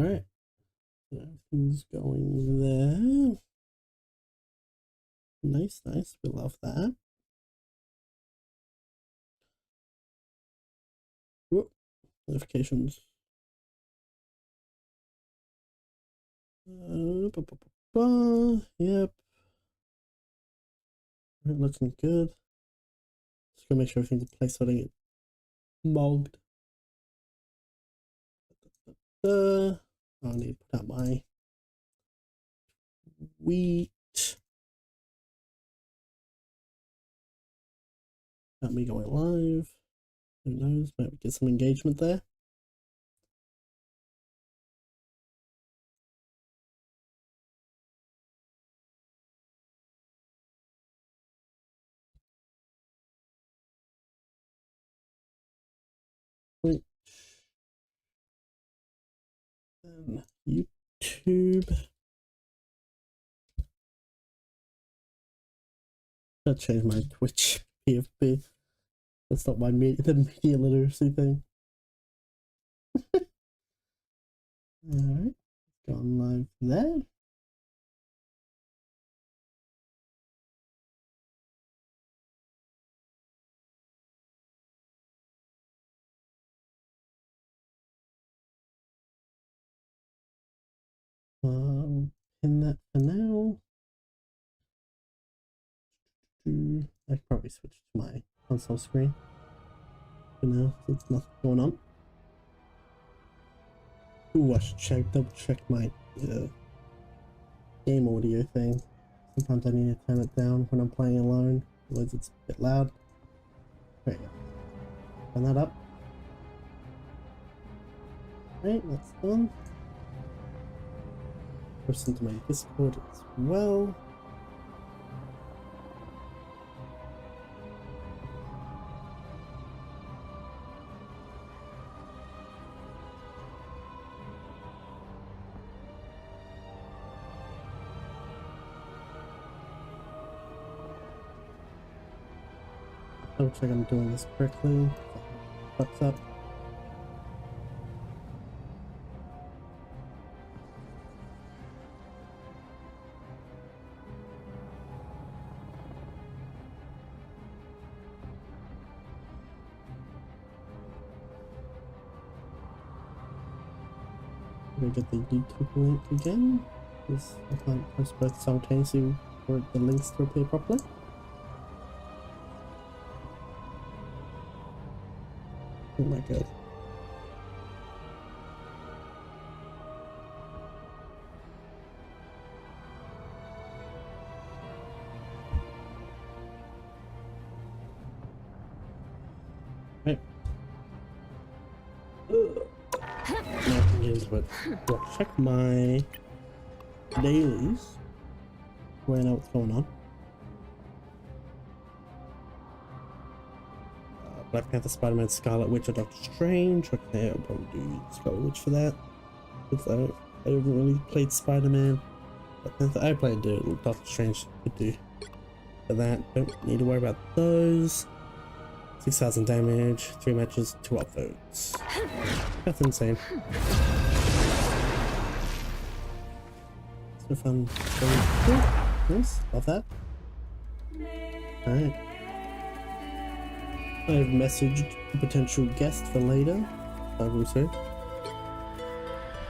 Alright. Everything's going there. Nice, nice. We love that. Whoop. Notifications. Yep. Looking good. Just gonna make sure everything's in place so I don't get mogged. I need to put out my wheat. Got me going live. Who knows? Maybe get some engagement there. Twitch. And YouTube. I'll change my Twitch PFP. That's not the media literacy thing. Alright, gone live there. Pin that for now. I could probably switch to my console screen for now, so there's nothing going on. Ooh, I should double check my game audio thing. Sometimes I need to turn it down when I'm playing alone, otherwise it's a bit loud. There you go. Turn that up. Right, that's done. Push into my Discord as well. Double check I'm doing this correctly. Fucks up. We get the YouTube link again, because I can't post both simultaneously for the links to appear properly. Oh my god. Right. But well, check my dailies so I know what's going on. Black Panther, Spider-Man, Scarlet Witch, or Doctor Strange. Okay, I'll probably do Scarlet Witch for that. Because I haven't really played Spider-Man. I played Doctor Strange. Could do for that. Don't need to worry about those. 6,000 damage, 3 matches, 2 upvotes. That's insane. So fun. Nice, love that. Alright. I've messaged a potential guest for later. I will say.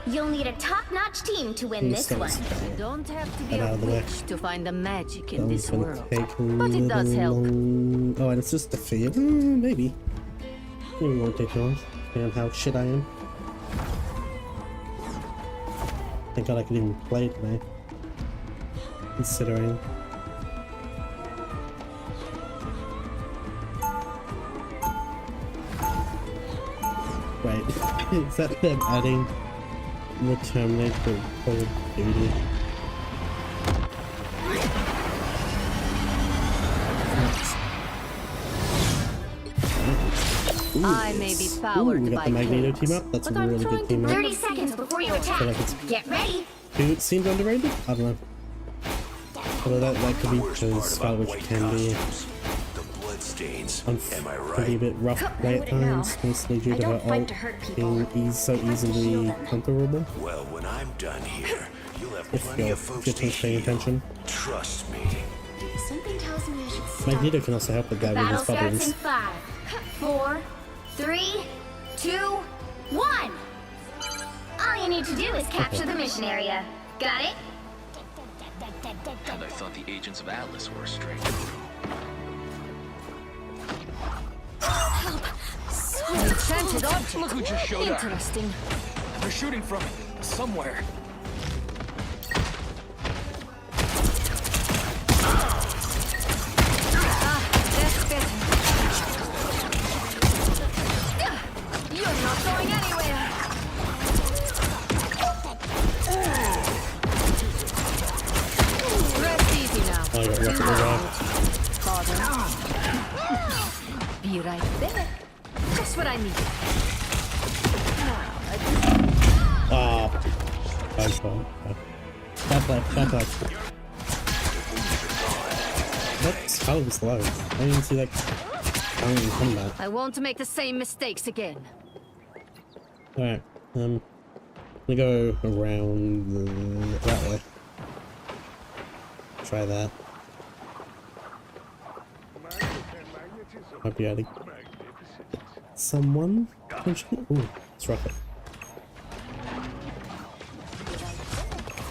You'll need a top-notch team to win this one. You don't have to be a witch to find the magic in this world, but it does help. Oh, and it's just a feed? Maybe. Maybe it won't take long, depending on how shit I am. Thank God I could even play today. Considering. Wait, is that them adding the Terminator to Call of Duty? I may be powered we got by the Magneto chaos, team up. That's a but I'm really trying good to team up. 30 seconds before you attack. Like it's, Get ready. it seemed underrated? I don't know. Although that could be because Scarlet Witch can be Philistines. Am I right? right? A bit rough play at times, mostly due to her ult being so easily counterable. Well, when I'm done here, you'll have If plenty you're of folks to paying heal. attention. Trust me. Something tells me I should stop. Magneto can also help with that with Battle his starts in bubbles. 5, 4, 3, 2, 1. All you need to do is capture the mission area. Got it? And I thought the agents of Atlas were a strange An enchanted object. Look who just showed up. Interesting. They're shooting from somewhere. That's better. You're not going anywhere. Rest easy now. I got rocket revive. Father. Be right there. Just what I need. Ah. Bad play. Bad play. That Scarlet was low. I didn't even see that coming in combat. I want to make the same mistakes again. Alright, we go around that way. Try that. Might be able to get someone. Ooh, it's rocket.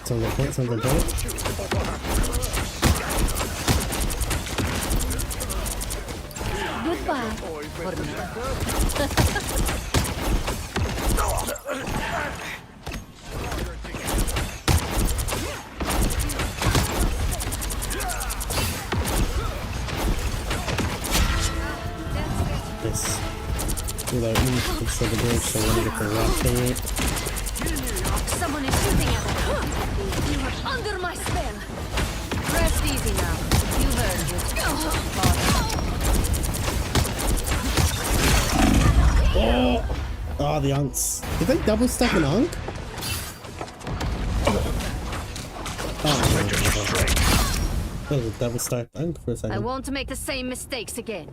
Sounds like point, sounds like point. Goodbye. Yes. Without me, it's the bridge, so I want to get the right thing. Someone is shooting at us. You are under my spell. Rest easy now. You've earned it. Oh! Oh, the Unks. Did they double stack an Unk? Oh, that was a double stacked Unk for a second. I want to make the same mistakes again.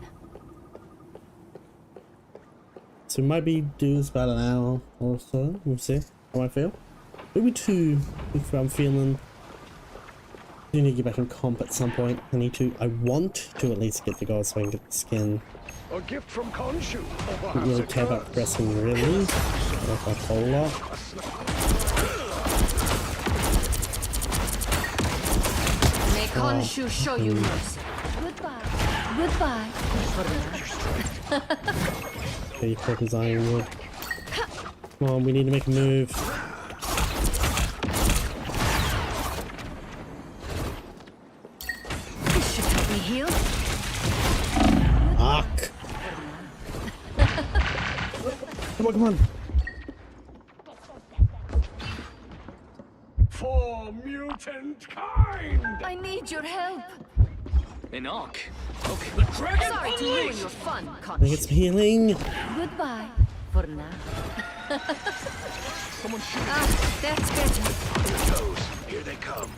So maybe do this about an hour or so. We'll see how I feel. Maybe 2 if I'm feeling. I need to get back in comp at some point. I want to at least get the gold so I can get the skin. A gift from Khonshu. I don't really care about progressing really. Not a whole lot. May Khonshu show you mercy. Goodbye. Okay, focus Ironwood. Come on, we need to make a move. This should help me heal. Fuck! Come on. For mutant kind. I need your help. An Ankh. Okay, the dragon. Sorry to ruin your fun, I think Khonshu. it's healing. Goodbye. For now. Someone shoot. That's better. Toes, here they come.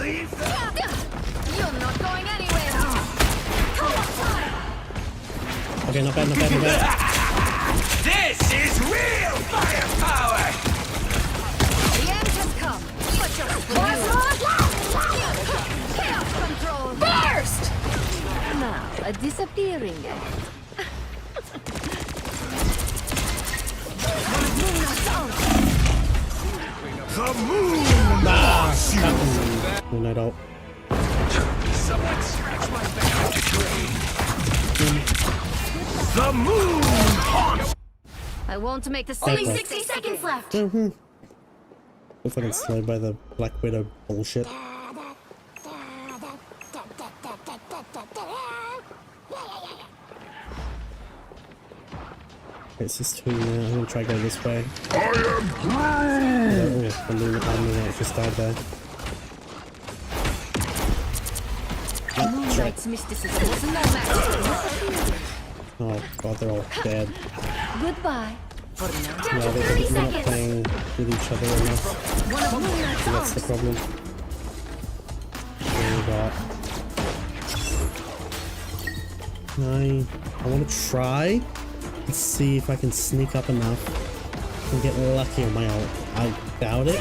Leave them. You're not going anywhere. Okay, not bad. This is real firepower! The end has come. But just for you. Chaos control. Burst! Now, a disappearing act. The moon! No, I don't. Someone scratch my back. The moon haunts. I want to make the Only same 60 seconds left. Looks like it's slowed by the Black Widow bullshit. It's just 2 now. I'm gonna try to go this way. I am Groot! Just died there. Moonlight's mysticism was no match. Oh god, they're all dead. Goodbye. For now. Yeah, they're not playing with each other enough. One of Moonlight's So that's the arms. problem. There we got. I want to try and see if I can sneak up enough and get lucky on my ult. I doubt it.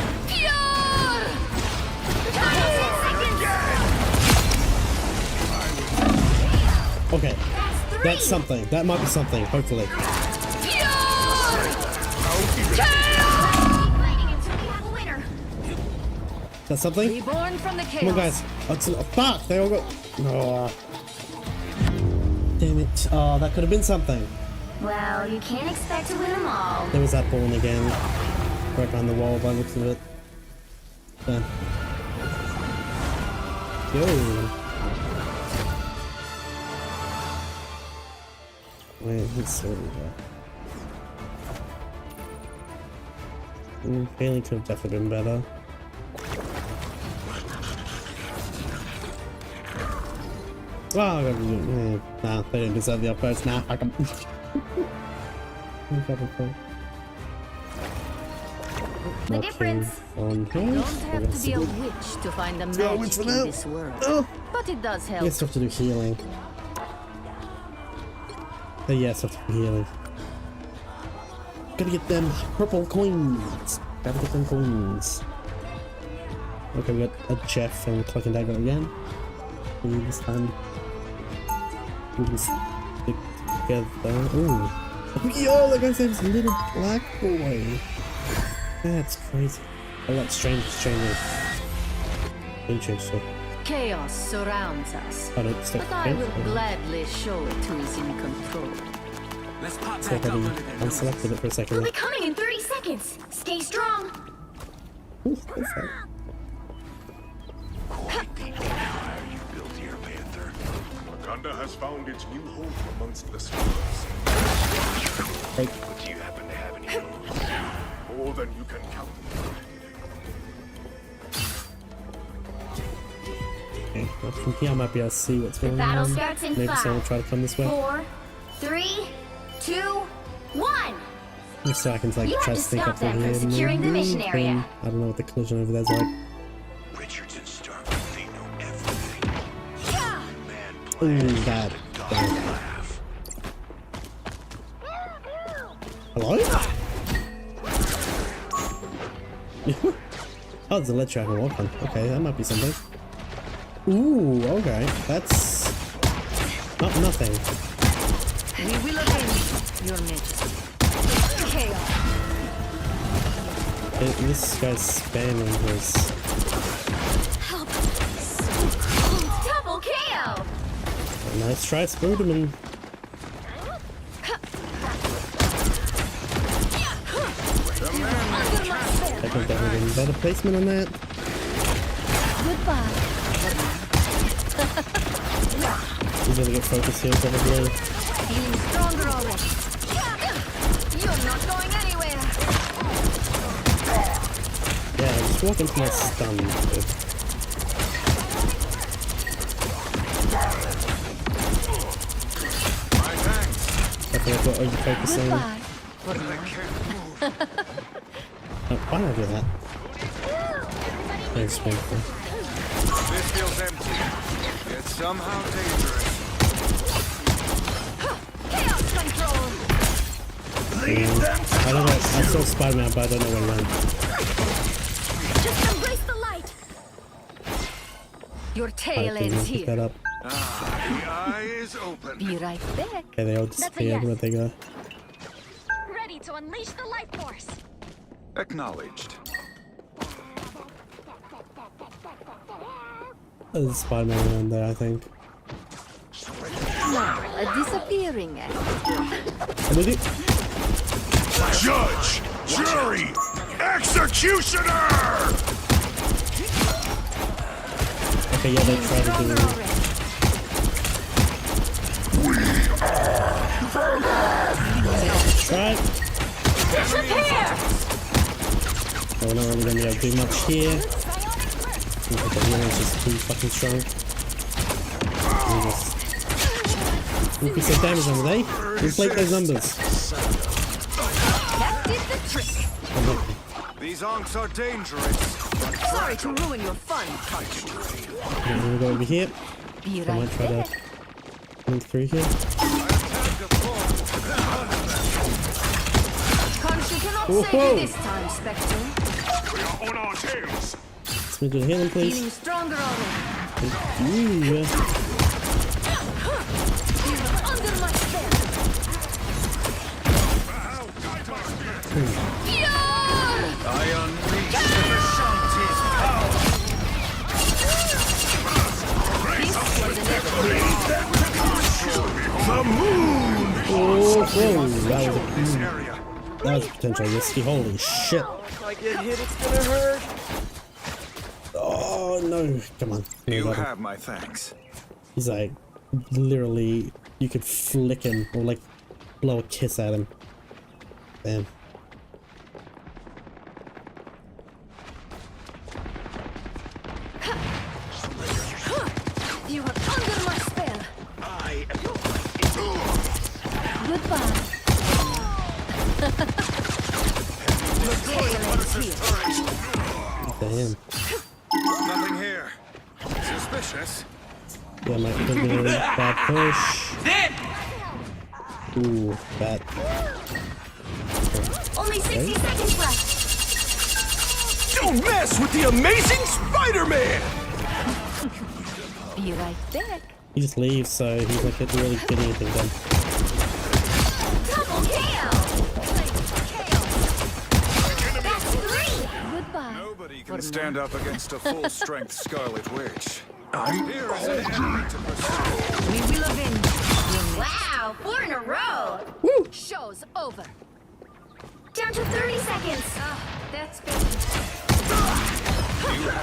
Okay, that's something. That might be something, hopefully. That's something? Reborn from the chaos. Come on, guys. Oh, fuck! They all got... Oh. Damn it. Oh, that could have been something. Well, you can't expect to win them all. There was that ball again. Right behind the wall by the looks of it. Done. Yo. Wait, he's sorry though. Feeling could have definitely been better. Wow, nah, they didn't deserve the upvotes. Nah, I can. The difference. On You don't have to be a witch to find the magic in this world. But it does help. Yes, I have to do healing. Oh, yes, I have to do healing. Gotta get them purple coins. Gotta get them coins. Okay, we got a Jeff and Cloak and Dagger again. We need this time. We can stick together. Ooh. Yo, that guy's name's Little Black Boy. That's crazy. I like strange. Didn't change so. Chaos surrounds us. I don't stick But I will gladly show it who is in control. Let's pop So back up under I the unselected it for a second. We'll be coming in 30 seconds. Stay strong. Ooh, what's that? You built here, Panther. Wakanda has found its new home amongst the stars. Right. But do you happen to have any clues? More than you can count. Okay, well, from here I might be able to see what's going battle on. starts in Maybe 5, someone will try to come this way. 4, 3, 2, 1. Just so I can like You try have to to sneak stop up through them here. from securing the mission area. I don't know what the collision over there's like. Richards and Stark, they know everything. Man Ooh, bad. laugh. Hello? Oh, there's a ledge I can walk on. Okay, that might be something. Ooh, okay. That's not nothing. We will avenge your majesty. Chaos. This guy's spamming his. Help. Double KO. Nice try, Spooderman. I think that would have been better placement on that. Goodbye. He's gonna get focused here, probably. Feeling stronger already. You're not going anywhere. Yeah, just walk into my stun. Good. I feel like we're over-focusing. Goodbye. Oh, why did I do that? Thanks, painful. This feels empty, yet somehow dangerous. Chaos control. I don't know. I saw Spider-Man, but I don't know where he went. Just embrace the light. Your I tail didn't ends pick that here. up. The eye is open. Be right back. Okay, they all disappeared. Where'd they go? Ready to unleash the life force. Acknowledged. There's a Spider-Man around there, I think. Now, a disappearing act. And did it? Judge! Jury! Executioner! Okay, yeah, they tried to do it. Right. Oh, we're not really gonna be able to do much here. Seems like the healing's just too fucking strong. We just increase their damage numbers, eh? Inflate those numbers. That did the trick. These onks are dangerous. Sorry to ruin your fun. I'm gonna go over here. Be I might right try back. to Only 3 here. Kanske cannot Whoa. save you this time, Spectre. We are on our tails. Let's me do the healing, please. Feeling stronger already. Ooh, yeah. You are under my spell. I unleash the Shanti's power. The moon. Oh, This that area. was potentially risky. Holy shit. If I get hit, it's gonna hurt. Oh, no. Come on. No, You that one. have my thanks. He's like, literally, you could flick him or like blow a kiss at him. Damn. You are under my spell. I am Goodbye. Your tail ends here. Damn. Nothing here. Suspicious. Yeah, might be a bad push. Ooh, bad. Only 60 seconds left. Don't mess with the amazing Spider-Man! Be right back. He just leaves, so he's like not really getting anything done. Double KO. That's 3. Goodbye. Nobody can stand up against a full-strength Scarlet Witch. Here is an enemy to pursue. We will avenge you. Wow, 4 in a row. Show's over. Down to 30 seconds. That's better.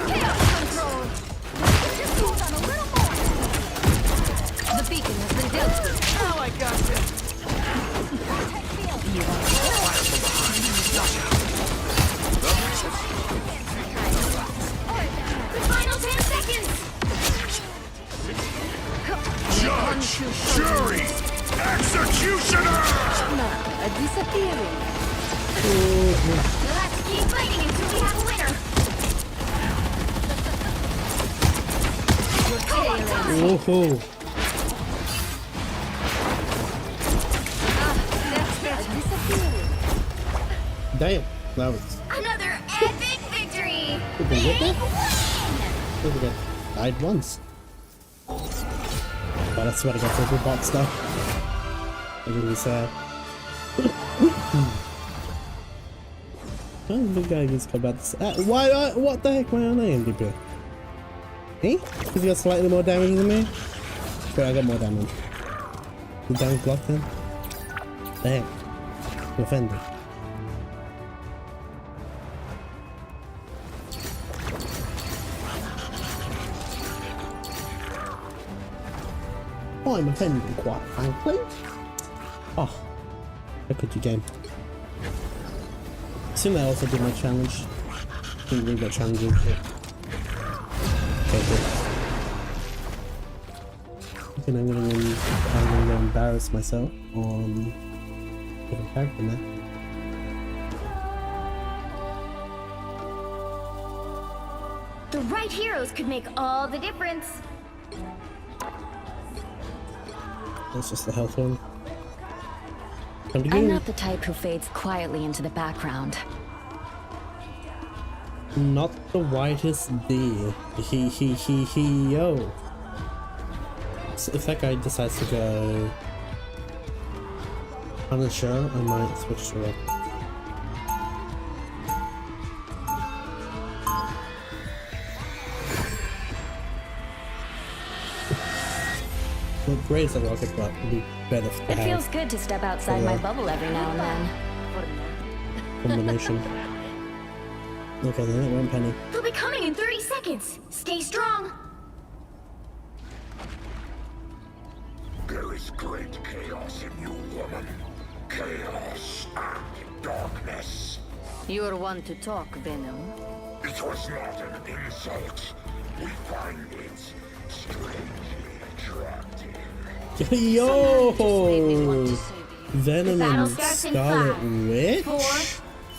Chaos control. Just hold on a little more. The beacon has been dealt with. Now I got this. You are The final 10 seconds. Judge, Jury, Executioner! now disappearing. You'll have to keep fighting until we have a winner. Your tail ends. Woohoo! That's better. Disappearing. Damn, that was. Another epic victory. Did they get that? Did they get died once? But I swear to God, triple box though. I'm really sad. Oh, the guy gets combat. Why? What the heck? Why aren't I MVP? Eh? Because you got slightly more damage than me? But I got more damage. The damage blocked then? Damn. I'm offended. I'm offended, quite frankly. Oh, how could you game? Assume I also did my challenge. Didn't read that challenge. Okay, good. I think I'm gonna go embarrass myself on different character now. The right heroes could make all the difference. That's just the health one. Time to I'm go. not the type who fades quietly into the background. Not the whitest D. Yo. So if that guy decides to go Punisher, I might switch to it. Well, great as a rocket, but it'd be better to It feels have good to step outside my bubble every now and then. combination. Okay, then it went Penny. They'll be coming in 30 seconds. Stay strong. There is great chaos in you, woman. Chaos and darkness. You're one to talk, Venom. It was not an insult. We find it strangely attractive. Yo! Venom Battle and starts in Scarlet 5, Witch? 4,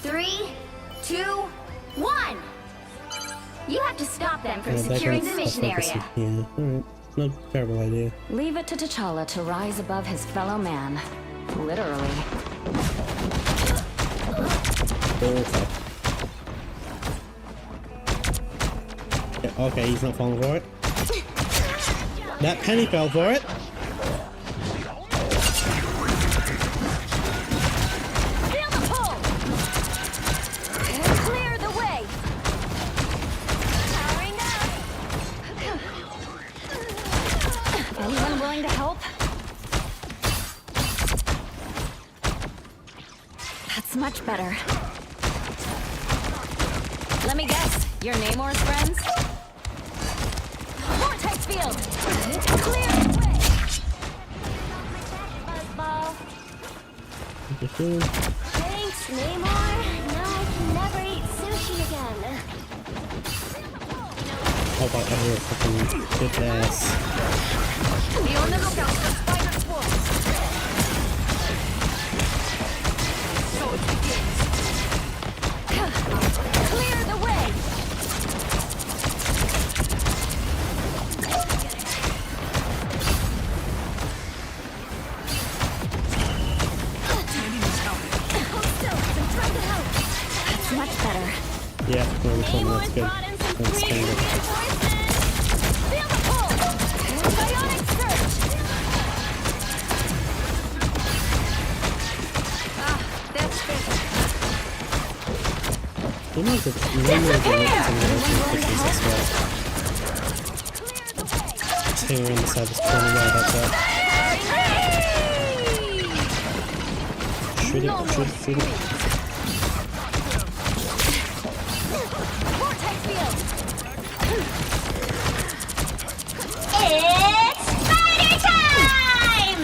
3, 2, 1. You have to stop them from Yeah, that securing one's- the mission that's area. Yeah, alright. Not a terrible idea. Leave it to T'Challa to rise above his fellow man. Literally. Okay. Yeah, okay, he's not falling for it. That penny fell for it. Feel the pull! Clear the way! Powering up! Anyone willing to help? That's much better. Let me guess, you're Namor's friends? Vortex field! Clear the way! Buzzball. Thanks, Namor. Now I can never eat sushi again. How about every fucking good ass? Be on the lookout for spider swarms! So it begins! Clear the way! That's much better. Yeah, no, this one looks good. Brought in some That's free standard. reinforcements. Feel the pull! Bionic surge! That's better. You might have some of those pictures as well. Here in the service corner, yeah, that's it. Shoot it, shoot it, shoot it. Vortex field! It's spider time!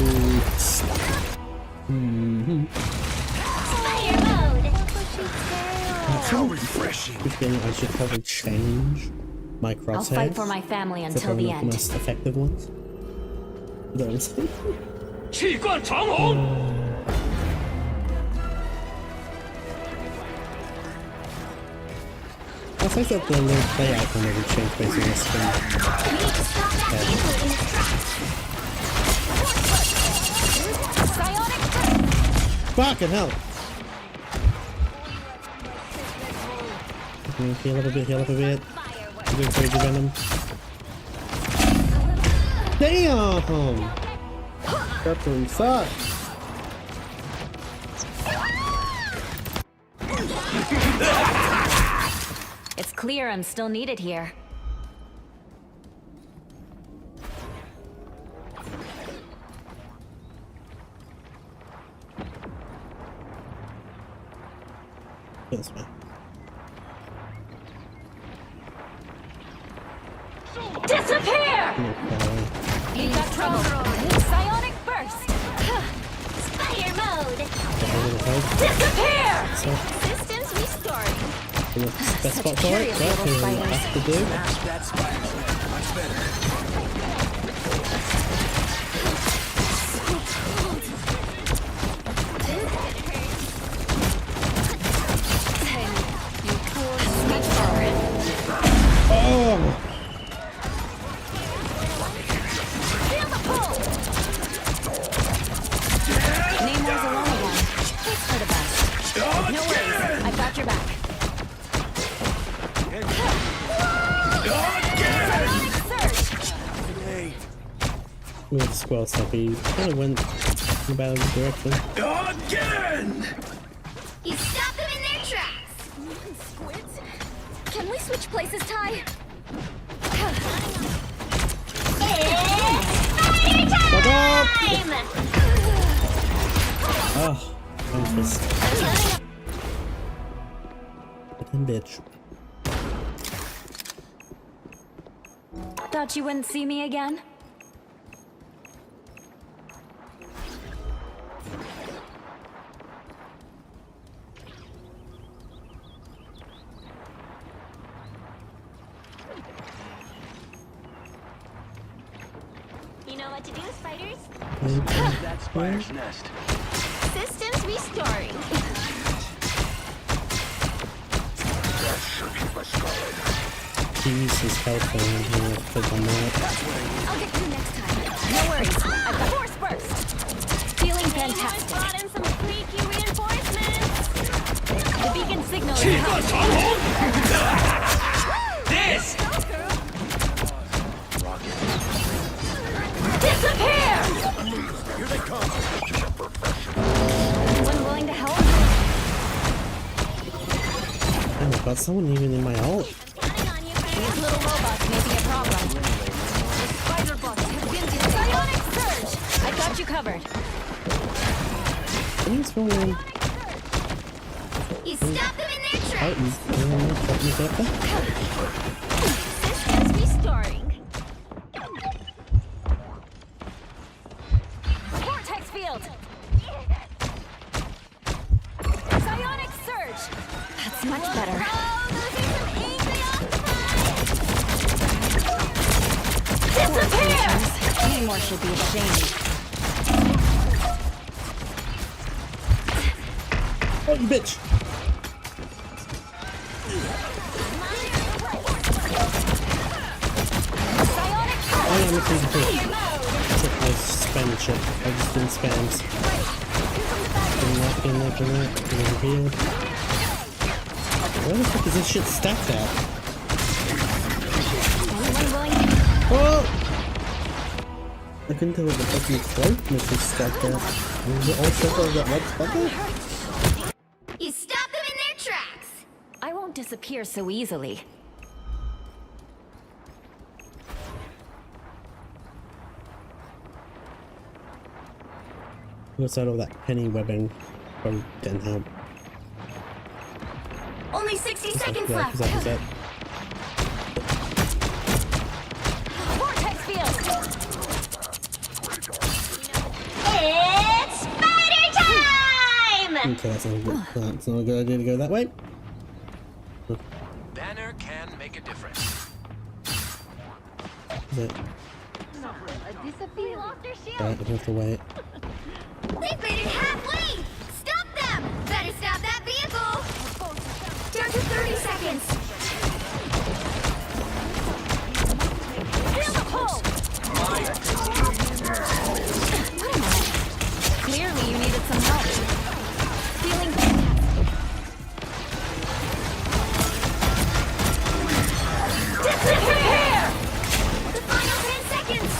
Oops. Spider mode. How refreshing. Good feeling I should probably change my crosshairs. I'll fight for my family for until probably the not the end. most effective ones. You know what I'm saying? 气贯长虹。 I think that the little play icon that would change based on the screen. We need to stop that vehicle in its tracks. Psionic surge! Fucking hell! Heal up a bit, heal up a bit. You're doing crazy venom. Damn! Purple fuck! It's clear I'm still needed here. This way. Disappear! Okay. You got trouble. Psionic burst! Spider mode. Disappear! So, Systems restoring. the best spot for it, curious right? little What I have to do. Smash that spider. Much better. You poor sweet Oh! Feel the pull! Namor's alone again. It's for the best. No worries, I've got your back. Psionic surge! Hey. With the squirrel stuff, he kind of went in a bad direction. Again! You stop them in their tracks. Squids? Can we switch places, Ty? It's spider Fuck up! time! Oh, Memphis. Fucking bitch. Thought you wouldn't see me again? You know what to do, spiders? That spider's nest. Systems restoring. That should keep us going. use his health around here because I'm not. I'll get you next time. No worries. I've got force burst. Feeling fantastic. Brought in some sneaky reinforcements. The beacon signal is 气贯 out. 长虹 This Disappear! Anyone willing to help? Oh my god, someone even in my ult. Counting on you, These little robots may be a problem. The spider bots have been detected. Psionic surge! I got you covered. What's going on? You stop them in their Oh, tracks. he's up there? Systems restoring. Vortex field! Psionic surge! That's much better. Oh, losing some ink on. Disappear! Namor should be ashamed. Oh, you bitch! Psionic Oh yeah, I'm looking for it. I spam shit. I just didn't spams. Been looking, getting healed. Where the fuck is this shit stacked at? Anyone willing to... Oh! I couldn't tell where the fucking cloak was stacked at. Was it all stuff over that red spot there? You stop them in their tracks. I won't disappear so easily. What's out of that penny webbing? Probably didn't help. Only 60 seconds Yeah, left. is that? Vortex field! It's spider time! Okay, that's not a good. That's not a good idea to go that way. Banner can make a difference. Is it? We lost their shield. Right, I have to wait. They've made it halfway! Stop them! Better stop that vehicle! Down to 30 seconds. Feel the pull! Clearly you needed some help. Feeling fantastic. Disappear! The final 10 seconds.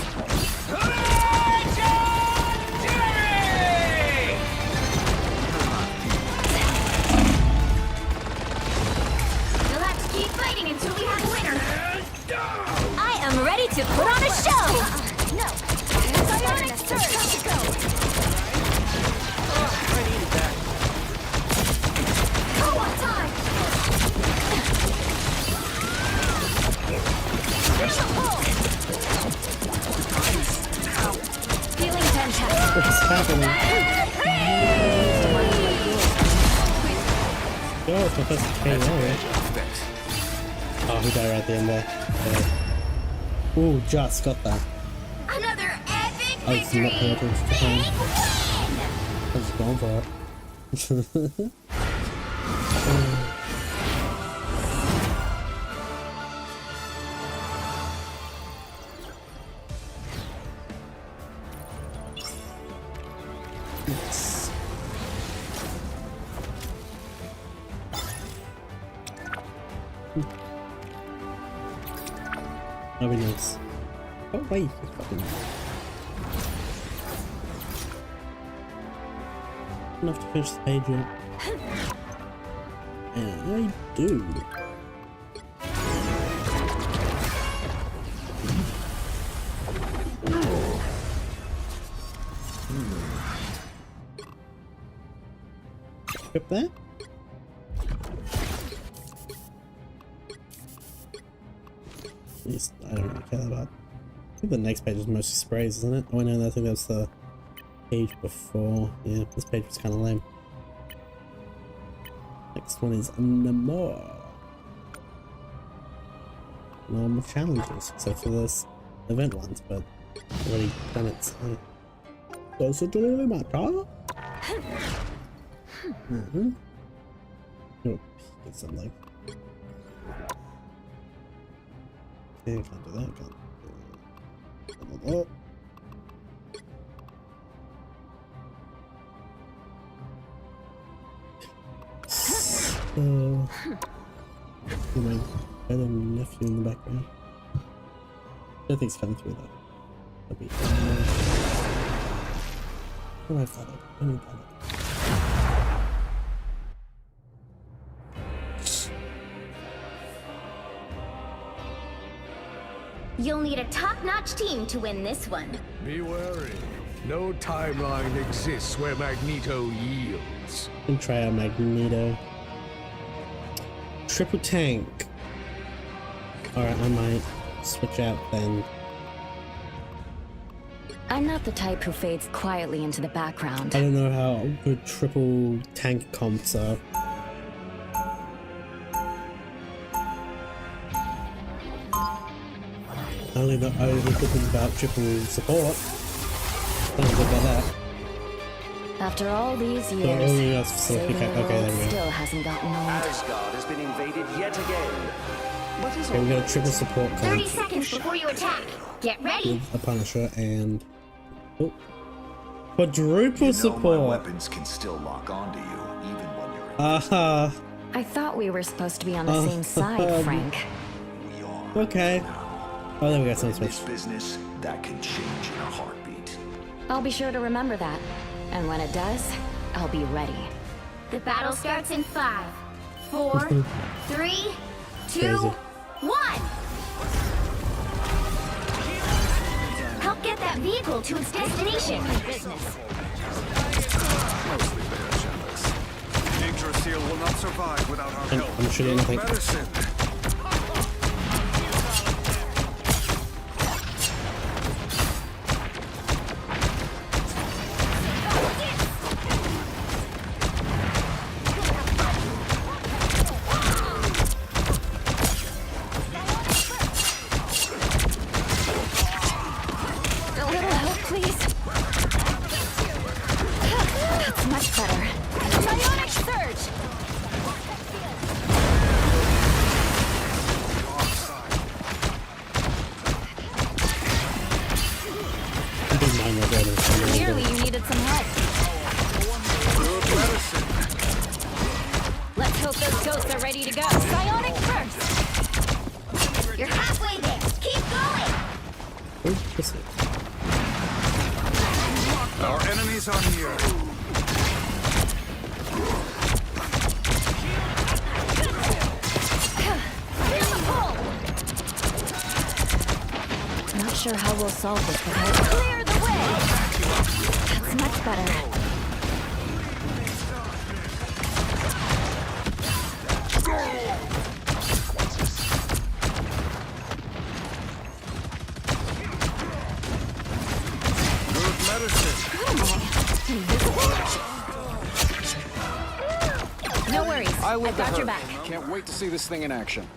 You'll have to keep fighting until we have a winner. I am ready to put on a show! No. Psionic surge! Go! Go on time. Feeling fantastic. What's happening? Yo, it's my first KO, right? Oh, he died right at the end there. Ooh, just got that. Another epic I was not victory. paying attention to Big time. win. I was going for it. Yes. That'd be nice. Oh wait, it's fucking enough to finish the page yet. And I do. Equip that. At least I don't really care about. I think the next page is mostly sprays, isn't it? Oh no, I think that's the page before. Yeah, this page was kind of lame. Next one is more normal challenges, except for this event ones, but I've already done it, so doesn't really matter. Oh, get something. Okay, can't do that. Can't do that. My better nephew in the background. I don't think it's coming through though. That'd be oh, I thought I need that. You'll need a top-notch team to win this one. Be wary. No timeline exists where Magneto yields. And try out Magneto. Triple tank. Alright, I might switch out then. I'm not the type who fades quietly into the background. I don't know how good triple tank comps are. Only the only good thing about triple support. Don't forget about that. After all these So years, only that's saving okay, the world there we go. still hasn't gotten old. Asgard has been invaded yet again. What is Okay, we got a triple support 30 comp seconds before you attack. Get ready. with a Punisher and quadruple You know my support. weapons can still lock onto you even when you're in Aha. I thought we were supposed to be on the same side, Frank. we are. Okay. Oh, there we go. Some In this switch. business, that can change in a heartbeat. I'll be sure to remember that. And when it does, I'll be ready. The battle starts in 5, 4, 3, 2, Crazy. 1. Help get that vehicle to its destination. Business. Yggdrasil will not survive without our I'm help. shooting nothing. Medicine. A little help, please. That's much better. Psionic surge! I didn't mind my brother. Clearly you needed some help. Good medicine. Let's hope those ghosts are ready to go. Psionic first! You're halfway there. Keep going. Oh, what's it? Our enemies are near. Feel the pull! Not sure how we'll solve this without... Clear the way! That's much better. Good medicine. No worries. I've got your back. Can't wait to see this thing in action.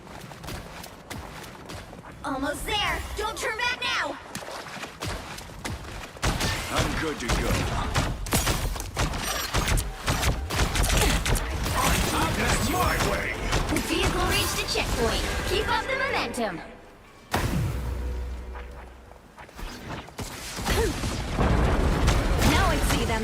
Almost there. Don't turn back now. I'm good to go. That's my way. The vehicle reached a checkpoint. Keep up the momentum. Now I see them.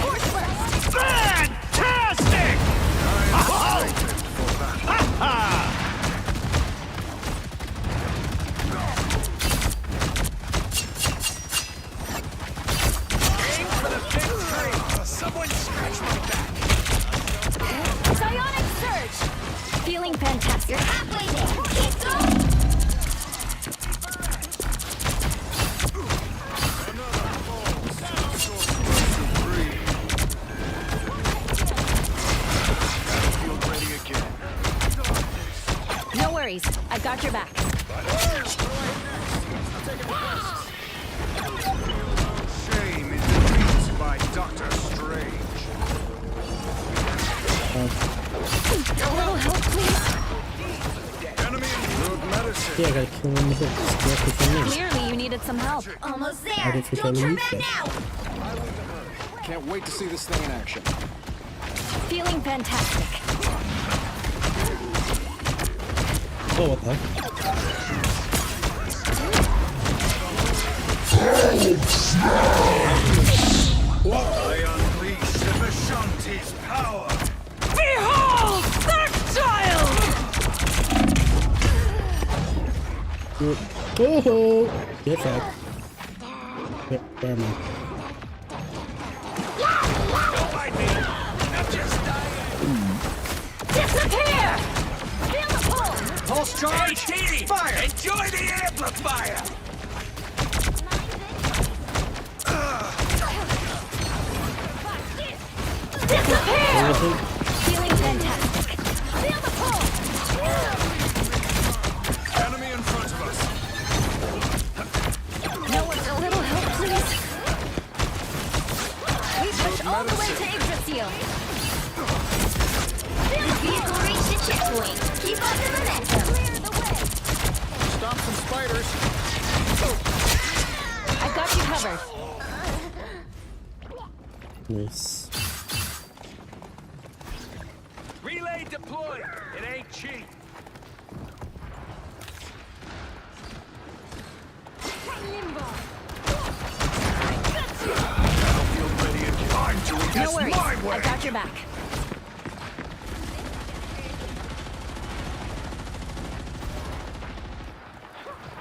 Force burst! Fantastic! Someone scratch my back. Psionic surge! Feeling fantastic. You're halfway there. Keep going. Field ready again. No worries. I've got your back. Shame is defeated by Doctor Strange. A little help, please. Enemy good medicine. Yeah, I gotta kill him with it. Directly from me. Clearly you needed some help. Almost I there. did for Don't turn Kelly back Lisa. now. Can't wait to see this thing in action. Feeling fantastic. Oh, what the heck? I unleash the Vishanti's power. Behold that child! Oh, get back. Yep, where am I? Don't mind me. I'm just dying. Disappear! Feel the pull! Pulse charge. Fire. Enjoy the amplifier. Disappear! Feeling fantastic. Feel the pull! Enemy in front of us. No one, a little help, please. We push all the way to Yggdrasil. Vehicle reached the checkpoint. Keep up the momentum. Clear the way. Stop some spiders. I've got you covered. Nice. Relay deployed. It ain't cheap. Battlefield ready and I'm doing No this worries. my way. I've got your back.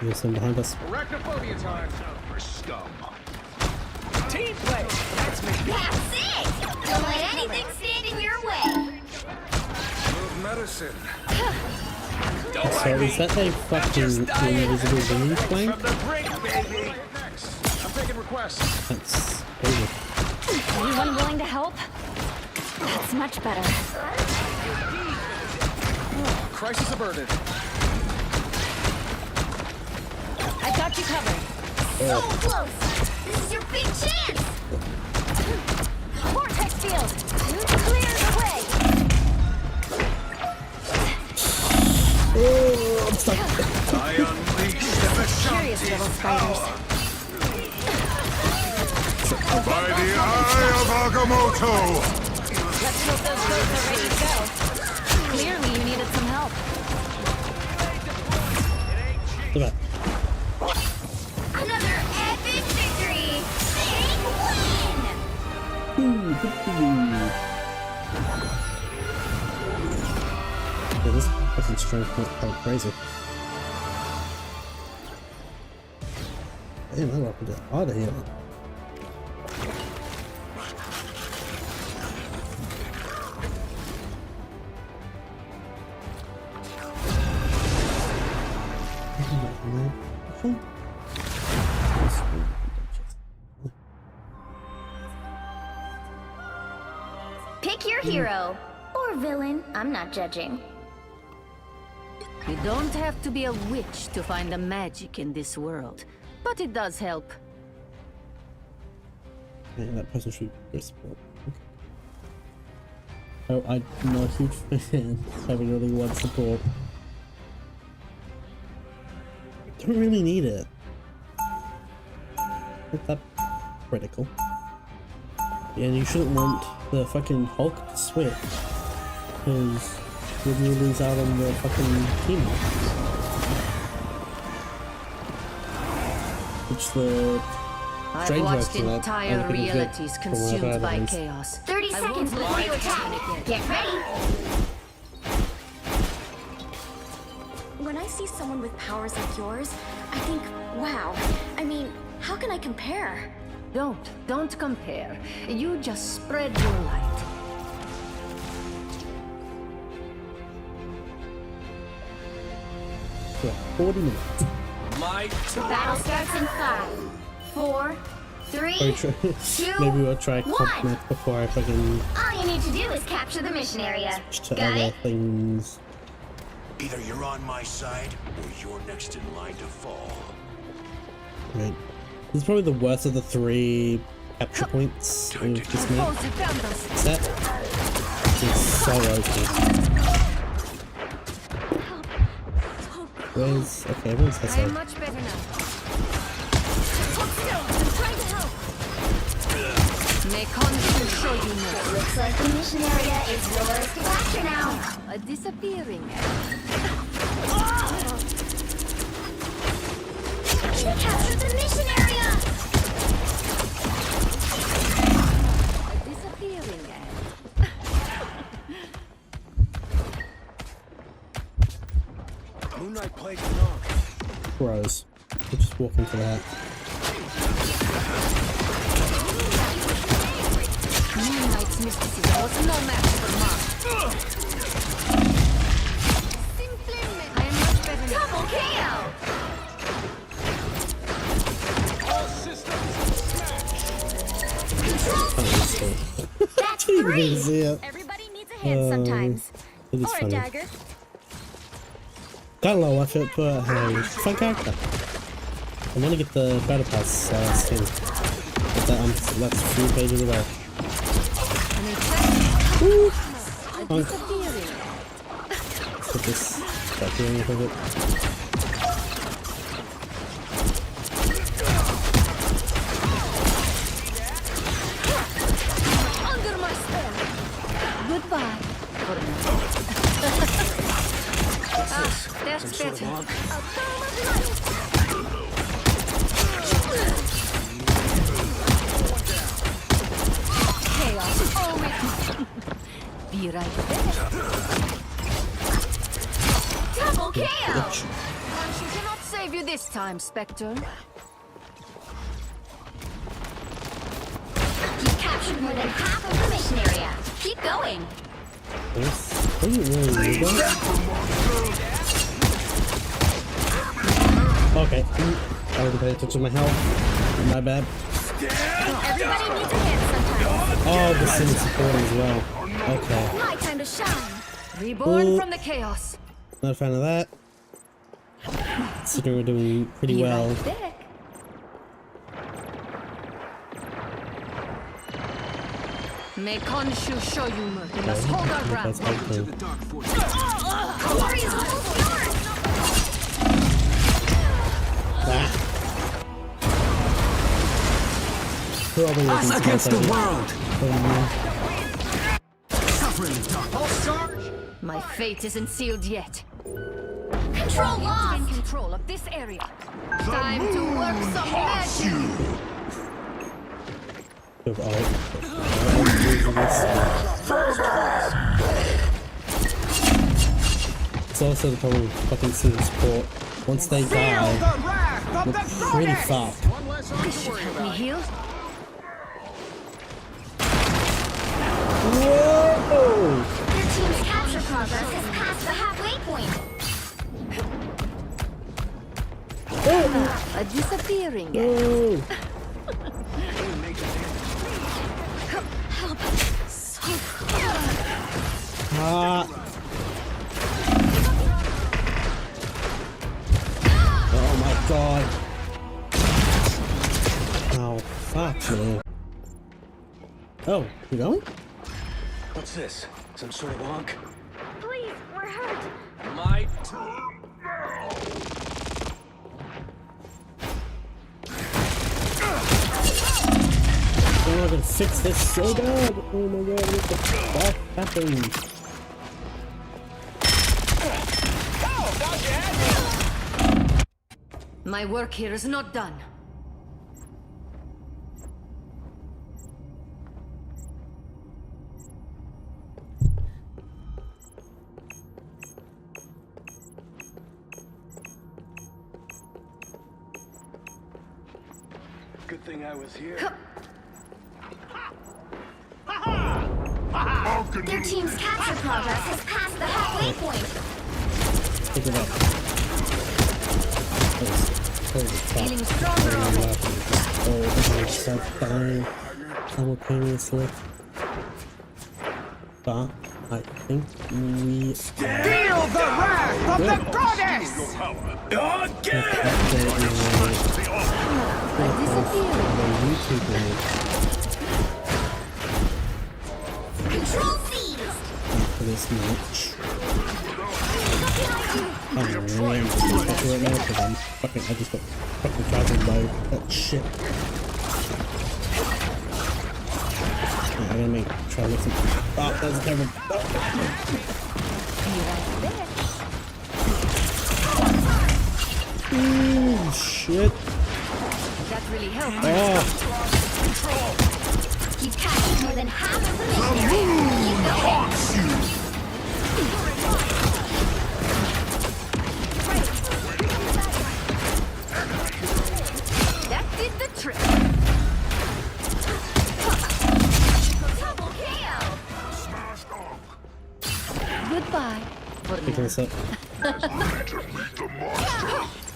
There's some behind us. Arachnophobia time. For scum. Team play. That's me. That's it! Don't let anything stand in your way. Good medicine. Don't So mind me. is that a fucking invisible wing flank? From the brink, baby. Next. I'm taking requests. That's crazy. Anyone willing to help? That's much better. Crisis averted. I've got you covered. So close! This is your big chance! Vortex field. Clear the way. Oh, I'm stuck. I unleash the Curious little Vishanti's spiders. power. By the eye of Agamotto! Let's hope those goats are ready to go. Clearly, you needed some help. Look at that. Another epic victory! Big win! Yeah, this fucking strength went quite crazy. Damn, I got to get out of here. Pick your hero. Or villain. I'm not judging. You don't have to be a witch to find the magic in this world, but it does help. Yeah, that person should be support. Oh, I'm not a huge fan. I really want support. Don't really need it. Not that critical. Yeah, and you shouldn't want the fucking Hulk to switch, because then you lose out on the fucking team. Which the I've Strange watched version of that, I entire think it's good realities from what I've consumed heard by at least. chaos. 30 I seconds won't before you lie. attack. Get ready! When I see someone with powers like yours, I think, wow. I mean, how can I compare? Don't compare. You just spread your light. Yeah, 40 minutes. Battle starts in 5, 4, 3, 2, Maybe we'll try one. compliment before I fucking All you need to do is capture the mission area. switch to Got other it? things. Either you're on my side, or you're next in line to fall. Right. This is probably the worst of the 3 capture points with this map. Oh, you found us. Set. It's so OP. Where's... Okay, everyone's I am Hessa. much better now. Hold still. I'm trying to help. May Khonshu show you more. Looks like the mission area is yours to capture now. A disappearing. We captured the mission area! A disappearing. Moonlight plays along. Bros. We'll just walk into that. Moonlight's mysticism was no match for mine. I am much better now. Double KO! All systems smash. That's 3! Yeah. Everybody needs a hand sometimes. It is Or a funny. dagger. Gotta low watch it, but hey, fun character. I'm gonna get the battle pass skin. But that's 3 pages away. Woo! Punk. Put this back here with it. Under my spell. Goodbye. That's better. Chaos always. Be right there. Double KO! Khonshu cannot save you this time, Spectre. You've captured more than half of the mission area. Keep going. This doesn't really need that. Okay. I wasn't paying attention to my health. My bad. Everybody needs a hand sometimes. Oh, the sin is supporting as well. Okay. My time to shine. Reborn Ooh. from the chaos. Not a fan of that. Considering we're doing pretty Be well. right back. May Khonshu show you mercy. We must hold our ground. That's helpful. Glory is almost yours! Us against the world. My fate isn't sealed yet. Control To lost! gain control of this area. Time to work some magic. It's also the problem with fucking seeing support. Once they die, we're pretty fucked. One less arm This to should worry help me about. heal. Whoa! Your team's capture progress has passed the halfway point. A disappearing. Whoa! Help. So Ah! Oh my god! Oh, fuck me. Oh, you going? What's this? Some sort of wonk? please, we're hurt. My Oh, I can fix this so bad! Oh my god, what the fuck happened? My work here is not done. Good thing I was here. Your team's capture progress has passed the halfway point. Pick it up. Holy fuck. Feeling stronger already. Oh, myself dying simultaneously. But I think we Feel the wrath of the goddess! A disappearing. Control seized! for this match. Oh man, I'm just right now because I just got fucking charging by that shit. I'm gonna make try to listen. Oh, that was terrible. Ooh, shit. That really helped. Oh, You've captured more than half of the mission area. Keep going. That did the trick. Double KO. Goodbye. For picking now. this up.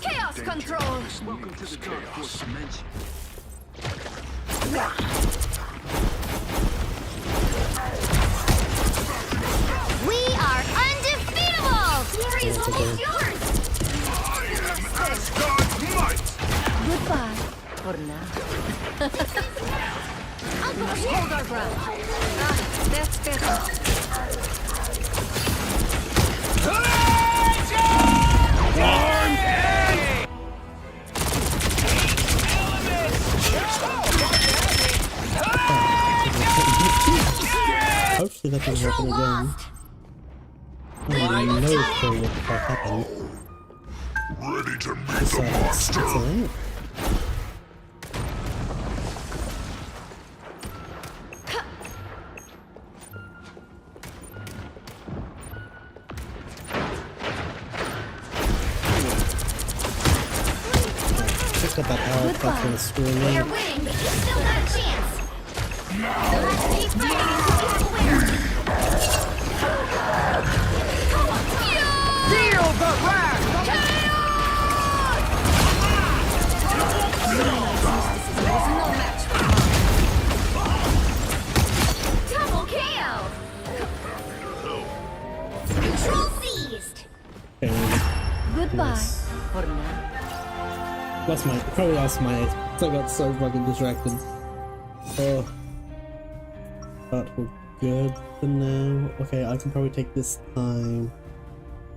Chaos control. Welcome to the Dark Force dimension. We are undefeatable! Glory is almost yours! Goodbye. For now. Let's hold our ground. Ah, that's better. Hopefully that doesn't happen again. I don't know for what the fuck happened. Ready to meet It's, the monster. it's alright. Pick up that arrow, that's gonna screw me. We're winning, but you still got a chance! So let's keep fighting until we have a winner! Feel the wrath! Double KO! Control seized! Goodbye. For now. Probably lost my ace. I got so fucking distracted. Oh. But we're good for now. Okay, I can probably take this time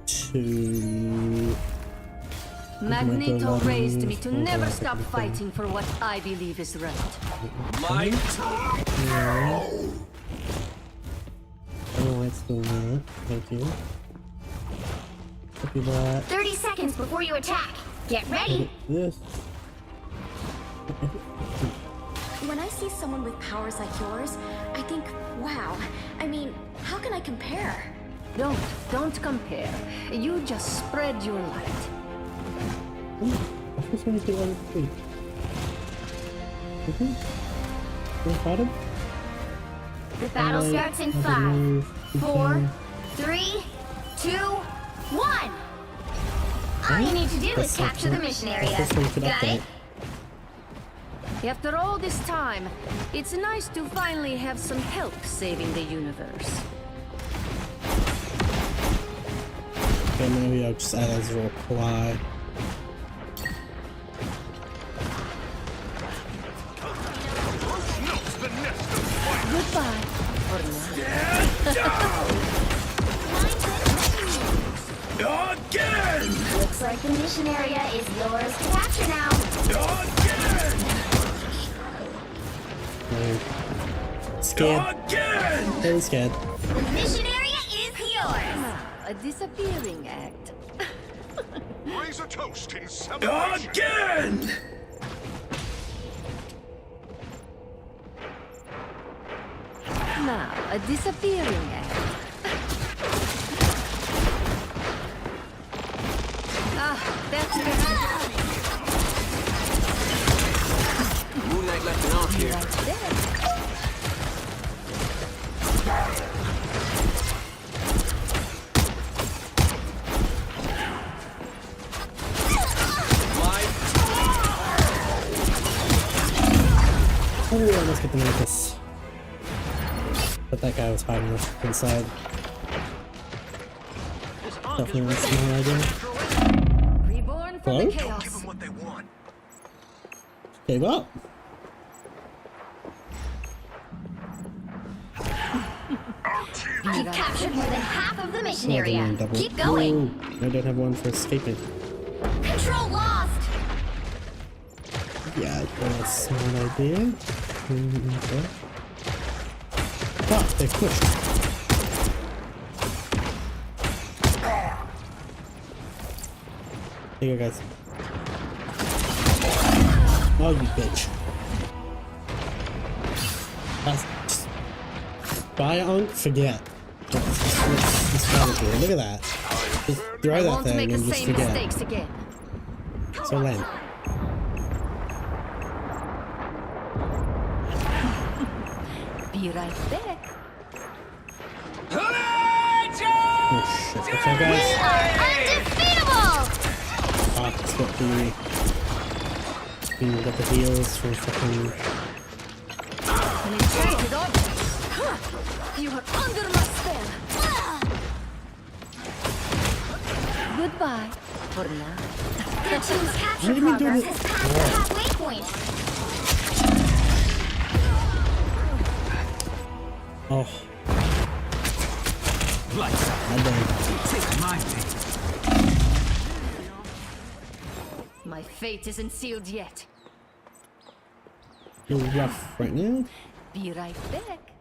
to... Magneto raised me to never stop fighting for what I believe is right. My Yeah. Oh, it's still that. Thank you. Copy that. 30 seconds before you attack! Get ready! This. When I see someone with powers like yours, I think, wow. I mean, how can I compare? Don't compare. You just spread your light. I just want to get on the feet. Tarded? The battle starts in 5, 4, 3, 2, 1! All you need to do is capture the mission area. Got it? After all this time, it's nice to finally have some help saving the universe. Okay, maybe I'll just add as a reply. Goodbye. For now. again! Looks like the mission area is yours to capture now. Scared. Again! Very scared. The mission area is yours. A disappearing act. Raise a toast in celebration. Again! Now, a disappearing act. Ah, that's better. Moonlight left an off here. Right there. Oh, let's get the Memphis. But that guy was hiding inside. Definitely a smart idea. Reborn from Hello? the chaos. Give them what they want. Gave up. You've captured more than half of the mission Oh, area. double. Keep going. Ooh, I don't have one for escaping. Control lost. Yeah, that's a smart idea. Okay. They're pushed. Here you go, guys. Oh, you bitch. That's just buy Unk, forget. Let's try to do it. Look at that. Just throw that Won't thing make the and just same forget. mistakes again. So lame. Be right back. Oh shit. What's up, guys? Undefeatable! Ah, it's got the heals from fucking. An enchanted object. Huh. You are under my spell. Goodbye for now. Their team's What capture do you mean doing progress it? has passed the halfway point. Oh. Lights out. I done. Take my thing. My fate isn't sealed yet. You're rough right now. Be right back.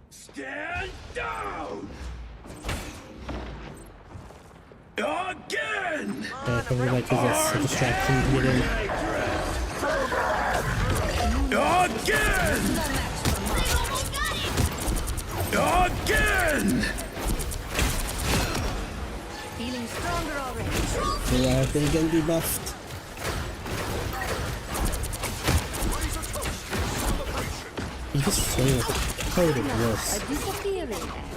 Stand down! Again! Yeah, probably like is a distraction to get in. Again! Again! Feeling stronger already. Yeah, they're gonna be buffed. You just feel like a total wuss. A disappearing act.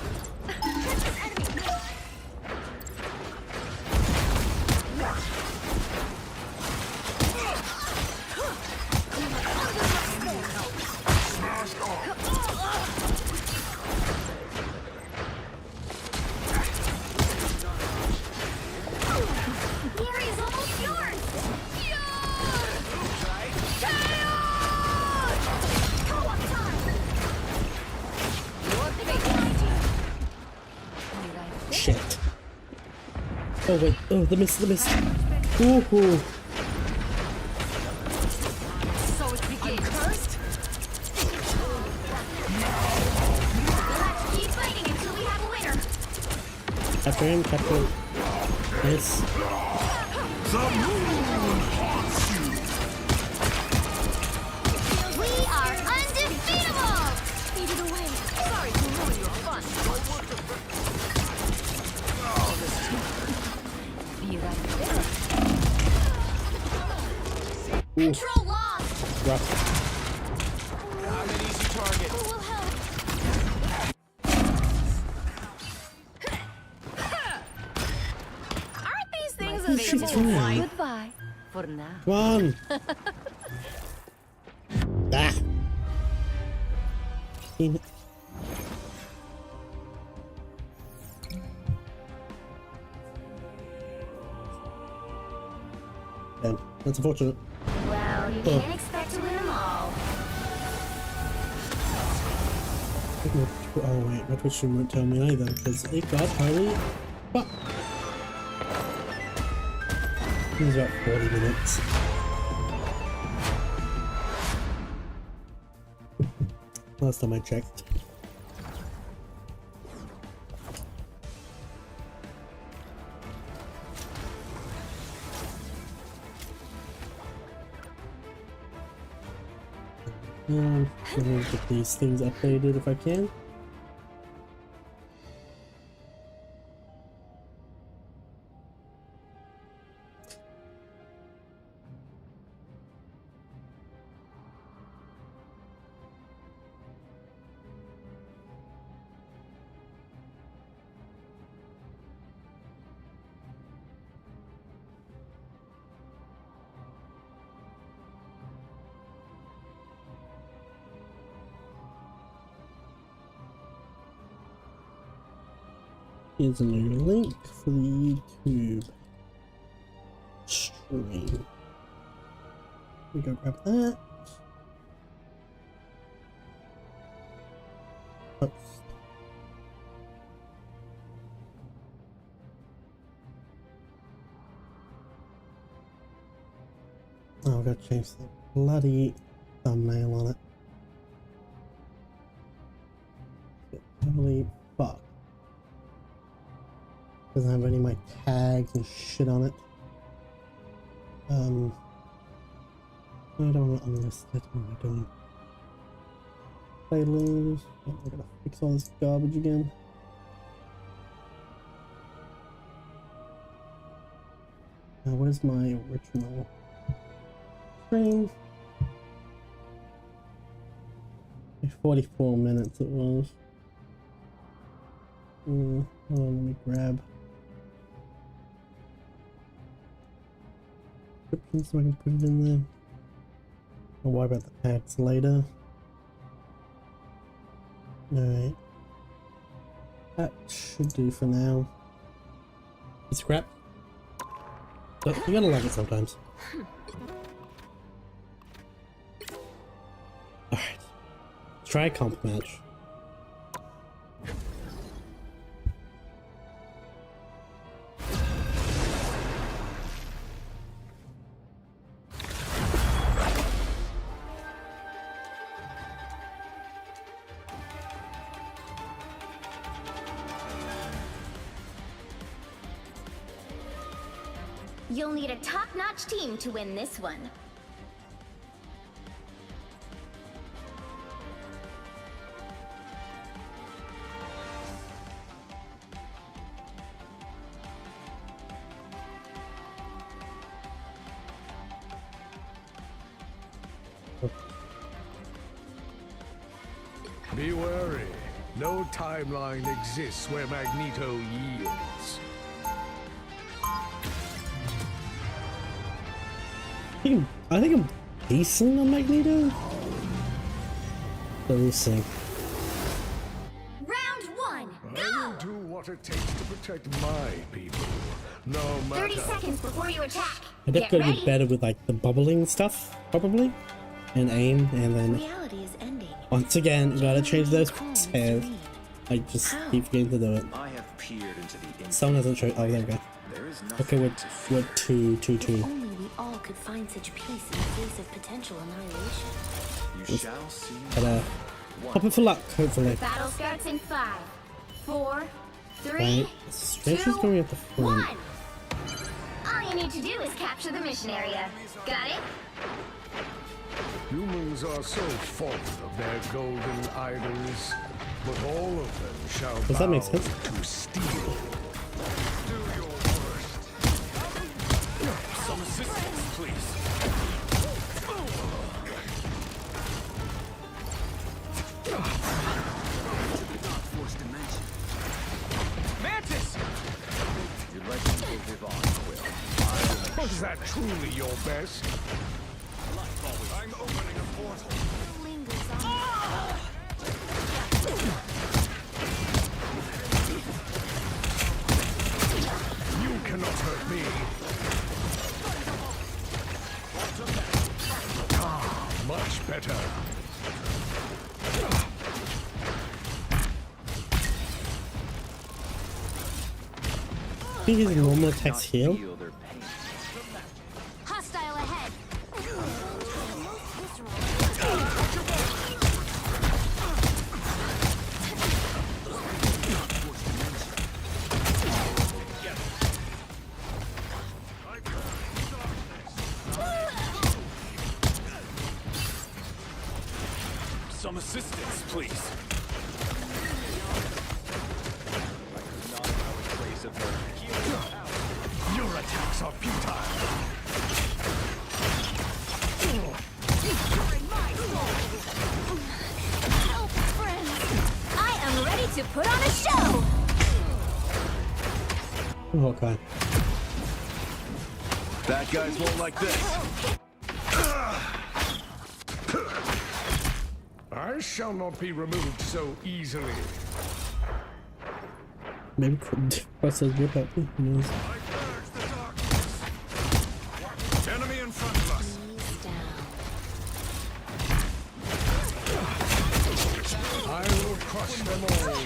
The area's almost yours! Shit. Oh wait, oh the mist, the mist. Ooh, ooh. So it begins. We'll have to keep fighting until we have a winner. Capture him, capture him. Nice. We are undefeatable! Feed it away. Sorry to ruin your fun. Be right back. Control lost! Rough. I'm an easy target. Who will help? Aren't these things Who's she available? trying? Goodbye for now. Come on. Ah. Damn it. Damn, that's unfortunate. Well, you Oh. can't expect to win them all. Oh wait, my Twitch stream won't tell me either because it got highly fuck. It was about 40 minutes. Last time I checked. I'm gonna get these things updated if I can. Here's a new link for the YouTube stream. We go grab that. Oops. Oh, I've got to change the bloody thumbnail on it. Doesn't have any of my tags and shit on it. I don't want to unlist it. What am I doing? Playlist. Oh, I gotta fix all this garbage again. Now, where's my original stream? 44 minutes it was. Hold on, let me grab description so I can put it in there. I'll worry about the tags later. Alright. That should do for now. It's crap. But you gotta like it sometimes. Alright. Try a comp match. You'll need a top-notch team to win this one. Be wary. No timeline exists where Magneto yields. I think I'm decent on Magneto. So we'll see. Round one, I go! will do what it takes to protect my people. No matter. 30 seconds before you attack. I Get definitely gotta ready. be better with like the bubbling stuff, probably, and aim, and then Reality is ending. once again gotta change those crosshairs. I just keep forgetting to do it. I have peered into the Someone hasn't showed. Oh, there we go. There is Okay, we're 2-2-2. If only we all could find such peace in the face of potential annihilation. You shall see. But pop it for luck, hopefully. Battle starts in 5, 4, 3, Right, Stranger's going at the front. 1. All you need to do is capture the mission area. Got it? Humans are so fond of their golden idols, but all of them shall Does that bow make sense? to steel. Do your worst. Some assistance, please. Mantis! Your legend will live on, Will. Was that truly your best? I'm opening a portal. You cannot hurt me. Ah, much better. I think his normal attacks heal. Feel their pain. Hostile ahead. Some assistance, please. Your attacks are futile. Help, friends. I am ready to put on a show. Okay. Bad guys won't like this. I shall not be removed so easily. Maybe crosshairs would help me. Who knows? I purge the darkness. Enemy in front of us. I will crush them all.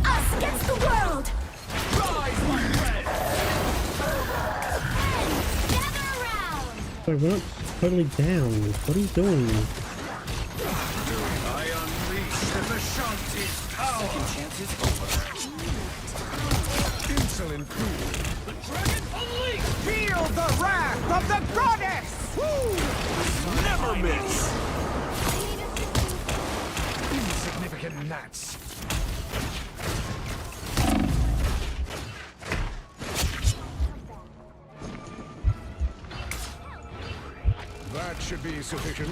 Us against the world. Rise, my friend! Gather around. Sorry, we're not totally down. What are you doing? I unleash in the shunt. excellent food. The dragon unleashed! Feel the wrath of the goddess! Woo! Never miss! Insignificant gnats. That should be sufficient.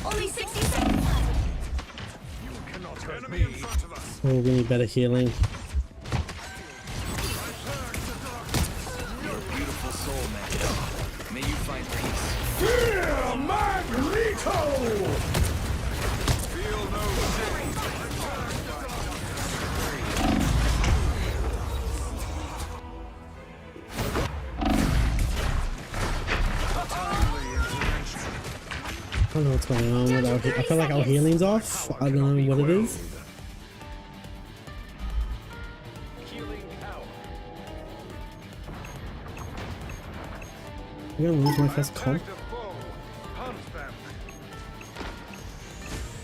Only 60 seconds. You cannot hurt Enemy in me. front of us. Oh, we need better healing. Your beautiful soul, man. May you find peace. Fear Magneto! Feel no shame. I don't know what's going on with our I feel like our healing's off. I don't know what it is. I'm gonna lose my first comp.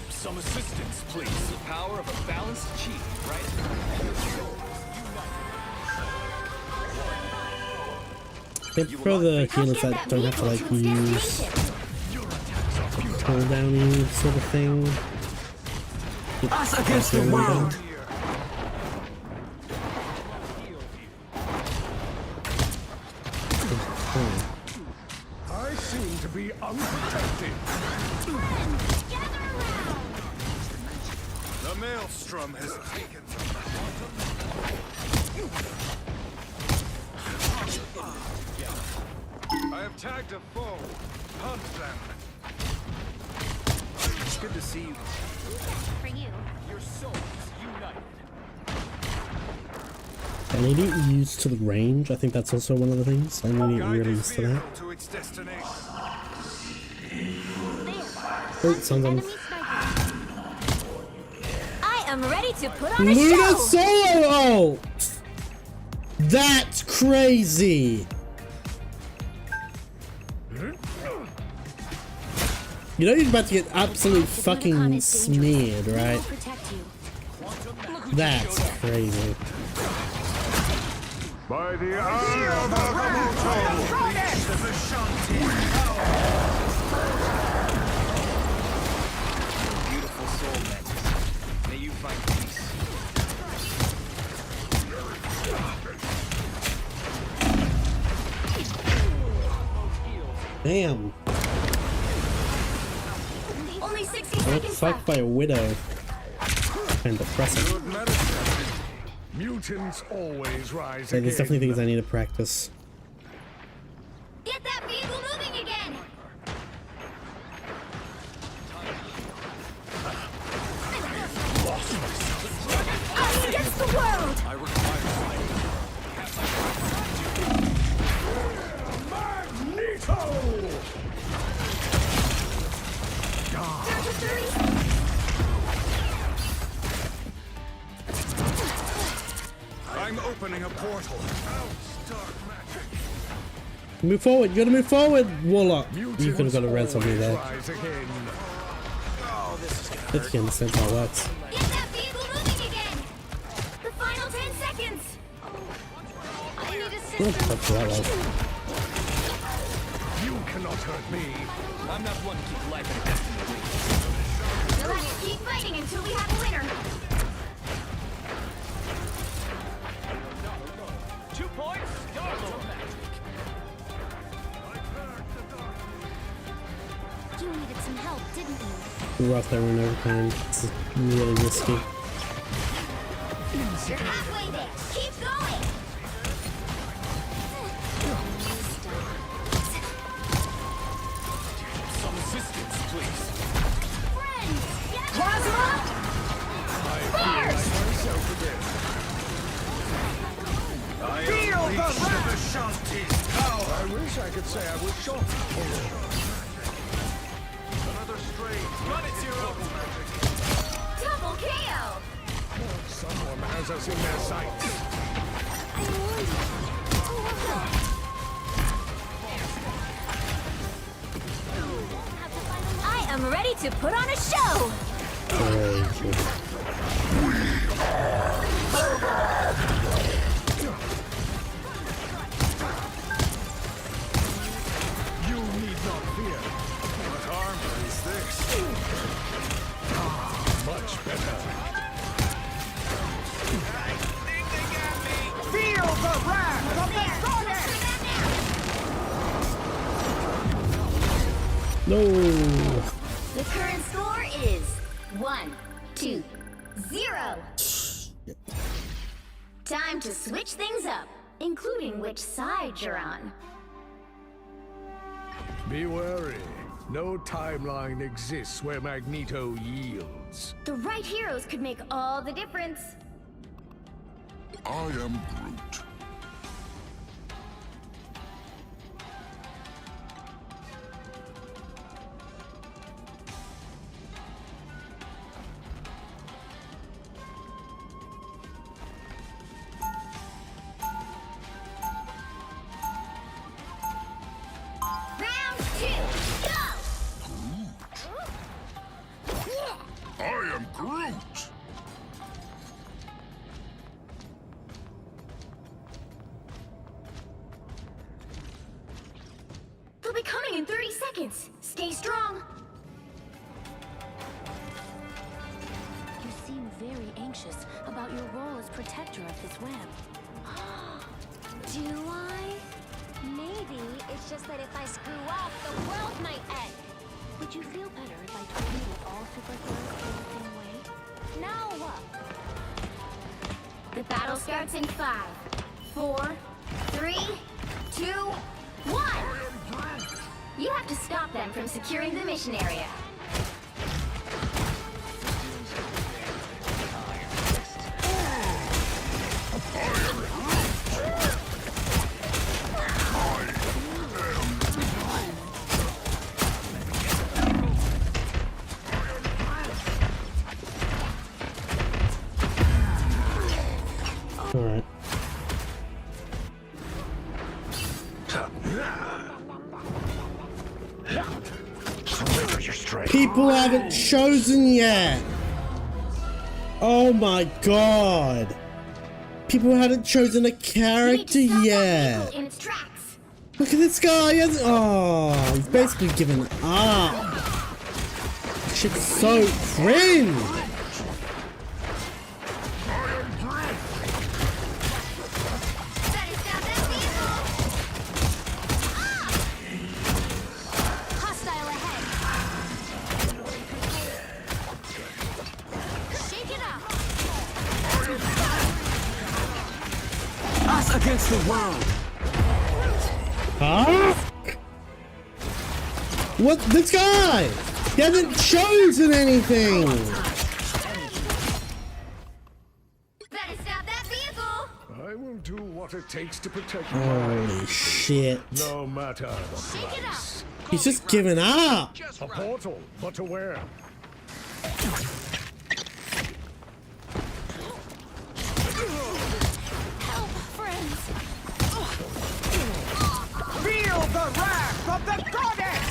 Some assistance, please. The power of a balanced chi, right? I prefer the healers that don't have to like use cooldowny sort of thing. Us against the world! I seem to be unprotected. The maelstrom has taken from I have tagged a foe. Hunt them. It's good to see you. For you. Your souls united. I need to get used to the range. I think that's also one of the things. I need to get really used to that. To its destination. Oh, sounds on. I am ready to put on a Luna show. solo ult! That's crazy! You know you're about to get absolutely fucking smeared, right? That's crazy. By the eye of Beautiful soul, man. May you find peace. Damn. Only 60 I got seconds fucked left. by a widow. And depressing. mutants always rise So again. there's definitely things I need to practice. Get that vehicle moving again. Us against the world. I require Magneto! I'm opening a portal. Move forward, you gotta move forward, Warlock. You could have got a res on me there. Rise again. Let's get in the sense how it works. Get that vehicle moving again. The final 10 seconds. I need Oh, assistance. that's what that was. You cannot hurt me. I'm not one to keep life and destiny. We'll have to keep fighting until we have a winner. 2 points. You needed some help, didn't you? We're off there in overtime. This is really risky. You're halfway there. Keep going. Some assistance, please. Friends, Plasma! Burst! Feel the wrath of Ashanti's power. I wish I could say I was shot. Another strain. Run it, Zero. Double KO! Someone has us in their sights. I am ready to put on a show! You need not fear. What armor is this? Much better. Feel the wrath of the goddess! No. The current score is 1-2-0. Time to switch things up, including which side you're on. Be wary. No timeline exists where Magneto yields. The right heroes could make all the difference. I am Groot. Round 2, go! I am Groot. They'll be coming in 30 seconds. Stay strong. You seem very anxious about your role as protector of this web. Do I? Maybe it's just that if I screw up, the world might end. Would you feel better if I told you that all superheroes feel the same way? No! The battle starts in 5, 4, 3, 2, 1. You have to stop them from securing the mission area. All right. Surrender your strength. People haven't chosen yet. Oh my god. People haven't chosen a You need character to stop that yet. vehicle in its tracks. Look at this guy. He hasn't, oh, he's basically given up. Shit's so cringe. Better stop that vehicle. Hostile ahead! Shake it up! Us against the world! Huh? What? This guy? He hasn't chosen anything. Better stop that vehicle. I will do what it takes to protect you. Holy shit. No matter the price. He's just giving up. A portal, but to where? Help, friends! Feel the wrath of the goddess!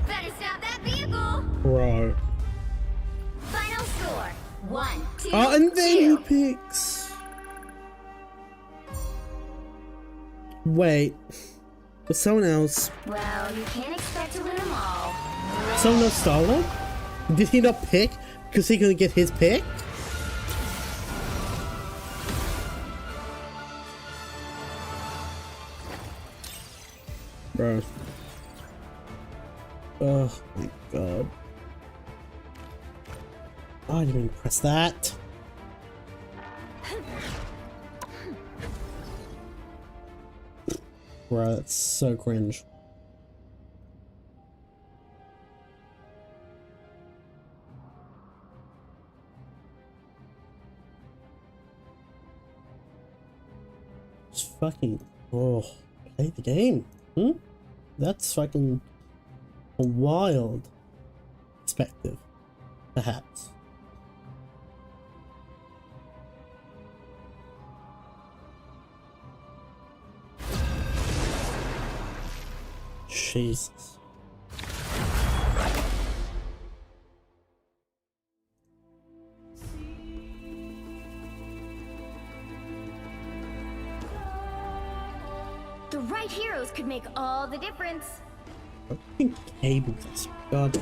Better stop that vehicle. Bro. Final score 1-2. Oh, and then he picks. Wait. Was someone else? Well, you can't expect to win them all. Someone else stole it? Did he not pick because he couldn't get his pick? Bro. Oh my god. Oh, I didn't even press that. Bro, that's so cringe. Just fucking, oh, play the game. That's fucking a wild perspective, perhaps. Jesus. The right heroes could make all the difference. Fucking cables. God.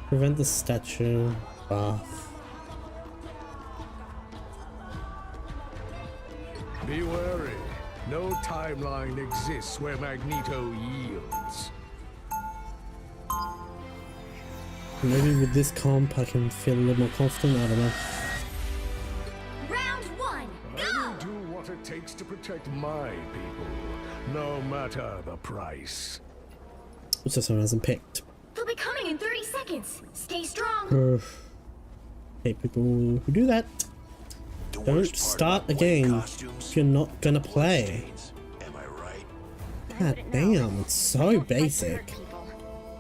Prevent the statue. Bath. Be wary. No timeline exists where Magneto yields. Maybe with this comp I can feel a little more confident. I don't know. Round one, I will do what it takes to protect my people, no matter the price. What's this one hasn't picked? they'll be coming in 30 seconds. Stay strong. Hate people who do that. Don't start a game if you're not gonna play. Am I right? God damn, it's so basic.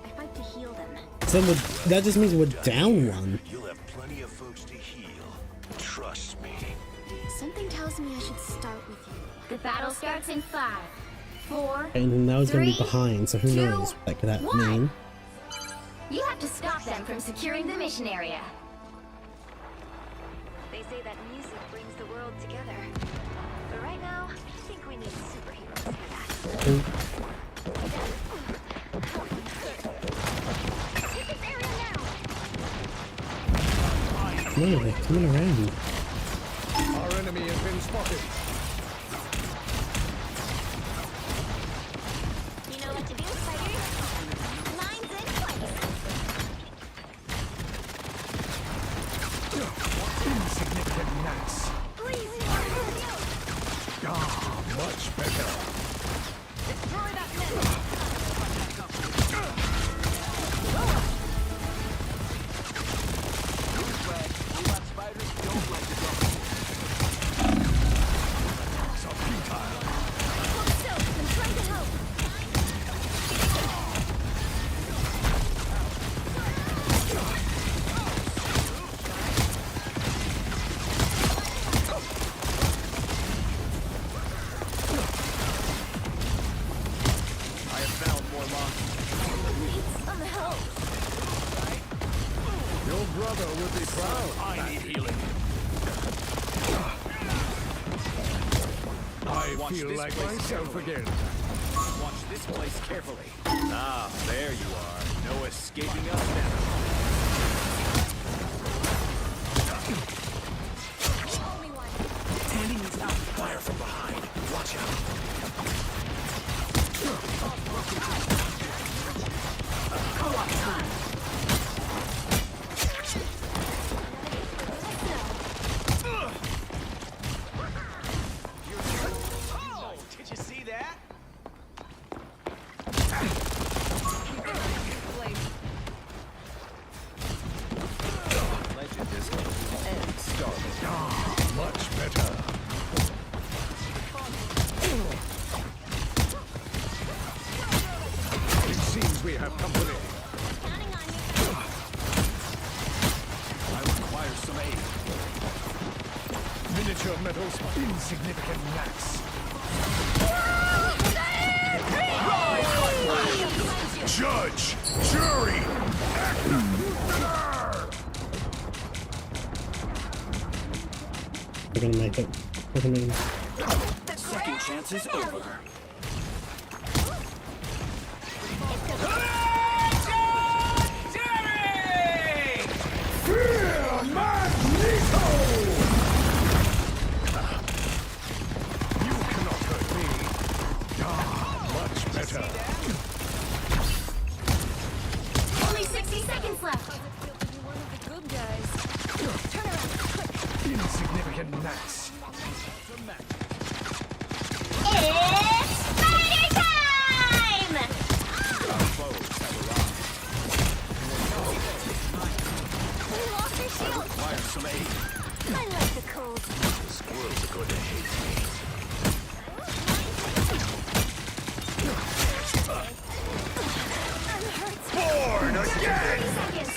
I fight to heal them. So that just means we're down one. You'll have plenty of folks to heal. Trust me. Something tells me I should start with you. The battle starts in 5, 4. And now he's gonna be 3, behind, so who 2, knows what that could 1. mean. You have to stop them from securing the mission area. They say that music brings the world together. But right now, I think we need superheroes for that. Hit this area now! No, they're coming around. Our enemy has been spotted. You know what to do, Spider. Lines in place. Insignificant gnats. Please, Much better. Destroy that net. I'm trying to help. I have found more monsters. Some help. Your brother would be proud. I need healing. I Watch feel this like place myself carefully. again. Watch this place carefully. Ah, there you are. No escaping us now. Enemies out. Fire from behind. Watch out. Oh, did you see that? Legend is and started. Much better. It seems we have company. Counting on you. I require some aid. Miniature metals, insignificant gnats. Judge! Jury! We're gonna make it. We're gonna make it. Second chance is over. You cannot hurt me. Much better. Only 60 seconds left. One of the good guys. Turn around, quick. Insignificant gnats. It's Spider time! We lost our shield. Require some aid. I like the cold. The squirrels are going to hate me. I'm hurt. 30 seconds.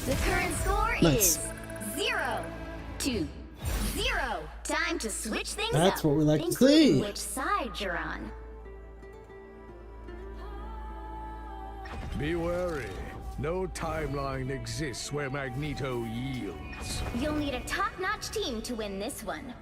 The current score Nice. is 0-0. Time to switch things up. That's what we like to including see. which side you're on. Be wary. No timeline exists where Magneto yields. You'll need a top-notch team to win this one.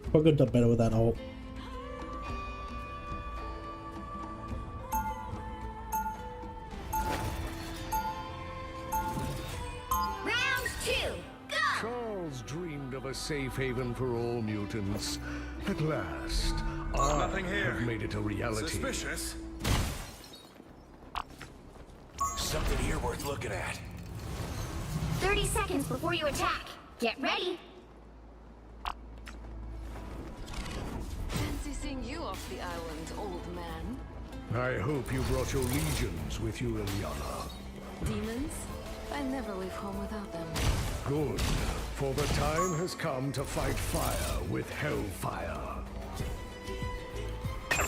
I could have done better with that ult. Round 2, go! Charles dreamed of a safe haven for all mutants. At last, Nothing I here. have made it a reality. Suspicious? Something here worth looking at. 30 seconds before you attack. Get ready. Fancy seeing you off the island, old man. I hope you brought your legions with you, Ilyana. Demons? I never leave home without them. Good, for the time has come to fight fire with hellfire.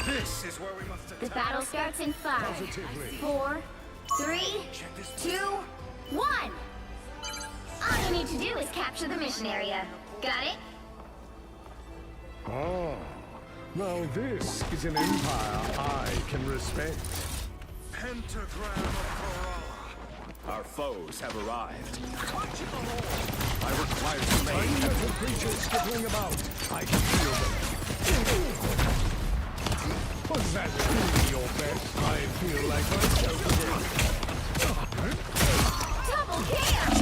This is where we must The attack. battle starts in 5, Positively. 4, 3, 2, 1. All you need to do is capture the mission area. Got it? Ah, now this is an empire I can respect. Pentagram of Kerala. Our foes have arrived. I require Tiny slain. little creatures skittering about. I can feel them. Was that truly your best? I feel like myself again. Double kill!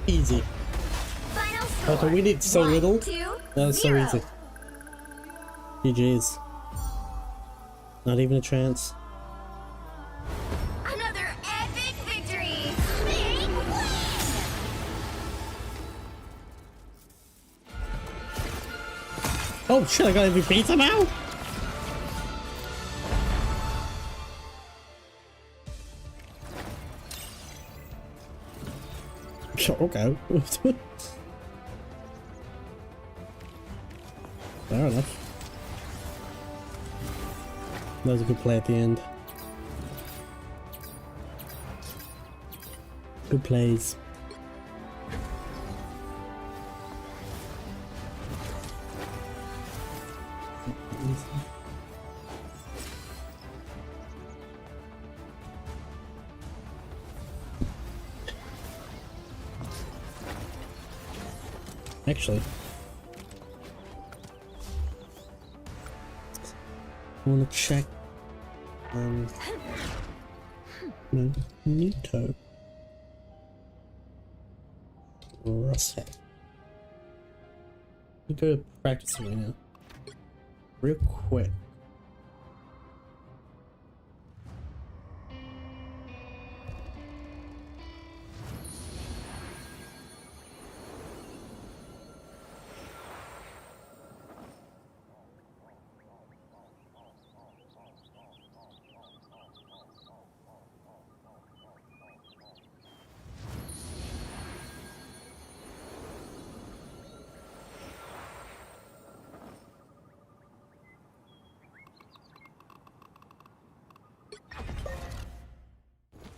Easy. Final score. Okay, we did so 1, little. 2, That was so 0. easy. GG's. Not even a chance. Another epic victory! Big win! Oh shit, I got MVP somehow? Sure, okay. Fair enough. That was a good play at the end. Good plays. Actually, I want to check Magneto. Russet. We go to practice right now. Real quick.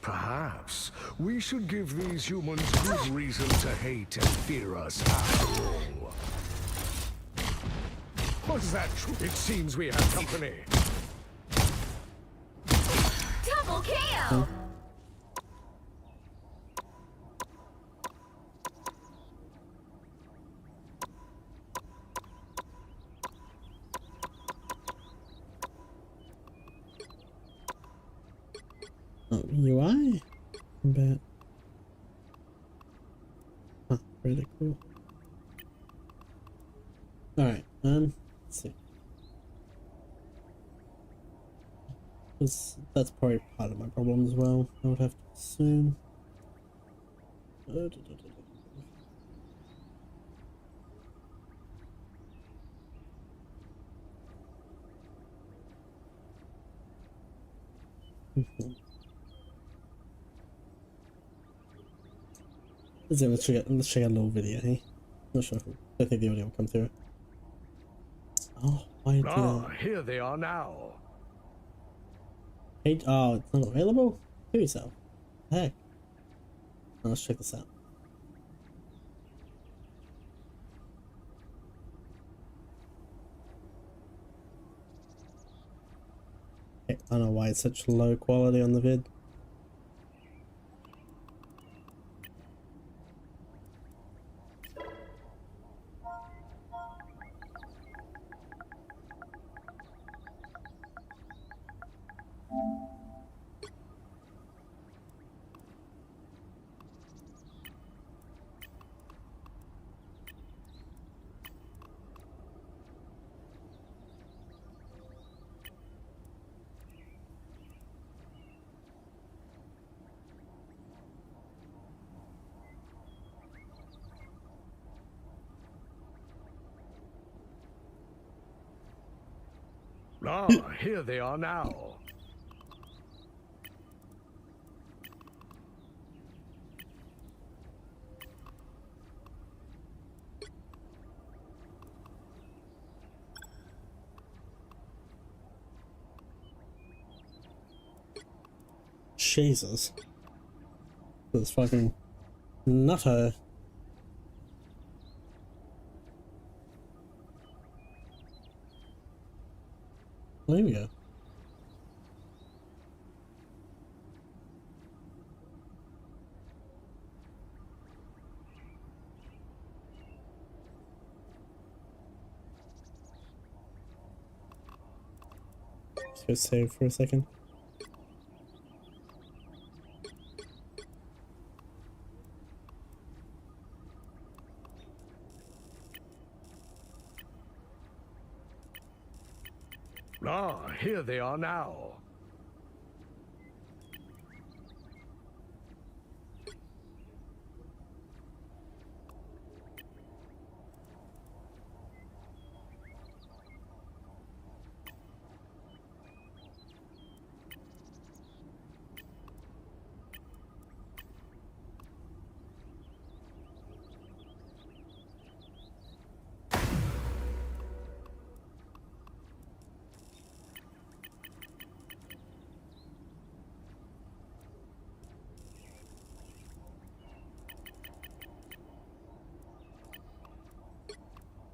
Perhaps we should give these humans good reason to hate and fear us after all. What's that? It seems we have company. Double kill! Oh, UI? Combat. Huh, really cool. Alright, let's see. That's probably part of my problem as well, I would have to assume. Let's check out a little video, hey? Not sure. I think the audio will come through. Oh, why did Ah, here they are now. Hey, oh, it's not available? Do yourself. Heck. Now let's check this out. Okay, I don't know why it's such low quality on the vid. Ah, here they are now. Jesus. This fucking nutter. There we go. Just go save for a second. Ah, here they are now.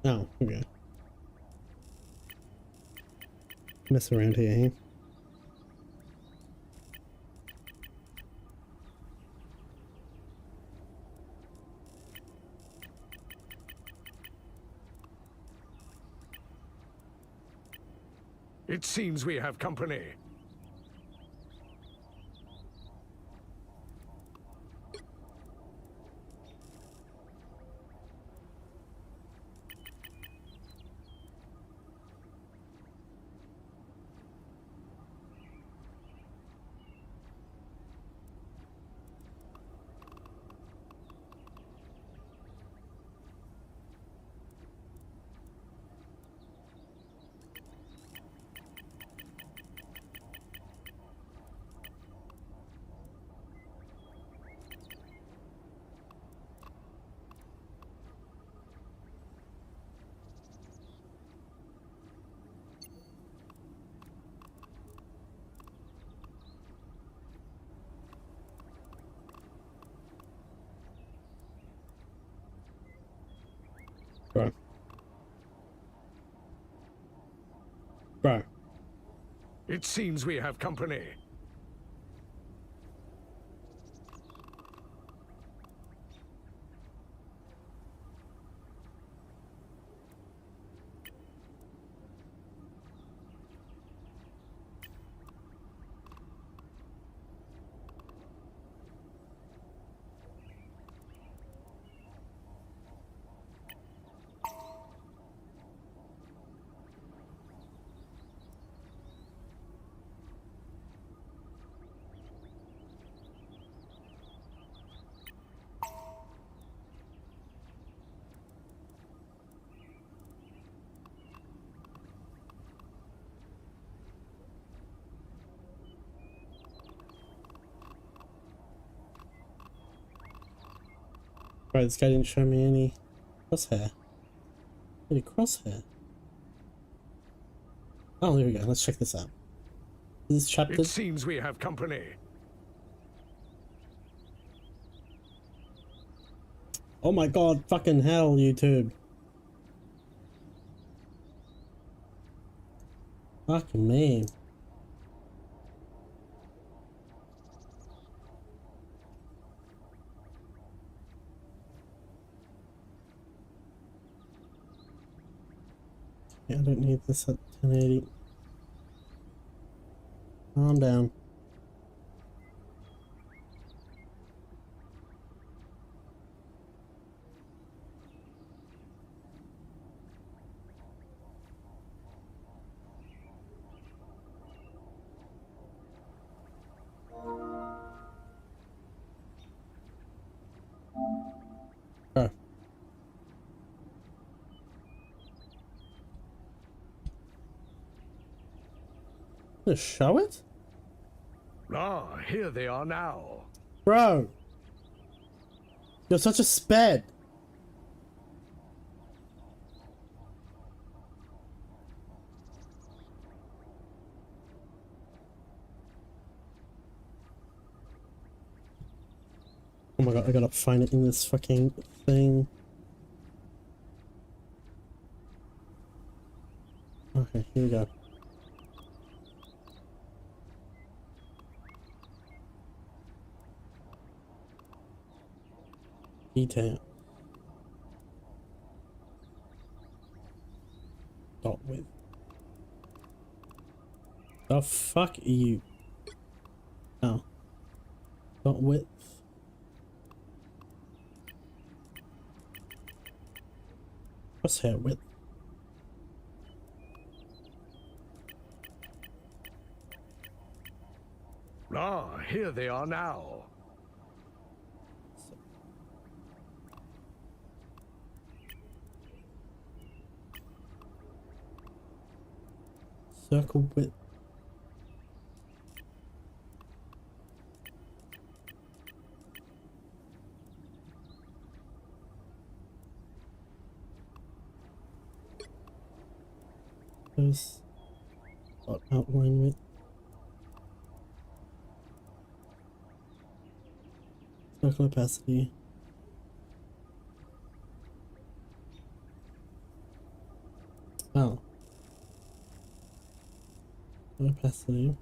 Oh, okay. Mess around here, eh? It seems we have company. Bro. Bro. It seems we have company. Right, this guy didn't show me any crosshair. Any crosshair? Oh, there we go. Let's check this out. Is this chapter? It seems we have company. Oh my god, fucking hell, YouTube. Fucking me. Yeah, I don't need this at 1080. Calm down. Oh. Just show it? Ah, here they are now. Bro! You're such a sped! Oh my god, I gotta find it in this fucking thing. Okay, here we go. Detail. Dot width. The fuck are you? Oh. Dot width. Crosshair width. Ah, here they are now. Circle width. There's dot outline width. Circle opacity. Oh. Opacity.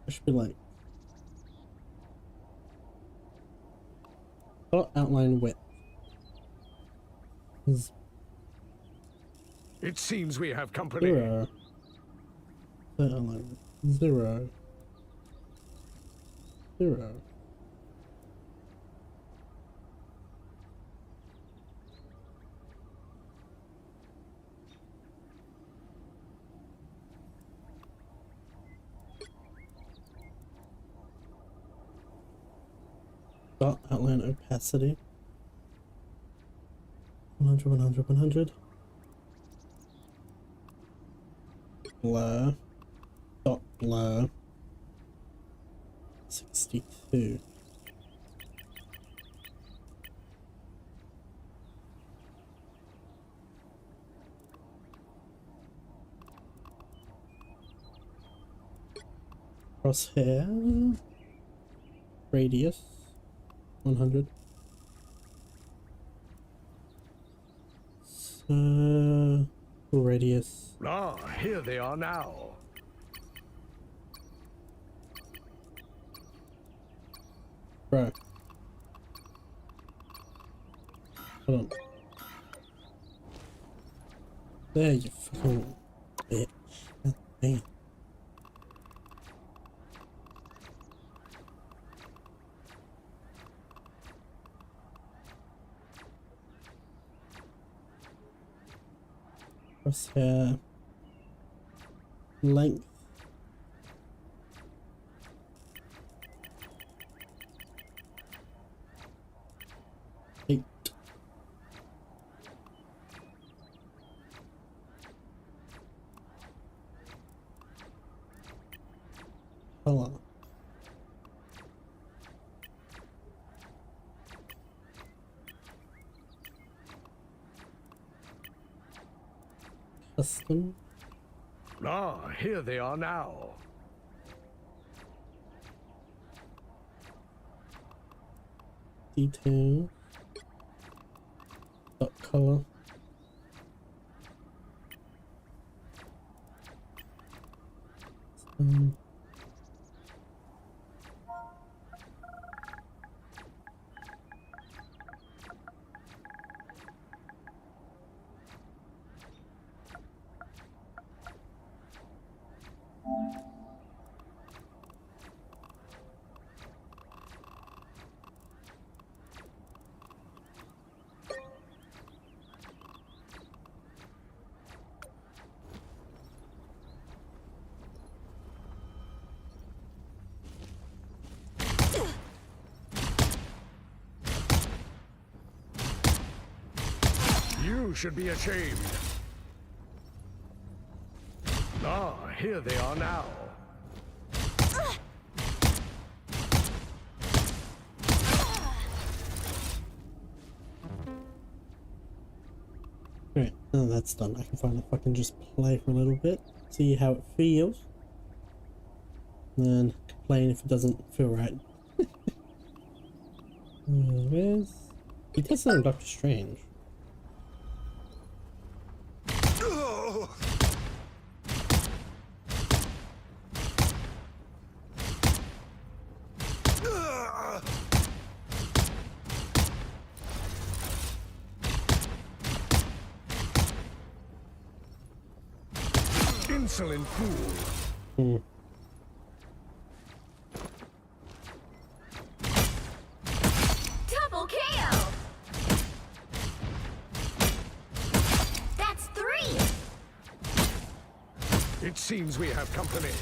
It should be like dot outline width. It seems we have company. 0. Dot outline width. 0. 0. Dot outline opacity. 100, 100, 100. Blur. Dot blur. 62. Crosshair. Radius. 100. Radius. Ah, here they are now. Bro. Hold on. There you fucking bitch. God damn. Crosshair length. Eight. color. Custom. Ah, here they are now. Detail. Dot color. You should be ashamed. Ah, here they are now. Alright, now that's done. I can finally fucking just play for a little bit, see how it feels, and then complain if it doesn't feel right. Where's... He does sound Doctor Strange. Insolent fool. Double KO! That's 3! It seems we have company.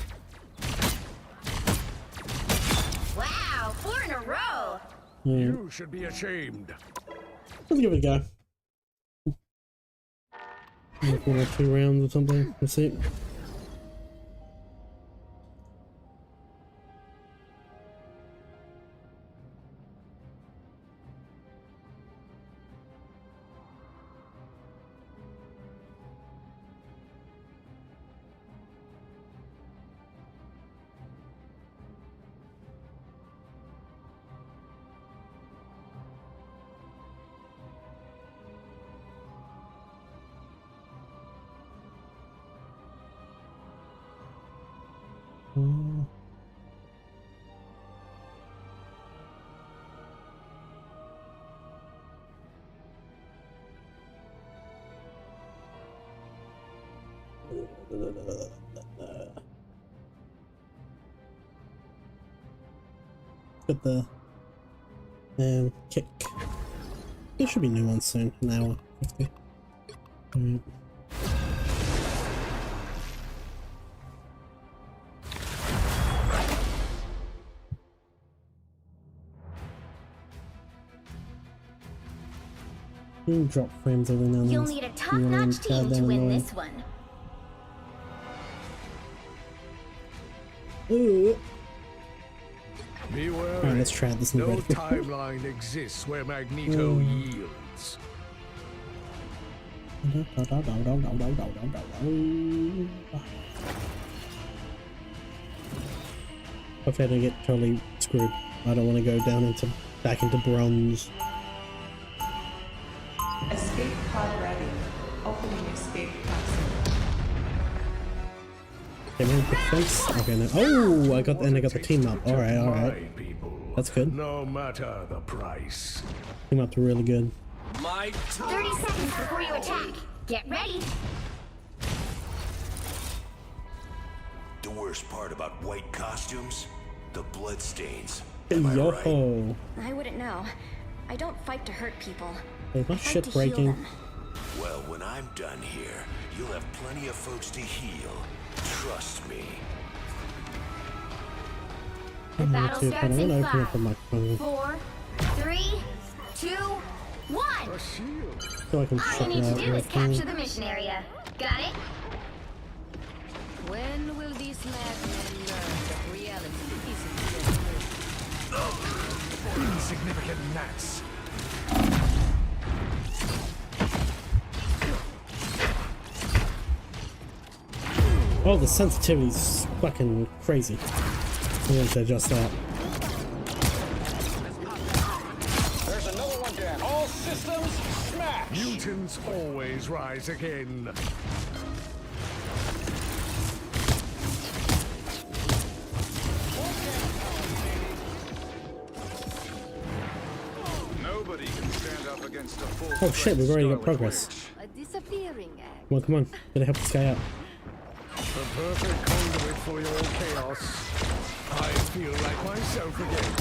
Wow, 4 in a row! You should be ashamed. Let's give it a go. Like 1 or 2 rounds or something. Let's see. Got the kick. There should be new ones soon. An hour 50. Drop frames every now and then. You'll need a top-notch team to win this one. Ooh. Beware. Alright, let's try this new No ready. timeline exists where Magneto yields. Okay, I don't get totally screwed. I don't want to go down back into bronze. Escape pod ready. Opening escape capsule. Okay, no. Oh, I got the team up. All right. That's good. No matter the price. Team up's really good. 30 seconds before you attack. Get ready. The worst part about white costumes? The blood stains. Yo. I wouldn't know. I don't fight to hurt people. There's my shit breaking. Well, when I'm done here, you'll have plenty of folks to heal. Trust me. The battle starts in 5, open up my 4, 3, 2, 1. so I can All you check need it to out do real is capture quick. the mission area. Got it? When will these madmen learn that reality isn't just Insignificant gnats. Oh, the sensitivity's fucking crazy. I'm going to adjust that. There's another one down. All systems smash. Mutants always rise again. Nobody can stand up against a full. Oh shit, we've already got progress. a disappearing act. Come on. Gotta help this guy out. The perfect conduit for your chaos. I feel like myself again.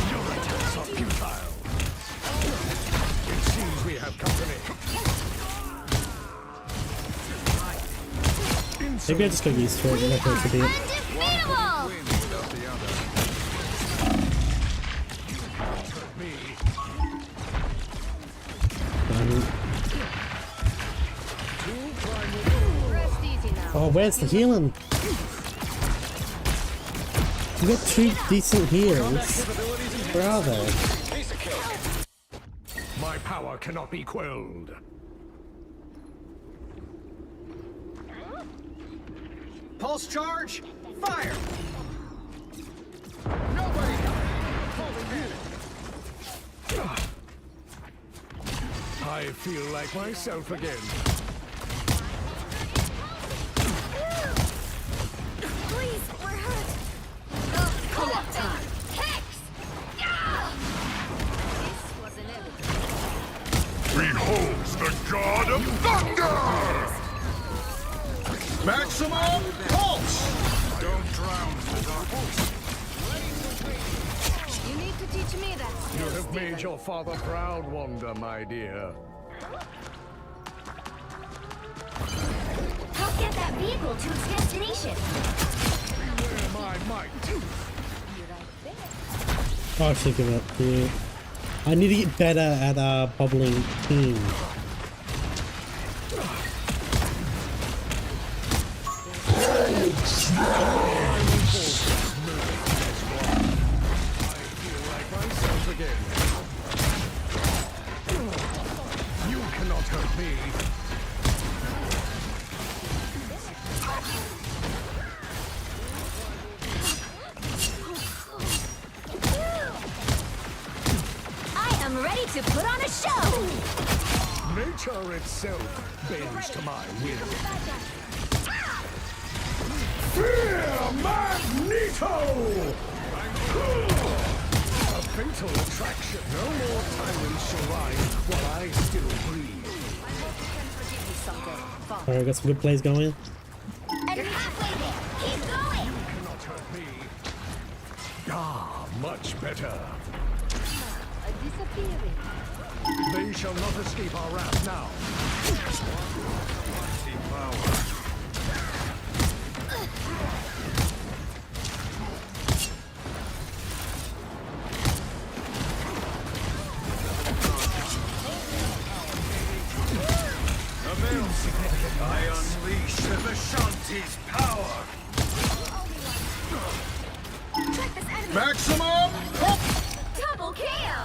Your attacks are futile. It seems we have company. Maybe I just got used to it. That's what it should be. Undefeatable! Me. Rest easy now. Oh, where's the healing? You got 2 decent heals. Where are they? Piece of cake. My power cannot be quelled. Pulse charge. Fire. Nobody. I feel like myself again. Please, we're hurt. Come on, time. Hex! This was inevitable. Beholds the god of thunder! Maximum pulse. Don't drown in the darkness. You need to teach me that. You have made your father proud, Wanda, my dear. Help get that vehicle to its destination. Beware my might. Oh, shit, give up, dude. I need to get better at bubbling team. Myself again. You cannot hurt me. I am ready to put on a show. Nature itself bends to my will. Fear Magneto! A fatal attraction. No more tyrants shall rise while I still breathe. Alright, got some good plays going. And you're halfway there. Keep going. Cannot hurt me. Ah, much better. A disappearing. They shall not escape our wrath now. Mighty power. I unleash the Vishanti's power. Maximum pulse. Double KO.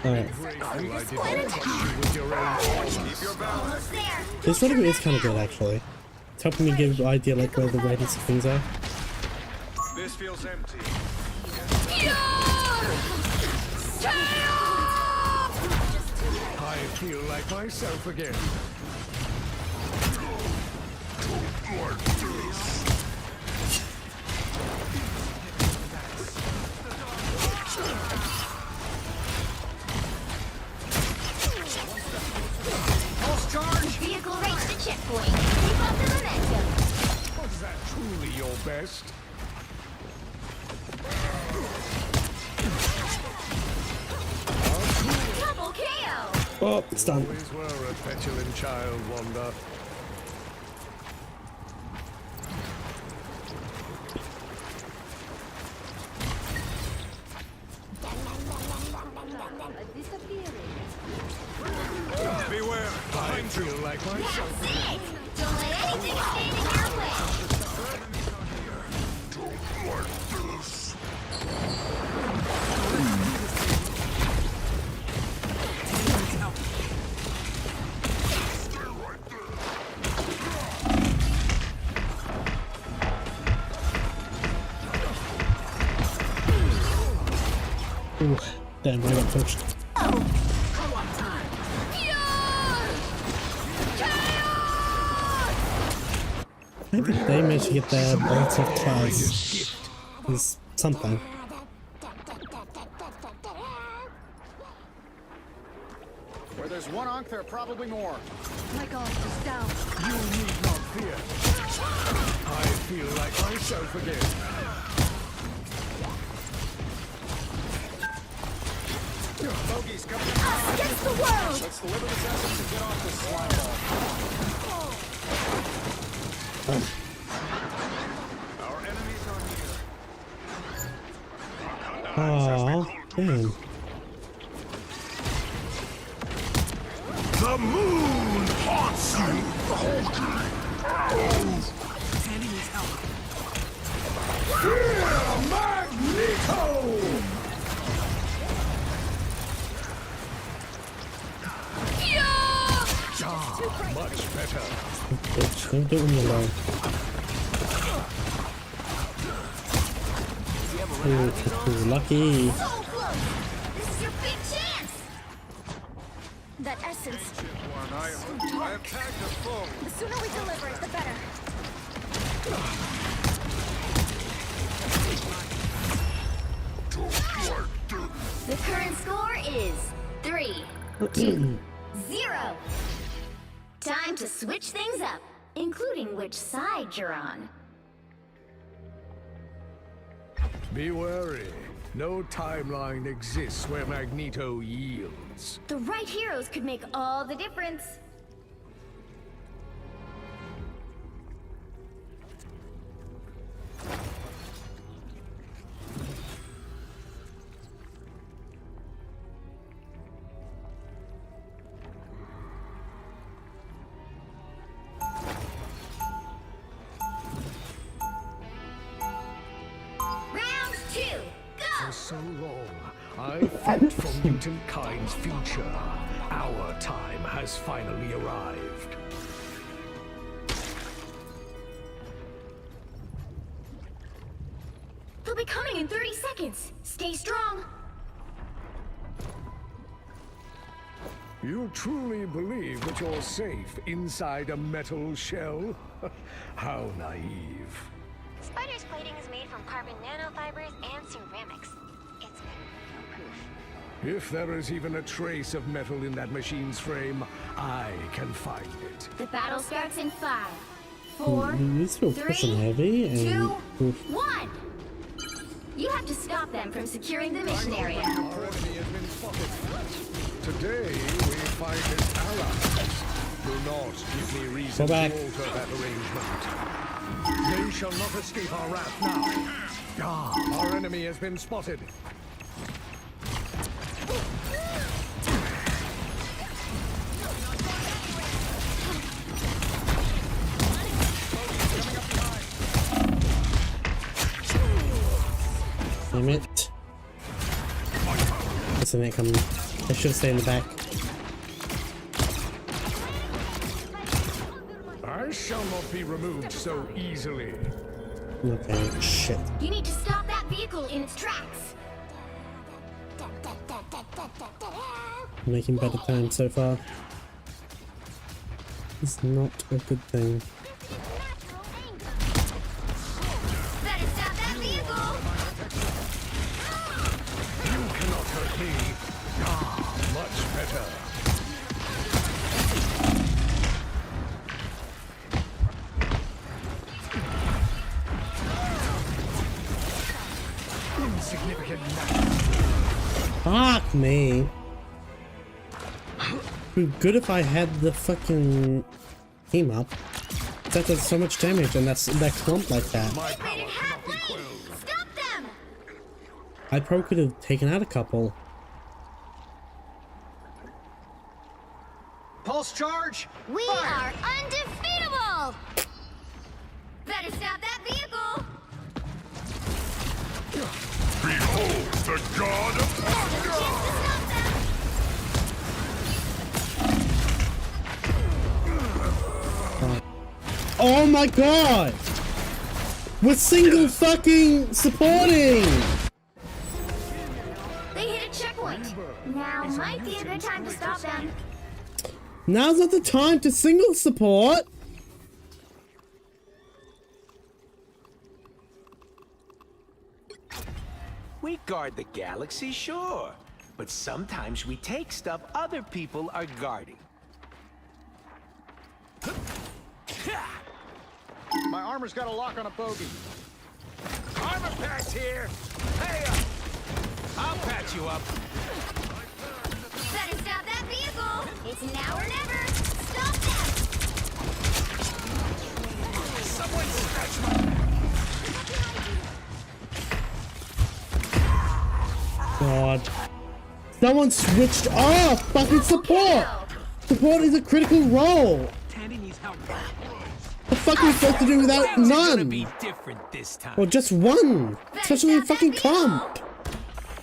Alright. Grateful I did not touch you with your own hands. Keep your balance. Almost there. This video is kind of good, actually. It's helping me give an idea like where the radius of things are. This feels empty. I feel like myself again. Pulse charge. Vehicle reached the checkpoint. Keep up the momentum. Was that truly your best? Double KO. Oh, it's done. Always were a petulant child, Wanda. A disappearing. Beware I feel like myself. That's it! Don't let anything stand in your way! Ooh, damn, I got pushed. Maybe they managed to get their bolts of class. Is something. Where there's one Ankh, there are probably more. My god, he's down. You need not fear. I feel like myself again. Bogey's coming in. Us against the world! Let's deliver this essence and get off this slime ball. Our enemies are Aww, near. damn. The moon haunts you! Fear Magneto! Much better. Bitch, don't do me alone. Ooh, lucky. So close! This is your big chance! That essence. I have tagged the foe. The sooner we deliver it, the better. The current score is 3-2-0. Time to switch things up, including which side you're on. Be wary. No timeline exists where Magneto yields. The right heroes could make all the difference. Round 2, go! For so long, I fought for mutant kind's future. Our time has finally arrived. They'll be coming in 30 seconds. Stay strong. You truly believe that you're safe inside a metal shell? How naive. Spider's plating is made from carbon nanofibers and ceramics. It's fail-proof. If there is even a trace of metal in that machine's frame, I can find it. The battle starts in 5, 4, This will push them 3, heavy 2, and 1. You have to stop them from securing the mission area. Our enemy has been spotted. Today we fight its allies. Do not give me reason to alter that arrangement. They shall not escape our wrath now. Ah, our enemy has been spotted. Damn it. Isn't it coming? I should stay in the back. I shall not be removed so easily. Okay, shit. You need to stop that vehicle in its tracks. Making better time so far. It's not a good thing. Better stop that vehicle! You cannot hurt me. Ah, much better. Insignificant matter. Fuck me. It'd be good if I had the fucking team up. That does so much damage and that clump like that. My Made power it cannot be halfway! quelled. Stop them! I probably could have taken out a couple. Pulse charge. We Fire. are undefeatable! Better stop that vehicle! Behold the god of thunder! Oh my god! We're single fucking supporting! They hit a checkpoint. Now might be a good time to stop them. Now's not the time to single support! We guard the galaxy, sure. But sometimes we take stuff other people are guarding. My armor's got a lock on a bogey. Armor patch here! Hey up! I'll patch you up. Better stop that vehicle! It's now or never! Stop them! Someone scratch my... God. Someone switched off fucking support! Support is a critical role! Tandy needs help. The fuck are we supposed to do without Things are gonna none? be different this time. Or just one? Especially in fucking comp!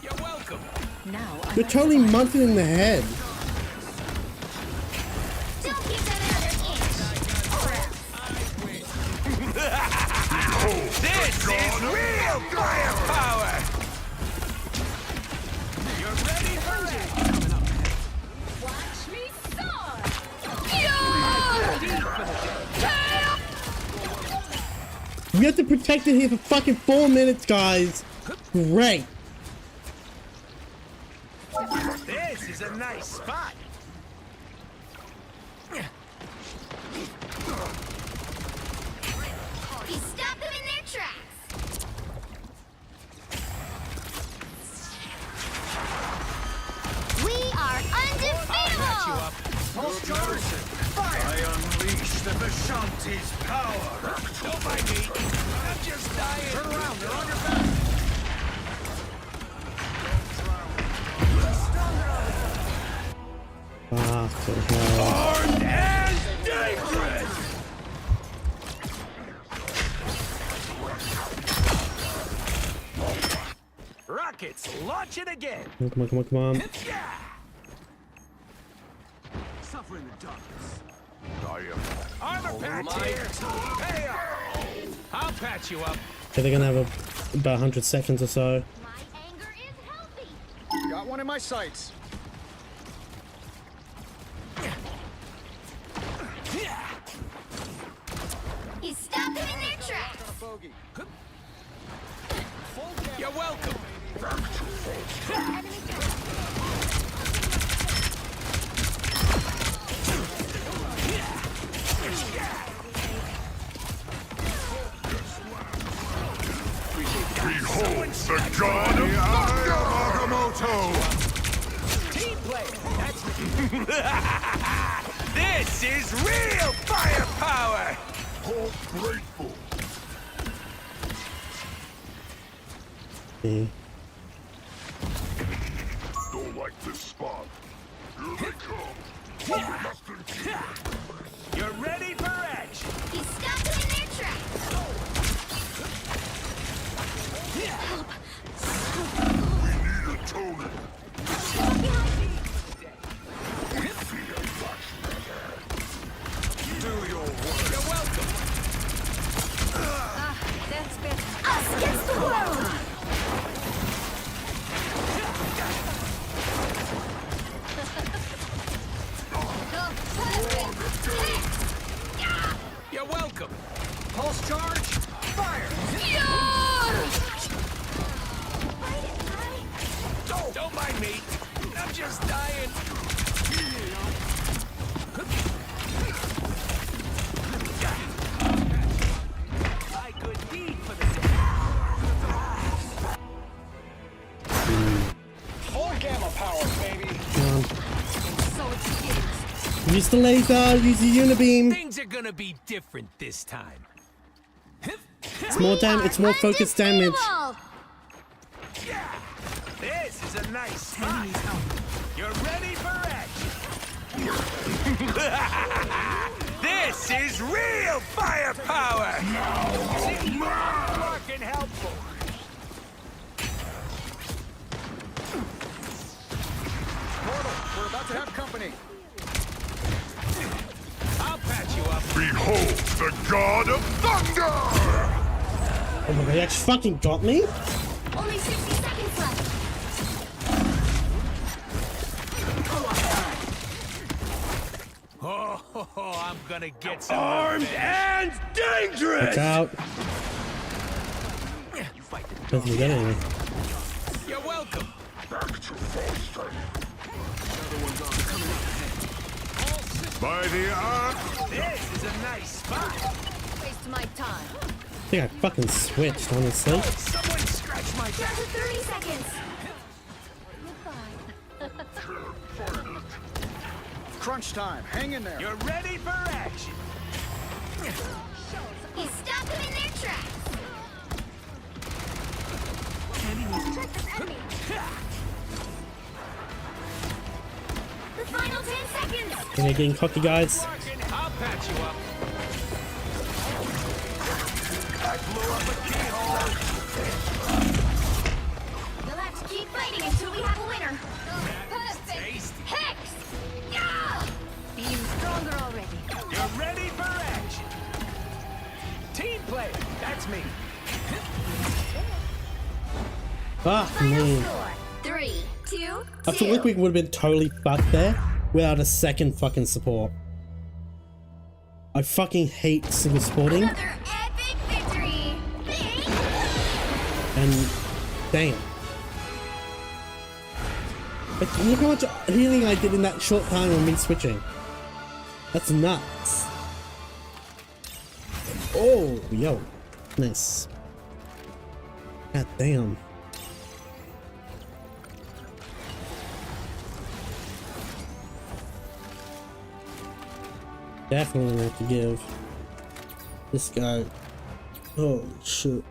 You're welcome. Now You're totally munting in the head. Don't give them another inch! Or else. This is real firepower! You're ready for it! watch me soar! We have to protect it here for fucking 4 minutes, guys. Great. This is a nice spot. You stop them in their tracks! We are undefeatable! Pulse charge. Fire. I unleash the Vishanti's power! Don't mind me. I'm just dying. Turn around. They're on your back. Ah, for hell. Armed and dangerous! Rockets, launch it again! Come on, come on, come on. Yeah! Suffer in the darkness. Armor patch here! Hey up! I'll patch you up. Okay, they're gonna have about 100 seconds or so. My anger is healthy! Got one in my sights. You stop them in their tracks! On a bogey. You're welcome. Behold the god of thunder! Agamotto! Team play. That's this is real firepower. All grateful! Yeah. Don't like this spot. Here they come! We must continue! You're ready for action. You stop them in their tracks! We need atonement! Do your work! You're welcome. That's better. Us against the world! You're welcome. Pulse charge. Fire. Don't mind me. I'm just dying. My good deed for the day. Full gamma power, baby. So it begins. Use the laser, use the unibeam. Things are gonna be different this time. It's more it's more focused damage. Yeah! This is a nice spot. You're ready for action. Fucking helpful. Mortal, we're about to have company. I'll patch you up. Behold the god of thunder! Oh my god, he actually fucking got me? Only 60 seconds left. Oh, I'm gonna get some Armed revenge. and dangerous! Watch out. Doesn't get any. You're welcome. Back to full strength. By the earth! This is a nice spot. Waste my time. I think I fucking switched, honestly. Someone scratch my Down to 30 seconds. Crunch time. Hang in there. You're ready for action. He stopped them in their tracks. The final 10 seconds. You're getting cocky, guys. I'll patch you up. I blew up a keyhole. You'll have to keep fighting until we have a winner. Perfect. Tasty. Hex! Yeah! Feeling stronger already. You're ready for action. Team player, that's me. Ah, Final man. score. 3, 2, I feel like we would have been totally fucked there without a second fucking support. I fucking hate single supporting. Another epic victory. And damn. Like, look how much healing I did in that short time of me switching. That's nuts. Oh, yo. Nice. God damn. Definitely have to give this guy. Oh shit.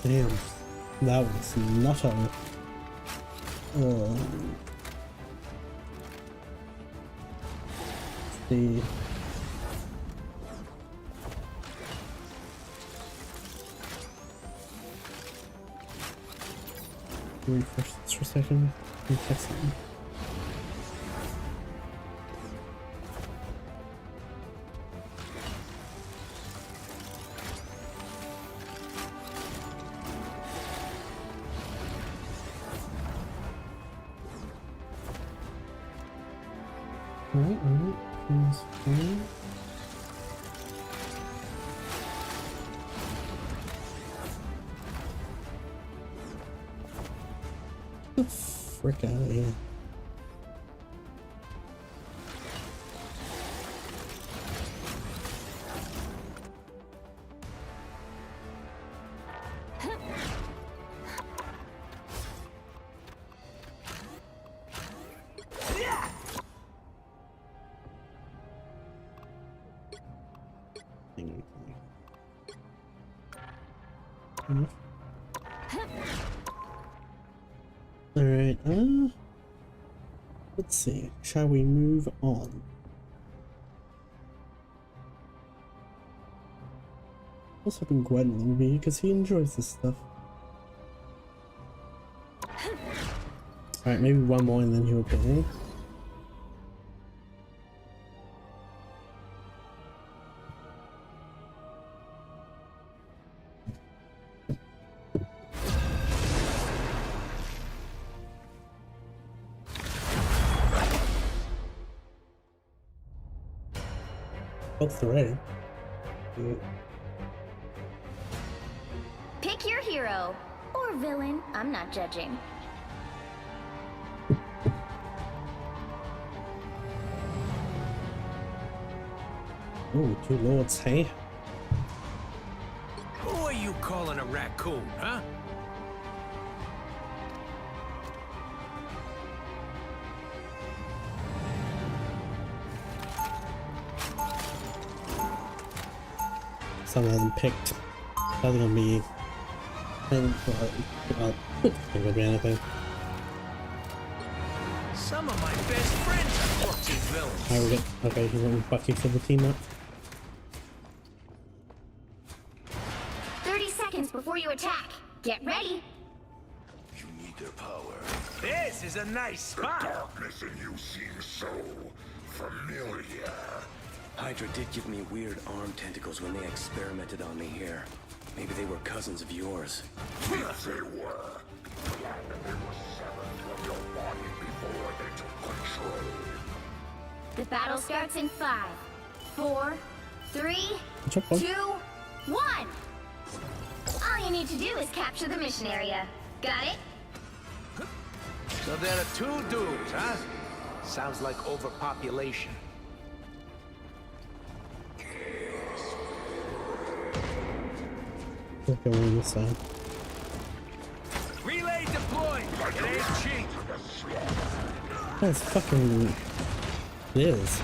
Damn, that was nutto. See. Refresh this for a second. Check something. Alright, that's fine. Get the frick out of here. Alright, let's see. Shall we move on? Also hoping Gwen will be because he enjoys this stuff. Alright, maybe one more and then he'll be. Both ready. Yeah. Pick your hero or villain. I'm not judging. Ooh, two lords, hey? Who are you calling a raccoon, huh? Someone hasn't picked. That's gonna be. Ain't gonna be anything. Some of my best friends are crooks and villains. I will get. Okay, he's wanting Bucky for the team up. 30 seconds before you attack. Get ready. You need their power. This is a nice spot. Darkness in you seems so familiar. Hydra did give me weird arm tentacles when they experimented on me here. Maybe they were cousins of yours. If they were, glad that they were severed from your body before they took control. The battle starts in 5, 4, 3, Good job, Paul. 2, 1. All you need to do is capture the mission area. Got it? So there are 2 dudes, huh? Sounds like overpopulation. We'll go on this side. Relay deployed. It ain't cheap. That's fucking. It is.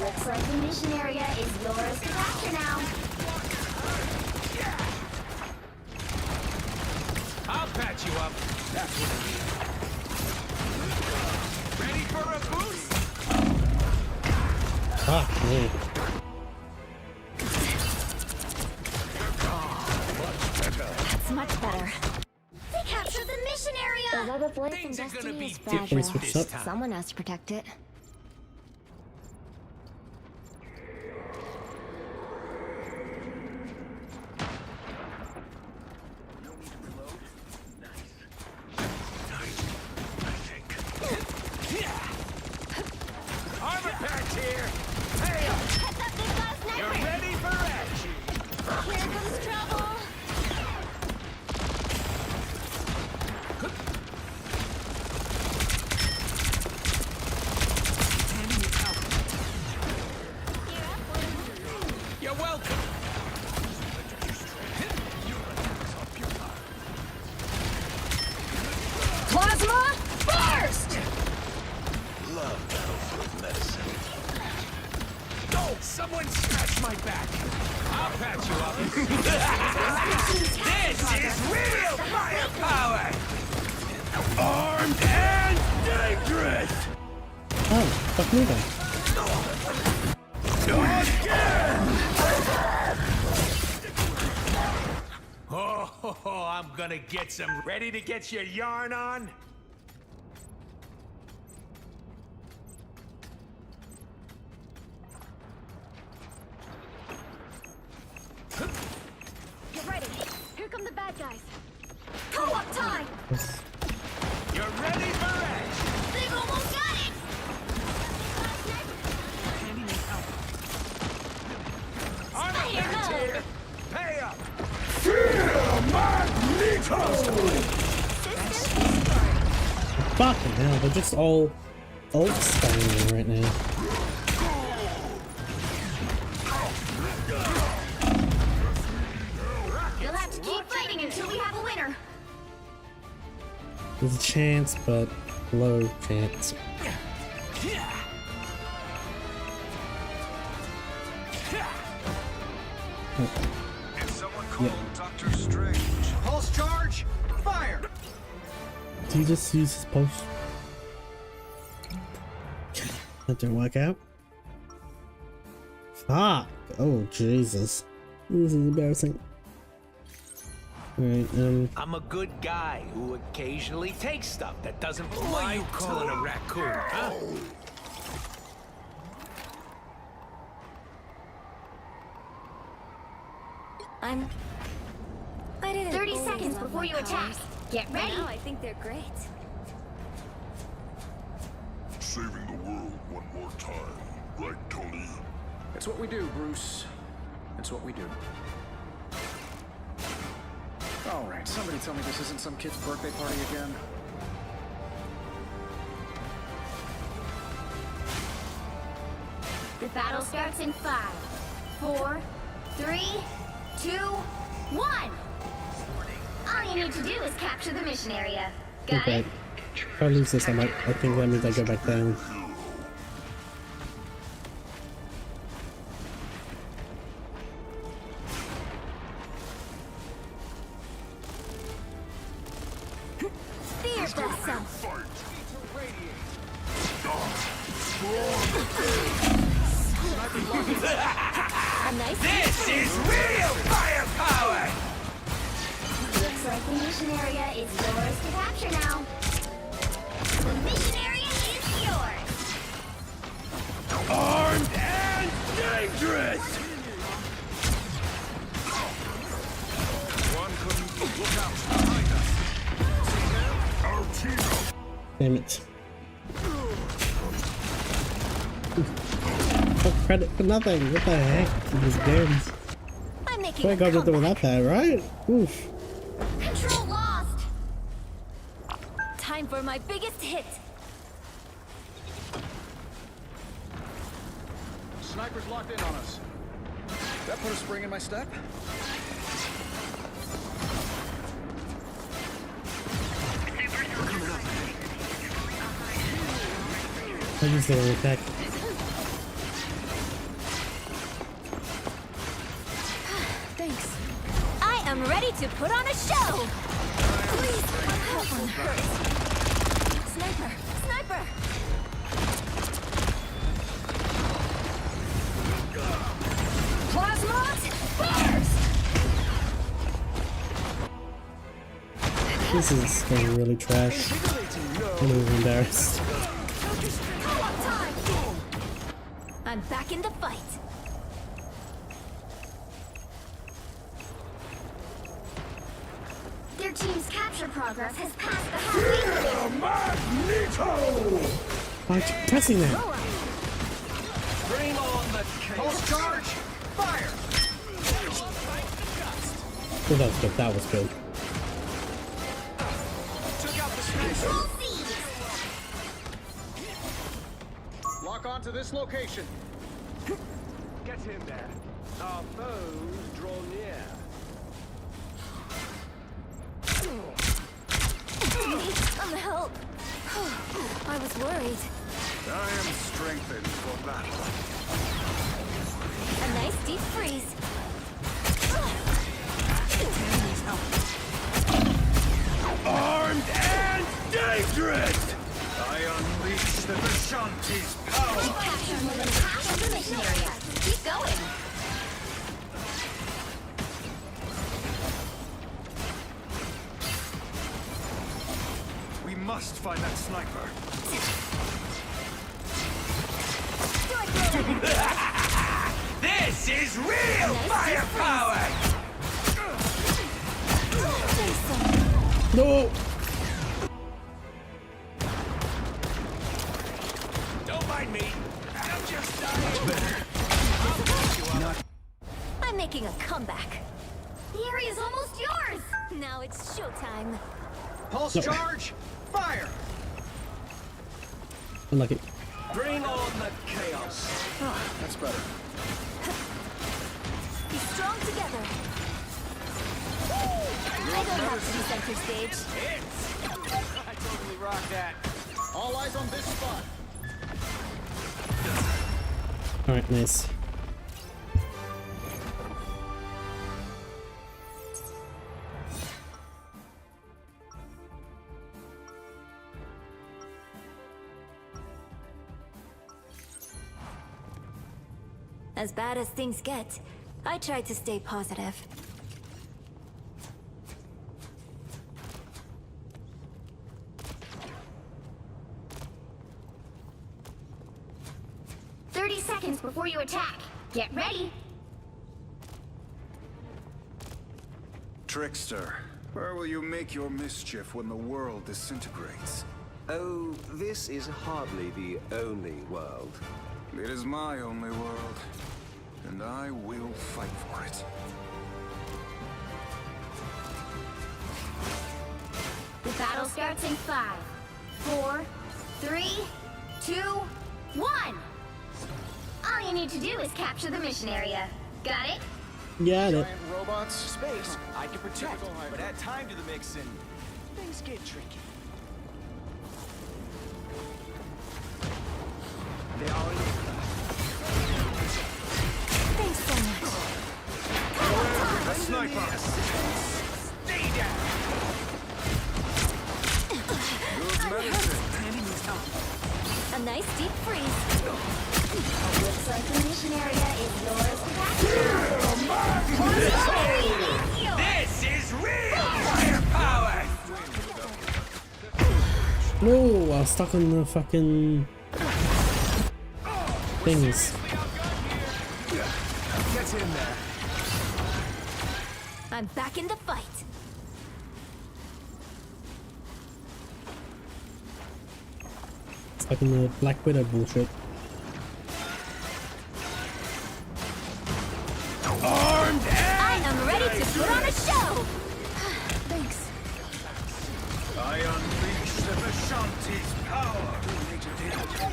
Looks like the mission area is yours to capture now. I'll patch you up. That's what I need. Ready for a boost? Fuck me. That's much better. We captured the mission The area! web of life and Things are gonna destiny be is different Can we fragile. switch up? Someone has to protect it. Armor patch here. Hey, Heads up, big boss sniper! you're ready for action. Here comes trouble! You're welcome. Plasma burst! Love battlefield medicine. Oh, someone scratch my back. I'll patch you up. This is real firepower. Armed and dangerous. Oh, fuck me then. Oh, I'm gonna get some. Ready to get your yarn on? Get ready. Here come the bad guys. Co-op time! You're ready for action. They've almost got it! Armor Spider patch mode. here. Pay up. Fucking hell, they're just all ult spamming right now. You'll have to keep fighting until we have a winner. There's a chance, but low chance. Can someone call Dr. Strange? Pulse charge, fire! Did he just use his pulse? That didn't work out. Fuck! Oh, Jesus. This is embarrassing. Alright, I'm a good guy who occasionally takes stuff that doesn't belong. What are you calling a raccoon, huh? I didn't 30 always seconds love before my you attack. powers. Get ready! Now I think they're great. Saving the world one more time. Right, Tony? It's what we do, Bruce. It's what we do. Alright, somebody tell me this isn't some kid's birthday party again. The battle starts in 5, 4, 3, 2, 1! All you need to do is capture the mission area. Got okay. it? If I lose this, I think that means I go back down. Prepare thyself. A nice This is real firepower! Looks like the mission area is yours to capture now. The mission area is yours. Armed and dangerous! One couldn't look out behind us. See there? Our team. Damn it. Oh, credit for nothing. What the heck? These games. I'm making I got it without that, right? Oof. Control lost. time for my biggest hit. Sniper's locked in on us. That put a spring in my step. I just didn't attack. Thanks. I am ready to put on a show. Please, that one hurts. Sniper! Sniper! Plasma burst! This is getting really trash. I'm really embarrassed. I'm back in the fight. Their team's capture progress has passed the halfway Magneto! Why are you pressing that? Bring on the chaos. Charge! Fire! Oh, that was good. That was good. Took out the sniper. Lock onto this location. Get in there. Our foes draw near. Need some help. I was worried. I am strengthened for battle. A nice deep freeze. Armed and dangerous! I unleash the Vishanti's power! captured more than half of the mission area. Keep going. We must find that sniper. This is real firepower! No! Don't mind me. I'm just dying. I'm making a comeback. The area's almost yours. Now it's showtime. Pulse charge! Fire! Unlucky. Bring on the chaos. That's better. Be strong together. I don't have to be center stage. I totally rock that. All eyes on this spot. Alright, nice. As bad as things get, I try to stay positive. Seconds before you attack. Get ready. Trickster, where will you make your mischief when the world disintegrates? Oh, this is hardly the only world. It is my only world, and I will fight for it. The battle starts in 5, 4, 3, 2, 1. All you need to do is capture the mission area. Got it? Got it. Giant robots. Space, I can protect, but add time to the mix and things get tricky. They are in Thanks so much. A sniper! Stay down! A nice deep freeze. Looks like the mission area is yours to capture. This is real firepower! No, I was stuck on the fucking things. Get in there. I'm back in the fight. Stuck in the Black Widow bullshit. Armed I am ready to put on a show. Thanks. I unleash the Vishanti's power!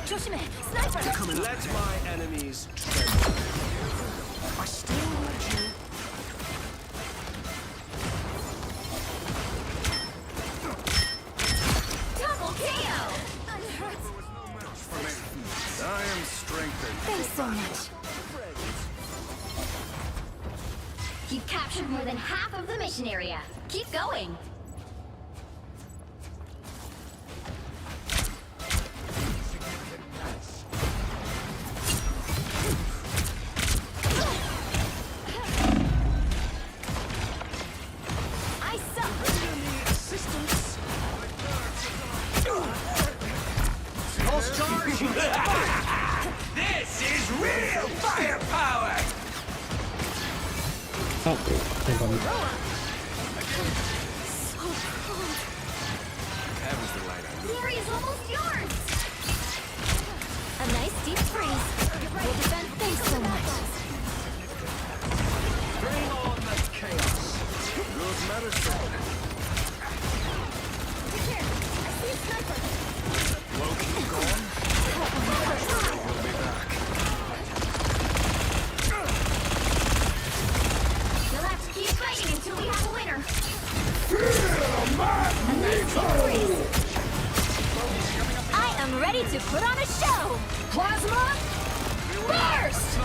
조심해, sniper. Let my enemies tremble. I still want you. Double KO. I am strengthened. Thanks so much. You've captured more than half of the mission area. Keep going. I suck. Pulse charge! This is real firepower! Oh, no problem. Heaven's the light. Glory is almost yours. A nice deep freeze. We'll defend. Thanks so much. Bring on the chaos. Good medicine. Loki gone? We'll be back. You'll have to keep fighting until we have a winner. I am ready to put on a show. Plasma burst.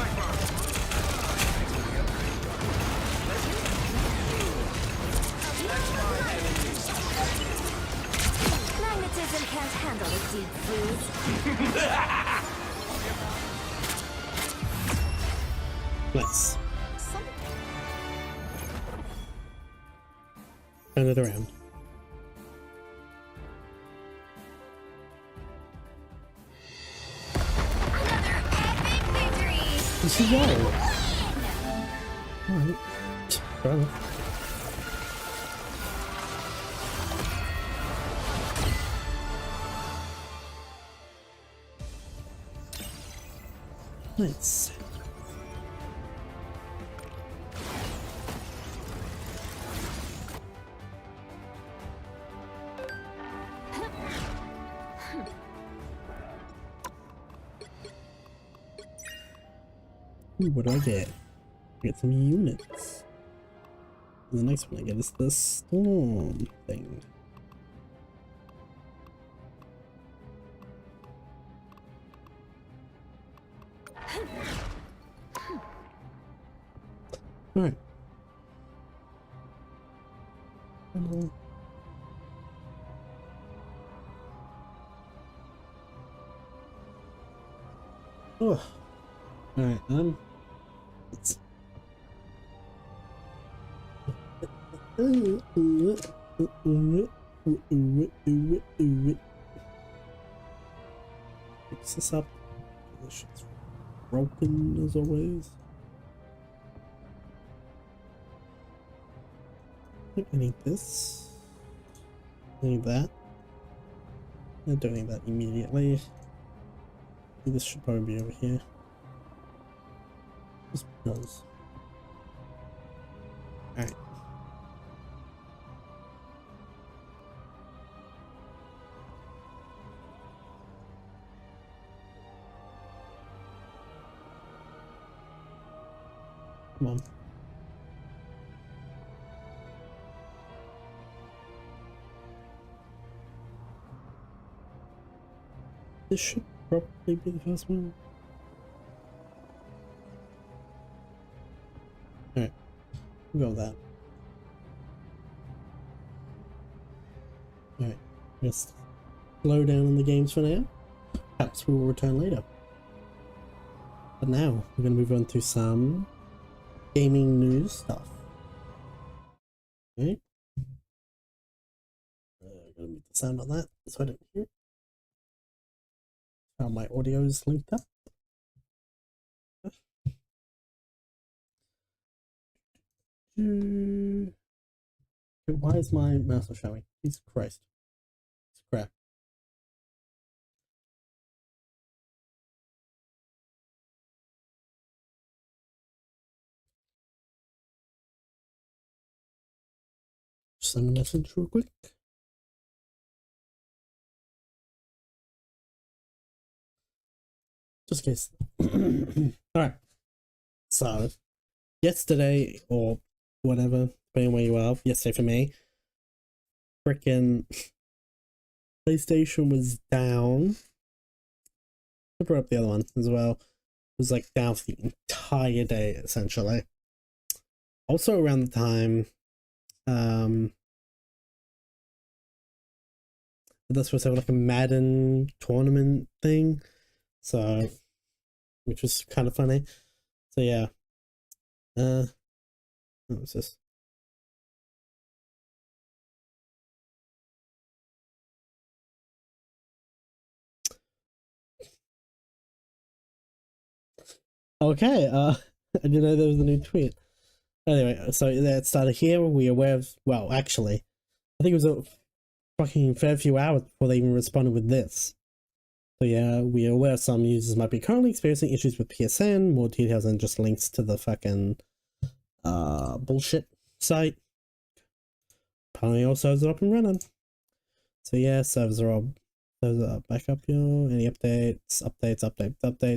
Magnetism can't handle a deep freeze. Nice. Turn it around. Another epic victory. This is wild. Alright. Fair enough. Nice. Ooh, what do I get? I get some units. And the next one I get is the storm thing. Alright. Oh. Alright, let's fix this up. This shit's broken as always. I need this. I need that. I don't need that immediately. This should probably be over here. Just because. Alright. Come on. This should probably be the first one. Alright, we'll go with that. Alright, just slow down on the games for now. perhaps we will return later. But now we're going to move on to some gaming news stuff. Okay. I'm going to mute the sound on that so I don't hear it. How my audio is linked up. Why is my mouse not showing? Jesus Christ. It's crap. Just send a message real quick. Just in case. Alright. So, yesterday, or whatever, depending where you are, yesterday for me, frickin' PlayStation was down. I brought up the other one as well. It was like down for the entire day, essentially. Also around the time, that's supposed to have like a Madden tournament thing. So, which was kind of funny. So yeah. What was this? Okay, I didn't know there was a new tweet. Anyway, so that started here. We are aware of, well, actually, I think it was a fucking fair few hours before they even responded with this. So yeah, we are aware some users might be currently experiencing issues with PSN. More details and just links to the fucking bullshit site. Apparently all servers are up and running. So yeah, servers are back up here. Any updates?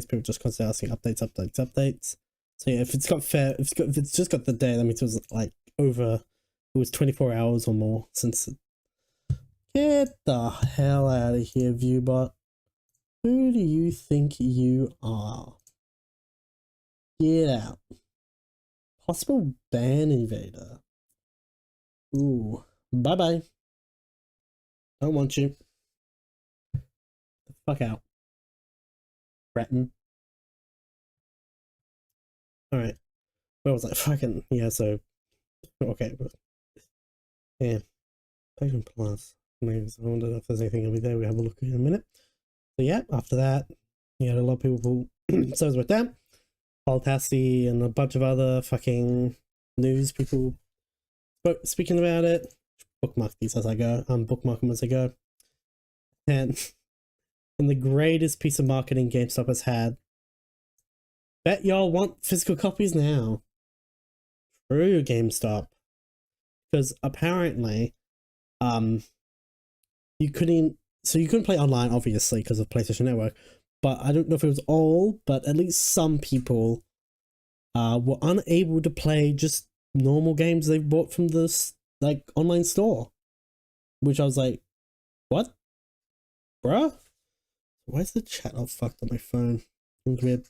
People just constantly asking updates. So yeah, if it's just got the day, that means it was like it was 24 hours or more since. Get the hell out of here, Viewbot. Who do you think you are? Get out. Possible ban invader. Ooh. Bye-bye. Don't want you. The fuck out. Breton. Alright. Where was I? Fucking, yeah, so. Okay. Yeah. PlayStation Plus. Maybe I wonder if there's anything over there. We have a look in a minute. So yeah, after that, you had a lot of people servers went down. Paul Tassi and a bunch of other fucking news people speaking about it. Bookmark these as I go. Bookmark them as I go. And the greatest piece of marketing GameStop has had. Bet y'all want physical copies now. True, GameStop. Because apparently, you couldn't play online, obviously, because of PlayStation Network. But I don't know if it was all, but at least some people were unable to play just normal games they bought from this like online store. Which I was like, what? Bruh? Why is the chat all fucked on my phone? It's weird.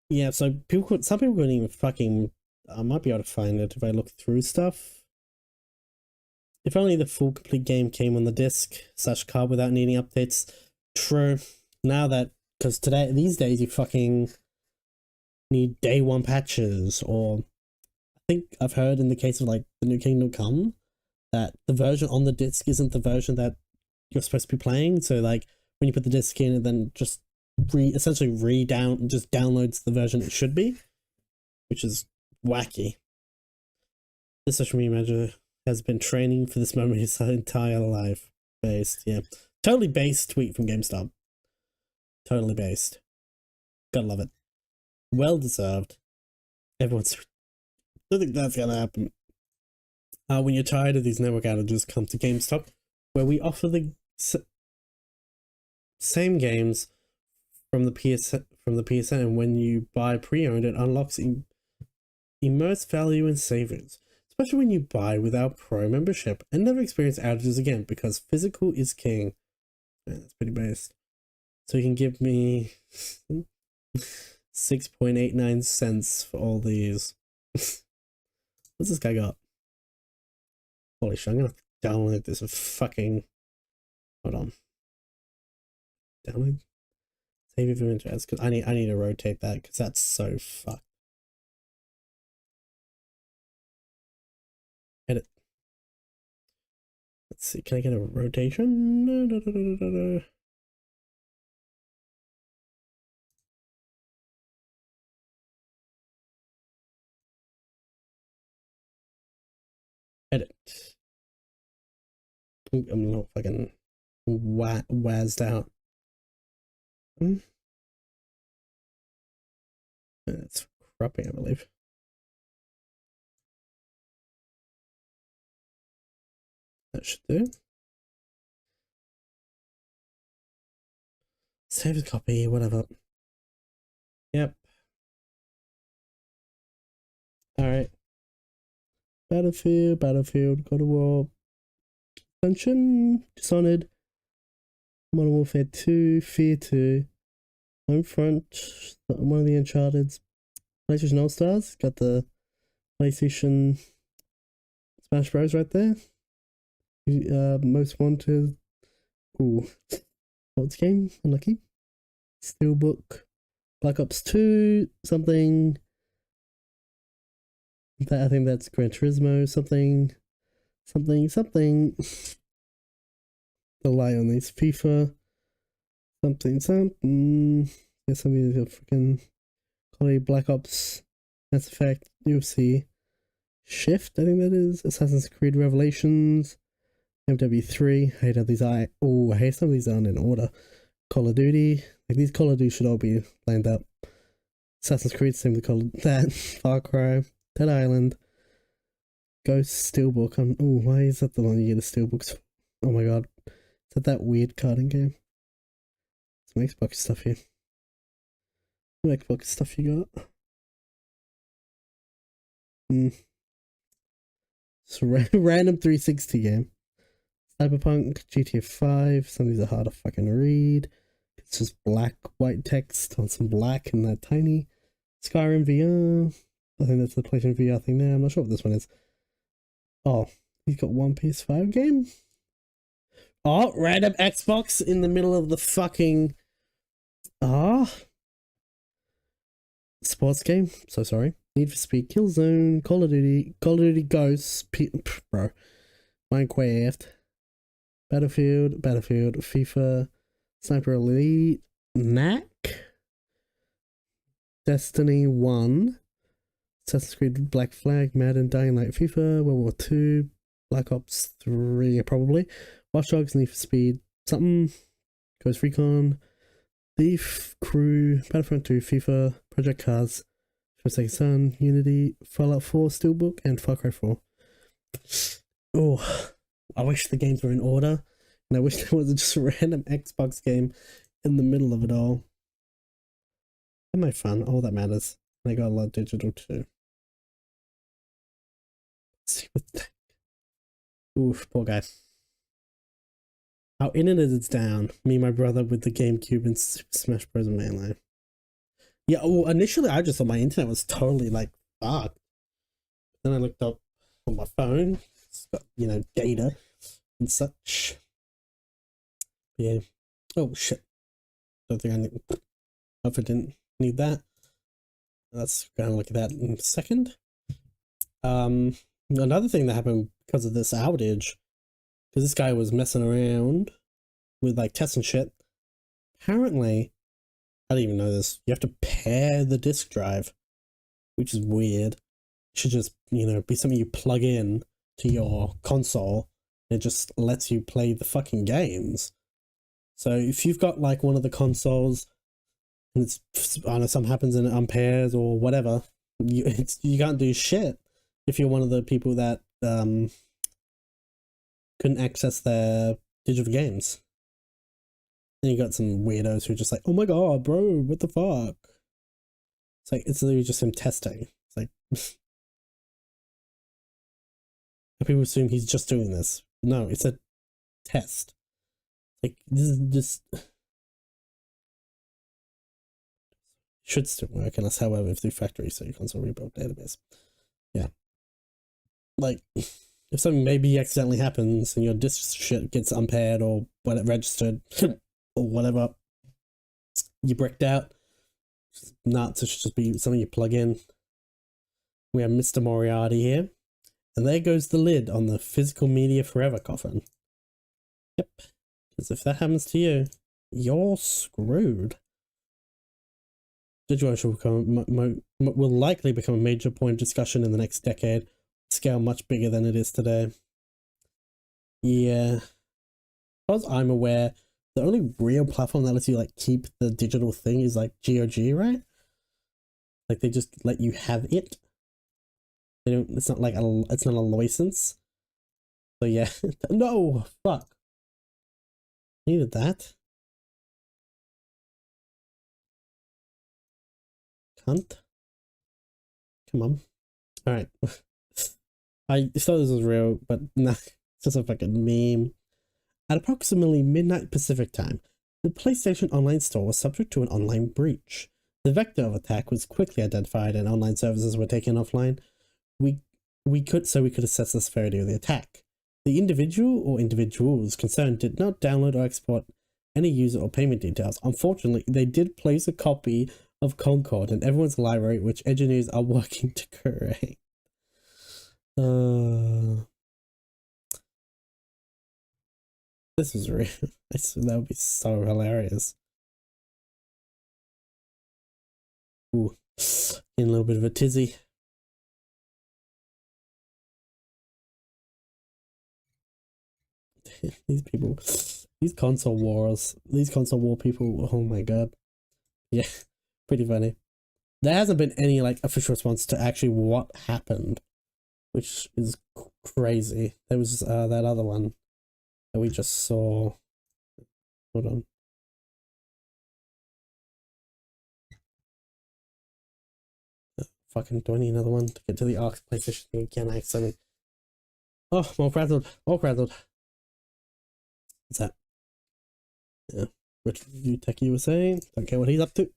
Yeah, so some people couldn't even fucking, I might be able to find it if I look through stuff. If only the full complete game came on the disc / card without needing updates. True. Now that, because these days you fucking need day one patches, or I think I've heard in the case of like the new Kingdom Come that the version on the disc isn't the version that you're supposed to be playing. So like when you put the disc in, and then just essentially downloads the version it should be, which is wacky. This social media manager has been training for this moment his entire life. Based, yeah. Totally based tweet from GameStop. Totally based. Gotta love it. Well deserved. I don't think that's gonna happen. When you're tired of these network outages, come to GameStop, where we offer the same games from the PSN, and when you buy pre-owned, it unlocks immense value and savings. Especially when you buy without Pro membership, and never experience outages again, because physical is king. Man, that's pretty based. So you can give me 6.89 cents for all these. What's this guy got? Holy shit, I'm gonna download this fucking... Hold on. download. Save if interest, because I need to rotate that because that's so fucked. Edit. Let's see, can I get a rotation? Edit. I'm not fucking wazzed out. It's cropping, I believe. That should do. Save the copy, whatever. Yep. Alright. Battlefield, God of War, Ascension, Dishonored, Modern Warfare 2, Fear 2, Homefront, one of the Uncharted, PlayStation All Stars, got the PlayStation Smash Bros right there. Most Wanted, ooh, sports game, unlucky. Steelbook, Black Ops 2, something. I think that's Gran Turismo, something. The lie on these FIFA, something. Yeah, something of freaking quality. Black Ops, Mass Effect, UFC, Shift, I think that is, Assassin's Creed Revelations, MW3. I hate how these I hate some of these aren't in order. Call of Duty, like these Call of Duty should all be lined up. Assassin's Creed, same with that. Far Cry, Dead Island, Ghost, Steelbook. Why is that the one you get a Steelbook? Oh my god. Is that weird carding game? Some Xbox stuff here. What Xbox stuff you got? It's a random 360 game. Cyberpunk, GTA 5. Some of these are hard to fucking read. It's just black, white text on some black and that tiny. Skyrim VR. I think that's the PlayStation VR thing now. I'm not sure what this one is. Oh, he's got one PS5 game? Oh, random Xbox in the middle of the fucking... sports game? So sorry. Need for Speed, Killzone, Call of Duty Ghosts, bro. Minecraft, Battlefield, FIFA, Sniper Elite, Knack, Destiny 1, Assassin's Creed Black Flag, Madden, Dying Light, FIFA, World War 2, Black Ops 3, probably, Watch Dogs, Need for Speed, something, Ghost Recon, Thief, Crew, Battlefront 2, FIFA, Project Cars, Forsaken Son, Unity, Fallout 4, Steelbook, and Far Cry 4. Oh, I wish the games were in order, and I wish there wasn't just a random Xbox game in the middle of it all. And my fun, all that matters. And I got a lot of digital too. Let's see what the... Oof, poor guy. Our internet is down. Me and my brother with the GameCube and Super Smash Bros. Melee. Yeah, well, initially I just thought my internet was totally like fucked. Then I looked up on my phone. It's got, you know, data and such. Yeah. Oh shit. Don't think I need... Hope I didn't need that. Let's go and look at that in a second. Another thing that happened because of this outage, because this guy was messing around with like tests and shit. Apparently, I didn't even know this. You have to pair the disk drive, which is weird. It should just, you know, be something you plug in to your console and it just lets you play the fucking games. So if you've got like one of the consoles and it's, I don't know, something happens and it unpairs or whatever, you can't do shit if you're one of the people that couldn't access their digital games. And you got some weirdos who are just like, oh my god, bro, what the fuck? It's like, it's literally just him testing. It's like, people assume he's just doing this. No, it's a test. Like, this is just... should still work unless, however, through factory, so your console rebuild database. Yeah. Like, if something maybe accidentally happens and your disk shit gets unpaired or when it registered or whatever, you bricked out. It's nuts. It should just be something you plug in. We have Mr. Moriarty here. And there goes the lid on the physical media forever coffin. Yep. Because if that happens to you, you're screwed. Situation will likely become a major point of discussion in the next decade. Scale much bigger than it is today. Yeah. As far as I'm aware, the only real platform that lets you like keep the digital thing is like GOG, right? Like they just let you have it. They don't. It's not like it's not a license. So yeah. No, fuck. Needed that. Cunt. Come on. All right. I thought this was real, but nah, it's just a fucking meme. At approximately midnight Pacific time, the PlayStation Online store was subject to an online breach. The vector of attack was quickly identified and online services were taken offline. We could assess the severity of the attack. The individual or individuals concerned did not download or export any user or payment details. Unfortunately, they did place a copy of Concord in everyone's library, which engineers are working to correct. This is real. That would be so hilarious. Ooh, in a little bit of a tizzy. These people, these console war people, oh my god. Yeah, pretty funny. There hasn't been any like official response to actually what happened, which is crazy. There was that other one that we just saw. Hold on. Fucking do I need another one to get to the ARC PlayStation thing again? I accidentally. Oh, more frazzled. All frazzled. What's that? Yeah. Which review techie was saying? Don't care what he's up to.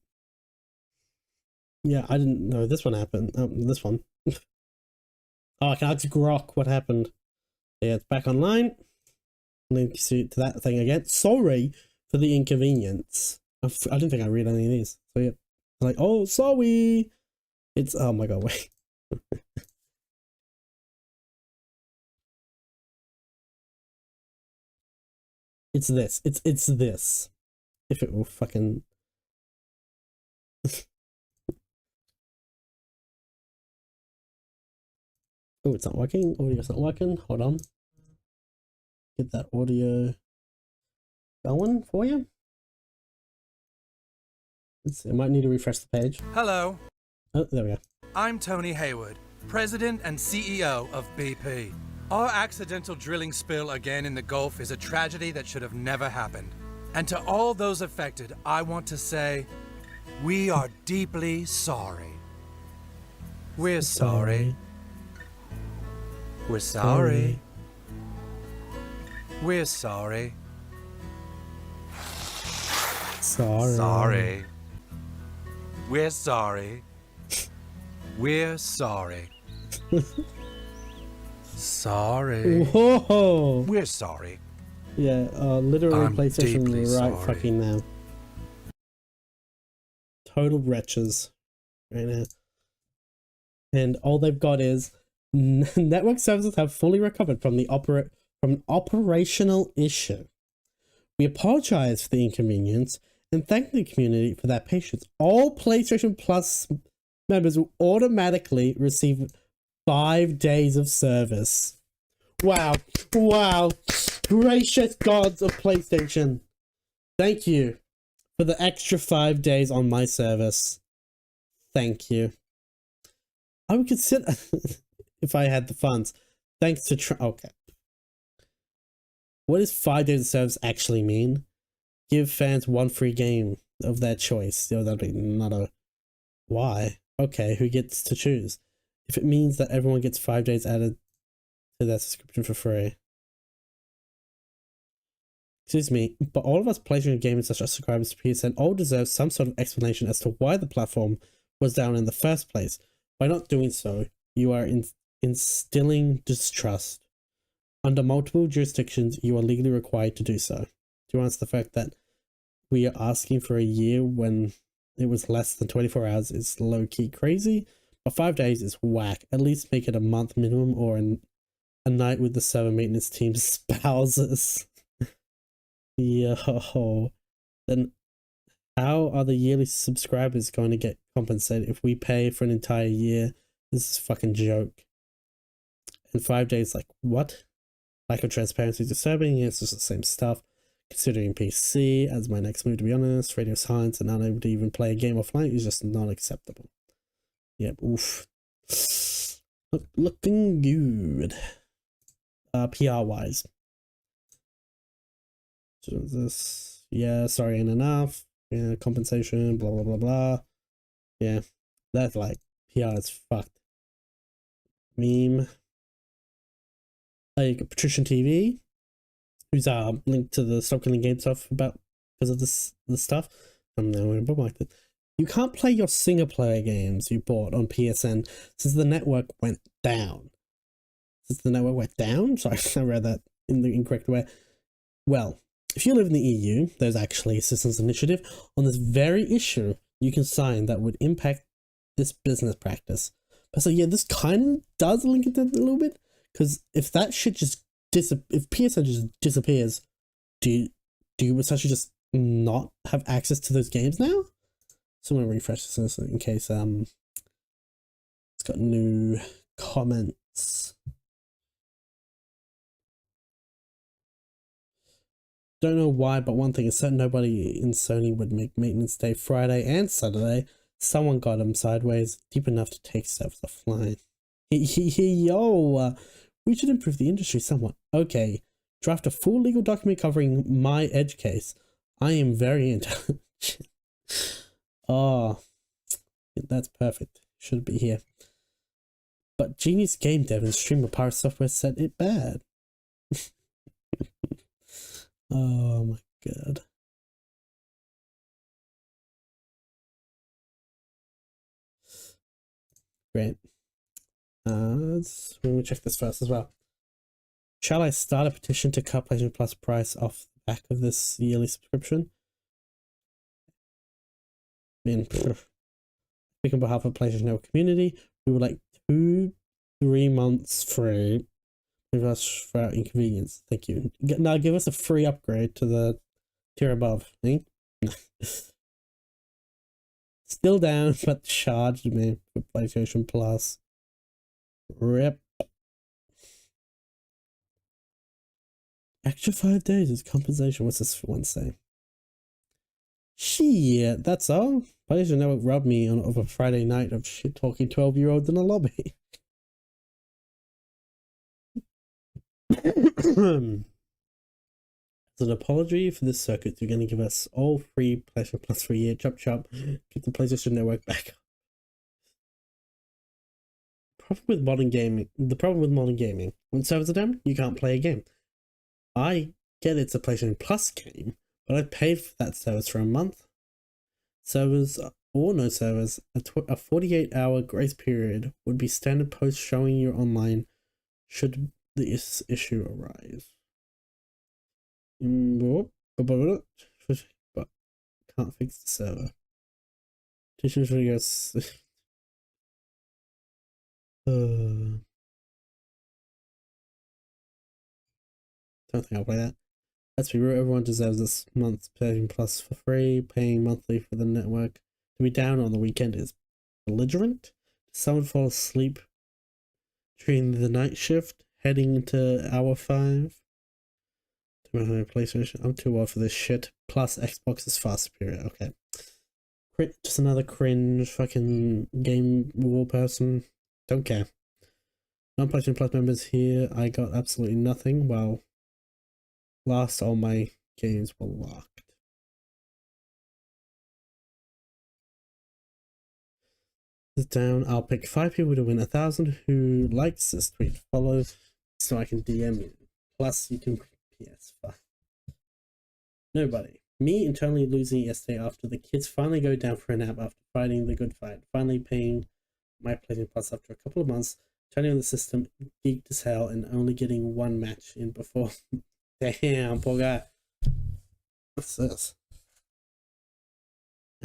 Yeah, I didn't know this one happened. This one. Oh, I can ask Grok what happened. Yeah, it's back online. Link to that thing again. Sorry for the inconvenience. I didn't think I read any of these. So yeah. I'm like, oh, sorry. It's, oh my god, wait. It's this. It's this. If it will fucking... Oh, it's not working. Audio's not working. Hold on. Get that audio going for you. Let's see. I might need to refresh the page. Hello. Oh, there we go. I'm Tony Hayward, President and CEO of BP. Our accidental drilling spill again in the Gulf is a tragedy that should have never happened. And to all those affected, I want to say, we are deeply sorry. We're sorry. We're sorry. We're sorry. Sorry. We're sorry. We're sorry. Sorry. Whoa. We're sorry. Yeah, literally I'm PlayStation deeply right sorry. fucking now. Total wretches right now. And all they've got is network services have fully recovered from an operational issue. We apologize for the inconvenience and thank the community for their patience. All PlayStation Plus members will automatically receive 5 days of service. Wow. Wow. Gracious gods of PlayStation. Thank you for the extra 5 days on my service. Thank you. I would consider, if I had the funds, thanks to okay. What does 5 days of service actually mean? Give fans one free game of their choice. You know, that'd be not a... Why? Okay, who gets to choose? If it means that everyone gets 5 days added to their subscription for free. Excuse me, but all of us PlayStation gamers such as subscribers to PSN all deserve some sort of explanation as to why the platform was down in the first place. By not doing so, you are instilling distrust. Under multiple jurisdictions, you are legally required to do so. Do you answer the fact that we are asking for a year when it was less than 24 hours is low-key crazy, but 5 days is whack. At least make it a month minimum or a night with the server maintenance team's spouses. Yo, then how are the yearly subscribers going to get compensated if we pay for an entire year? This is a fucking joke. And 5 days, like, what? Lack of transparency is disturbing. It's just the same stuff. Considering PC as my next move, to be honest, radio silence and unable to even play a game offline is just not acceptable. Yep, oof. Looking good. PR wise. So this, yeah, sorry, ain't enough. Yeah, compensation, blah blah blah blah. Yeah, that's like PR is fucked. Meme. Like Patrician TV, who's linked to the Stop Killing Game stuff about because of this stuff. I'm now in like that. You can't play your single player games you bought on PSN since the network went down. Sorry, I read that in the incorrect way. Well, if you live in the EU, there's actually a citizens initiative on this very issue you can sign that would impact this business practice. But so yeah, this kind of does link it a little bit. Because if that shit just if PSN just disappears, do you essentially just not have access to those games now? So I'm gonna refresh this in case it's got new comments. Don't know why, but one thing is certain nobody in Sony would make maintenance day Friday and Saturday. Someone got him sideways deep enough to take stuff offline. Yo. We should improve the industry somewhat. Okay, draft a full legal document covering my edge case. I am very intelligent. Oh, that's perfect. Should be here. But Genius Game Dev and Streamer Pirate Software said it bad. Oh my god. Great. Let me check this first as well. Shall I start a petition to cut PlayStation Plus price off the back of this yearly subscription? I mean, speaking on behalf of the PlayStation Network community, we would like 2-3 months free with us for our inconvenience. Thank you. Now give us a free upgrade to the tier above. Eh? Still down, but charged me for PlayStation Plus. Rip. Extra 5 days is compensation. What's this one say? Shit, that's all. PlayStation Network robbed me on over Friday night of shit talking 12-year-olds in a lobby. As an apology for this circuit, you're going to give us all free PlayStation Plus for a year. Chop chop. Get the PlayStation Network back. The problem with modern gaming, when servers are down, you can't play a game. I get it's a PlayStation Plus game, but I paid for that service for a month. Servers or no servers, a 48-hour grace period would be standard post showing you're online should this issue arise. But can't fix the server. Tissues videos. Don't think I'll play that. Let's be real, everyone deserves this month's PlayStation Plus for free. Paying monthly for the network to be down on the weekend is belligerent. Someone fall asleep during the night shift, heading into hour 5. PlayStation. I'm too old for this shit. Plus, Xbox is far superior. Okay. Just another cringe fucking game war person. Don't care. Non-PlayStation Plus members here, I got absolutely nothing. Well, last all my games were locked. This down. I'll pick 5 people to win 1,000 who likes this tweet. Follow so I can DM you. Plus, you can PS5. Nobody. Me internally losing yesterday after the kids finally go down for a nap after fighting the good fight. Finally paying my PlayStation Plus after a couple of months. Turning on the system, geeked as hell, and only getting 1 match in before. Damn, poor guy. What's this?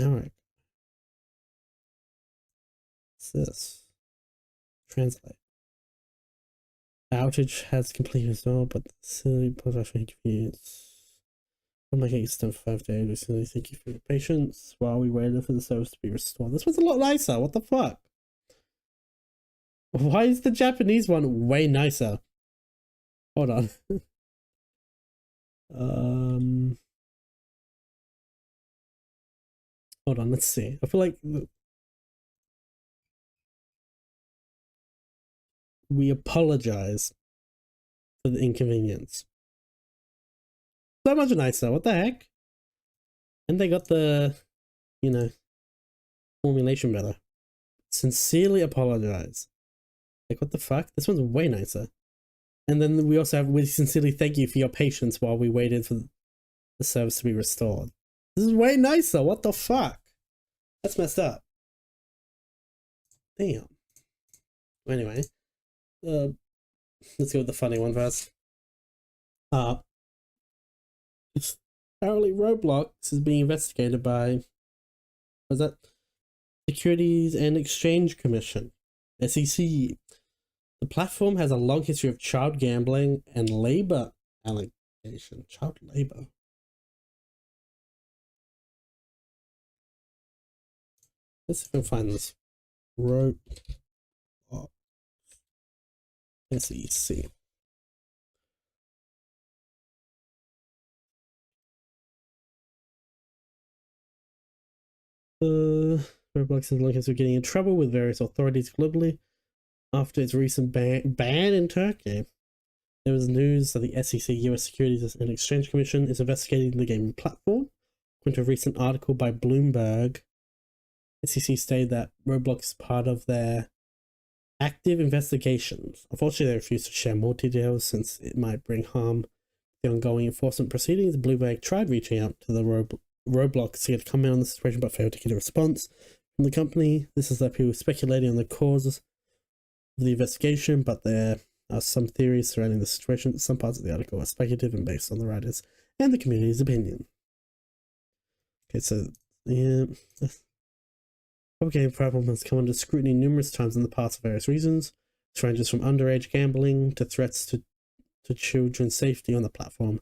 Alright. What's this? Translate. Outage has completed as well, but the silly production inconvenience. I'm making it for 5 days. Recently, thank you for your patience while we waited for the service to be restored. This was a lot nicer. What the fuck? Why is the Japanese one way nicer? Hold on. Hold on, let's see. I feel like we apologize for the inconvenience. So much nicer. What the heck? And they got the, you know, formulation better. Sincerely apologize. Like, what the fuck? This one's way nicer. And then we also have, we sincerely thank you for your patience while we waited for the service to be restored. This is way nicer. What the fuck? That's messed up. Damn. Anyway, let's go with the funny one first. Apparently Roblox is being investigated by, what's that? Securities and Exchange Commission, SEC. The platform has a long history of child gambling and labor allegation. Child labor. Let's see if I can find this. Roblox SEC. Roblox is looking to getting in trouble with various authorities globally after its recent ban in Turkey. There was news that the SEC, US Securities and Exchange Commission, is investigating the gaming platform. According to a recent article by Bloomberg, SEC stated that Roblox is part of their active investigations. Unfortunately, they refused to share more details since it might bring harm to the ongoing enforcement proceedings. Bloomberg tried reaching out to the Roblox to get a comment on the situation, but failed to get a response from the company. This has led people speculating on the causes of the investigation, but there are some theories surrounding the situation. Some parts of the article are speculative and based on the writers and the community's opinion. Okay, so yeah, the game platform has come under scrutiny numerous times in the past for various reasons. This ranges from underage gambling to threats to children's safety on the platform.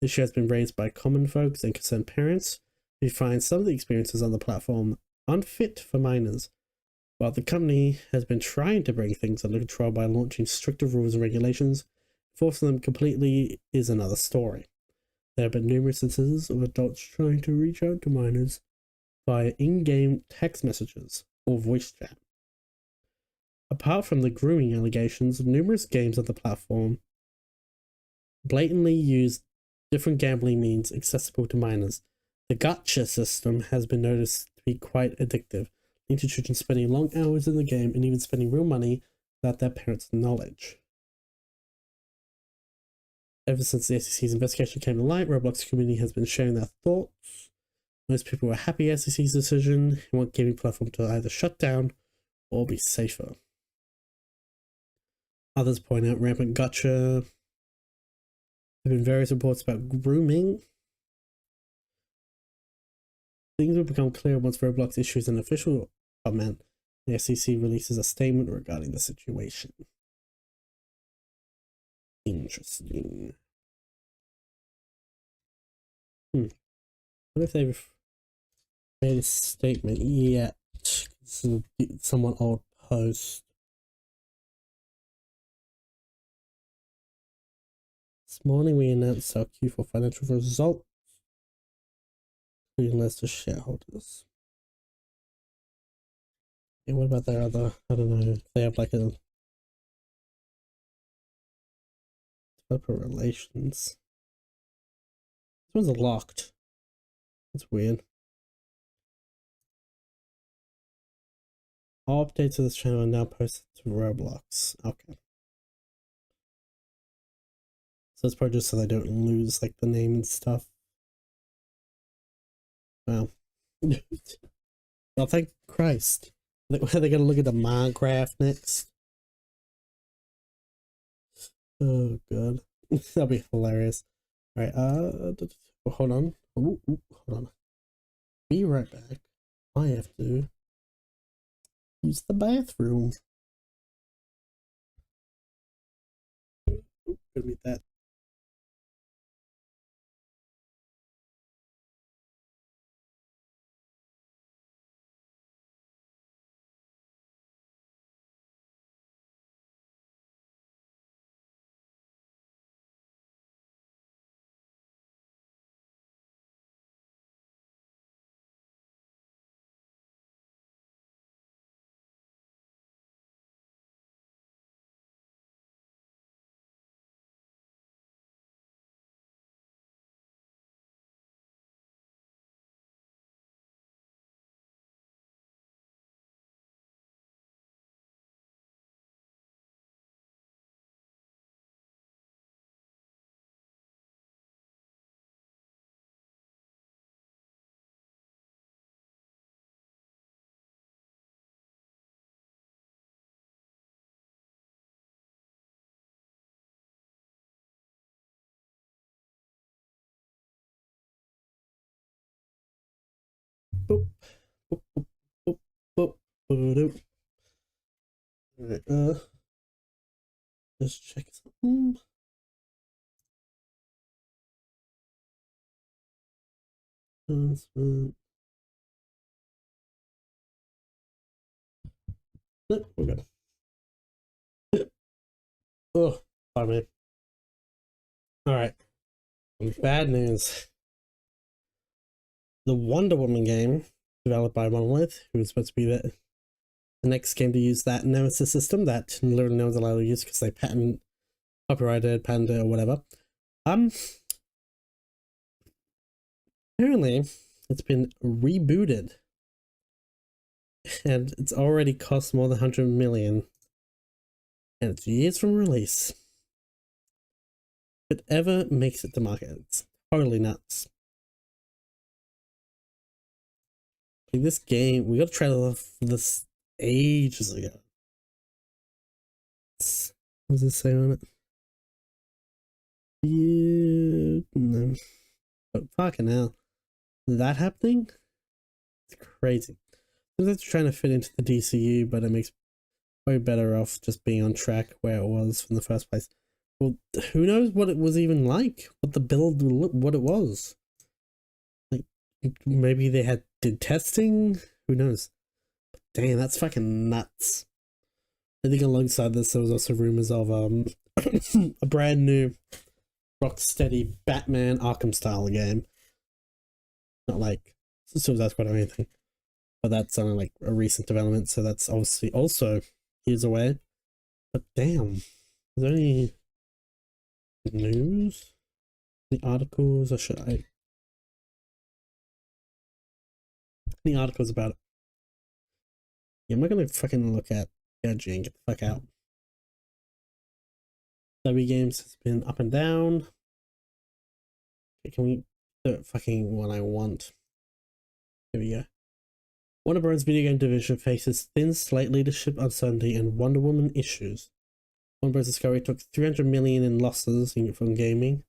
This issue has been raised by common folks and concerned parents who find some of the experiences on the platform unfit for minors. While the company has been trying to bring things under control by launching stricter rules and regulations, enforcing them completely is another story. There have been numerous instances of adults trying to reach out to minors via in-game text messages or voice chat. Apart from the grooming allegations, numerous games on the platform blatantly use different gambling means accessible to minors. The gacha system has been noticed to be quite addictive, leading to children spending long hours in the game and even spending real money without their parents' knowledge. Ever since the SEC's investigation came to light, Roblox community has been sharing their thoughts. Most people were happy with SEC's decision and want gaming platform to either shut down or be safer. Others point out rampant gacha. There have been various reports about grooming. Things will become clear once Roblox issues an official comment. The SEC releases a statement regarding the situation. Interesting. What if they've made a statement yet? This is a somewhat old post. This morning we announced our Q4 financial results, including lists of shareholders. And what about their other, I don't know, if they have like a developer relations. This one's locked. That's weird. All updates to this channel are now posted to Roblox. Okay. So it's probably just so they don't lose like the name and stuff. Wow. Well, thank Christ. Are they gonna look at the Minecraft next? Oh god. That'll be hilarious. Alright, hold on. Ooh, hold on. Be right back. I have to use the bathroom. Gonna be that. Boop, boop, boop, boop, boop, boop. Alright, let's check something. Announcement. Nope, we're good. Oh, pardon me. Alright. Bad news. The Wonder Woman game, developed by Monolith, who was supposed to be the next game to use that Nemesis system that literally no one's allowed to use because they copyrighted, patented, or whatever. Apparently, it's been rebooted. And it's already cost more than 100 million. And it's years from release. If it ever makes it to market, it's totally nuts. Like this game, we got a trailer for this ages ago. What does it say on it? Yeah, no. But fucking hell. That happening? It's crazy. They're trying to fit into the DCU, but it makes way better off just being on track where it was from the first place. Well, who knows what it was even like? What the build, what it was? Like, maybe they did testing? Who knows? But damn, that's fucking nuts. I think alongside this, there was also rumors of a brand new Rocksteady Batman Arkham style game. Not like Suicide Squad or anything. But that's only like a recent development, so that's obviously also years away. But damn, is there any news? Any articles, or should I? Any articles about it? Yeah, I'm not gonna fucking look at Edgy and get the fuck out. W Games has been up and down. Okay, can we do it fucking what I want? Here we go. Warner Bros. Video game division faces thin slate leadership uncertainty and Wonder Woman issues. Warner Bros. Discovery took 300 million in losses from gaming.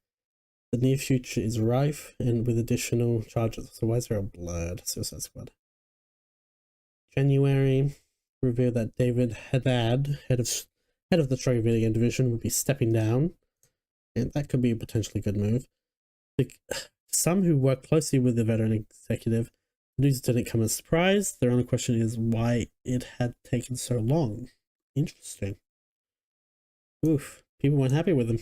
The near future is rife and with additional charges. So why is there a blurred Suicide Squad? January revealed that David Haddad, head of the Trey video game division, would be stepping down, and that could be a potentially good move. Some who work closely with the veteran executive, the news didn't come as a surprise. Their only question is why it had taken so long. Interesting. Oof, people weren't happy with him.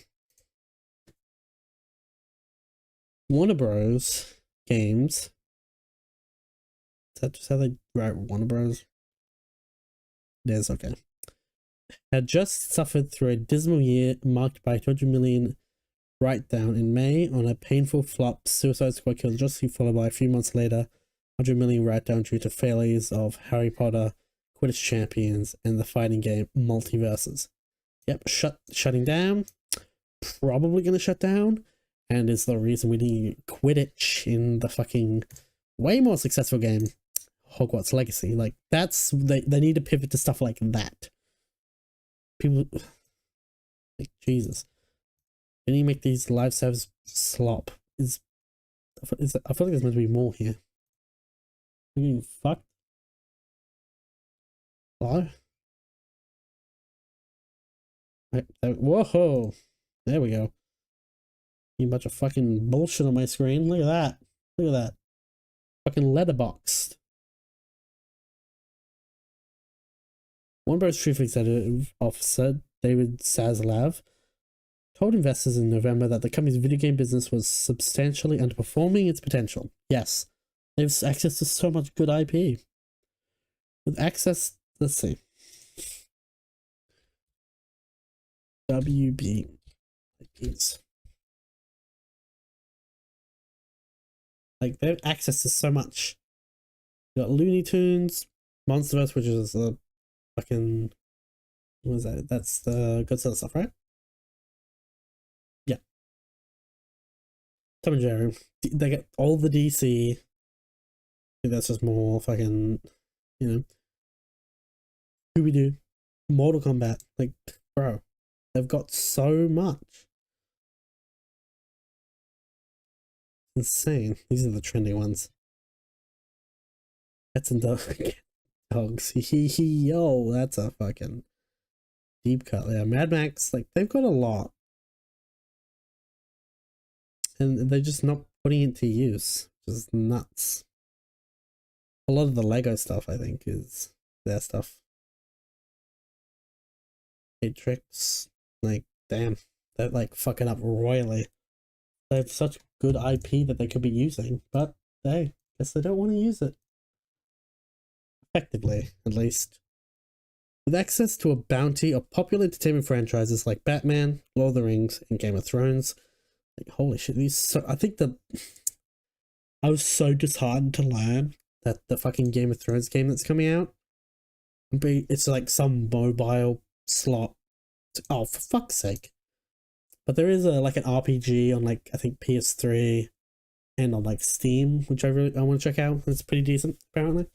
Warner Bros. Games. Is that just how they write Warner Bros? It is, okay. Had just suffered through a dismal year marked by 200 million write-down in May on a painful flop. Suicide Squad Kills Justice, followed by a few months later 100 million write-down due to failures of Harry Potter, Quidditch Champions, and the fighting game Multiverses. Yep, shutting down. Probably gonna shut down, and is the reason we need Quidditch in the fucking way more successful game, Hogwarts Legacy. Like, that's they need to pivot to stuff like that. People, like, Jesus. Then you make these live service slop. I feel like there's meant to be more here. I'm getting fucked. Hello? Whoa! There we go. A bunch of fucking bullshit on my screen. Look at that. Look at that. Fucking letterboxed. Warner Bros. Chief Executive Officer David Zaslav told investors in November that the company's video game business was substantially underperforming its potential. Yes, they have access to so much good IP. With access, let's see. WB IPs. Like, they have access to so much. You got Looney Tunes, Monsterverse, which is a fucking, what was that? That's the Godzilla stuff, right? Yeah. Tom and Jerry. They get all the DC. I think that's just more fucking, you know. Scooby-Doo. Mortal Kombat. Like, bro. They've got so much. Insane. These are the trendy ones. Cats and dogs. Yo, that's a fucking deep cut. Yeah, Mad Max, like, they've got a lot. And they're just not putting it to use. Which is nuts. A lot of the Lego stuff, I think, is their stuff. Matrix, like, damn. They're, like, fucking up royally. They have such good IP that they could be using, but hey, guess they don't want to use it. Effectively, at least. With access to a bounty of popular entertainment franchises like Batman, Lord of the Rings, and Game of Thrones, like, holy shit, I think I was so disheartened to learn that the fucking Game of Thrones game that's coming out, it's like some mobile slot. Oh, for fuck's sake. But there is like an RPG on, like, I think PS3 and on, like, Steam, which I want to check out. It's pretty decent, apparently.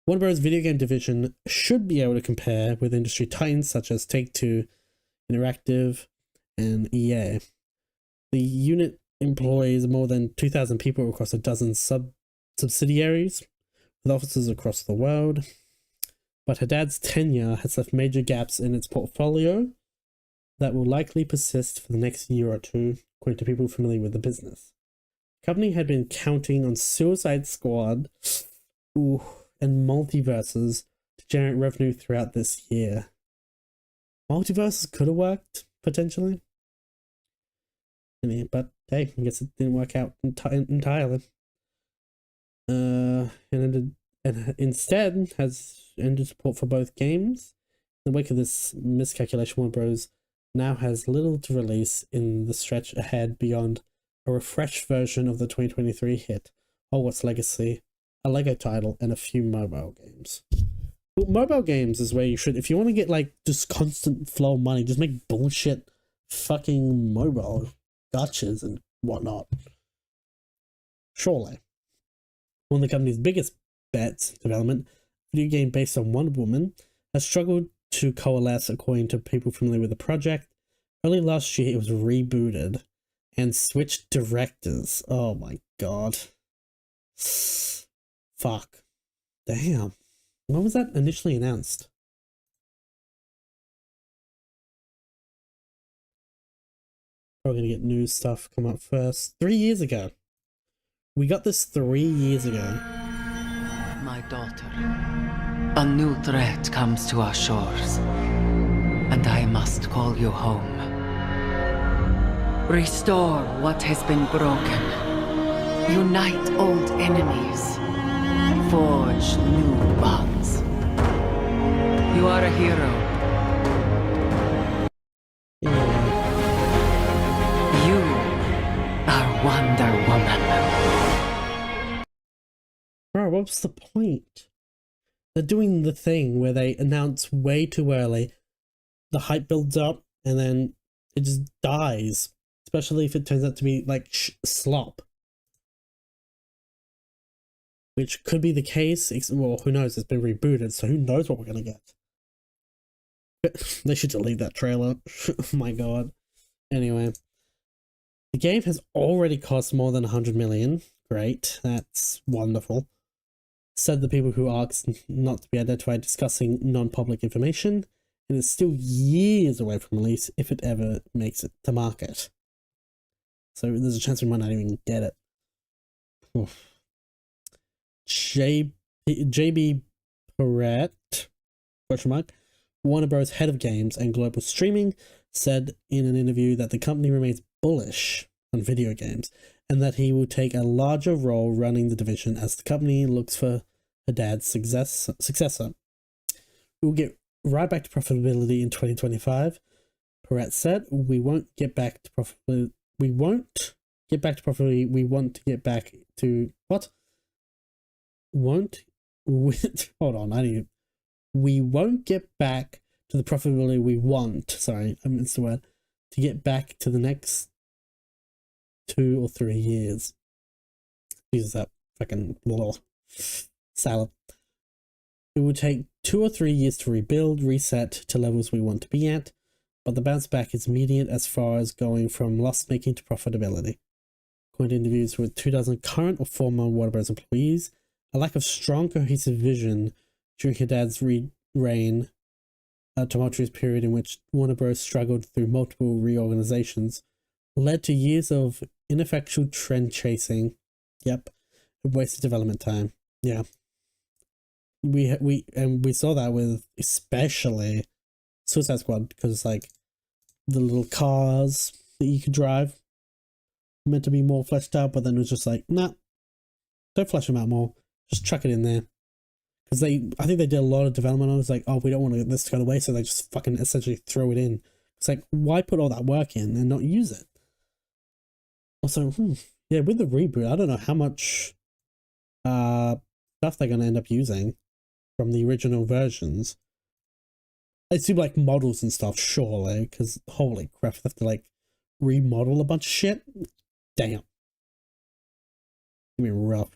Warner Bros. Video game division should be able to compare with industry titans such as Take-Two, Interactive, and EA. The unit employs more than 2,000 people across a dozen subsidiaries with offices across the world. But Haddad's tenure has left major gaps in its portfolio that will likely persist for the next year or two, according to people familiar with the business. The company had been counting on Suicide Squad and multiverses to generate revenue throughout this year. Multiverses could have worked, potentially. But hey, I guess it didn't work out entirely. And instead has ended support for both games. In the wake of this miscalculation, Warner Bros. Now has little to release in the stretch ahead beyond a refreshed version of the 2023 hit Hogwarts Legacy, a Lego title, and a few mobile games. Well, mobile games is where you should, if you want to get, like, just constant flow of money, just make bullshit fucking mobile gachas and whatnot. Surely. One of the company's biggest bets development, video game based on Wonder Woman, has struggled to coalesce according to people familiar with the project. Early last year, it was rebooted and switched directors. Oh my god. Fuck. Damn. When was that initially announced? Probably gonna get new stuff come up first. 3 years ago. We got this 3 years ago. My daughter, a new threat comes to our shores, and I must call you home. Restore what has been broken. Unite old enemies. Forge new bonds. You are a hero. You are Wonder Woman. Bro, what's the point? They're doing the thing where they announce way too early, the hype builds up, and then it just dies. Especially if it turns out to be, like, slop. Which could be the case. Well, who knows? It's been rebooted, so who knows what we're gonna get. They should delete that trailer. Oh my god. Anyway. The game has already cost more than 100 million. Great. That's wonderful. said the people who asked not to be identified discussing non-public information, and it's still years away from release if it ever makes it to market. So there's a chance we might not even get it. Oof. JB Perrett, question mark, Warner Bros. Head of games and global streaming, said in an interview that the company remains bullish on video games and that he will take a larger role running the division as the company looks for Haddad's successor. We'll get right back to profitability in 2025. Perrett said, we won't get back to profitability. We won't get back to profitability. We want to get back to what? Hold on, we won't get back to the profitability we want. Sorry, I missed the word. To get back to the next 2 or 3 years. Jesus, that fucking little salad. It will take 2 or 3 years to rebuild, reset to levels we want to be at, but the bounce back is immediate as far as going from loss-making to profitability. According to interviews with 2 dozen current or former Warner Bros. Employees, a lack of strong, cohesive vision during Haddad's reign, a tumultuous period in which Warner Bros. Struggled through multiple reorganizations, led to years of ineffectual trend chasing. Yep, wasted development time. Yeah, we saw that with especially Suicide Squad, because like the little cars that you could drive were meant to be more fleshed out, but then it was just like, nah, don't flesh them out more. Just chuck it in there. Because I think they did a lot of development on it. It's like, oh, we don't want this to go to waste, so they just fucking essentially throw it in. It's like, why put all that work in and not use it? Also, yeah, with the reboot, I don't know how much stuff they're going to end up using from the original versions. I assume like models and stuff, surely, because holy crap, they have to like remodel a bunch of shit. Damn. It'll be rough.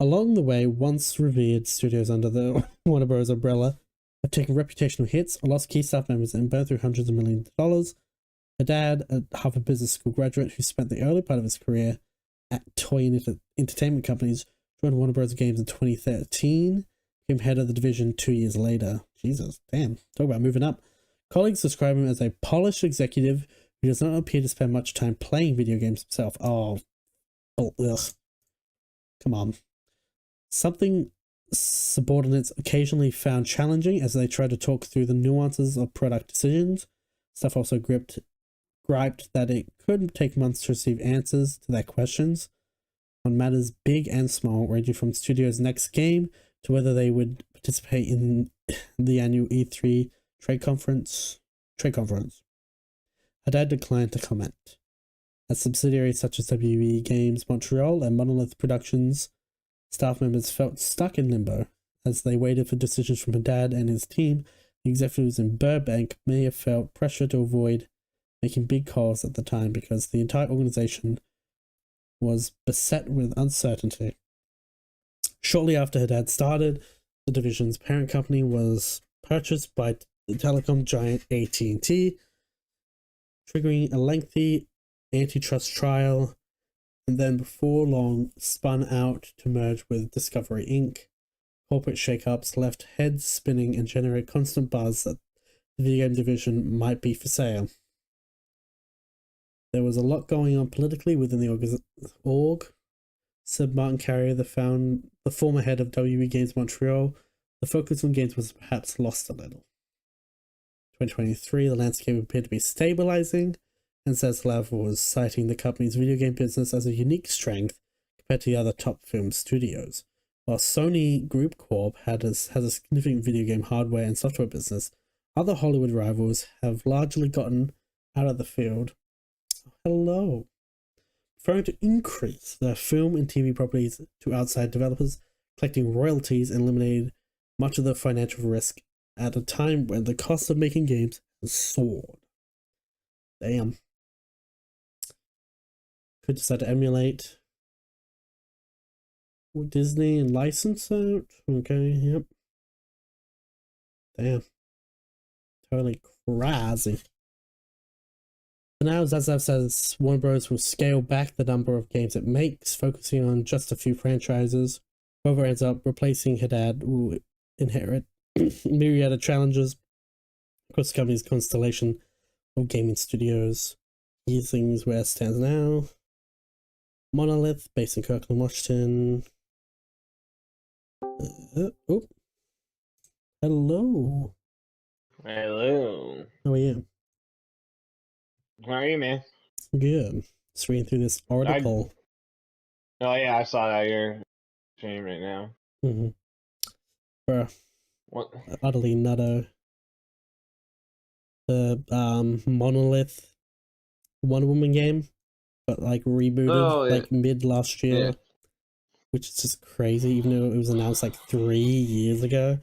Along the way, once revered studios under the Warner Bros. Umbrella have taken reputational hits, lost key staff members, and burned through hundreds of millions of dollars. Haddad, a Harvard Business School graduate who spent the early part of his career at toy and entertainment companies, joined Warner Bros. Games in 2013, became head of the division 2 years later. Jesus, damn, talk about moving up. Colleagues describe him as a polished executive who does not appear to spend much time playing video games himself. Oh, ugh. Come on. Something subordinates occasionally found challenging as they tried to talk through the nuances of product decisions. Staff also griped that it could take months to receive answers to their questions on matters big and small, ranging from studio's next game to whether they would participate in the annual E3 trade conference. Haddad declined to comment. As subsidiaries such as WB Games Montreal and Monolith Productions, staff members felt stuck in limbo as they waited for decisions from Haddad and his team. The executives in Burbank may have felt pressure to avoid making big calls at the time because the entire organization was beset with uncertainty. Shortly after Haddad started, the division's parent company was purchased by the telecom giant AT&T, triggering a lengthy antitrust trial, and then before long spun out to merge with Discovery Inc. Corporate shakeups left heads spinning and generated constant buzz that the video game division might be for sale. There was a lot going on politically within the org, said Martin Carrier, the former head of WB Games Montreal. The focus on games was perhaps lost a little. 2023, the landscape appeared to be stabilizing, and Zaslav was citing the company's video game business as a unique strength compared to the other top film studios. While Sony Group Corp has a significant video game hardware and software business, other Hollywood rivals have largely gotten out of the field. Hello. Preferring to increase their film and TV properties to outside developers, collecting royalties, and eliminated much of the financial risk at a time when the cost of making games has soared. Damn. Could decide to emulate Disney and license out. Okay, yep. Damn. Totally crazy. Now, Zazav says Warner Bros. Will scale back the number of games it makes, focusing on just a few franchises. Whoever ends up replacing Haddad will inherit myriad of challenges across the company's constellation of gaming studios. Here's things where it stands now. Monolith, based in Kirkland, Washington. Oh. Hello. Hello. How are you? How are you, man? Good. Just reading through this article. Oh yeah, I saw that you're streaming right now. Mm-hmm. For What? utterly nutto. The Monolith Wonder Woman game, but like rebooted like mid last year, which is just crazy. Even though it was announced like 3 years ago,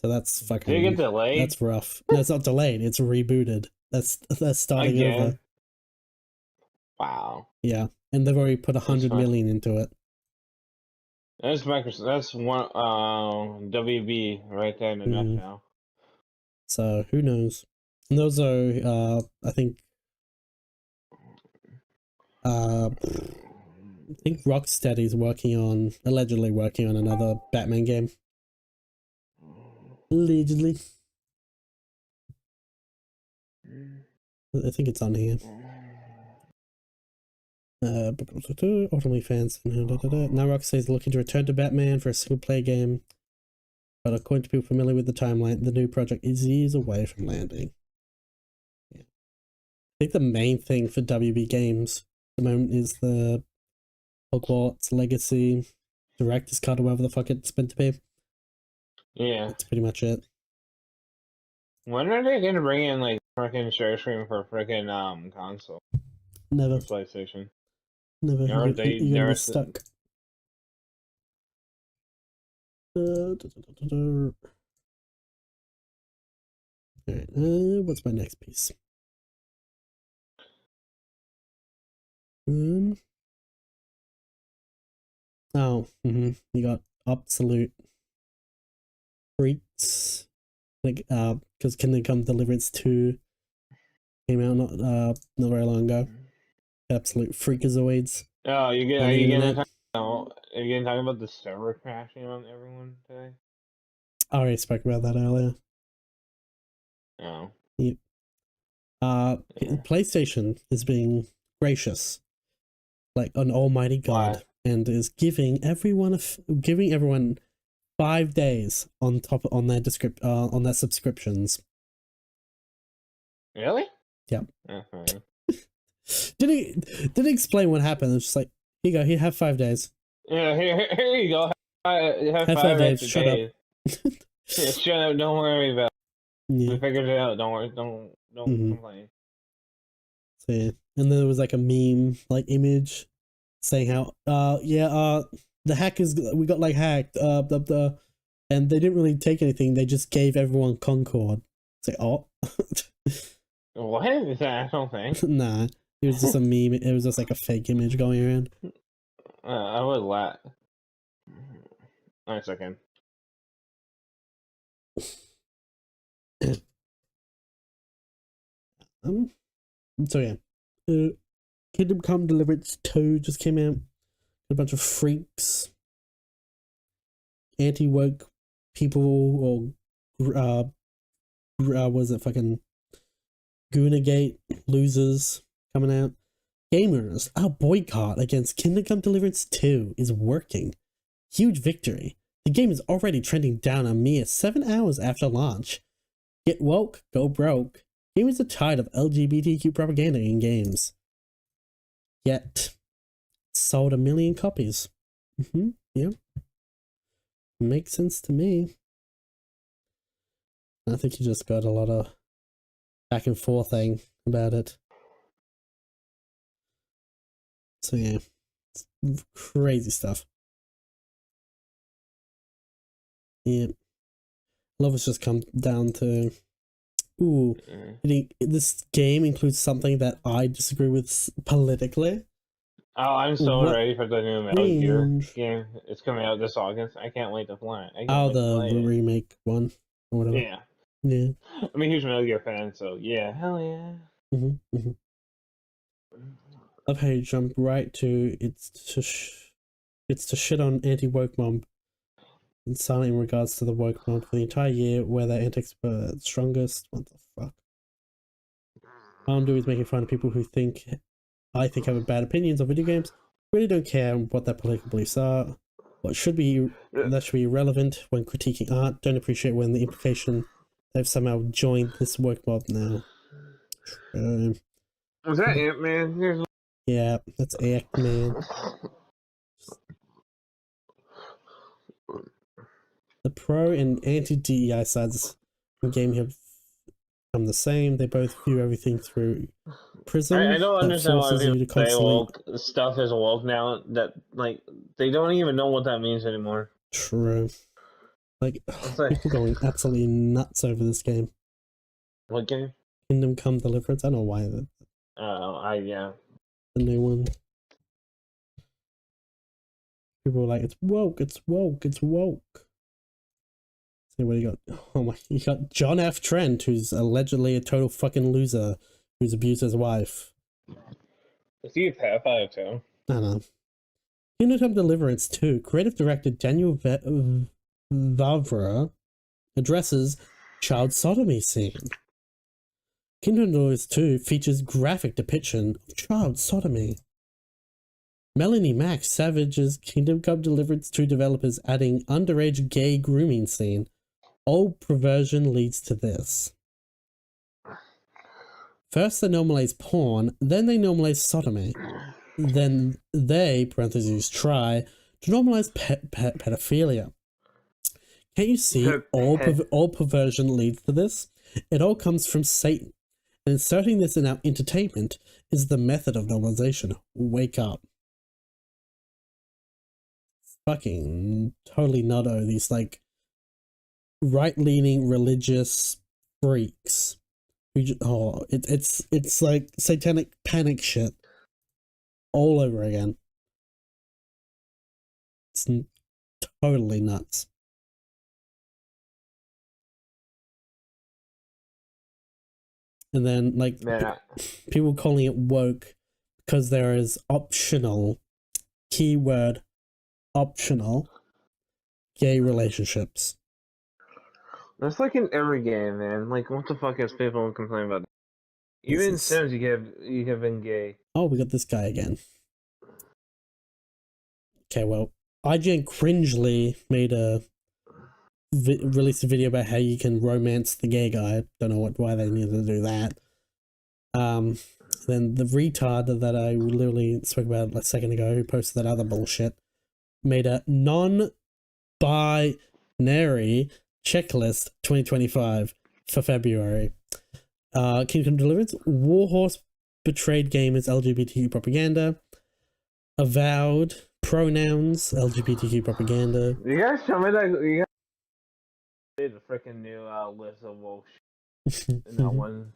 so that's fucking. Did it get delayed? That's rough. No, it's not delayed. It's rebooted. That's starting Again? over. Wow. Yeah, and they've already put 100 million into it. That's Microsoft. That's one WB right there in the nutshell. So who knows? And those are I think Rocksteady's allegedly working on another Batman game. Allegedly. I think it's on here. Ultimately fans. Now Rocksteady is looking to return to Batman for a single player game. But according to people familiar with the timeline, the new project is years away from landing. Yeah. I think the main thing for WB Games at the moment is the Hogwarts Legacy Director's Cut or whatever the fuck it's meant to be. Yeah. That's pretty much it. When are they gonna bring in like freaking share screen for freaking console? Never. PlayStation. Never. You're gonna be stuck. Alright, what's my next piece? You got Absolute Freaks. Like, because Kingdom Come Deliverance 2 came out not very long ago. Absolute freakazoids. Oh, are you getting talking about the server crashing on everyone today? I already spoke about that earlier. Oh. Yep. PlayStation is being gracious, like an almighty god, and is giving everyone 5 days on their subscriptions. Really? Yep. Okay. Didn't explain what happened. It's just like, here you go. Here, have 5 days. Yeah, here you go. Have 5 days. days. Shut up. Yeah, shut up. Don't worry about it. Yeah. We figured it out. Don't worry. Don't complain. So yeah, and then there was like a meme, like image, saying how the hackers, we got like hacked, and they didn't really take anything. They just gave everyone Concord. It's like, oh. What is that actual thing? Nah, it was just a meme. It was just like a fake image going around. I would laugh. Wait a second. So yeah, Kingdom Come Deliverance 2 just came out. A bunch of freaks, anti-woke people, or was it fucking Goonagate losers coming out? Gamers, our boycott against Kingdom Come Deliverance 2 is working. Huge victory. The game is already trending down a mere 7 hours after launch. Get woke, go broke. Gamers are tired of LGBTQ propaganda in games. Yet, sold 1 million copies. Yeah. Makes sense to me. I think you just got a lot of back and forth thing about it. So yeah, it's crazy stuff. Yeah. Love has just come down to, this game includes something that I disagree with politically. Oh, I'm so ready for the new Metal Gear game. It's coming out this August. I can't wait to play it. The remake one or whatever. Yeah. Yeah. I'm a huge Metal Gear fan, so yeah, hell yeah. Love how you jump right to it's to shit on anti-woke mob and silent in regards to the woke mob for the entire year where their antics were strongest. What the fuck? All I'm doing is making fun of people who I think have bad opinions of video games. Really don't care what their political beliefs are. That should be irrelevant when critiquing art. Don't appreciate when the implication they've somehow joined this woke mob now. Was that Ant-Man? Yeah, that's Ant-Man. The pro and anti-DEI sides in the game have become the same. They both view everything through prism. I don't understand why people say woke stuff is woke now. That like they don't even know what that means anymore. True. Like people going absolutely nuts over this game. What game? Kingdom Come Deliverance. I don't know why. Yeah. The new one. People are like, it's woke, it's woke, it's woke. See what you got? Oh my, you got John F. Trent, who's allegedly a total fucking loser, who's abused his wife. Is he a pedophile too? I don't know. Kingdom Come Deliverance 2, creative director Daniel Vavra addresses child sodomy scene. Kingdom Deliverance 2 features graphic depiction of child sodomy. Melanie Mack savages Kingdom Come Deliverance 2 developers adding underage gay grooming scene. All perversion leads to this. First they normalize porn, then they normalize sodomy. Then they, parentheses, try to normalize pedophilia. Can't you see all perversion leads to this? It all comes from Satan. And inserting this in our entertainment is the method of normalization. Wake up. Fucking totally nutto, these like right-leaning religious freaks. It's like satanic panic shit all over again. It's totally nuts. And then like people calling it woke because there is optional, keyword optional, gay relationships. That's like in every game, man. Like, what the fuck is people complaining about? Even in Sims, you have been gay. Oh, we got this guy again. Okay, well, IGN cringely made released a video about how you can romance the gay guy. Don't know why they needed to do that. Then the retard that I literally spoke about a second ago, who posted that other bullshit, made a non-binary checklist 2025 for February. Kingdom Deliverance, Warhorse betrayed gamers LGBTQ propaganda, avowed pronouns LGBTQ propaganda. You guys show me that. You guys did the freaking new list of woke shit in that one.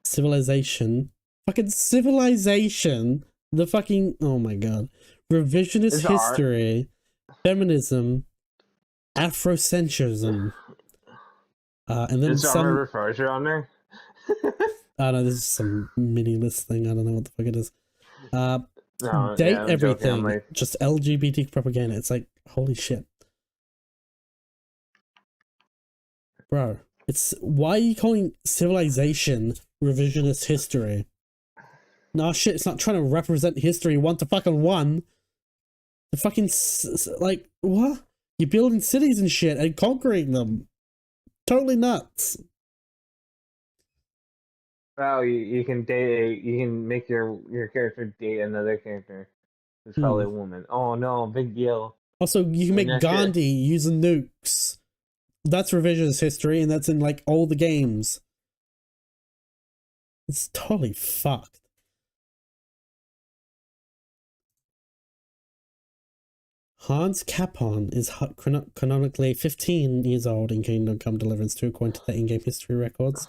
Civilization, fucking civilization. The fucking oh my god, revisionist history, feminism, Afrocentrism. And then some refresher on there. I don't know, this is some mini list thing. I don't know what the fuck it is. Date everything. Joking, just LGBT propaganda. It's like holy shit, bro. It's why are you calling civilization revisionist history? Nah, shit. It's not trying to represent history 1-to-1. The fucking like what? You're building cities and shit and conquering them. Totally nuts. Well, you can date. You can make your character date another character. It's probably a woman. Oh no, big deal. Also, you can make Gandhi using nukes. That's revisionist history, and that's in like all the games. It's totally fucked. Hans Capon is canonically 15 years old in Kingdom Come Deliverance 2 according to the in-game history records.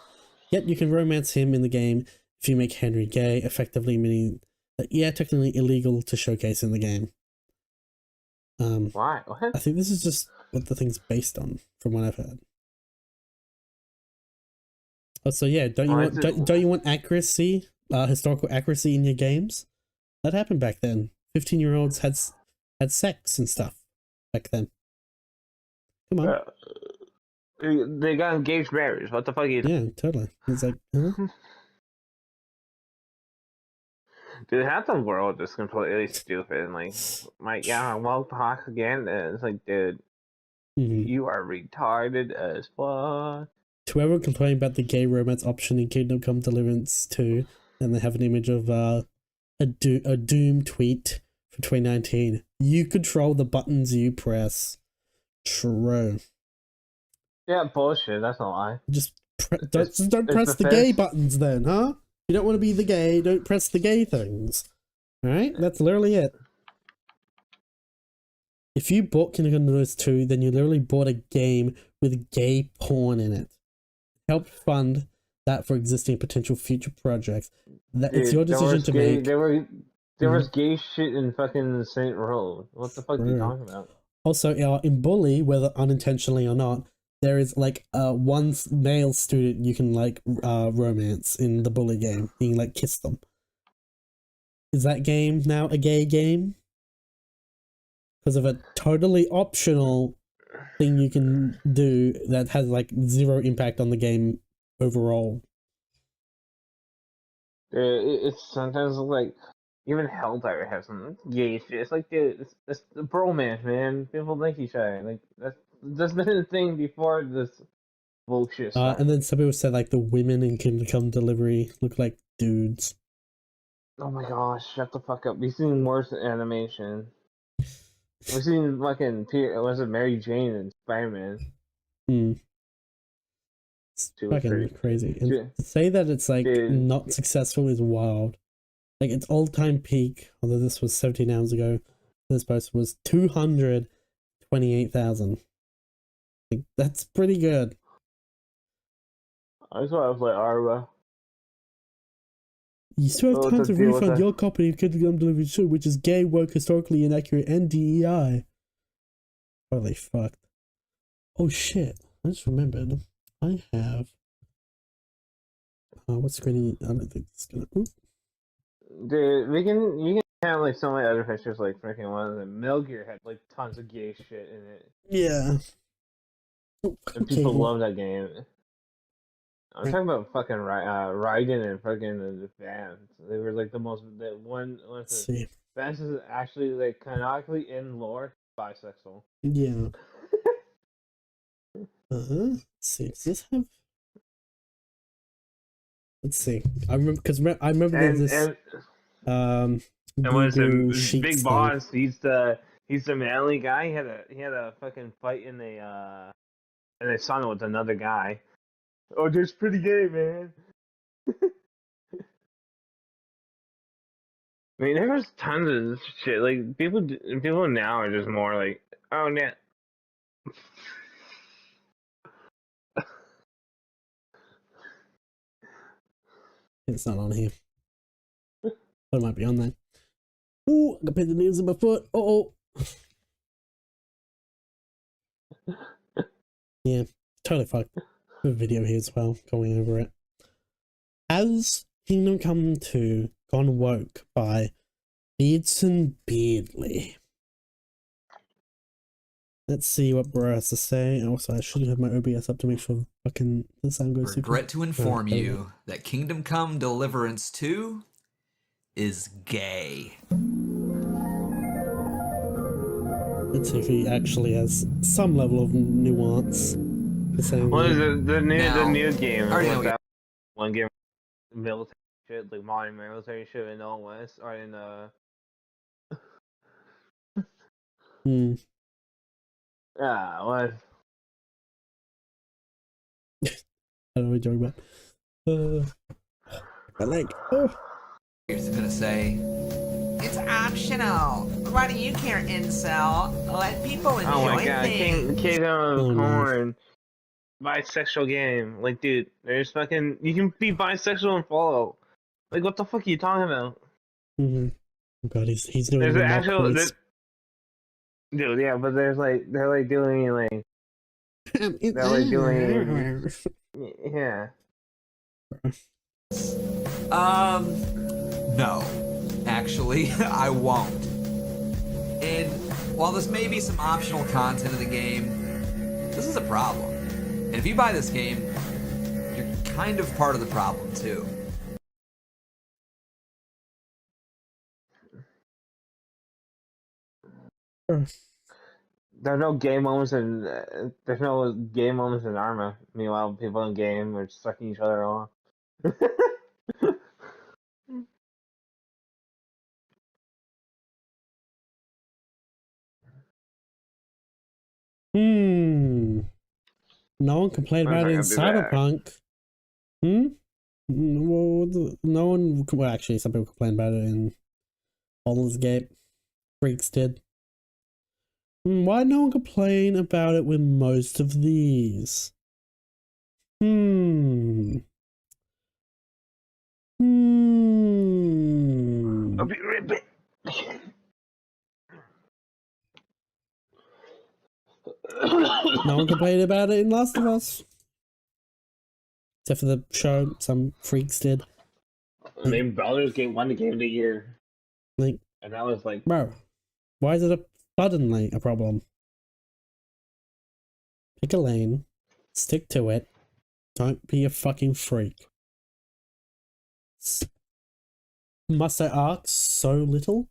Yet you can romance him in the game if you make Henry gay, effectively meaning that, yeah, technically illegal to showcase in the game. Why? What? I think this is just what the thing's based on, from what I've heard. Oh, so yeah, don't you want accuracy? historical accuracy in your games. That happened back then. 15-year-olds had sex and stuff back then. Come on. They got engaged marriage. What the fuck are you Yeah, totally. It's like, huh? Dude, half the world is completely stupid. And like, yeah, well, talk again. And it's like, dude, you are retarded as fuck. To whoever complained about the gay romance option in Kingdom Come Deliverance 2, and they have an image of a Doom tweet for 2019. You control the buttons you press. True. Yeah, bullshit. That's a lie. Just don't press the gay buttons then, huh? You don't want to be the gay, don't press the gay things. Alright? That's literally it. If you bought Kingdom Come Deliverance 2, then you literally bought a game with gay porn in it. Help fund that for existing potential future projects. It's your decision to make. There was gay shit in fucking Saint Row. What the fuck are you talking about? Also, in Bully, whether unintentionally or not, there is like one male student you can like romance in the Bully game. You can like kiss them. Is that game now a gay game? Because of a totally optional thing you can do that has like zero impact on the game overall. It's sometimes like even Helldiver has some gay shit. It's like it's the bromance, man. People like each other. Like that's been a thing before this bullshit started. And then some people said like the women in Kingdom Come Delivery look like dudes. Oh my gosh! Shut the fuck up. We've seen worse animation. We've seen fucking Mary Jane and Spider-Man. It's fucking crazy. And to say that it's like not successful is wild. Like its all-time peak, although this was 17 hours ago, this post was 228,000. Like that's pretty good. I saw it was like Arba. You still have time to refund your copy of Kingdom Come Delivery 2, which is gay, woke, historically inaccurate, and DEI. Holy fuck. Oh shit. I just remembered. I have... what screen? I don't think it's gonna... Ooh. Dude, you can have like so many other pictures, like freaking one of them. Metal Gear had like tons of gay shit in it. Yeah. And people love that game. I'm talking about fucking Raiden and fucking the Vance. They were like the most let's see. Vance is actually like canonically in lore bisexual. Yeah. Let's see. Does this have? Let's see. I remember there's this. And what is it? Big Boss. He's the manly guy. He had a fucking fight in a sauna with another guy. Oh, just pretty gay, man. I mean, there's tons of shit. Like people now are just more like, oh, yeah. It's not on here. But it might be on there. Ooh, I got pain in the nails in my foot. Uh-oh. Yeah, totally fucked. A video here as well, going over it. Has Kingdom Come 2 gone woke by Beardson Beardley? Let's see what Bro has to say. Also, I should have my OBS up to make sure fucking the sound goes super. Regret to inform you that Kingdom Come Deliverance 2 is gay. Let's see if he actually has some level of nuance. What is it? The new game? That one game, military shit, like modern military shit in Old West, or in Yeah, what? I don't know what you're talking about. My leg. Oh. You're just gonna say, it's optional. Why do you care, incel? Let people enjoy Oh my god, things. Kingdom Corn. Bisexual game. Like, dude, there's fucking... You can be bisexual and follow. Like, what the fuck are you talking about? Oh god, he's doing there's an actual... Dude, yeah, but there's like... They're like doing like... They're like doing... Yeah. No. Actually, I won't. And while this may be some optional content in the game, this is a problem. And if you buy this game, you're kind of part of the problem too. There's no game moments in Arma. Meanwhile, people in game are sucking each other off. No one complained about it in Cyberpunk. Well, no one. Well, actually, some people complained about it in Baldur's Gate. Freaks did. Why did no one complain about it with most of these? I'll be right back. No one complained about it in Last of Us. Except for the show, some freaks did. I mean, Baldur's Gate won the Game of the Year. Like, and that was like... Bro, why is it suddenly a problem? Pick a lane, stick to it, don't be a fucking freak. Must I ask so little?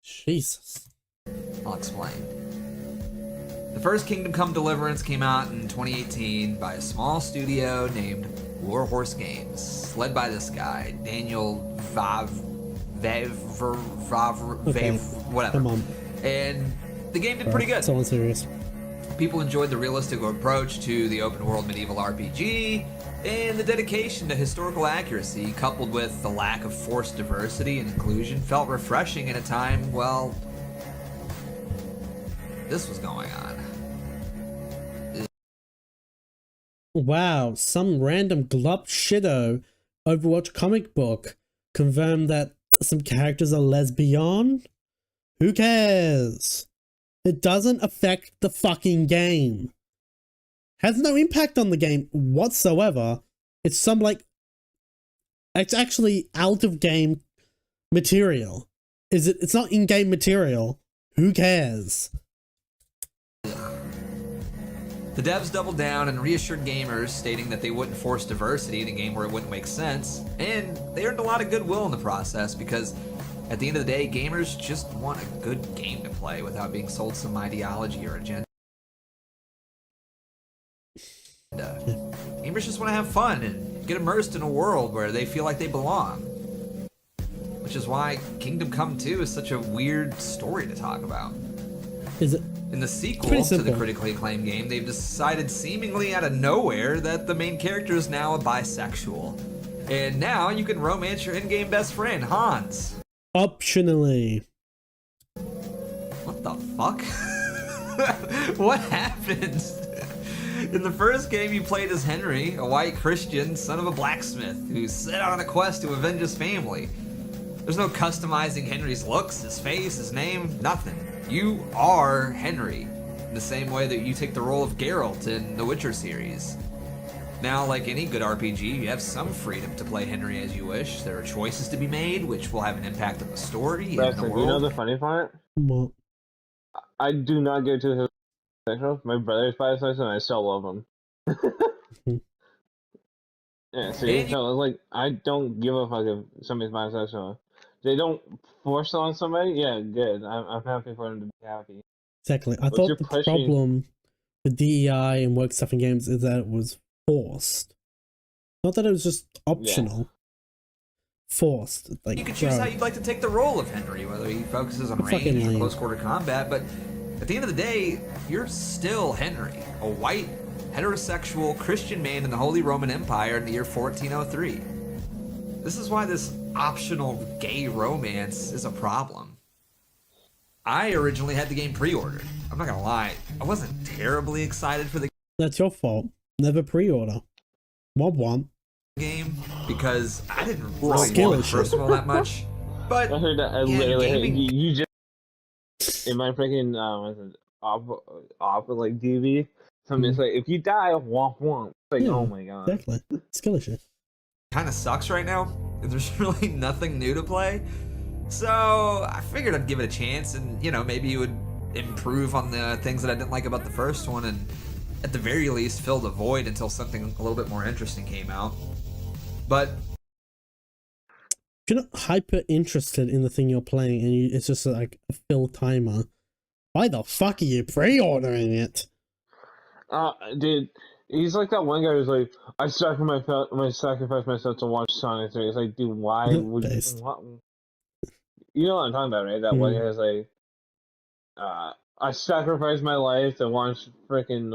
Jesus. I'll explain. The first Kingdom Come Deliverance came out in 2018 by a small studio named Warhorse Games, led by this guy, Daniel whatever. Come on. And the game did pretty good. Someone serious. People enjoyed the realistic approach to the open world medieval RPG, and the dedication to historical accuracy, coupled with the lack of forced diversity and inclusion, felt refreshing in a time, well, this was going on. Wow, some random glop shitto Overwatch comic book confirmed that some characters are lesbian? Who cares? It doesn't affect the fucking game. Has no impact on the game whatsoever. It's some like... It's actually out of game material. It's not in-game material. Who cares? The devs doubled down and reassured gamers, stating that they wouldn't force diversity in a game where it wouldn't make sense, and they earned a lot of goodwill in the process because at the end of the day, gamers just want a good game to play without being sold some ideology or agenda. Gamers just want to have fun and get immersed in a world where they feel like they belong. Which is why Kingdom Come 2 is such a weird story to talk about. Is it? In the sequel to the critically acclaimed game, they've decided seemingly out of nowhere that the main character is now a bisexual. And now you can romance your in-game best friend, Hans. Optionally. What the fuck? What happened? In the first game, you played as Henry, a white Christian son of a blacksmith who set out on a quest to avenge his family. There's no customizing Henry's looks, his face, his name, nothing. You are Henry, in the same way that you take the role of Geralt in the Witcher series. Now, like any good RPG, you have some freedom to play Henry as you wish. There are choices to be made, which will have an impact on the story and the world. You know the funny part? What? I do not go to his bisexual. My brother's bisexual, and I still love him. Yeah, see, so it's like I don't give a fuck if somebody's bisexual. They don't force it on somebody. Yeah, good. I'm happy for them to be happy. Exactly. I thought the problem with DEI and work stuff in games is that it was forced. Not that it was just optional. Yeah. Forced. Like, you can choose how you'd like to take the role of Henry, whether he focuses on range or close quarter combat, but at the end of the day, you're still Henry, a white, heterosexual Christian man in the Holy Roman Empire in the year 1403. This is why this optional gay romance is a problem. I originally had the game pre-ordered. I'm not gonna lie, I wasn't terribly excited for the That's your fault. Never pre-order. Womp game because I didn't really want the first one that much. But I heard that. I literally you just in my freaking like DB. Somebody's like, if you die, womp womp. Like, oh my god. Exactly. Skill issue. kind of sucks right now. There's really nothing new to play. So I figured I'd give it a chance, and you know, maybe you would improve on the things that I didn't like about the first one, and at the very least fill the void until something a little bit more interesting came out. But if you're not hyper interested in the thing you're playing and it's just like a fill timer, why the fuck are you pre-ordering it? Dude, he's like that one guy who's like, I sacrificed myself to watch Sonic 3. It's like, dude, why would you? What? You know what I'm talking about, right? That one guy who's like, I sacrificed my life to watch freaking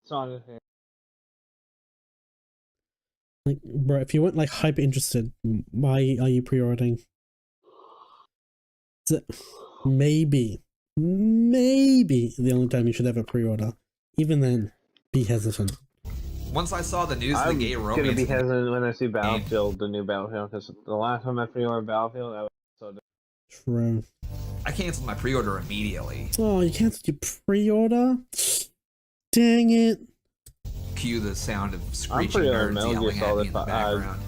Sonic 3. Like, bro, if you weren't like hyper interested, why are you pre-ordering? Maybe the only time you should ever pre-order. Even then, be hesitant. Once I saw the news of the gay romance, I'm gonna be hesitant when I see Battlefield, the new Battlefield, because the last time I pre-ordered Battlefield, I was so. True. I canceled my pre-order immediately. Oh, you canceled your pre-order? Dang it! Cue the sound of screeching nerds yelling at me in the background.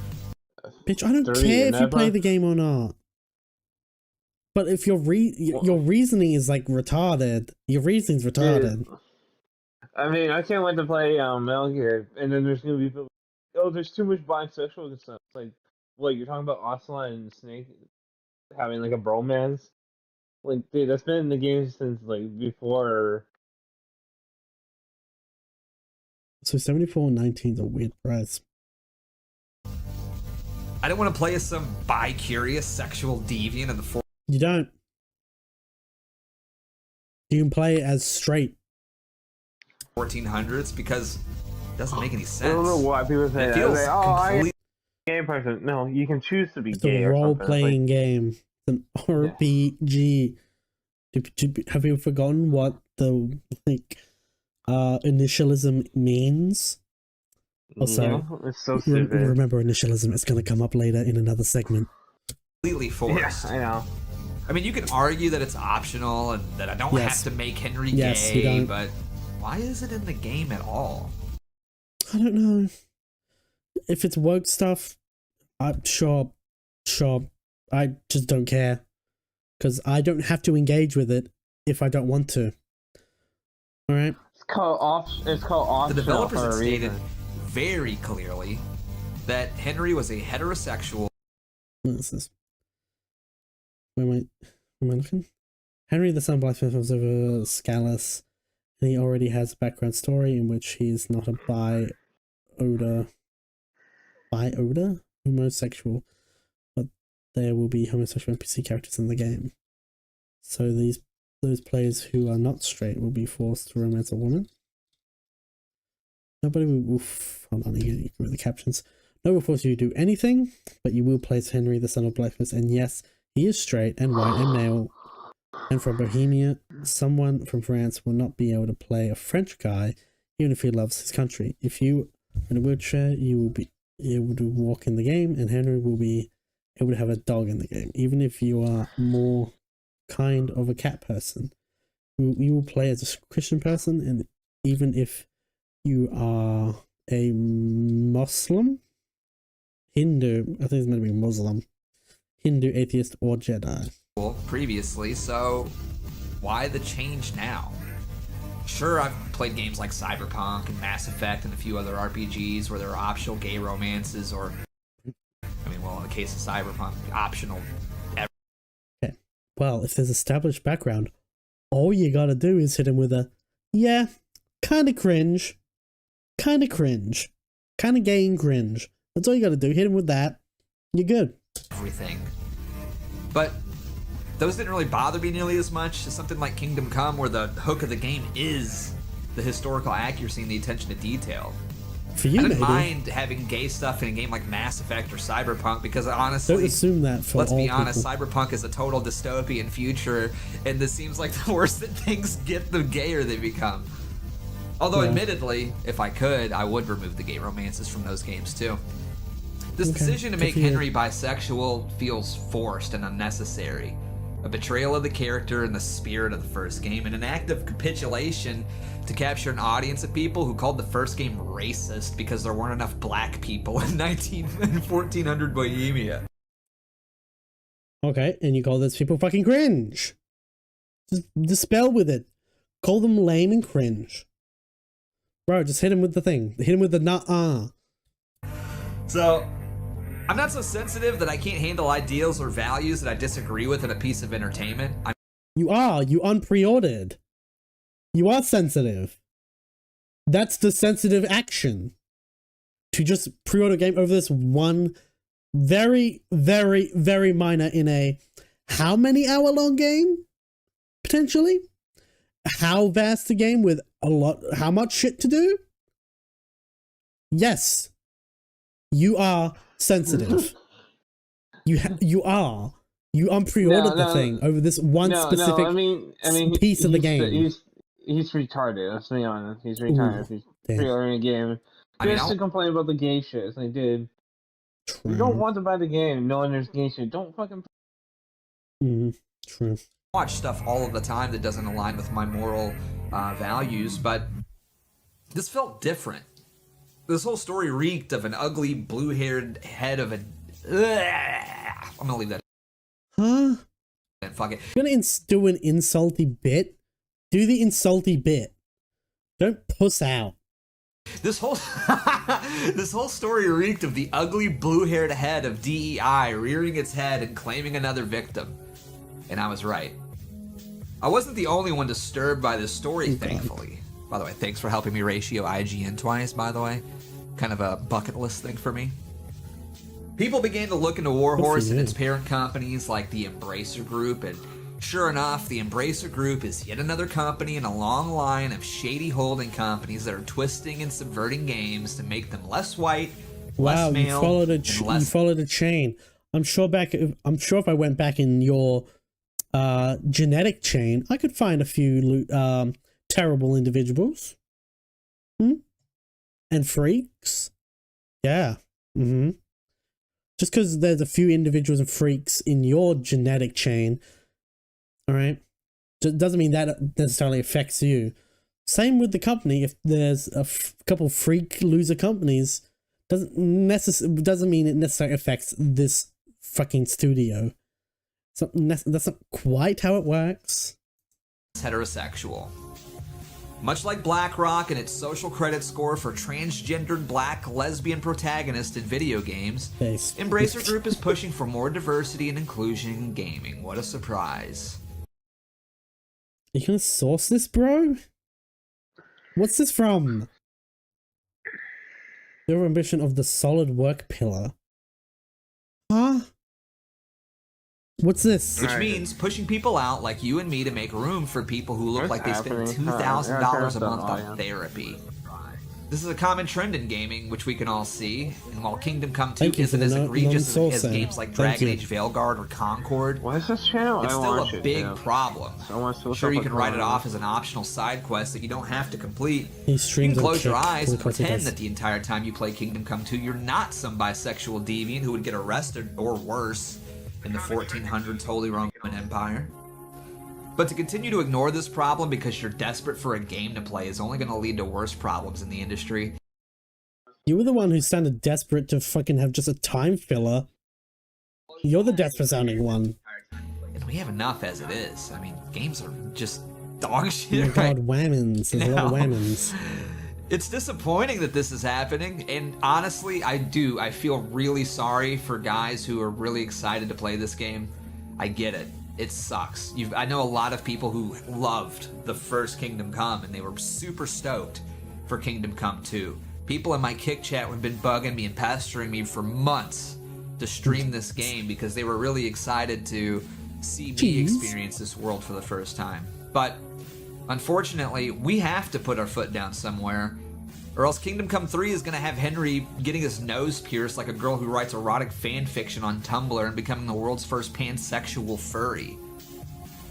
Bitch, I don't care if you play the game or not. But if your reasoning is like retarded, your reasoning's retarded. Dude, I mean, I can't wait to play Metal Gear, and then there's gonna be people. Oh, there's too much bisexual stuff. It's like, what, you're talking about Ocelot and Snake having like a bromance? Like, dude, that's been in the game since like before. So 74.19 is a weird price. I don't want to play as some bi-curious sexual deviant in the You don't. You can play as straight. 1400s because it doesn't make any sense. I don't know why people say that. Feels like, I'm a gay person. No, you can choose to be gay. It's a role-playing game. It's an RPG. Have you forgotten what the initialism means? Also, yeah, it's so stupid. Remember initialism. It's going to come up later in another segment. Completely forced. Yeah, I know. I mean, you can argue that it's optional and that I don't have to make Henry gay, but why is it in the game at all? I don't know. If it's woke stuff, I'm sure. I just don't care. Because I don't have to engage with it if I don't want to. Alright? It's called optional. The developers have stated very clearly that Henry was a heterosexual. What is this? Where am I looking? Henry the son of Blacksmith was over Scalus, and he already has a background story in which he is not a homosexual, but there will be homosexual NPC characters in the game. So those players who are not straight will be forced to romance a woman. Nobody will. Hold on, you can read the captions. No will force you to do anything, but you will play as Henry the son of Blacksmith, and yes, he is straight and white and male. And from Bohemia, someone from France will not be able to play a French guy, even if he loves his country. If you are in a wheelchair, you will be able to walk in the game, and Henry will be able to have a dog in the game. Even if you are more kind of a cat person, you will play as a Christian person, and even if you are a Muslim, Hindu, I think it's meant to be Muslim, Hindu, atheist, or Jedi. Previously, so why the change now? Sure, I've played games like Cyberpunk and Mass Effect and a few other RPGs where there are optional gay romances, or, I mean, well, in the case of Cyberpunk, optional. Okay. Well, if there's established background, all you gotta do is hit him with a, yeah, kinda cringe, kinda gay and cringe. That's all you gotta do. Hit him with that. You're good. Everything. But those didn't really bother me nearly as much as something like Kingdom Come, where the hook of the game is the historical accuracy and the attention to detail. For you, I didn't mind having gay stuff in a game like Mass Effect or Cyberpunk, because honestly, don't assume that for let's all be honest, people. Cyberpunk is a total dystopian future, and this seems like the worse that things get, the gayer they become. Although, admittedly, if I could, I would remove the gay romances from those games too. This decision to make Henry bisexual feels forced and unnecessary. a betrayal of the character and the spirit of the first game, and an act of capitulation to capture an audience of people who called the first game racist because there weren't enough black people in 1400 Bohemia. Okay, and you call those people fucking cringe. Just dispel with it. Call them lame and cringe. Bro, just hit him with the thing. Hit him with the nah-uh. So, I'm not so sensitive that I can't handle ideals or values that I disagree with in a piece of entertainment. You unpre-ordered. You are sensitive. That's the sensitive action. To just pre-order a game over this one very, very, very minor in a how many hour long game? Potentially? How vast a game with how much shit to do? Yes. You are sensitive. You unpre-ordered the thing over this one specific piece of the game. He's retarded. Let's be honest. He's retarded. He's pre-ordering a game just to complain about the gay shit. It's like, dude, you don't want to buy the game knowing there's gay shit. Don't fucking. True. I watch stuff all of the time that doesn't align with my moral values, but this felt different. This whole story reeked of an ugly, blue-haired head of a. I'm gonna leave that. Huh? And fuck it. You're gonna do an insulty bit? Do the insulty bit. Don't puss out. This whole story reeked of the ugly, blue-haired head of DEI rearing its head and claiming another victim. And I was right. I wasn't the only one disturbed by this story, thankfully. By the way, thanks for helping me ratio IGN twice, by the way. Kind of a bucket list thing for me. People began to look into Warhorse and its parent companies like the Embracer Group, and sure enough, the Embracer Group is yet another company in a long line of shady holding companies that are twisting and subverting games to make them less white, less male, you followed a chain. I'm sure if I went back in your genetic chain, I could find a few terrible individuals. And freaks. Yeah. Just because there's a few individuals and freaks in your genetic chain, all right, doesn't mean that necessarily affects you. Same with the company. If there's a couple freak loser companies, doesn't mean it necessarily affects this fucking studio. So that's not quite how it works. Heterosexual. Much like BlackRock and its social credit score for transgendered black lesbian protagonists in video games, Embracer Group is pushing for more diversity and inclusion in gaming. What a surprise. You gonna source this, bro? What's this from? Your ambition of the solid work pillar. Huh? What's this? Which means pushing people out like you and me to make room for people who look like they spend $2,000 a month on therapy. This is a common trend in gaming, which we can all see. And while Kingdom Come 2 isn't as egregious as games like Dragon Age Veilguard or Concord, what is this channel? It's still a big problem. Sure, you can write it off as an optional side quest that you don't have to complete. You can close your eyes and pretend that the entire time you play Kingdom Come 2, you're not some bisexual deviant who would get arrested or worse in the 1400s Holy Roman Empire. But to continue to ignore this problem because you're desperate for a game to play is only going to lead to worse problems in the industry. You were the one who sounded desperate to fucking have just a time filler. You're the desperate sounding one. And we have enough as it is. I mean, games are just dog shit. Oh my god, whammons. There's a lot of whammons. It's disappointing that this is happening, and honestly, I feel really sorry for guys who are really excited to play this game. I get it. It sucks. I know a lot of people who loved the first Kingdom Come, and they were super stoked for Kingdom Come 2. People in my Kick chat have been bugging me and pestering me for months to stream this game because they were really excited to see me experience this world for the first time. But unfortunately, we have to put our foot down somewhere, or else Kingdom Come 3 is going to have Henry getting his nose pierced like a girl who writes erotic fan fiction on Tumblr and becoming the world's first pansexual furry.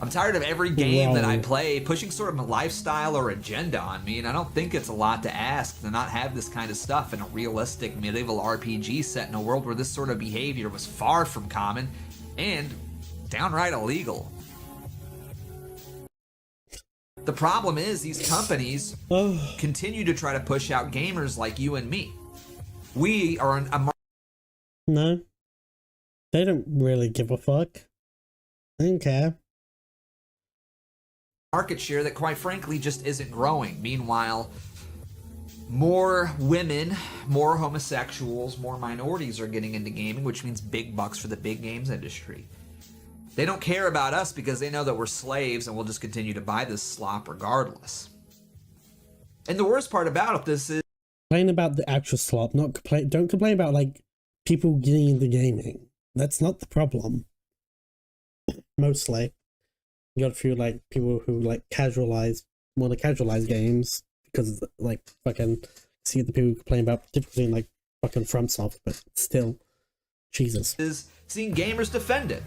I'm tired of every game that I play pushing sort of a lifestyle or agenda on me, and I don't think it's a lot to ask to not have this kind of stuff in a realistic medieval RPG set in a world where this sort of behavior was far from common and downright illegal. The problem is these companies continue to try to push out gamers like you and me. We are a No. They don't really give a fuck. They don't care. market share that quite frankly just isn't growing. Meanwhile, more women, more homosexuals, more minorities are getting into gaming, which means big bucks for the big games industry. They don't care about us because they know that we're slaves and we'll just continue to buy this slop regardless. And the worst part about this is complain about the actual slop, not complain. Don't complain about like people getting into gaming. That's not the problem. Mostly, you got a few like people who like want to casualize games because like fucking see the people who complain about difficulty in like fucking FromSoft, but still, Jesus. Is seeing gamers defend it.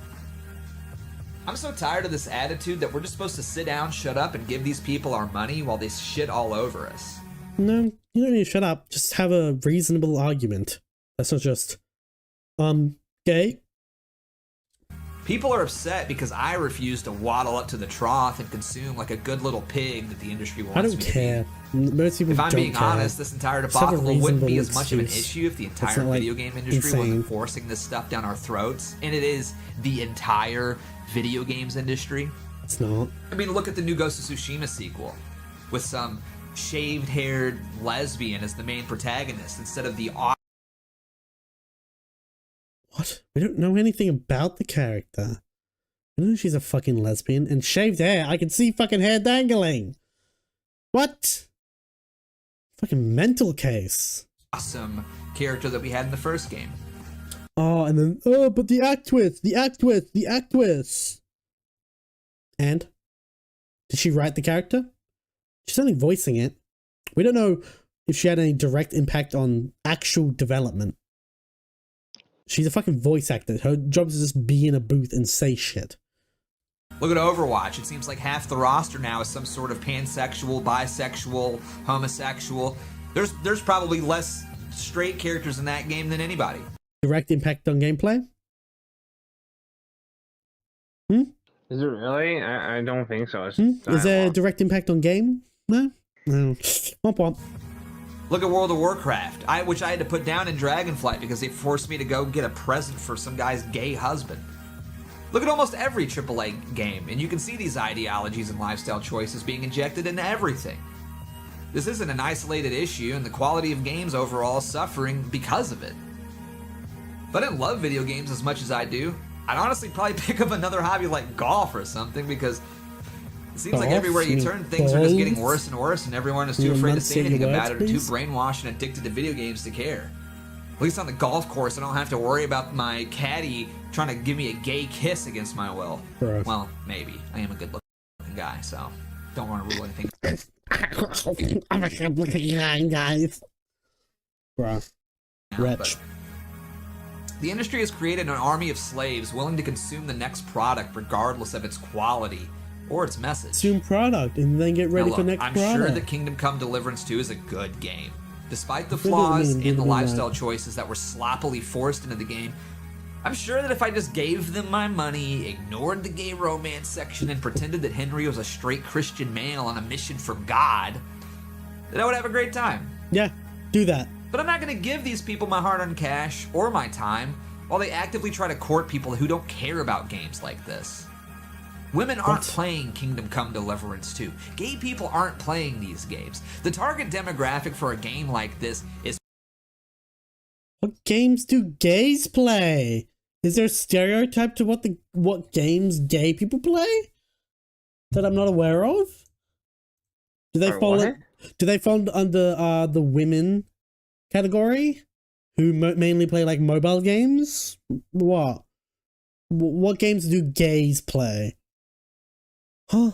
I'm so tired of this attitude that we're just supposed to sit down, shut up, and give these people our money while they shit all over us. No, you don't need to shut up. Just have a reasonable argument. That's not just, gay. People are upset because I refuse to waddle up to the trough and consume like a good little pig that the industry wants I me don't to care. Most people If I'm don't being care. honest, this entire Just have a debacle wouldn't be as reasonable much of an excuse. issue if the It's entire not, like, video game industry insane. wasn't forcing this stuff down our throats. And it is the entire video games industry. It's not. I mean, look at the new Ghost of Tsushima sequel with some shaved-haired lesbian as the main protagonist instead of the What? We don't know anything about the character. We know she's a fucking lesbian and shaved hair. I can see fucking hair dangling. What? Fucking mental case. awesome character that we had in the first game. Oh, and then, but the actress. And? Did she write the character? She's only voicing it. We don't know if she had any direct impact on actual development. She's a fucking voice actor. Her job is just be in a booth and say shit. Look at Overwatch. It seems like half the roster now is some sort of pansexual, bisexual, homosexual. There's probably less straight characters in that game than anybody. Direct impact on gameplay? Is it really? I don't think so. It's Is there a direct impact on game? No? No. Womp womp. Look at World of Warcraft, which I had to put down in Dragonflight because they forced me to go get a present for some guy's gay husband. Look at almost every AAA game, and you can see these ideologies and lifestyle choices being injected into everything. This isn't an isolated issue, and the quality of games overall is suffering because of it. If I didn't love video games as much as I do, I'd honestly probably pick up another hobby like golf or something, because it seems like everywhere you turn, things are just getting worse and worse, and everyone is too afraid to say anything about it, or too brainwashed and addicted to video games to care. At least on the golf course, I don't have to worry about my caddy trying to give me a gay kiss against my will. Bruh. Well, maybe. I am a good-looking guy, so don't want to rule anything. I'm a good-looking guy, guys. Bruh. Wretch. The industry has created an army of slaves willing to consume the next product regardless of its quality or its message. Consume product and then get ready Now, for look, next I'm product. sure that Kingdom Come Deliverance 2 is a good game. Despite the It doesn't flaws mean in the doing lifestyle that. choices that were sloppily forced into the game, I'm sure that if I just gave them my money, ignored the gay romance section, and pretended that Henry was a straight Christian male on a mission from God, that I would have a great time. Yeah, do that. But I'm not going to give these people my hard-earned cash or my time while they actively try to court people who don't care about games like this. Women aren't playing Kingdom Come Deliverance 2. Gay people aren't playing these games. The target demographic for a game like this is... What games do gays play? Is there a stereotype to what games gay people play that I'm not aware of? Do they fall under the women category, who mainly play like mobile games? What games do gays play? Huh?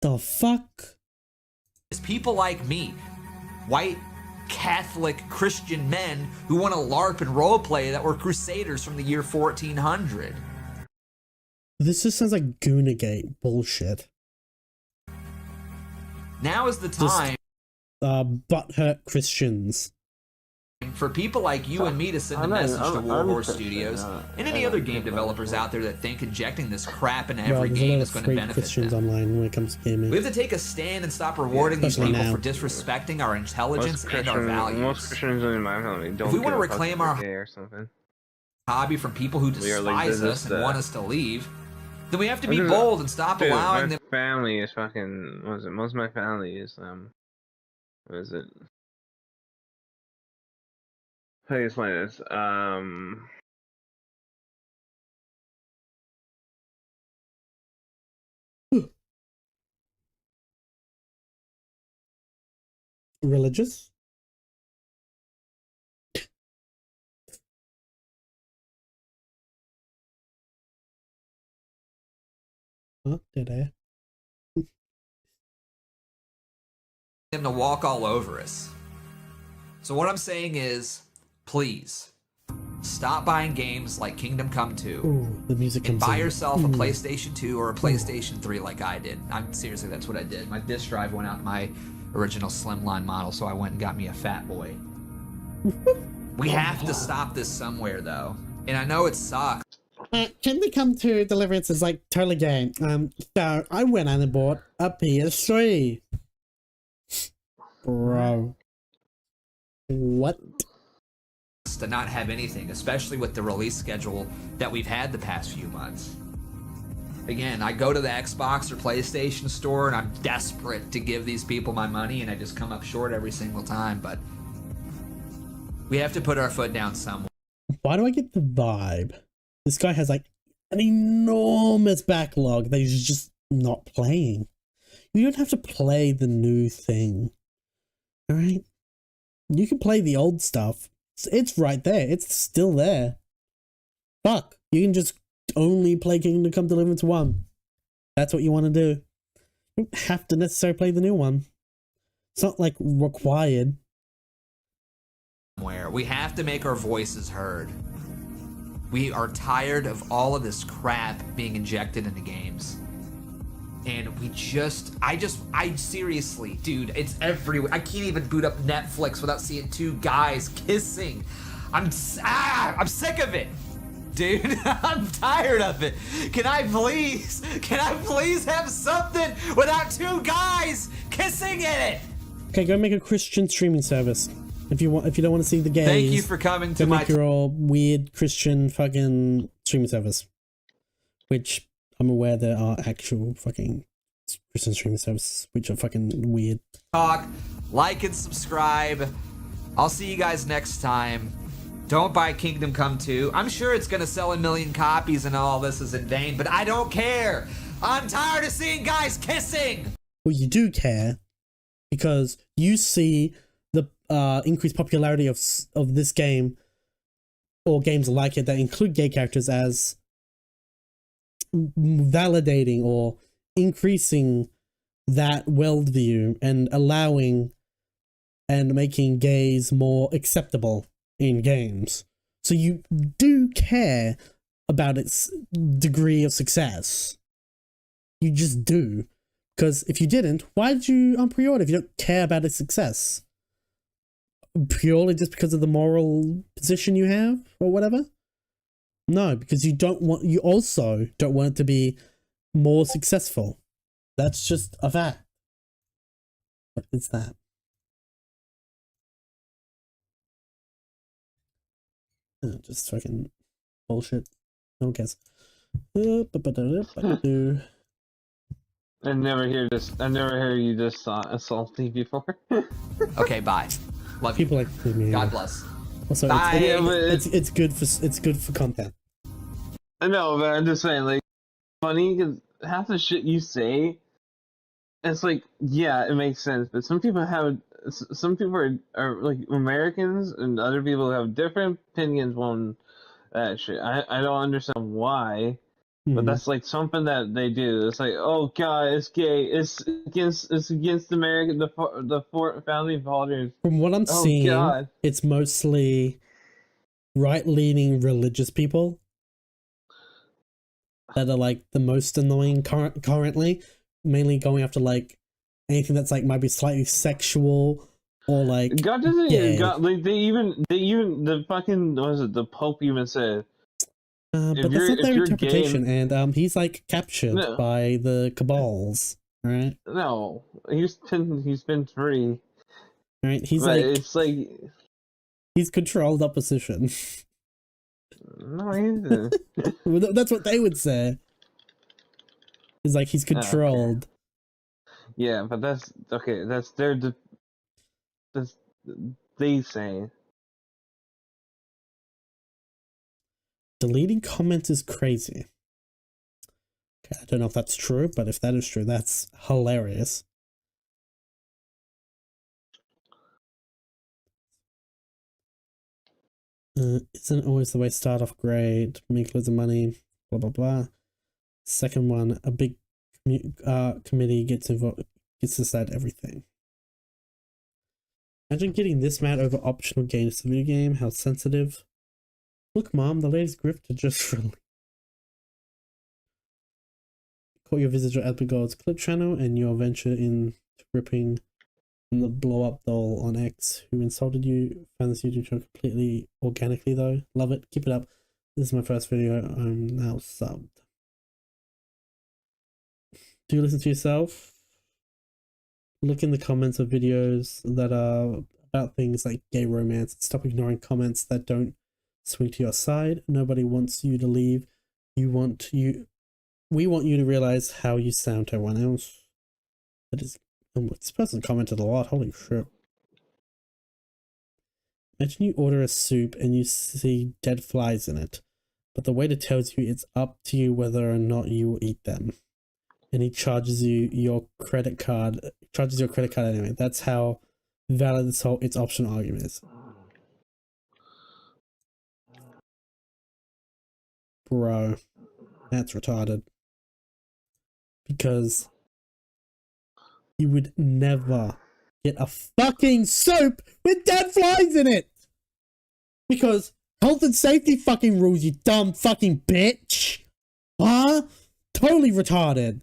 The fuck? It's people like me, white Catholic Christian men who want to LARP and roleplay that were crusaders from the year 1400. This just sounds like Goonagate bullshit. Now is the time butthurt Christians. for people like you and me to send a message to Warhorse Studios and any other game developers out there that think injecting this crap into every game is going to benefit Christians them. online when it comes to gaming. We have to take a stand and stop rewarding these people for disrespecting our intelligence and our values. Most Christians in my family don't. If we want to reclaim our or something. hobby from people who despise us and want us to leave, then we have to be Dude, bold and stop allowing them. My family is fucking. What is it? Most of my family is What is it? How do you explain this? Religious? Huh? Did I? Them to walk all over us. So what I'm saying is, please stop buying games like Kingdom Come 2. Ooh, the music and comes buy in. yourself a PlayStation 2 or a PlayStation 3 like I did. I'm seriously, that's what I did. My disk drive went out in my original slimline model, so I went and got me a fat boy. We have to stop this somewhere though. And I know it sucks. Kingdom Come 2 Deliverance is like totally gay. So I went out and bought a PS3. Bro. What? To not have anything, especially with the release schedule that we've had the past few months. Again, I go to the Xbox or PlayStation store and I'm desperate to give these people my money and I just come up short every single time, but we have to put our foot down somewhere. Why do I get the vibe? This guy has like an enormous backlog that he's just not playing. You don't have to play the new thing. Alright? You can play the old stuff. It's right there. It's still there. Fuck. You can just only play Kingdom Come Deliverance 1. That's what you want to do. You don't have to necessarily play the new one. It's not like required. Where we have to make our voices heard. We are tired of all of this crap being injected into games. And I seriously, dude, it's everywhere. I can't even boot up Netflix without seeing two guys kissing. I'm sick of it, dude. I'm tired of it. Can I please have something without two guys kissing in it? Okay, go make a Christian streaming service. If you don't want to see the gays. Thank you for coming to make your all weird Christian fucking streaming service. Which I'm aware there are actual fucking Christian streaming services which are fucking weird. Like and subscribe. I'll see you guys next time. Don't buy Kingdom Come 2. I'm sure it's gonna sell 1 million copies and all this is in vain, but I don't care. I'm tired of seeing guys kissing. Well, you do care because you see the increased popularity of this game or games like it that include gay characters as validating or increasing that worldview and allowing and making gays more acceptable in games. So you do care about its degree of success. You just do. Because if you didn't, why did you pre-order if you don't care about its success? Purely just because of the moral position you have or whatever? No, because you also don't want it to be more successful. That's just a fact. What is that? Just fucking bullshit. No one cares. I never hear you this salty before. Okay, bye. Love you. People like me. God bless. Also, bye. It's good for content. I know, but I'm just saying, like, funny because half the shit you say, it's like, yeah, it makes sense, but some people are like Americans, and other people have different opinions on that shit. I don't understand why, but that's like something that they do. It's like, oh god, it's gay. It's against America, the founding fathers. From what I'm seeing, God. It's mostly right-leaning religious people that are like the most annoying currently, mainly going after like anything that's like might be slightly sexual or like God doesn't gay. God, like they even the fucking what was it, the Pope even said, But that's not their interpretation, gay, and he's like captured by the cabals, right? No, he's been free. Right? He's but like, it's like he's controlled opposition. No, he isn't. Well, that's what they would say. It's like he's controlled. Yeah, but that's okay. That's that's they say. Deleting comments is crazy. Okay, I don't know if that's true, but if that is true, that's hilarious. Isn't always the way start off great, make loads of money, blah blah blah. Second one, a big committee gets involved, gets to decide everything. Imagine getting this mad over optional games to the video game. How sensitive. Look, Mom, the latest grifter just released. Caught your visitor at the God's Clip channel and your venture in ripping the blow up doll on X who insulted you. Found this YouTube channel completely organically though. Love it. Keep it up. This is my first video. I'm now subbed. Do you listen to yourself? Look in the comments of videos that are about things like gay romance. Stop ignoring comments that don't swing to your side. Nobody wants you to leave. We want you to realize how you sound to everyone else. That is, this person commented a lot. Holy shit. Imagine you order a soup and you see dead flies in it, but the waiter tells you it's up to you whether or not you will eat them. And he charges you your credit card anyway. That's how valid this whole it's optional argument is. Bro, that's retarded. Because you would never get a fucking soup with dead flies in it! Because health and safety fucking rules, you dumb fucking bitch! Huh? Totally retarded.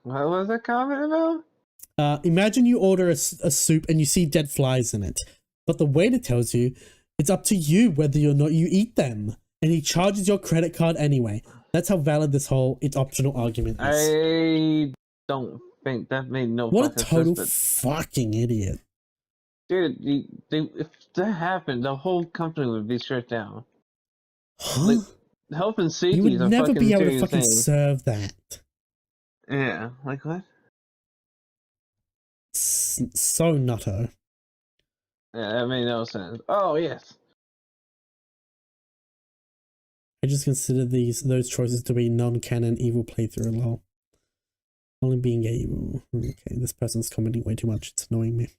What was that comment about? Imagine you order a soup and you see dead flies in it, but the waiter tells you it's up to you whether or not you eat them, and he charges your credit card anyway. That's how valid this whole it's optional argument is. I don't think that made no What a fucking total sense, fucking idiot. dude. If that happened, the whole company would be shut down. Huh? Like, health and safety You would is a never fucking be able to serious fucking thing. serve that. Yeah, like what? So nutto. Yeah, that made no sense. Oh yes. I just consider those choices to be non-canon evil playthrough lol. Only being gay evil. Okay, this person's commenting way too much. It's annoying me.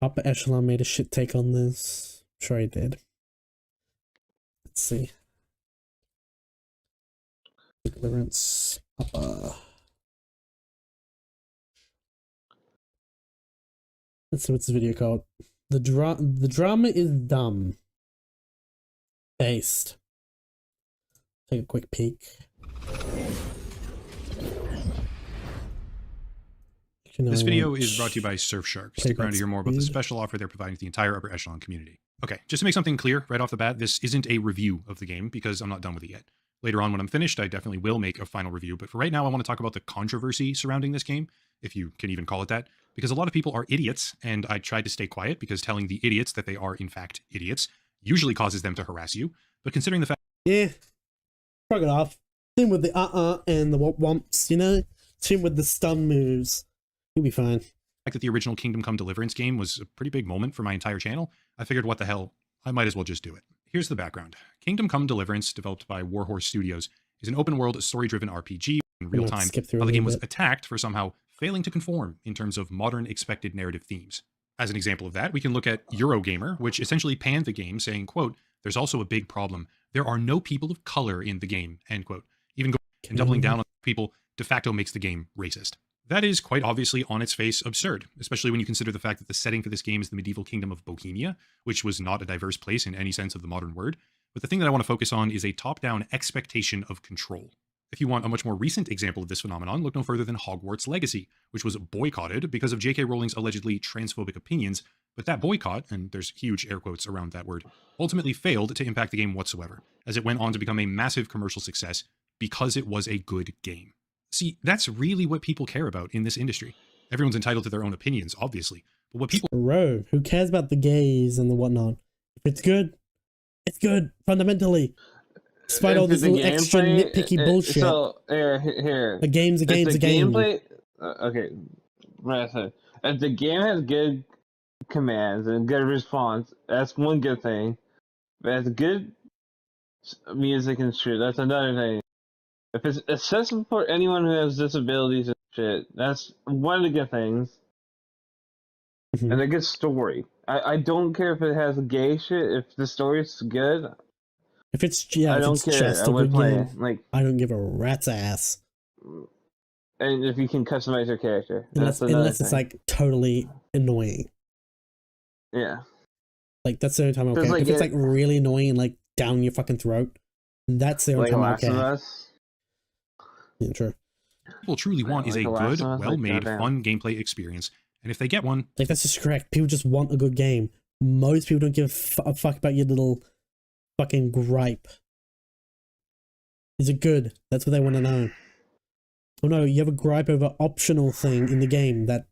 Upper Echelon made a shit take on this. I'm sure he did. Let's see. Deliverance. Upper. Let's see what's this video called. The drama is dumb. Based. Take a quick peek. This video is brought to you by Surfshark. Stick around to hear more about the special offer they're providing to the entire Upper Echelon community. Okay, just to make something clear right off the bat, this isn't a review of the game because I'm not done with it yet. Later on when I'm finished, I definitely will make a final review, but for right now I want to talk about the controversy surrounding this game, if you can even call it that, because a lot of people are idiots, and I tried to stay quiet because telling the idiots that they are in fact idiots usually causes them to harass you, but considering the fact— Yeah, shrug it off. Same with the and the womps, you know? Same with the stun moves. You'll be fine. The fact that the original Kingdom Come Deliverance game was a pretty big moment for my entire channel, I figured what the hell, I might as well just do it. Here's the background. Kingdom Come Deliverance, developed by Warhorse Studios, is an open-world, story-driven RPG in real time, while the game was attacked for somehow failing to conform in terms of modern expected narrative themes. As an example of that, we can look at Eurogamer, which essentially panned the game, saying, quote, "There's also a big problem. There are no people of color in the game," end quote. Even going and doubling down on people de facto makes the game racist. That is quite obviously on its face absurd, especially when you consider the fact that the setting for this game is the medieval kingdom of Bohemia, which was not a diverse place in any sense of the modern word. But the thing that I want to focus on is a top-down expectation of control. If you want a much more recent example of this phenomenon, look no further than Hogwarts Legacy, which was boycotted because of J.K. Rowling's allegedly transphobic opinions, but that boycott, and there's huge air quotes around that word, ultimately failed to impact the game whatsoever, as it went on to become a massive commercial success because it was a good game. See, that's really what people care about in this industry. Everyone's entitled to their own opinions, obviously, but what people— Bro, who cares about the gays and the whatnot? If it's good, it's good, fundamentally. Despite all this little extra nitpicky bullshit. So, here. A game's a game's a game. Okay, right. So, if the game has good commands and good response, that's one good thing. If it has good music and shit, that's another thing. If it's accessible for anyone who has disabilities and shit, that's one of the good things. And a good story. I don't care if it has gay shit. If the story's good, if it's I don't care. Just I a would good play game, it. Like, I don't give a rat's ass. And if you can customize your character, unless it's like totally annoying. Yeah. Like that's the only time I'm okay. Like if it's like really annoying and like down your fucking throat, that's the only time I'm okay. Last of Us. Yeah, true. People truly want is a good, well-made, fun gameplay experience, and if they get one, like that's just correct. People just want a good game. Most people don't give a fuck about your little fucking gripe. Is it good? That's what they want to know. Oh no, you have a gripe over optional thing in the game that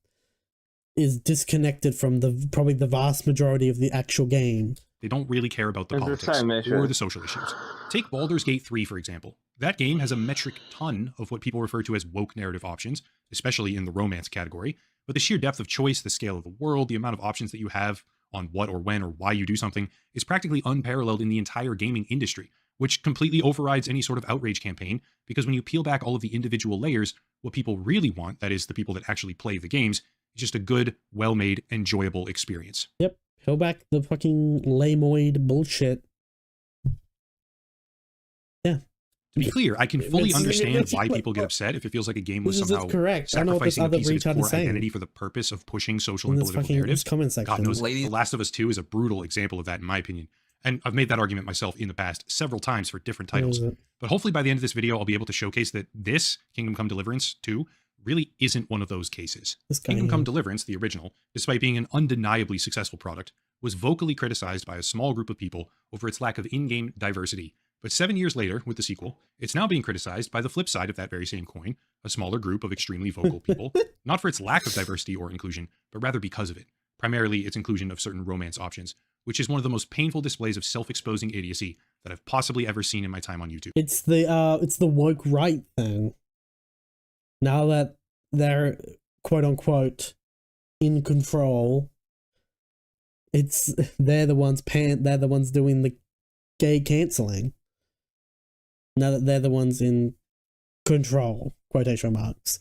is disconnected from probably the vast majority of the actual game. They don't really care about the politics or the social issues. Take Baldur's Gate 3, for example. That game has a metric ton of what people refer to as woke narrative options, especially in the romance category, but the sheer depth of choice, the scale of the world, the amount of options that you have on what or when or why you do something is practically unparalleled in the entire gaming industry, which completely overrides any sort of outrage campaign, because when you peel back all of the individual layers, what people really want, that is the people that actually play the games, is just a good, well-made, enjoyable experience. Yep. Peel back the fucking lamoid bullshit. Yeah. To be clear, I can fully understand why people get upset if it feels like a game was somehow sacrificing a piece of its core identity for the purpose of pushing social and political narratives. God knows, The Last of Us 2 is a brutal example of that, in my opinion. And I've made that argument myself in the past several times for different titles. But hopefully by the end of this video, I'll be able to showcase that this, Kingdom Come Deliverance 2, really isn't one of those cases. Kingdom Come Deliverance, the original, despite being an undeniably successful product, was vocally criticized by a small group of people over its lack of in-game diversity. But 7 years later, with the sequel, it's now being criticized by the flip side of that very same coin, a smaller group of extremely vocal people, not for its lack of diversity or inclusion, but rather because of it. Primarily its inclusion of certain romance options, which is one of the most painful displays of self-exposing idiocy that I've possibly ever seen in my time on YouTube. It's the woke right thing. Now that they're quote unquote in control, they're the ones doing the gay cancelling. Now that they're the ones in control, quotation marks.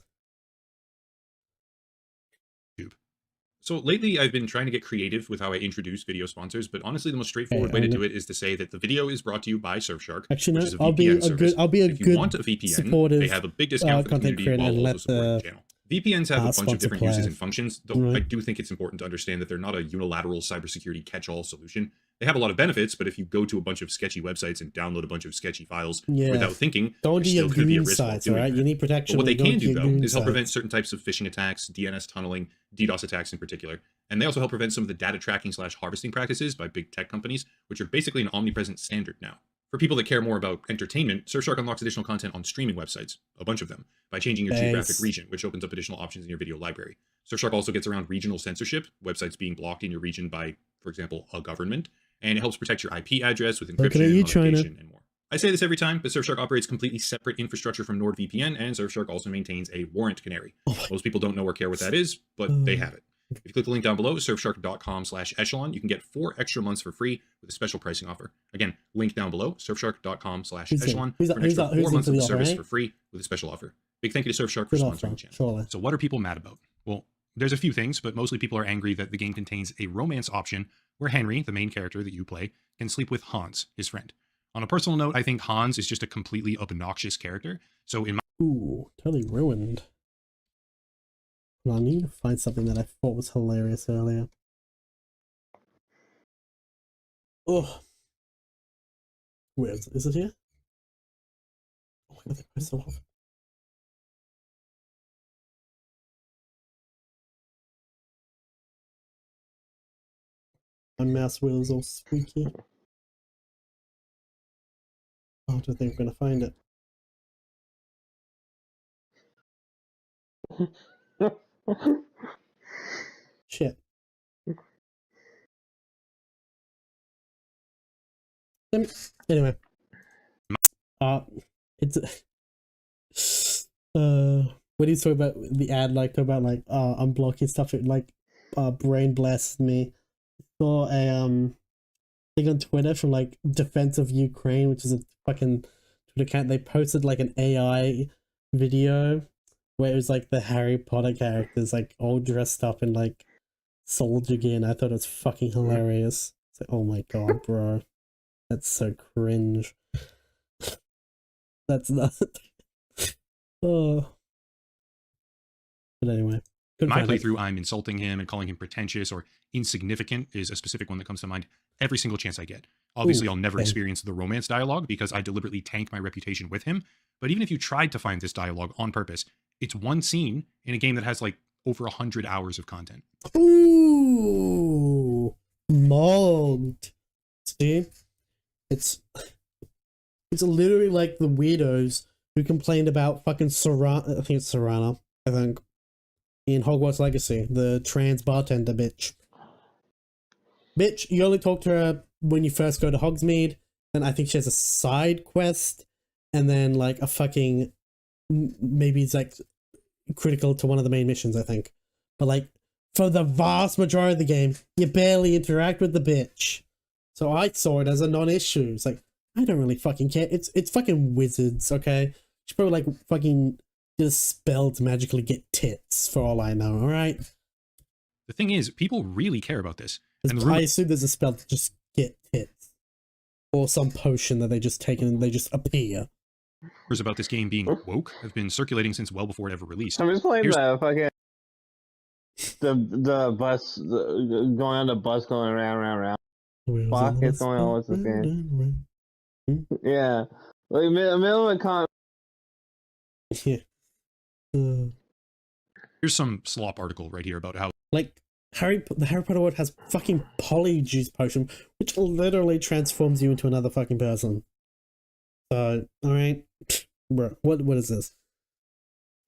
So lately I've been trying to get creative with how I introduce video sponsors, but honestly the most straightforward way to do it is to say that the video is brought to you by Surfshark, Actually, which no, is a VPN service. If you want a VPN, they have a big discount for the community while also supporting the channel. VPNs have a bunch of different uses and functions, though I do think it's important to understand that they're not a unilateral cybersecurity catch-all solution. They have a lot of benefits, but if you go to a bunch of sketchy websites and download a bunch of sketchy files without thinking, don't do your green sites, right? You need protection. But what they can do, though, is help prevent certain types of phishing attacks, DNS tunneling, DDoS attacks in particular. And they also help prevent some of the data tracking / harvesting practices by big tech companies, which are basically an omnipresent standard now. For people that care more about entertainment, Surfshark unlocks additional content on streaming websites, a bunch of them, by changing your geographic region, which opens up additional options in your video library. Surfshark also gets around regional censorship, websites being blocked in your region by, for example, a government, and it helps protect your IP address with encryption, authentication, and more. I say this every time, but Surfshark operates completely separate infrastructure from NordVPN, and Surfshark also maintains a warrant canary. Most people don't know or care what that is, but they have it. If you click the link down below, surfshark.com/echelon, you can get 4 extra months for free with a special pricing offer. Again, link down below, surfshark.com/echelon for an extra 4 months of the service for free with a special offer. Big thank you to Surfshark for sponsoring the channel. So what are people mad about? Well, there's a few things, but mostly people are angry that the game contains a romance option where Henry, the main character that you play, can sleep with Hans, his friend. On a personal note, I think Hans is just a completely obnoxious character. So in my— Ooh, totally ruined. I need to find something that I thought was hilarious earlier. Oh, where is it here? Oh my god, they post so often. My mouse wheel is all squeaky. Oh, I don't think we're gonna find it. Shit. Anyway. It's when he's talking about the ad, like about like unblocking stuff, it like brain blasts me. Saw a thing on Twitter from like Defense of Ukraine, which is a fucking Twitter account. They posted like an AI video where it was like the Harry Potter characters like all dressed up in like soldier gear, and I thought it was fucking hilarious. It's like, oh my god, bro, that's so cringe. That's not. Oh. But anyway. My playthrough, I'm insulting him and calling him pretentious or insignificant is a specific one that comes to mind every single chance I get. Obviously, I'll never experience the romance dialogue because I deliberately tank my reputation with him. But even if you tried to find this dialogue on purpose, it's one scene in a game that has like over 100 hours of content. Ooh, mold. See, it's literally like the weirdos who complained about fucking Serana. I think it's Serana. I think in Hogwarts Legacy, the trans bartender bitch. Bitch, you only talk to her when you first go to Hogsmeade, and I think she has a side quest, and then like a fucking maybe it's like critical to one of the main missions, I think. But like for the vast majority of the game, you barely interact with the bitch. So I saw it as a non-issue. It's like, I don't really fucking care. It's fucking wizards, okay? She probably like fucking did a spell to magically get tits for all I know, alright? The thing is, people really care about this. And I assume there's a spell to just get tits. Or some potion that they just take and they just appear. Rumors about this game being woke have been circulating since well before it ever released. I'm just playing the fucking the bus going on the bus going around. Fuck, it's going on with this game. Yeah, like minimum con. Yeah. Here's some slop article right here about how like the Harry Potter world has fucking polyjuice potion, which literally transforms you into another fucking person. So, alright. Bro, what is this?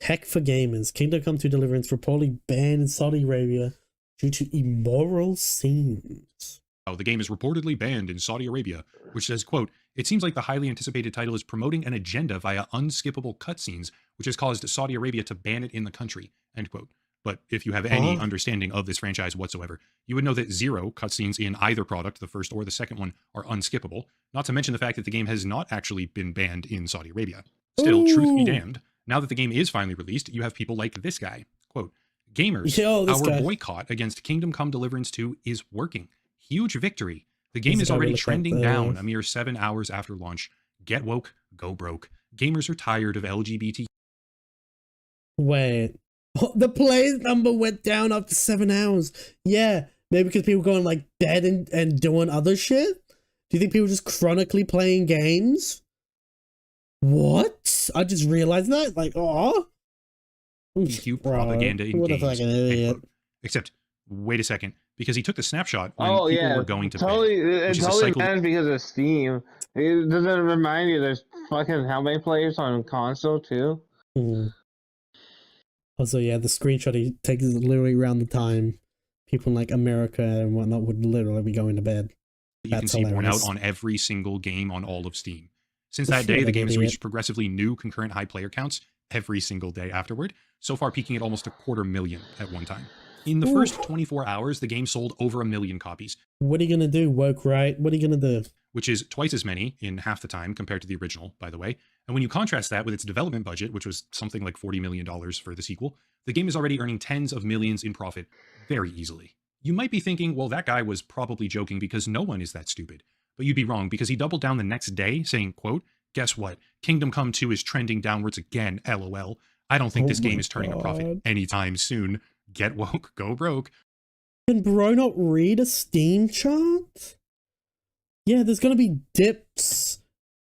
Heck for gamers. Kingdom Come 2 Deliverance reportedly banned in Saudi Arabia due to immoral scenes. the game is reportedly banned in Saudi Arabia, which says, quote, "It seems like the highly anticipated title is promoting an agenda via unskippable cutscenes, which has caused Saudi Arabia to ban it in the country," end quote. But if you have any understanding of this franchise whatsoever, you would know that 0 cutscenes in either product, the first or the second one, are unskippable, not to mention the fact that the game has not actually been banned in Saudi Arabia. Still, truth be damned, now that the game is finally released, you have people like this guy. Quote, "Gamers, our boycott against Kingdom Come Deliverance 2 is working. Huge victory. The game is already trending down a mere 7 hours after launch. Get woke, go broke. Gamers are tired of LGBT." Wait. The play number went down after 7 hours. Yeah, maybe because people going like bed and doing other shit? Do you think people just chronically playing games? What? I just realized that. Like, cute propaganda in what games. A fucking idiot. Except, wait a second, because he took the snapshot when people were going to totally, bed. It totally matters because of Steam. It doesn't remind you there's fucking how many players on console too? Also, yeah, the screenshot he takes is literally around the time people in like America and whatnot would literally be going to bed. You can see borne out on every single game on all of Steam. Since that day, the game has reached progressively new concurrent high player counts every single day afterward, so far peaking at almost 250,000 at one time. In the first 24 hours, the game sold over 1 million copies. What are you gonna do, woke, right? What are you gonna do? Which is twice as many in half the time compared to the original, by the way. And when you contrast that with its development budget, which was something like $40 million for the sequel, the game is already earning tens of millions in profit very easily. You might be thinking, well, that guy was probably joking because no one is that stupid. But you'd be wrong, because he doubled down the next day saying, quote, "Guess what? Kingdom Come 2 is trending downwards again, LOL. I don't think this game is turning a profit anytime soon. Get woke, go broke." Can bro not read a Steam chart? Yeah, there's gonna be dips.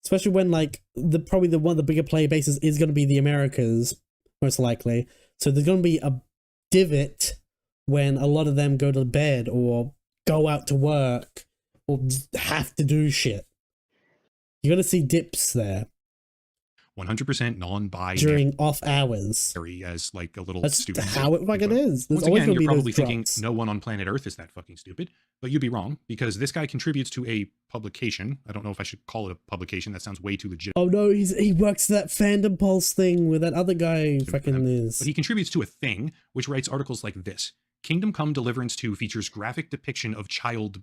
Especially when like probably one of the bigger player bases is going to be the Americas, most likely. So there's going to be a divot when a lot of them go to bed or go out to work or have to do shit. You're going to see dips there. 100% non-binary during off hours as like a little That's stupid. how it fucking is. There's Once always again, gonna you're be probably those thinking drops. no one on planet Earth is that fucking stupid, but you'd be wrong because this guy contributes to a publication. I don't know if I should call it a publication. That sounds way too legit. Oh no, he works that fandom pulse thing where that other guy fucking is. But he contributes to a thing which writes articles like this. Kingdom Come Deliverance 2 features graphic depiction of child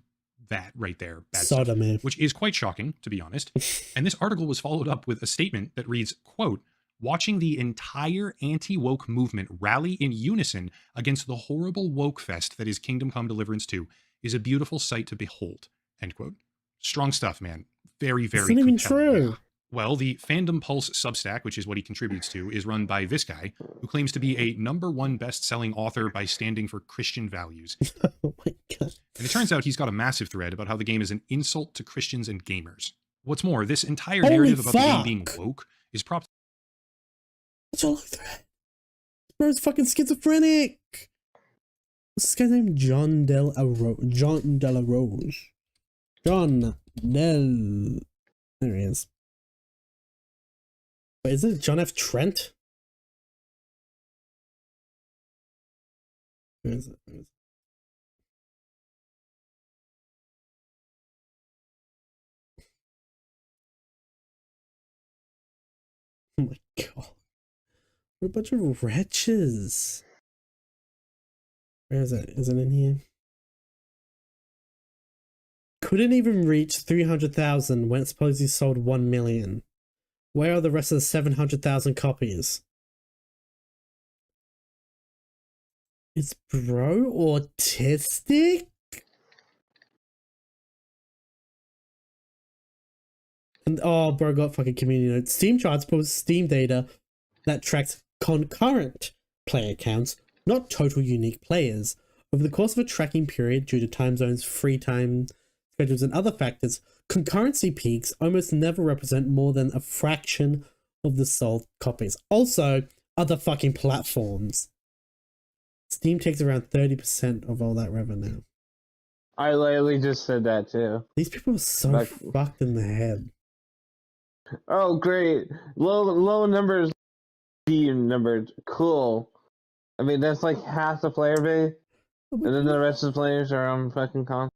that right there, bad sodomy, which is quite shocking, to be honest. And this article was followed up with a statement that reads, quote, watching the entire anti-woke movement rally in unison against the horrible woke fest that is Kingdom Come Deliverance 2 is a beautiful sight to behold, end quote. Strong stuff, man. Very, very It's not even compelling. true. Well, the Fandom Pulse Substack, which is what he contributes to, is run by this guy, who claims to be a #1 best-selling author by standing for Christian values. Oh my god. And it turns out he's got a massive thread about how the game is an insult to Christians and gamers. What's more, this entire Holy narrative about the game fuck. being woke is propped. What's all thread? Bro's fucking schizophrenic. What's this guy's name? John Della Rose. John Del. There he is. Wait, is it John F. Trent? Where is it? Where is it? Oh my god. What a bunch of wretches. Where is it? Is it in here? Couldn't even reach 300,000 when it supposedly sold 1 million. Where are the rest of the 700,000 copies? Is bro autistic? And oh, bro got fucking community notes. Steam charts post Steam data that tracks concurrent player counts, not total unique players. Over the course of a tracking period, due to time zones, free time schedules, and other factors, concurrency peaks almost never represent more than a fraction of the sold copies. Also, other fucking platforms. Steam takes around 30% of all that revenue. I literally just said that too. These people are so fucked in the head. Oh, great. Low numbers, team numbers. Cool. I mean, that's like half the player base. And then the rest of the players are on fucking console.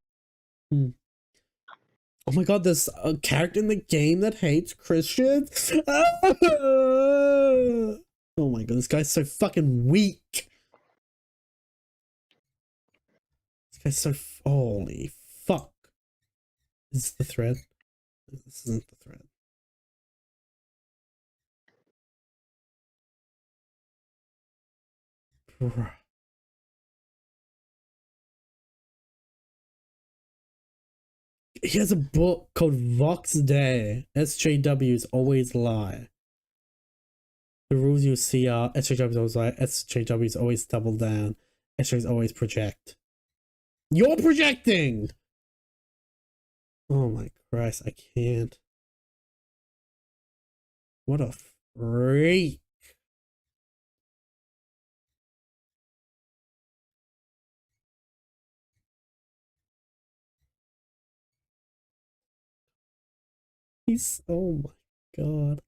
Oh my god, there's a character in the game that hates Christians? Oh my god, this guy's so fucking weak. This guy's so... Holy fuck. Is this the thread? This isn't the thread. Bruh. He has a book called Vox Day. SJWs always lie. The rules you see are SJWs always lie, SJWs always double down, SJWs always project. You're projecting! Oh my Christ, I can't. What a freak. He's, oh my god.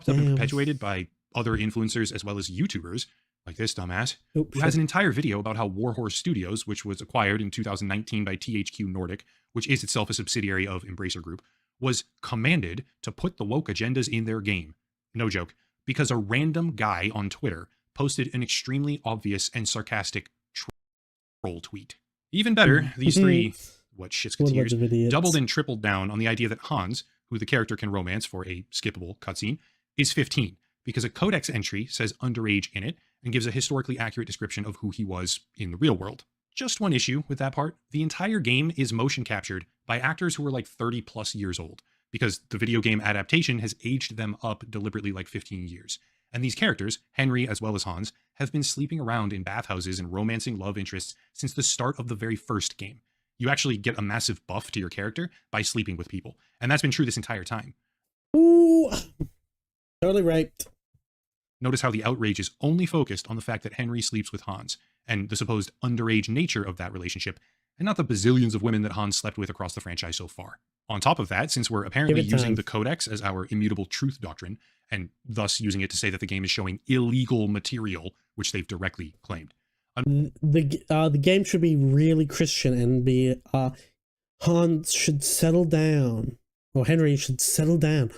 Up and perpetuated by other influencers as well as YouTubers, like this dumbass, who has an entire video about how Warhorse Studios, which was acquired in 2019 by THQ Nordic, which is itself a subsidiary of Embracer Group, was commanded to put the woke agendas in their game. No joke, because a random guy on Twitter posted an extremely obvious and sarcastic troll tweet. Even better, these three... what shitsketeers doubled and tripled down on the idea that Hans, who the character can romance for a skippable cutscene, is 15, because a codex entry says underage in it and gives a historically accurate description of who he was in the real world. Just one issue with that part, the entire game is motion captured by actors who are like 30 plus years old, because the video game adaptation has aged them up deliberately like 15 years. And these characters, Henry as well as Hans, have been sleeping around in bathhouses and romancing love interests since the start of the very first game. You actually get a massive buff to your character by sleeping with people. And that's been true this entire time. Ooh, totally raped. Notice how the outrage is only focused on the fact that Henry sleeps with Hans, and the supposed underage nature of that relationship, and not the bazillions of women that Hans slept with across the franchise so far. On top of that, since we're apparently using the Codex as our immutable truth doctrine, and thus using it to say that the game is showing illegal material, which they've directly claimed. The game should be really Christian and be Hans should settle down, or Henry should settle down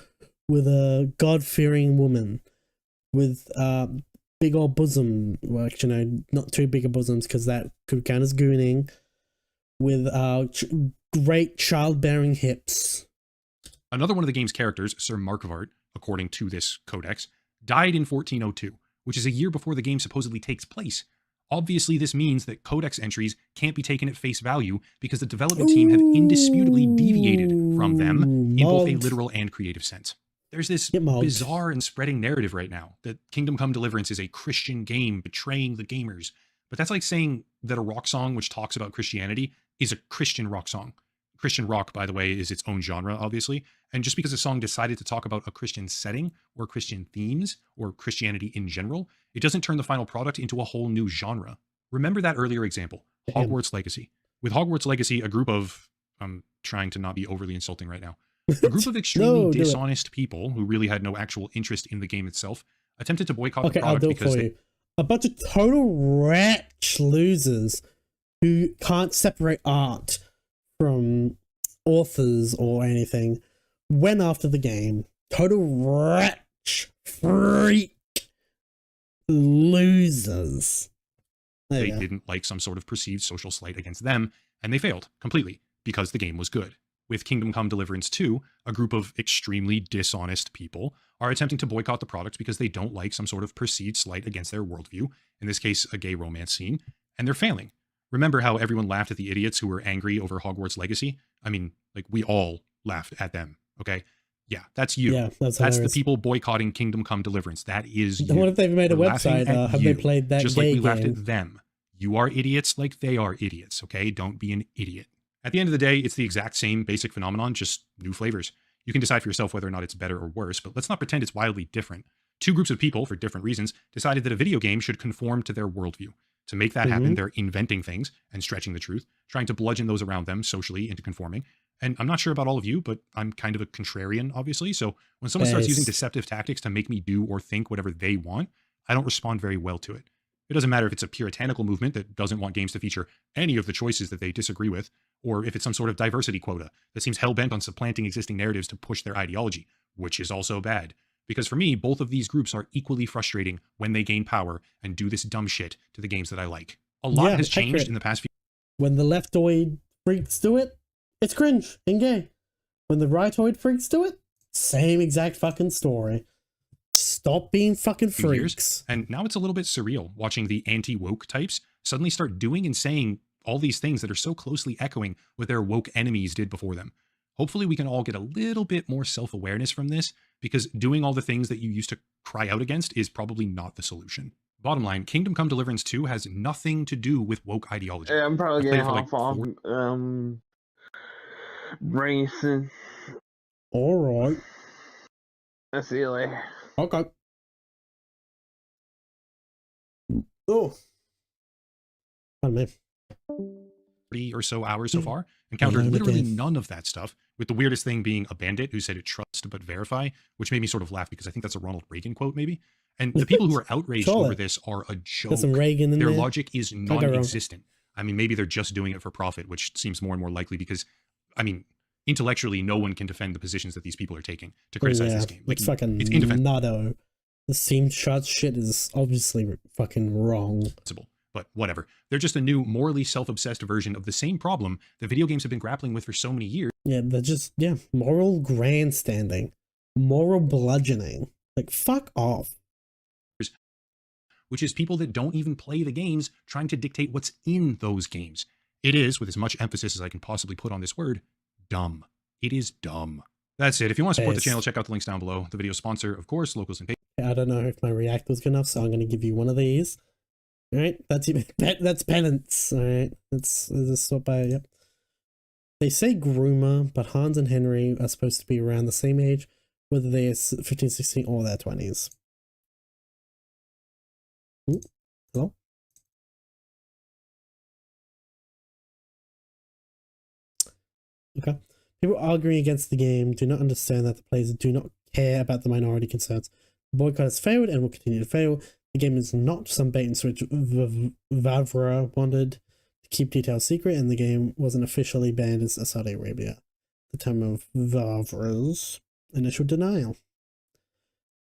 with a God-fearing woman with big old bosom. Well, actually, not too big of bosoms because that could count as gooning. With great childbearing hips. Another one of the game's characters, Sir Markvart, according to this codex, died in 1402, which is a year before the game supposedly takes place. Obviously, this means that codex entries can't be taken at face value because the development team have indisputably deviated from them in both a literal and creative sense. There's this bizarre and spreading narrative right now that Kingdom Come Deliverance is a Christian game betraying the gamers. But that's like saying that a rock song which talks about Christianity is a Christian rock song. Christian rock, by the way, is its own genre, obviously. And just because a song decided to talk about a Christian setting or Christian themes or Christianity in general, it doesn't turn the final product into a whole new genre. Remember that earlier example, Hogwarts Legacy. With Hogwarts Legacy, a group of, I'm trying to not be overly insulting right now, a group of extremely dishonest people who really had no actual interest in the game itself attempted to boycott the product because they... A bunch of total wretch losers who can't separate art from authors or anything went after the game. Total wretch freak losers. They didn't like some sort of perceived social slight against them, and they failed completely because the game was good. With Kingdom Come Deliverance 2, a group of extremely dishonest people are attempting to boycott the product because they don't like some sort of perceived slight against their worldview, in this case, a gay romance scene, and they're failing. Remember how everyone laughed at the idiots who were angry over Hogwarts Legacy? I mean, like, we all laughed at them, okay? Yeah, that's you. Yeah, that's the people boycotting Kingdom Come Deliverance. That is you. What if they've made a website? Have they played that just gay like we laughed game? at them. You are idiots like they are idiots, okay? Don't be an idiot. At the end of the day, it's the exact same basic phenomenon, just new flavors. You can decide for yourself whether or not it's better or worse, but let's not pretend it's wildly different. Two groups of people, for different reasons, decided that a video game should conform to their worldview. To make that happen, they're inventing things and stretching the truth, trying to bludgeon those around them socially into conforming. And I'm not sure about all of you, but I'm kind of a contrarian, obviously. So when someone starts using deceptive tactics to make me do or think whatever they want, I don't respond very well to it. It doesn't matter if it's a puritanical movement that doesn't want games to feature any of the choices that they disagree with, or if it's some sort of diversity quota that seems hell-bent on supplanting existing narratives to push their ideology, which is also bad. Because for me, both of these groups are equally frustrating when they gain power and do this dumb shit to the games that I like. A lot has changed in the past few... When the leftoid freaks do it, it's cringe and gay. When the rightoid freaks do it, same exact fucking story. Stop being fucking freaks. And now it's a little bit surreal watching the anti-woke types suddenly start doing and saying all these things that are so closely echoing what their woke enemies did before them. Hopefully we can all get a little bit more self-awareness from this, because doing all the things that you used to cry out against is probably not the solution. Bottom line, Kingdom Come Deliverance 2 has nothing to do with woke ideology. Hey, I'm probably getting off racing. Alright. I'll see you later. Okay. Oh. Pardon me. 30 or so hours so far, encountered literally none of that stuff, with the weirdest thing being a bandit who said trust but verify, which made me sort of laugh because I think that's a Ronald Reagan quote maybe. And the people who are outraged over this are a joke. Their logic is non-existent. I mean, maybe they're just doing it for profit, which seems more and more likely because, I mean, intellectually, no one can defend the positions that these people are taking to criticize this game. Like, it's fucking it's indefensible. nutto. The scene shot shit is obviously fucking wrong. But whatever. They're just a new, morally self-obsessed version of the same problem that video games have been grappling with for so many years. Yeah, they're just, moral grandstanding. Moral bludgeoning. Like, fuck off. Which is people that don't even play the games trying to dictate what's in those games. It is, with as much emphasis as I can possibly put on this word, dumb. It is dumb. That's it. If you want to support the channel, check out the links down below. The video sponsor, of course, Locals and Patreon. I don't know if my react was good enough, so I'm going to give you one of these. All right, that's penance. All right, let's swap by. Yep. They say groomer, but Hans and Henry are supposed to be around the same age, whether they're 15, 16, or their 20s. Ooh, hello? Okay. People arguing against the game do not understand that the players do not care about the minority concerns. The boycott has failed and will continue to fail. The game is not some bait and switch Vavra wanted to keep details secret, and the game wasn't officially banned in Saudi Arabia at the time of Vavra's initial denial.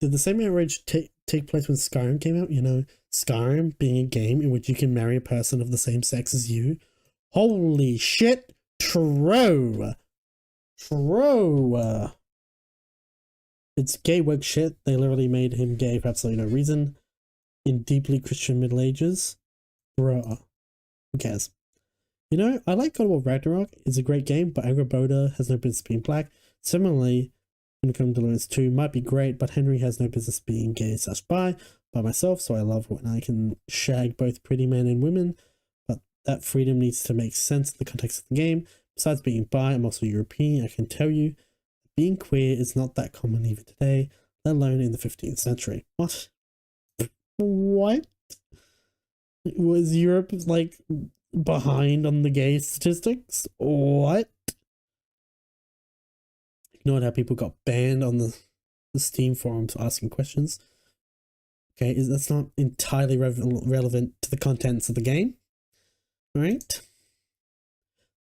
Did the same outrage take place when Skyrim came out? You know, Skyrim being a game in which you can marry a person of the same sex as you. Holy shit! True. It's gay woke shit. They literally made him gay for absolutely no reason. In deeply Christian Middle Ages. Bruh. Who cares? You know, I like God of War Ragnarok. It's a great game, but Angraboda has no business being black. Similarly, Kingdom Come Deliverance 2 might be great, but Henry has no business being gay/bi by myself, so I love when I can shag both pretty men and women, but that freedom needs to make sense in the context of the game. Besides being bi, I'm also European. I can tell you, being queer is not that common even today, let alone in the 15th century. What? What? Was Europe, like, behind on the gay statistics? What? Ignored how people got banned on the Steam forums asking questions. Okay, that's not entirely relevant to the contents of the game. Right?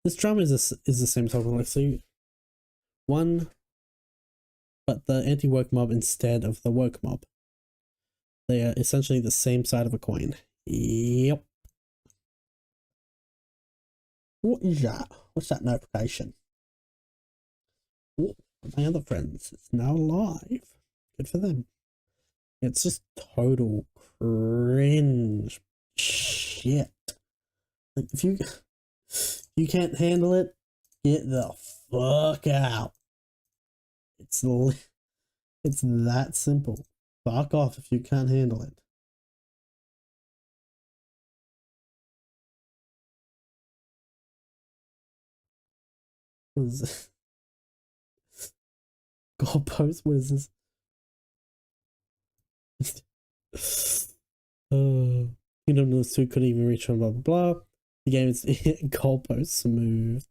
This drama is the same type of like, so one, but the anti-woke mob instead of the woke mob. They are essentially the same side of a coin. Yep. What is that? What's that notification? Oh, my other friends, it's now live. Good for them. It's just total cringe shit. Like, if you can't handle it, get the fuck out. It's that simple. Fuck off if you can't handle it. What is this? Goalpost? What is this? Kingdom Hearts 2 couldn't even reach on blah blah blah. The game is goalpost smooth.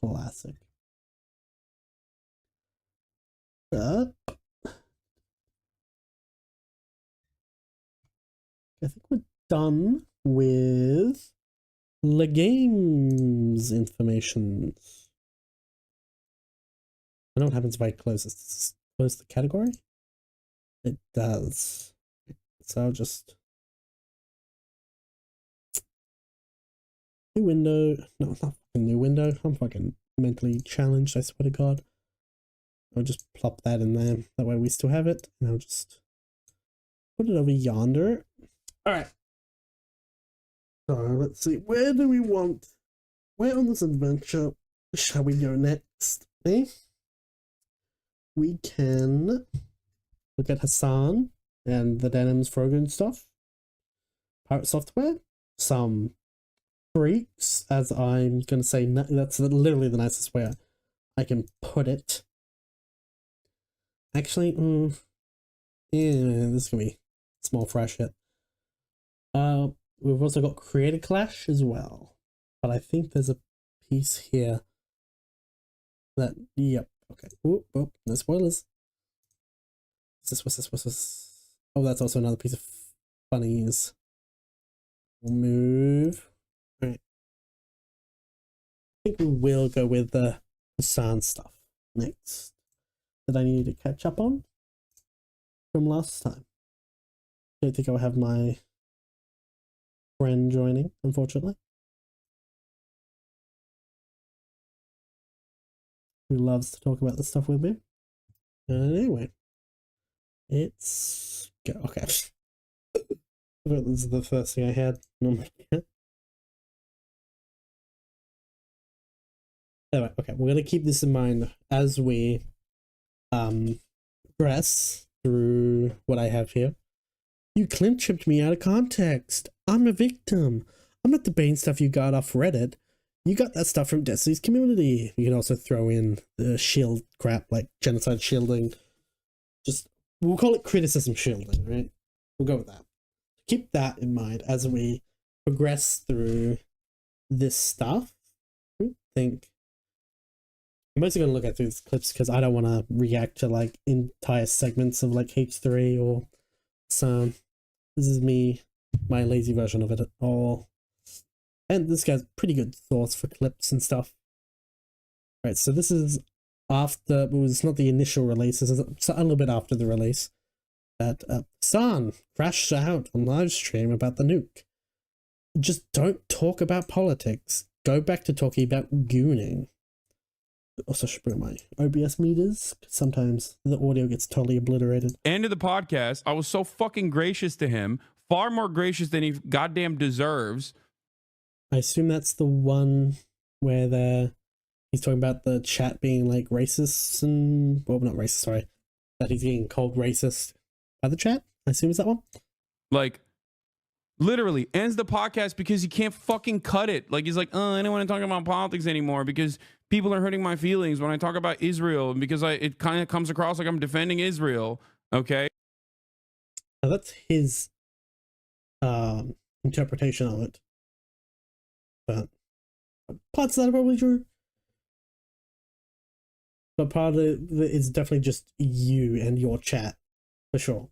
Classic. I think we're done with the game's information. I know what happens if I close this. Close the category? It does. So I'll just new window. No, not fucking new window. I'm fucking mentally challenged, I swear to God. I'll just plop that in there. That way we still have it. And I'll just put it over yonder. Alright. So let's see. Where on this adventure shall we go next? Eh? We can look at Hassan and the Denims Frogan stuff. Pirate Software. Some freaks, as I'm going to say. That's literally the nicest way I can put it. Actually, yeah, this is going to be small fresh hit. We've also got Creator Clash as well. But I think there's a piece here that, yep, okay. Oh, no spoilers. What's this? Oh, that's also another piece of funnies. We'll move. Alright. I think we will go with the Hassan stuff next. That I need to catch up on from last time. I don't think I'll have my friend joining, unfortunately. Who loves to talk about this stuff with me. Anyway. It's go. Okay. I thought this is the first thing I had. Anyway, okay, we're gonna keep this in mind as we progress through what I have here. You clip-chipped me out of context. I'm a victim. I'm not the Bane stuff you got off Reddit. You got that stuff from Destiny's community. You can also throw in the shield crap, like genocide shielding. Just, we'll call it criticism shielding, right? We'll go with that. Keep that in mind as we progress through this stuff. I think I'm mostly going to look at these clips because I don't want to react to like entire segments of like H3 or some. This is me, my lazy version of it all. And this guy's pretty good thoughts for clips and stuff. Right, so this is after, it was not the initial release, this is a little bit after the release. That San crashed out on live stream about the nuke. Just don't talk about politics. Go back to talking about gooning. Also should bring my OBS meters. Sometimes the audio gets totally obliterated. End of the podcast. I was so fucking gracious to him. Far more gracious than he goddamn deserves. I assume that's the one where he's talking about the chat being like racist and, well, not racist, sorry. That he's getting called racist by the chat. I assume it's that one. Like, literally ends the podcast because he can't fucking cut it. Like, he's like, oh, I don't want to talk about politics anymore because people are hurting my feelings when I talk about Israel, and because it kind of comes across like I'm defending Israel. Okay. Now that's his interpretation of it. But parts of that are probably true. But part of it is definitely just you and your chat, for sure.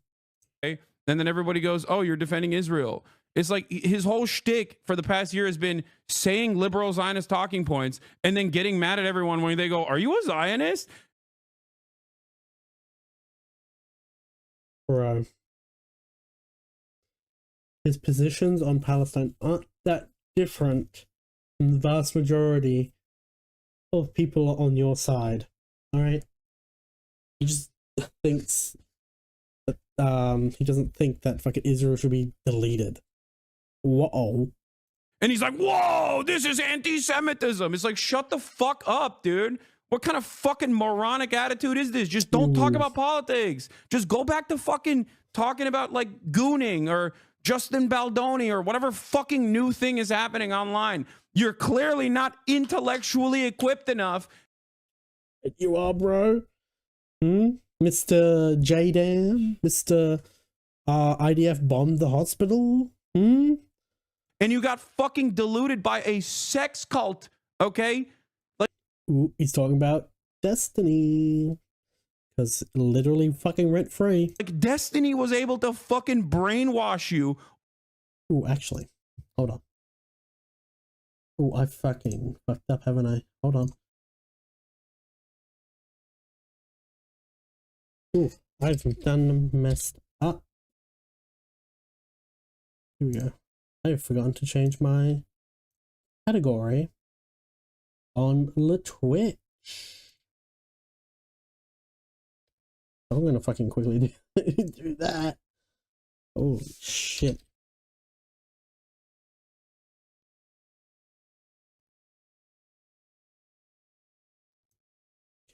Okay. And then everybody goes, oh, you're defending Israel. It's like his whole shtick for the past year has been saying liberal Zionist talking points and then getting mad at everyone when they go, are you a Zionist? Bro. His positions on Palestine aren't that different from the vast majority of people on your side. Alright? He just thinks that he doesn't think that fucking Israel should be deleted. Whoa. And he's like, whoa, this is anti-Semitism. It's like, shut the fuck up, dude. What kind of fucking moronic attitude is this? Just don't talk about politics. Just go back to fucking talking about like gooning or Justin Baldoni or whatever fucking new thing is happening online. You're clearly not intellectually equipped enough. You are, bro. Mr. J-Dam? Mr. IDF bombed the hospital? And you got fucking deluded by a sex cult, okay? Like, ooh, he's talking about Destiny. Because literally fucking rent free. Like Destiny was able to fucking brainwash you. Ooh, actually. Hold on. Ooh, I fucking fucked up, haven't I? Hold on. Ooh, I've done messed up. Here we go. I've forgotten to change my category on the Twitch. I'm gonna fucking quickly do that. Holy shit.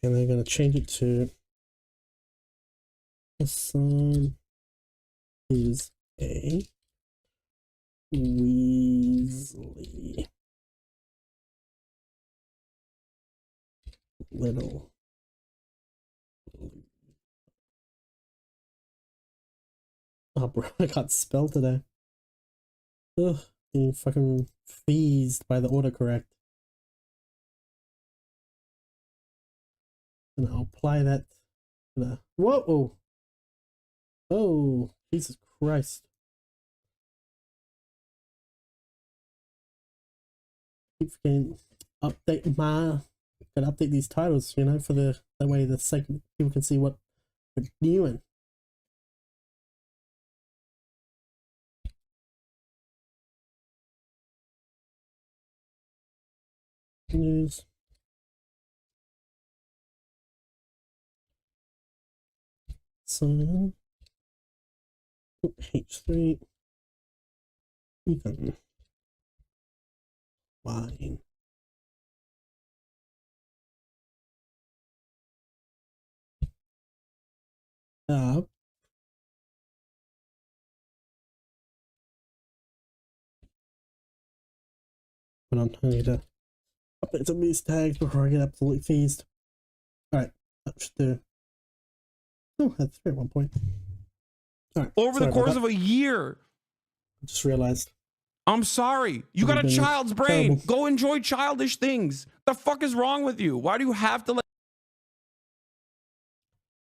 And I'm gonna change it to Hassan is a Weasley little. Oh, bro, I got spelled today. Ugh, getting fucking feased by the autocorrect. And I'll apply that to the. Whoa! Oh, Jesus Christ. Keep forgetting update my. Gotta update these titles, you know, for that way the segment people can see what we're doing. News. So H3 even line. Up Hold on, I need to update some of these tags before I get absolutely feased. Alright, that should do. Oh, I had 3 at one point. Alright. Over the course of a year. I just realized. I'm sorry. You got a child's brain. Go enjoy childish things. The fuck is wrong with you? Why do you have to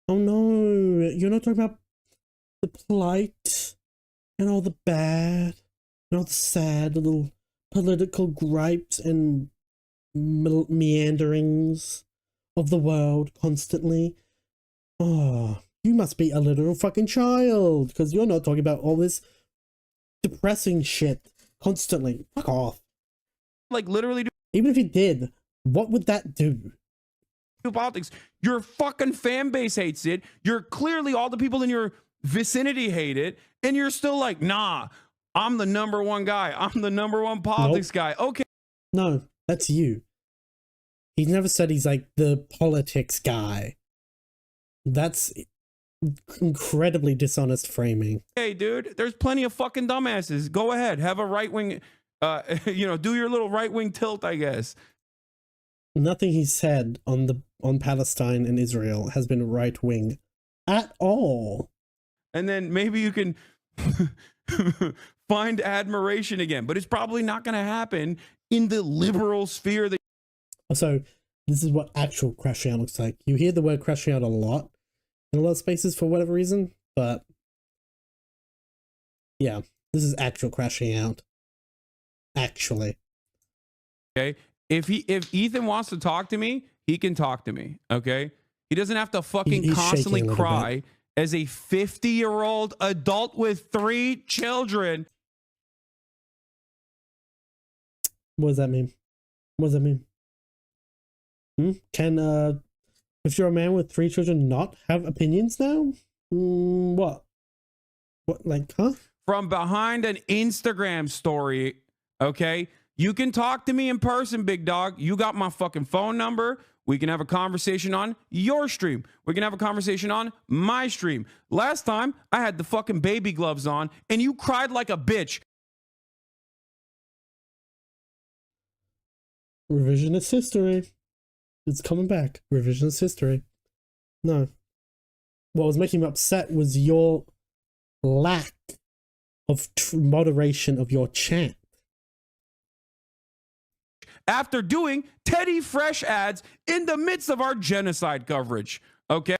Oh no, you're not talking about the plight and all the bad and all the sad little political gripes and meanderings of the world constantly. Oh, you must be a literal fucking child because you're not talking about all this depressing shit constantly. Fuck off. Like literally do even if you did, what would that do? Politics. Your fucking fan base hates it. You're clearly all the people in your vicinity hate it, and you're still like, nah, I'm the #1 guy. I'm the #1 politics guy. Okay. No, that's you. He's never said he's like the politics guy. That's incredibly dishonest framing. Hey, dude, there's plenty of fucking dumbasses. Go ahead, have a right wing, do your little right wing tilt, I guess. Nothing he's said on Palestine and Israel has been right wing at all. And then maybe you can find admiration again, but it's probably not going to happen in the liberal sphere. So this is what actual crashing out looks like. You hear the word crashing out a lot in a lot of spaces for whatever reason, but yeah, this is actual crashing out. Actually. Okay. If Ethan wants to talk to me, he can talk to me. Okay. He doesn't have to fucking constantly cry as a 50-year-old adult with 3 children. What does that mean? What does that mean? Can if you're a man with 3 children not have opinions now? What? What, like, huh? From behind an Instagram story, okay? You can talk to me in person, big dog. You got my fucking phone number. We can have a conversation on your stream. We can have a conversation on my stream. Last time, I had the fucking baby gloves on, and you cried like a bitch. Revisionist history. It's coming back. Revisionist history. No. What was making me upset was your lack of moderation of your chat. After doing Teddy Fresh ads in the midst of our genocide coverage. Okay?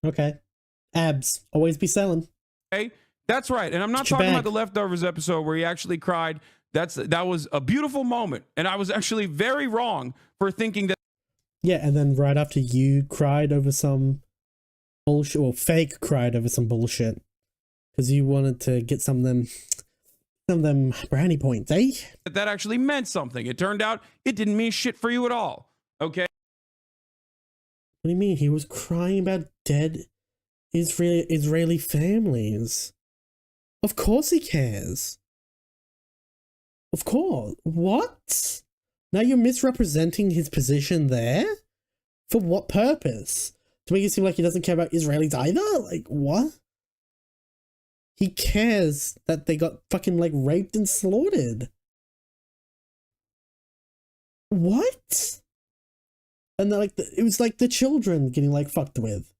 Okay. Abs. Always be selling. Okay? That's right. And I'm not talking about the Leftovers episode where he actually cried. That was a beautiful moment. And I was actually very wrong for thinking that. Yeah, and then right after you cried over some bullshit, well, fake cried over some bullshit. Because you wanted to get some of them brownie points, eh? That actually meant something. It turned out it didn't mean shit for you at all. Okay? What do you mean? He was crying about dead Israeli families. Of course he cares. Of course. What? Now you're misrepresenting his position there? For what purpose? To make it seem like he doesn't care about Israelis either? Like, what? He cares that they got fucking, like, raped and slaughtered. What? And like, it was like the children getting, like, fucked with.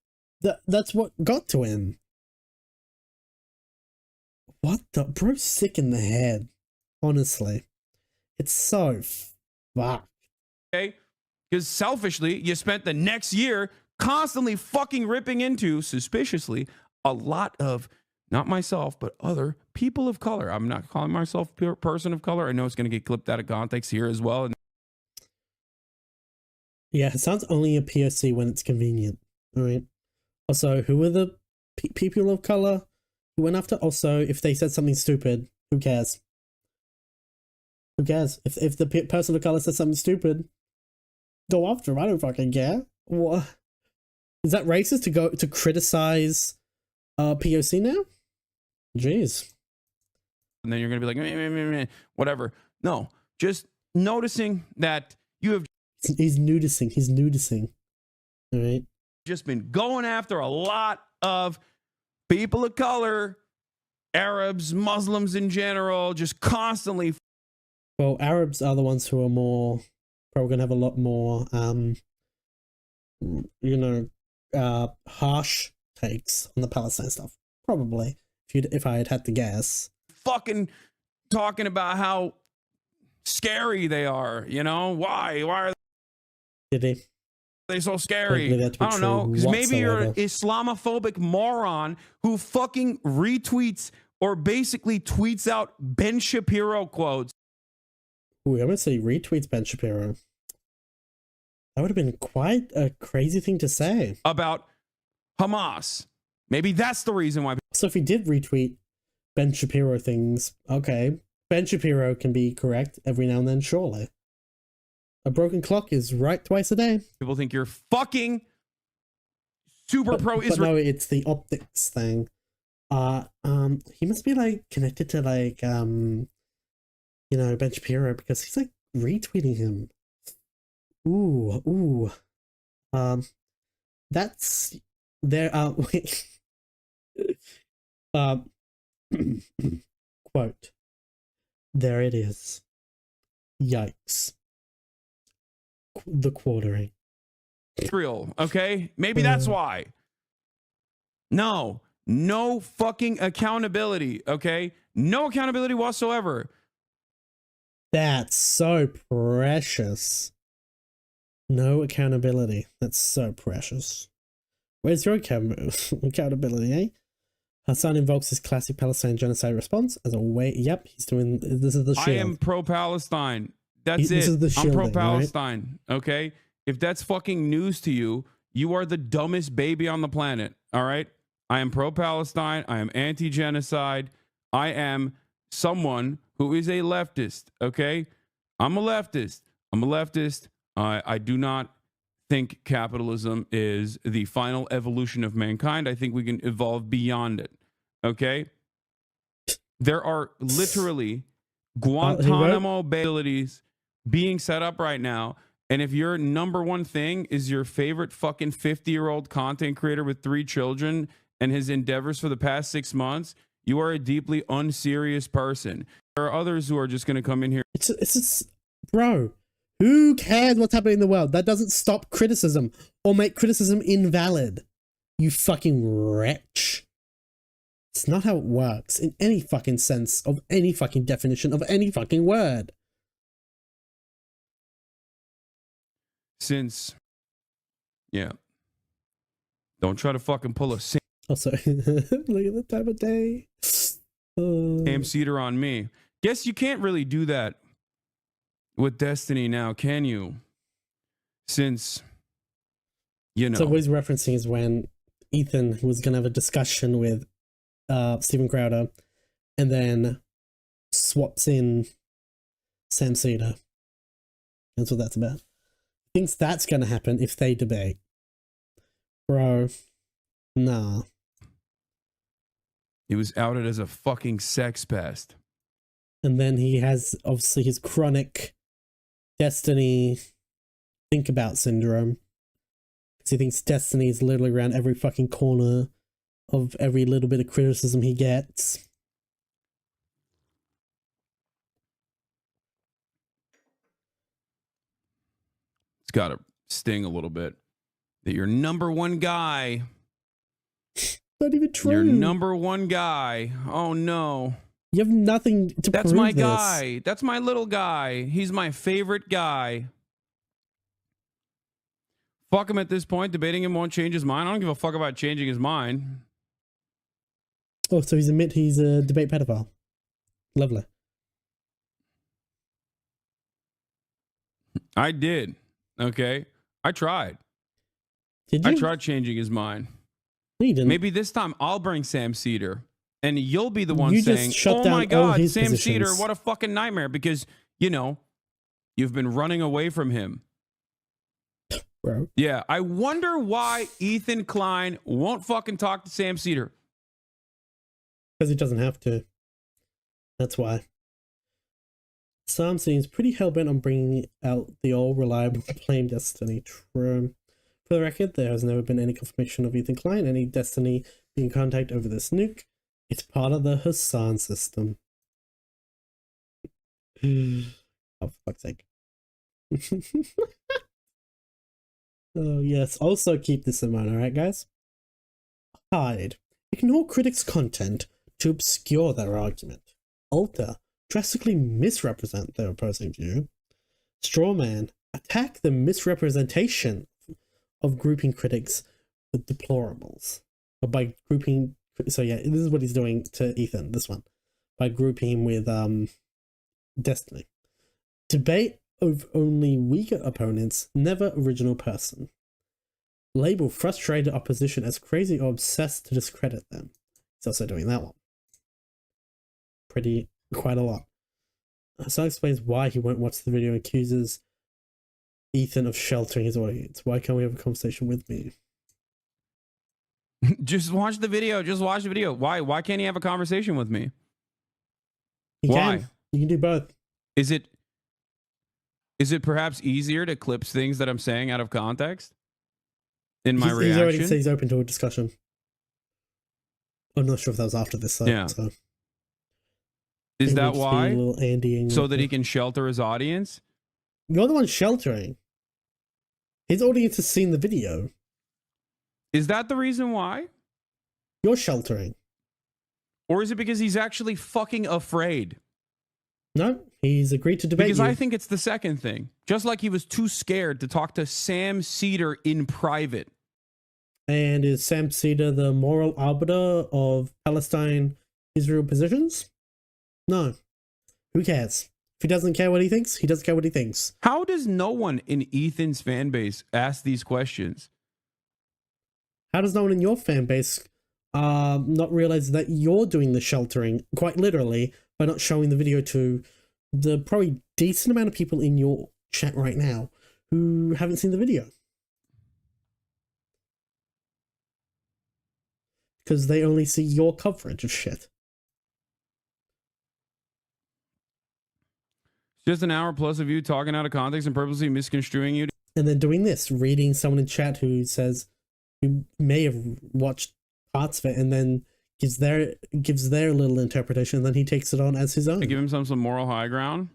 That's what got to him. What the? Bro's sick in the head. Honestly. It's so fucked. Okay? Because selfishly, you spent the next year constantly fucking ripping into, suspiciously, a lot of, not myself, but other people of color. I'm not calling myself a person of color. I know it's going to get clipped out of context here as well. Yeah, it sounds only a POC when it's convenient. All right. Also, who are the people of color who went after? Also, if they said something stupid, who cares? Who cares? If the person of color said something stupid, go after him. I don't fucking care. What? Is that racist to criticize POC now? Jeez. And then you're going to be like, meh, meh, meh, meh, whatever. No, just noticing that you have. He's nudicing. He's nudicing. All right. Just been going after a lot of people of color, Arabs, Muslims in general, just constantly Well, Arabs are the ones who are more probably gonna have a lot more harsh takes on the Palestine stuff. Probably, if I had to guess. Fucking talking about how scary they are, you know? Why are they so scary? I don't know, because maybe you're an Islamophobic moron who fucking retweets or basically tweets out Ben Shapiro quotes. Ooh, I'm gonna say retweets Ben Shapiro. That would have been quite a crazy thing to say. About Hamas. Maybe that's the reason why. So if he did retweet Ben Shapiro things, okay. Ben Shapiro can be correct every now and then, surely. A broken clock is right twice a day. People think you're fucking super pro-Israel. But no, it's the optics thing. He must be like connected to like Ben Shapiro, because he's like retweeting him. Ooh. That's there. Wait. Quote. There it is. Yikes. The quartering. Israel, okay? Maybe that's why. No fucking accountability, okay? No accountability whatsoever. That's so precious. No accountability. That's so precious. Where's your accountability, eh? Hassan invokes his classic Palestine genocide response as a way. Yep, he's doing. This is the shield. I am pro-Palestine. That's this it. Is the I'm shielding, pro-Palestine. Right? Okay. If that's fucking news to you, you are the dumbest baby on the planet. All right. I am pro-Palestine. I am anti-genocide. I am someone who is a leftist. Okay. I'm a leftist. I do not think capitalism is the final evolution of mankind. I think we can evolve beyond it. Okay. There are literally Guantanamo Bay facilities being set up right now. And if your number one thing is your favorite fucking 50-year-old content creator with 3 children and his endeavors for the past 6 months, you are a deeply unserious person. There are others who are just going to come in here. It's just, bro, who cares what's happening in the world? That doesn't stop criticism or make criticism invalid. You fucking wretch. It's not how it works in any fucking sense of any fucking definition of any fucking word. Yeah. Don't try to fucking pull a also, look at the time of day. Sam Cedar on me. Guess you can't really do that with Destiny now, can you? Since, So what he's referencing is when Ethan was going to have a discussion with Steven Crowder and then swaps in Sam Cedar. That's what that's about. Thinks that's going to happen if they debate. Bro, nah. He was outed as a fucking sex pest. And then he has, obviously, his chronic Destiny think about syndrome. Because he thinks Destiny is literally around every fucking corner of every little bit of criticism he gets. It's got to sting a little bit that your number one guy. Not even true. Your number one guy. Oh no. You have nothing to That's prove my this. guy. That's my little guy. He's my favorite guy. Fuck him at this point. Debating him won't change his mind. I don't give a fuck about changing his mind. Oh, so he's a debate pedophile. Lovely. I did. Okay. I tried. Did you? I tried changing his mind. No, you didn't. Maybe this time I'll bring Sam Cedar. And you'll be the one You saying, just shut oh down my all God, his Sam positions. Cedar, what a fucking nightmare. Because, you've been running away from him. Bro. Yeah, I wonder why Ethan Klein won't fucking talk to Sam Cedar. Because he doesn't have to. That's why. Sam seems pretty hellbent on bringing out the all-reliable plain Destiny. True. For the record, there has never been any confirmation of Ethan Klein, any Destiny being in contact over this nuke. It's part of the Hassan system. Oh, for fuck's sake. Oh, yes. Also keep this in mind, alright, guys? Hide. Ignore critics' content to obscure their argument. Alter. Drastically misrepresent their opposing view. Strawman. Attack the misrepresentation of grouping critics with deplorables. Or by grouping... So yeah, this is what he's doing to Ethan, this one. By grouping him with Destiny. Debate of only weaker opponents, never original person. Label frustrated opposition as crazy or obsessed to discredit them. He's also doing that one. Quite a lot. So explains why he won't watch the video and accuses Ethan of sheltering his audience. Why can't we have a conversation with me? Just watch the video. Just watch the video. Why? Why can't he have a conversation with me? Why? You can do both. Is it perhaps easier to clip things that I'm saying out of context? In my reaction? He's already said he's open to a discussion. I'm not sure if that was after this, though. Yeah. So. Is that why? So that he it. can shelter his audience? You're the one sheltering. His audience has seen the video. Is that the reason why? You're sheltering. Or is it because he's actually fucking afraid? No, he's agreed to debate Because you. I think it's the second thing. Just like he was too scared to talk to Sam Cedar in private. And is Sam Cedar the moral arbiter of Palestine-Israel positions? No. Who cares? If he doesn't care what he thinks, he doesn't care what he thinks. How does no one in Ethan's fan base ask these questions? How does no one in your fan base not realize that you're doing the sheltering, quite literally, by not showing the video to the probably decent amount of people in your chat right now who haven't seen the video? Because they only see your coverage of shit. Just an hour plus of you talking out of context and purposely misconstruing you. And then doing this, reading someone in chat who says, who may have watched parts of it and then gives their little interpretation, and then he takes it on as his own. To give him some moral high ground.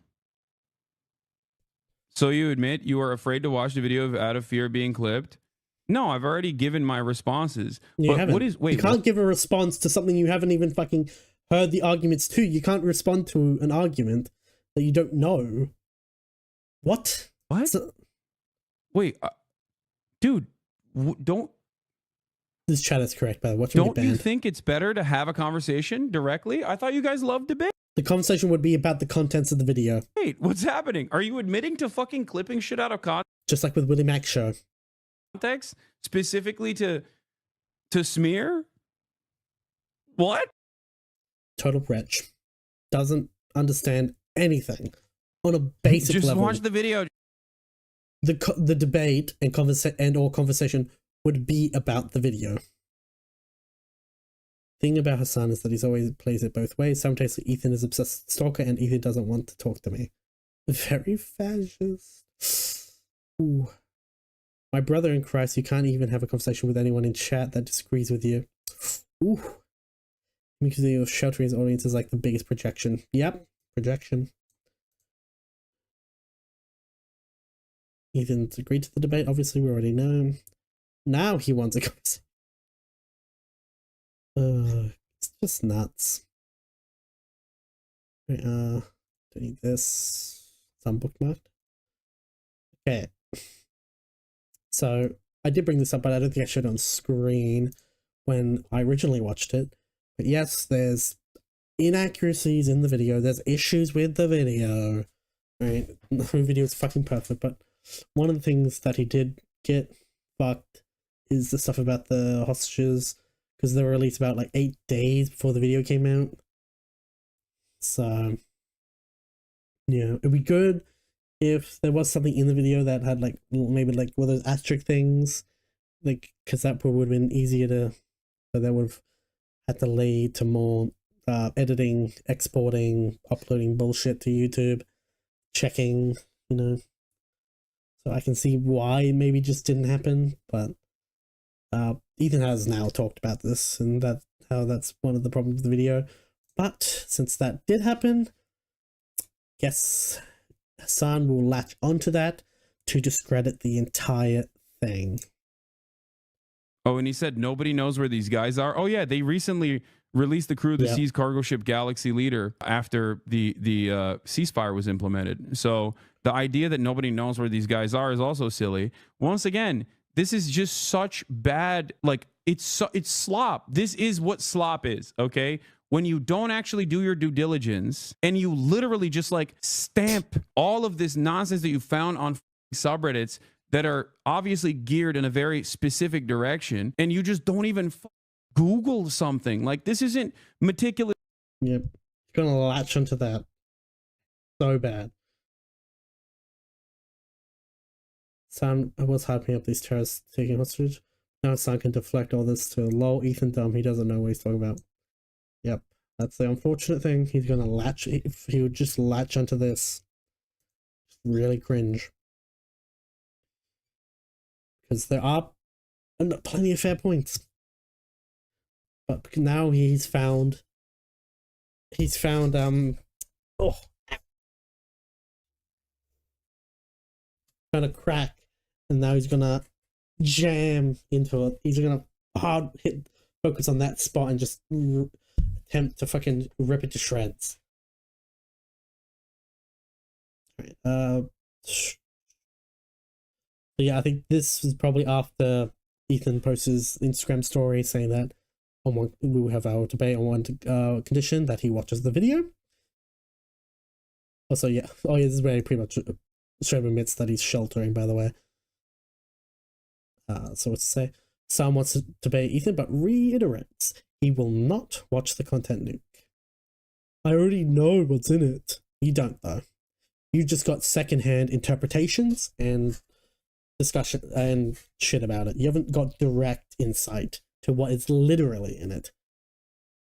So you admit you are afraid to watch the video out of fear of being clipped? No, I've already given my responses. You but haven't. What is? Wait, you can't give a response to something you haven't even fucking heard the arguments to. You can't respond to an argument that you don't know. What? What? Wait, dude, don't. This chat is correct, by the way. Watch him get Don't you banned. think it's better to have a conversation directly? I thought you guys loved debate. The conversation would be about the contents of the video. Wait, what's happening? Are you admitting to fucking clipping shit out of Just like with Willie Mac's show. context? Specifically to smear? What? Total wretch. Doesn't understand anything on a basic Just level. watch the video. The debate and conversation would be about the video. Thing about Hassan is that he's always plays it both ways. Simultaneously, Ethan is obsessed with Stalker and Ethan doesn't want to talk to me. Very fascist. Ooh. My brother in Christ, you can't even have a conversation with anyone in chat that disagrees with you. Ooh. Because you're sheltering his audience is like the biggest projection. Yep, projection. Ethan's agreed to the debate, obviously, we already know. Now he wants a conversation. It's just nuts. Right, doing this. Some bookmarked. Okay. So, I did bring this up, but I don't think I showed it on screen when I originally watched it. But yes, there's inaccuracies in the video. There's issues with the video. Right? The video is fucking perfect, but one of the things that he did get fucked is the stuff about the hostages, because they were released about like 8 days before the video came out. So, yeah, it'd be good if there was something in the video that had like maybe like one of those asterisk things, like, because that would have been easier to, but that would have had to lead to more editing, exporting, uploading bullshit to YouTube, checking, you know. So I can see why it maybe just didn't happen, but Ethan has now talked about this and how that's one of the problems with the video. But since that did happen, guess Hassan will latch onto that to discredit the entire thing. Oh, and he said nobody knows where these guys are. Oh yeah, they recently released the crew of the seized cargo ship Galaxy Leader after the ceasefire was implemented. So the idea that nobody knows where these guys are is also silly. Once again, this is just such bad, like it's slop. This is what slop is, okay? When you don't actually do your due diligence and you literally just like stamp all of this nonsense that you found on subreddits that are obviously geared in a very specific direction, and you just don't even Google something. Like, this isn't meticulous. Yep. You're gonna latch onto that so bad. Sam was hyping up these terrorists taking hostage. Now Sam can deflect all this to lol, Ethan dumb. He doesn't know what he's talking about. Yep. That's the unfortunate thing. He's gonna latch, if he would just latch onto this. Really cringe. Because there are plenty of fair points. But now he's found found a crack, and now he's gonna jam into it. He's gonna focus on that spot and just attempt to fucking rip it to shreds. Right, yeah, I think this was probably after Ethan posted his Instagram story saying that we will have our debate on one condition that he watches the video. Also, yeah, this is where he pretty much straight admits that he's sheltering, by the way. So what's to say? Sam wants to debate Ethan, but reiterates he will not watch the content nuke. I already know what's in it. You don't, though. You just got secondhand interpretations and discussion and shit about it. You haven't got direct insight to what is literally in it.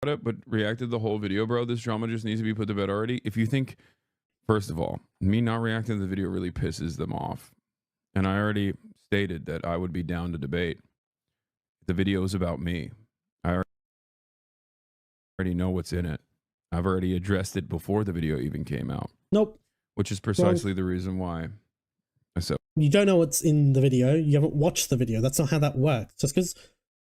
But reacted the whole video, bro. This drama just needs to be put to bed already. If you think, first of all, me not reacting to the video really pisses them off. And I already stated that I would be down to debate. The video is about me. I already know what's in it. I've already addressed it before the video even came out. Nope. Which is precisely the reason why I said. You don't know what's in the video. You haven't watched the video. That's not how that works. Just because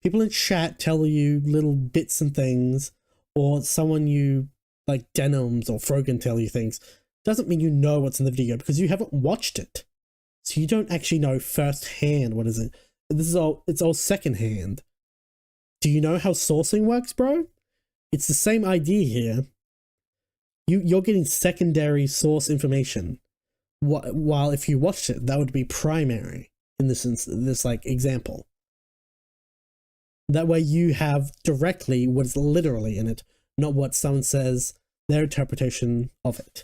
people in chat tell you little bits and things, or someone you like Denims or Frogan tell you things, doesn't mean you know what's in the video because you haven't watched it. So you don't actually know firsthand what is it. It's all secondhand. Do you know how sourcing works, bro? It's the same idea here. You're getting secondary source information. While if you watched it, that would be primary in this like example. That way you have directly what is literally in it, not what someone says, their interpretation of it.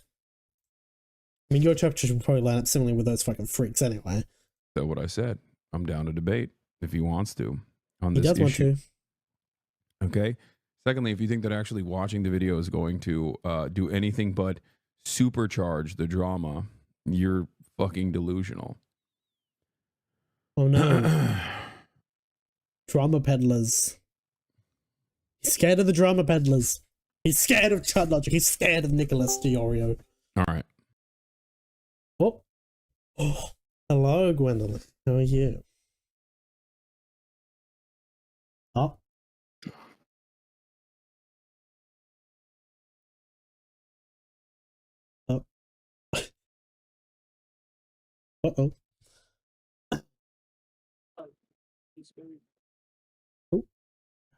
I mean, your interpretation will probably line up similarly with those fucking freaks anyway. So what I said, I'm down to debate if he wants to on this issue. He does want to. Okay. Secondly, if you think that actually watching the video is going to do anything but supercharge the drama, you're fucking delusional. Oh no. Drama peddlers. He's scared of the drama peddlers. He's scared of Chud Logic. He's scared of Nicholas Diorio. All right. Oh, hello, Gwendolyn. How are you? Oh. Oh. Uh-oh. Oh,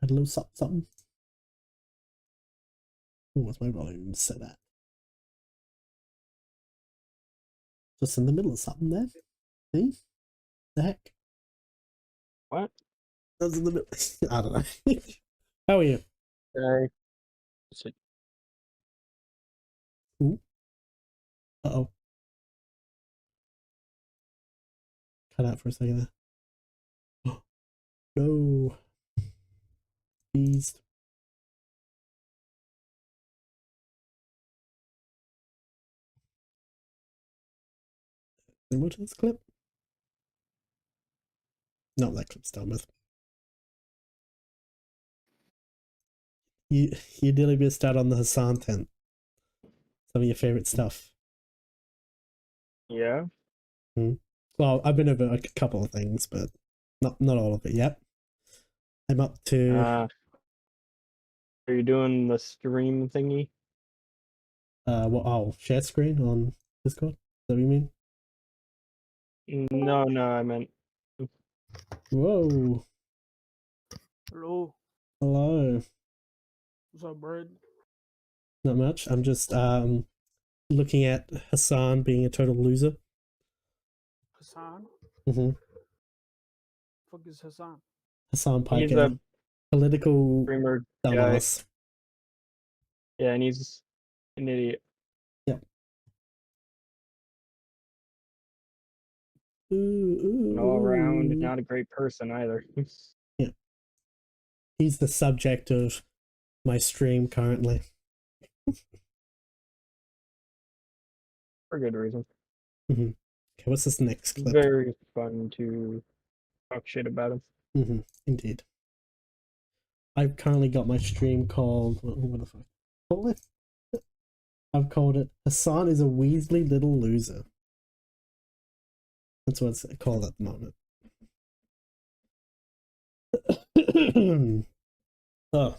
had a little something. Oh, what's my volume set at? Just in the middle of something there. See? The heck? What? I was in the middle. I don't know. How are you? Sorry. Ooh. Uh-oh. Cut out for a second there. No. Please. Similar to this clip? No, that clip's done with. You nearly missed out on the Hassan tent. Some of your favorite stuff. Yeah. Well, I've been over a couple of things, but not all of it yet. I'm up to. Are you doing the stream thingy? What? Oh, share screen on Discord. Is that what you mean? No, I meant. Whoa. Hello. Hello. What's up, Bird? Not much. I'm just looking at Hassan being a total loser. Hassan? Mm-hmm. Fuck is Hassan? Hassan He's Piker. a Political streamer dumbass. guy. Yeah, and he's an idiot. Yep. Ooh, All around, not a great person either. Yeah. He's the subject of my stream currently. For good reason. Mm-hmm. Okay, what's this next clip? Very fun to talk shit about him. Mm-hmm. Indeed. I've currently got my stream called. What the fuck? Call it? I've called it Hassan is a Weasley little loser. That's what it's called at the moment. Oh.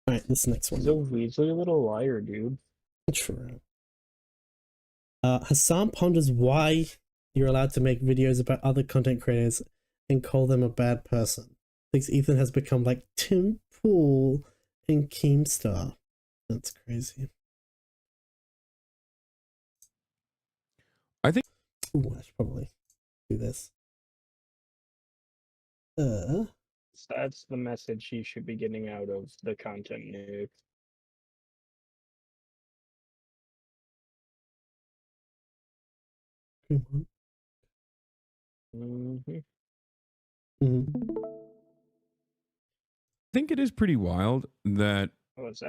Alright, this next one. He's a Weasley little liar, dude. True. Hassan ponders why you're allowed to make videos about other content creators and call them a bad person. Thinks Ethan has become like Tim Pool and Keemstar. That's crazy. I think. Ooh, I should probably do this. That's the message he should be getting out of the content nuke. I think it is pretty wild that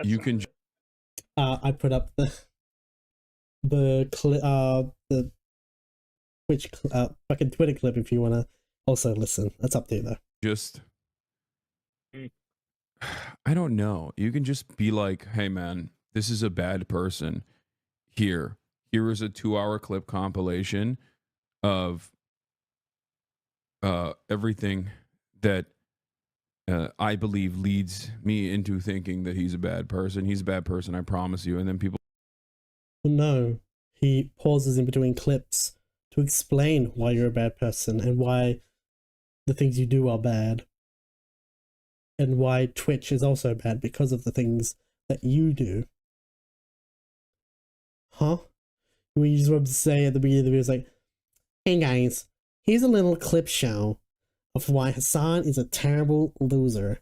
you can. I put up the Twitch fucking Twitter clip if you want to also listen. That's up to you though. Just I don't know. You can just be like, hey man, this is a bad person. Here is a 2-hour clip compilation of everything that I believe leads me into thinking that he's a bad person. He's a bad person, I promise you. And then people. No, he pauses in between clips to explain why you're a bad person and why the things you do are bad. And why Twitch is also bad because of the things that you do. Huh? We just want to say at the beginning of the video, it's like, hey guys, here's a little clip show of why Hassan is a terrible loser.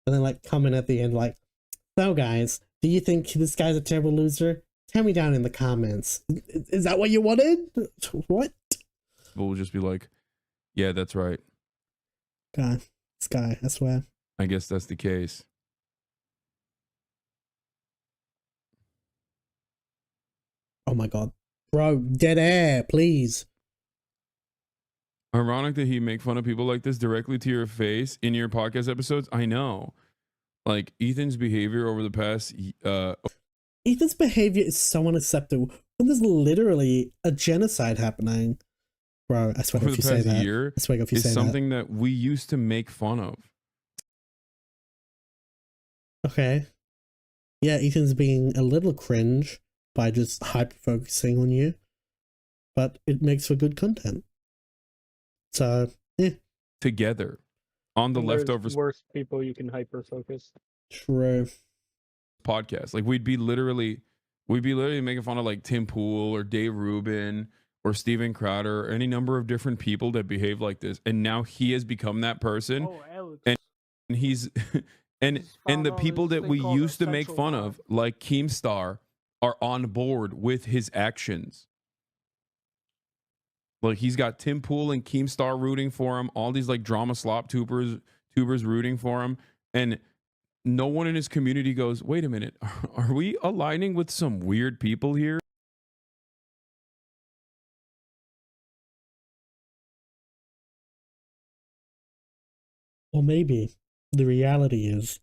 And then like comment at the end like, so guys, do you think this guy's a terrible loser? Tell me down in the comments. Is that what you wanted? What? People will just be like, yeah, that's right. God, this guy, I swear. I guess that's the case. Oh my god. Bro, dead air, please. Ironic that he make fun of people like this directly to your face in your podcast episodes. I know. Like Ethan's behavior over the past Ethan's behavior is so unacceptable when there's literally a genocide happening. Bro, I swear if you say that. Year I swear if you say is that. something that we used to make fun of. Okay. Yeah, Ethan's being a little cringe by just hyper focusing on you, but it makes for good content. So, yeah. Together on the leftovers. Worse people you can hyper focus. True. Podcast. Like we'd be literally making fun of like Tim Pool or Dave Rubin or Steven Crowder or any number of different people that behave like this. And now he has become that person. Oh, Alex. And he's and the people that we used to make fun of, like Keemstar, are on board with his actions. Like he's got Tim Pool and Keemstar rooting for him, all these like drama slop tubers rooting for him, and no one in his community goes, wait a minute, are we aligning with some weird people here? Or maybe the reality is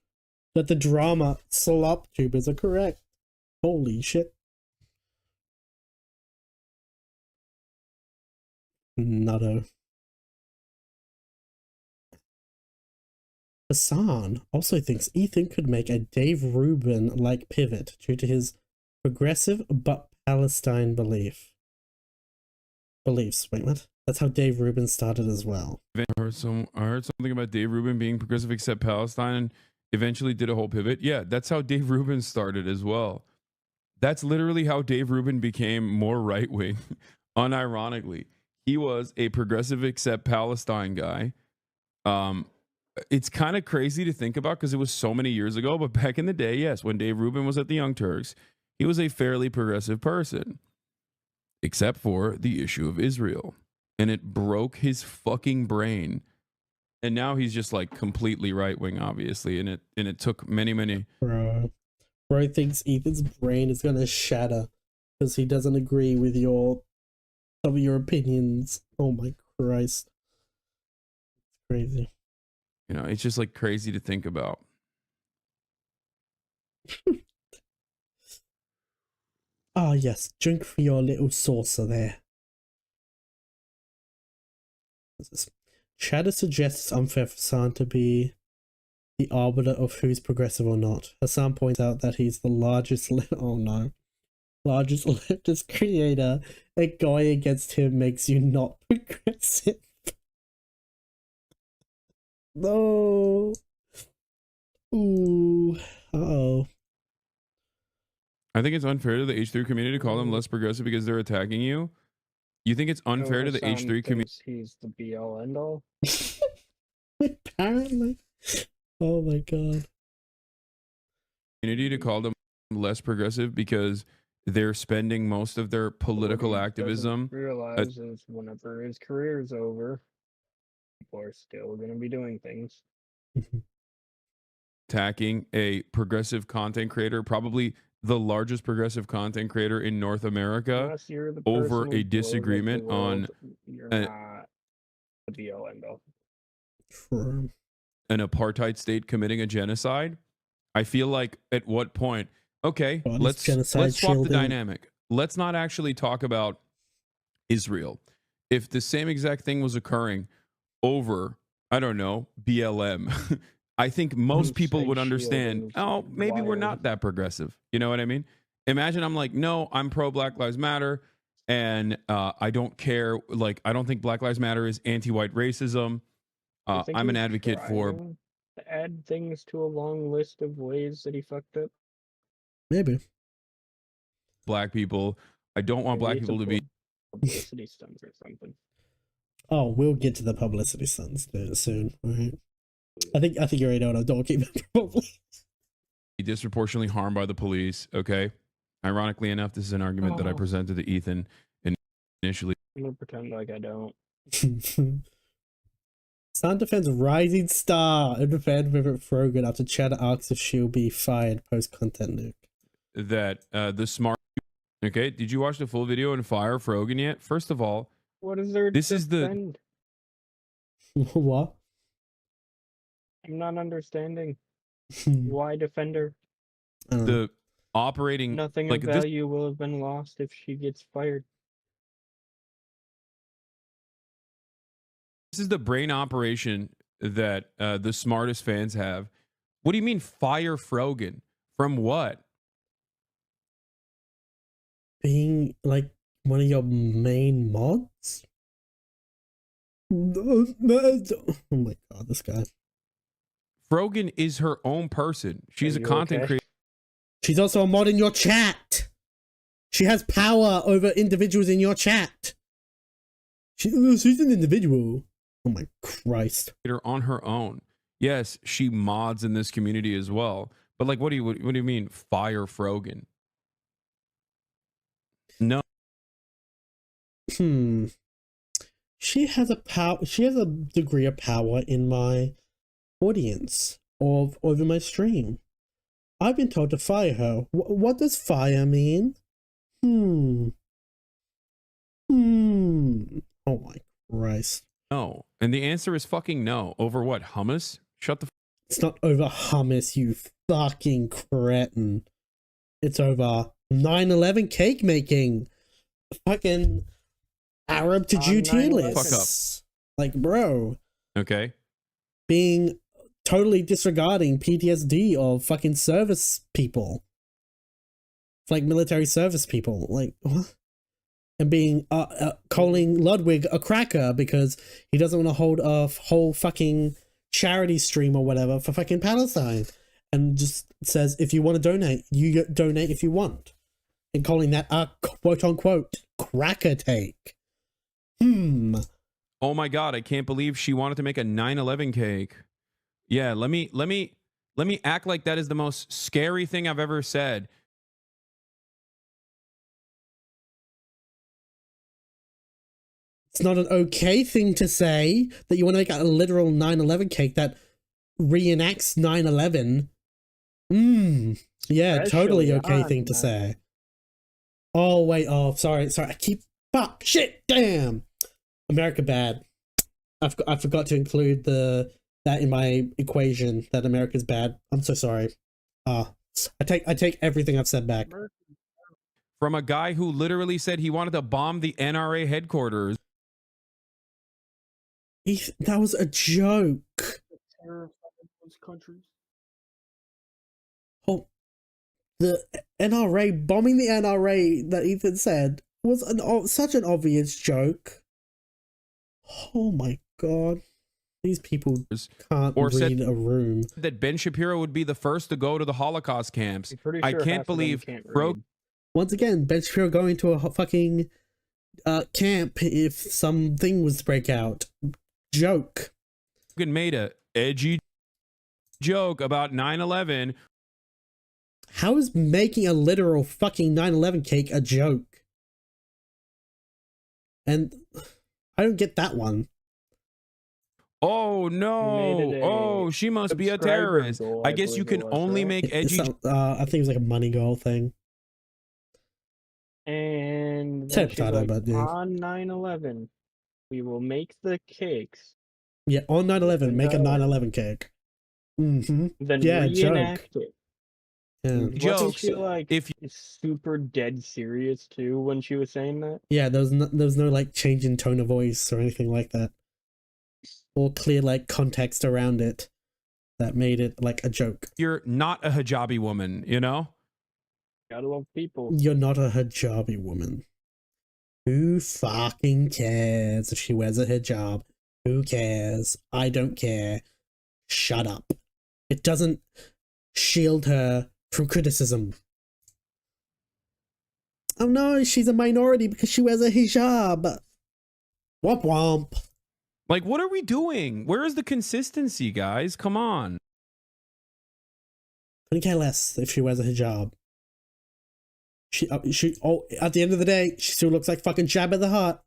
that the drama slop tubers are correct. Holy shit. Nutto. Hassan also thinks Ethan could make a Dave Rubin-like pivot due to his progressive but Palestine beliefs. Wait, what? That's how Dave Rubin started as well. I heard something about Dave Rubin being progressive except Palestine and eventually did a whole pivot. Yeah, that's how Dave Rubin started as well. That's literally how Dave Rubin became more right-wing. Unironically, he was a progressive except Palestine guy. It's kind of crazy to think about because it was so many years ago, but back in the day, yes, when Dave Rubin was at the Young Turks, he was a fairly progressive person, except for the issue of Israel. And it broke his fucking brain. And now he's just like completely right-wing, obviously. And it took many. Bro thinks Ethan's brain is gonna shatter because he doesn't agree with some of your opinions. Oh my Christ. Crazy. You know, it's just like crazy to think about. Ah, yes, drink for your little saucer there. What's this? Shadow suggests it's unfair for Hassan to be the arbiter of who's progressive or not. Hassan points out that he's the largest leftist creator, and going against him makes you not progressive. No. Ooh. Uh-oh. I think it's unfair to the H3 community to call them less progressive because they're attacking you. You think it's unfair to the H3 community? He's the be-all end-all. Apparently. Oh my god. Community to call them less progressive because they're spending most of their political activism. Realizes whenever his career is over, people are still going to be doing things. Attacking a progressive content creator, probably the largest progressive content creator in North America, over a disagreement on you're not the be-all end-all. True. An apartheid state committing a genocide. I feel like at what point, okay, let's swap the dynamic. Let's not actually talk about Israel. If the same exact thing was occurring over, I don't know, BLM, I think most people would understand, oh, maybe we're not that progressive. You know what I mean? Imagine I'm like, no, I'm pro Black Lives Matter, and I don't care. Like, I don't think Black Lives Matter is anti-white racism. I'm an advocate for to add things to a long list of ways that he fucked up. Maybe. Black people. I don't want black people to be publicity stunts or something. Oh, we'll get to the publicity stunts soon. All right. I think you already know what I'm talking about, probably. Disproportionately harmed by the police. Okay. Ironically enough, this is an argument that I presented to Ethan initially. I'm gonna pretend like I don't. Sun defends Rising Star and defend River Frogan after Cheddar asks if she'll be fired post-content nuke. That the smart. Okay, did you watch the full video and fire Frogan yet? First of all, what is there? This is the. What? I'm not understanding. Why defender? The operating. Nothing like of value will have been lost if she gets fired. This is the brain operation that the smartest fans have. What do you mean fire Frogan? From what? Being like one of your main mods? Oh my god, this guy. Frogan is her own person. She's a content creator. She's also a mod in your chat. She has power over individuals in your chat. She's an individual. Oh my Christ. On her own. Yes, she mods in this community as well. But like, what do you mean fire Frogan? No. She has a degree of power in my audience over my stream. I've been told to fire her. What does fire mean? Oh my Christ. No. And the answer is fucking no. Over what? Hummus? Shut the It's not over hummus, you fucking cretin. It's over 9/11 cake making. Fucking Arab to Jew tier 9/11. lists. Like, bro. Okay. Being totally disregarding PTSD of fucking service people. Like military service people. Like, what? And being calling Ludwig a cracker because he doesn't want to hold a whole fucking charity stream or whatever for fucking Palestine, and just says if you want to donate, you donate if you want, and calling that a quote unquote cracker take. Oh my god, I can't believe she wanted to make a 9/11 cake. Yeah, let me act like that is the most scary thing I've ever said. It's not an okay thing to say that you want to make a literal 9/11 cake that reenacts 9/11. Yeah, totally okay thing to say. Oh wait, oh sorry, I keep shit, damn. America bad. I forgot to include that in my equation that America's bad. I'm so sorry. I take everything I've said back. From a guy who literally said he wanted to bomb the NRA headquarters. That was a joke. Countries. Oh, the NRA bombing the NRA that Ethan said was such an obvious joke. Oh my god, these people can't read a room. That Ben Shapiro would be the first to go to the Holocaust camps. I can't believe Once again, Ben Shapiro going to a fucking camp if something was to break out. Joke. Made a edgy joke about 9/11. How is making a literal fucking 9/11 cake a joke? And I don't get that one. Oh no! Oh, she must be a terrorist. I guess you can only make edgy. I think it was like a money goal thing. And Say then she's potato, like, but yeah. on 9/11, we will make the cakes. Yeah, on 9/11, make a 9/11 cake. Then yeah, reenact joke. it. Yeah. Wasn't she like super dead serious too when she was saying that? Yeah, there was no like change in tone of voice or anything like that, or clear like context around it that made it like a joke. You're not a hijabi woman, you know? Gotta love people. You're not a hijabi woman. Who fucking cares if she wears a hijab? Who cares? I don't care. Shut up. It doesn't shield her from criticism. Oh no, she's a minority because she wears a hijab. Womp womp. Like, what are we doing? Where is the consistency, guys? Come on. Couldn't care less if she wears a hijab. She at the end of the day, she still looks like fucking Jabba the Hutt.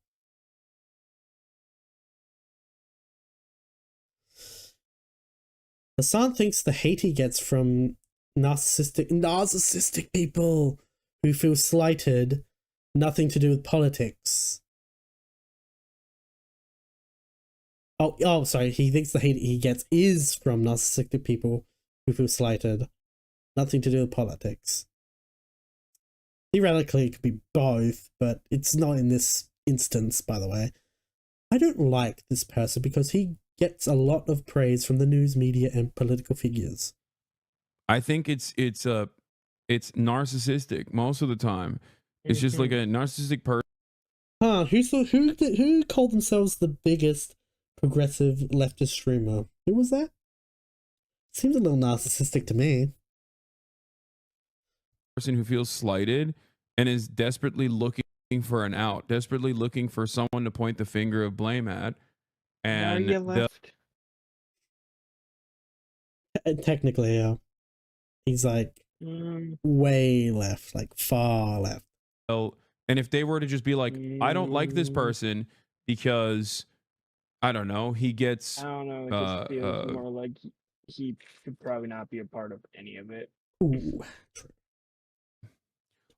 Hassan thinks the hate he gets from narcissistic people who feel slighted, nothing to do with politics. Oh, sorry. He thinks the hate he gets is from narcissistic people who feel slighted, nothing to do with politics. Theoretically, it could be both, but it's not in this instance, by the way. I don't like this person because he gets a lot of praise from the news media and political figures. I think it's narcissistic most of the time. It's just like a narcissistic person. Huh? Who called themselves the biggest progressive leftist streamer? Who was that? Seems a little narcissistic to me. Person who feels slighted and is desperately looking for an out, desperately looking for someone to point the finger of blame at. And Now you left. Technically, yeah. He's like way left, like far left. And if they were to just be like, I don't like this person because, I don't know, he gets... I don't know, it just feels more like he should probably not be a part of any of it. Ooh, true.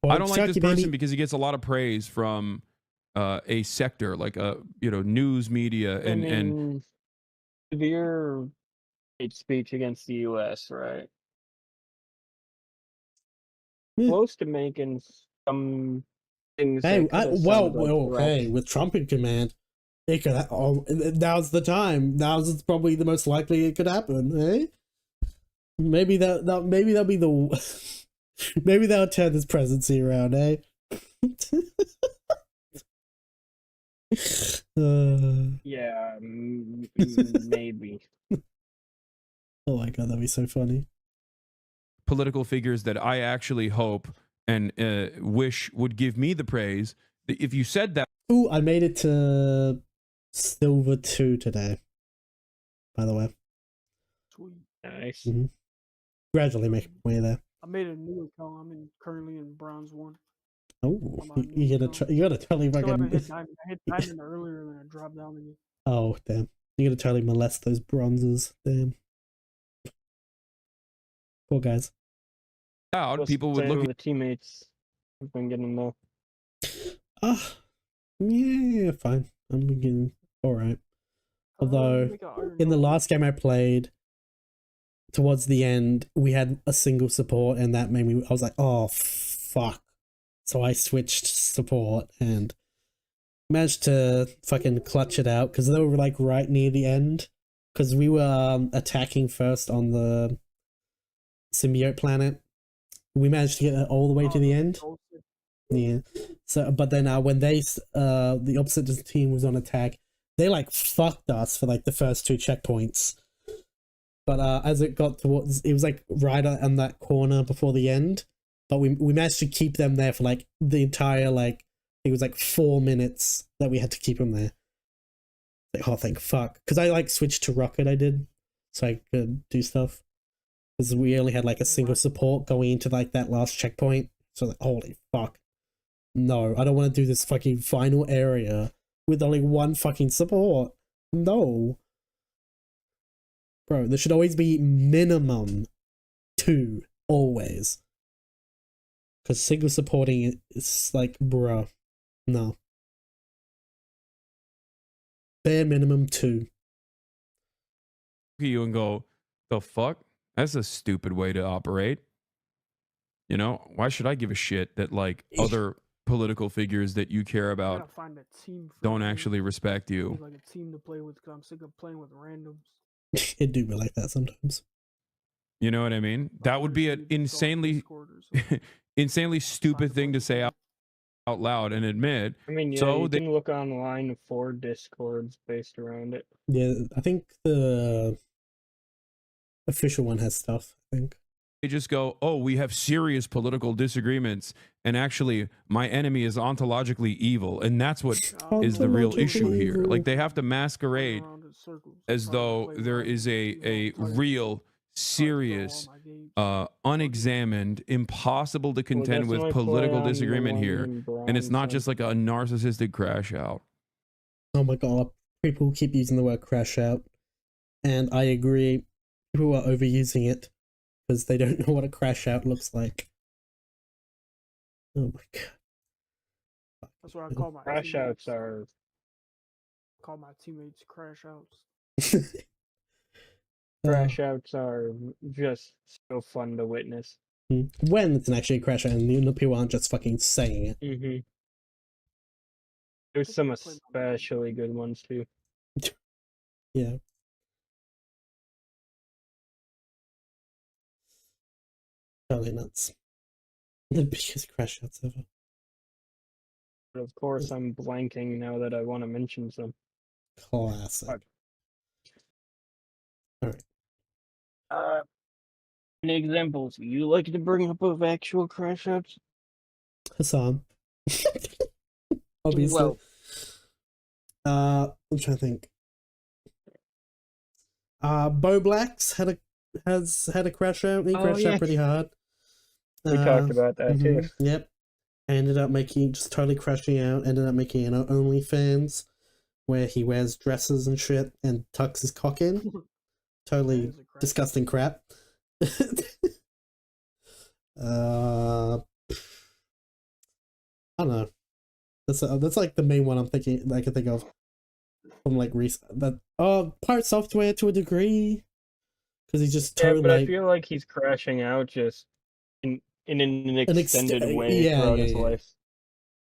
I don't like this person because he gets a lot of praise from a sector like news media and severe hate speech against the U.S. right? Close to making some Hey, okay, with Trump in command, it could. Now's the time. Now's probably the most likely it could happen. Eh? Maybe maybe that'll be the. Maybe that'll turn this presidency around. Eh? Yeah, maybe. Oh my god, that'd be so funny. Political figures that I actually hope and wish would give me the praise. If you said that. Ooh, I made it to Silver 2 today. By the way. Sweet. Nice. Gradually making my way there. I made a new account. I'm currently in Bronze 1. Oh, you gotta totally fucking. I hit diamond earlier than I dropped down again. Oh damn! You gotta totally molest those bronzes. Damn. Poor guys. Out, people would look at the teammates. I've been getting low. Yeah, fine. I'm getting all right. Although in the last game I played, towards the end, we had a single support, and that made me. I was like, oh fuck. So I switched support and managed to fucking clutch it out because they were like right near the end. Because we were attacking first on the symbiote planet. We managed to get all the way to the end. Yeah. So, but then when the opposite team was on attack, they like fucked us for like the first 2 checkpoints. But as it got towards, it was like right on that corner before the end. But we managed to keep them there for like the entire it was like 4 minutes that we had to keep them there. Like, oh thank fuck, because I like switched to rocket. I did, so I could do stuff. Because we only had like a single support going into like that last checkpoint. So like, holy fuck, no, I don't want to do this fucking final area with only 1 fucking support. No, bro, there should always be minimum 2, always. Because single supporting is like, bruh, no. Bare minimum 2. Look at you and go, the fuck? That's a stupid way to operate. You know, why should I give a shit that like other political figures that you care about don't actually respect you? Like a team to play with, because I'm sick of playing with randoms. It do be like that sometimes. You know what I mean? That would be an insanely stupid thing to say out loud and admit. I mean, yeah, so you can look online for discords based around it. Yeah, I think the official one has stuff, I think. They just go, oh, we have serious political disagreements, and actually my enemy is ontologically evil, and that's what is the real issue here. Like, they have to masquerade as though there is a real, serious, unexamined, impossible to contend with political disagreement here, and it's not just like a narcissistic crash out. Oh my god, people keep using the word crash out, and I agree, people are overusing it because they don't know what a crash out looks like. Oh my god. That's what I call my crash outs are. Call my teammates crash outs. Crash outs are just so fun to witness. When it's actually a crash out and people aren't just fucking saying it. There's some especially good ones too. Yeah. Totally nuts. The biggest crash outs ever. But of course, I'm blanking now that I want to mention some. Classic. Alright. Any examples you like to bring up of actual crash outs? Hassan. Obviously. Well, I'm trying to think. Bo Blacks has had a crash out. He crashed out pretty hard. We talked about that too. Yep. Ended up just totally crashing out. Ended up making an OnlyFans where he wears dresses and shit and tucks his cock in. Totally disgusting crap. I don't know. That's like the main one I'm thinking. I can think of from like recent. That Part Software to a degree, because he's just totally. But I feel like he's crashing out just in an extended way throughout his life.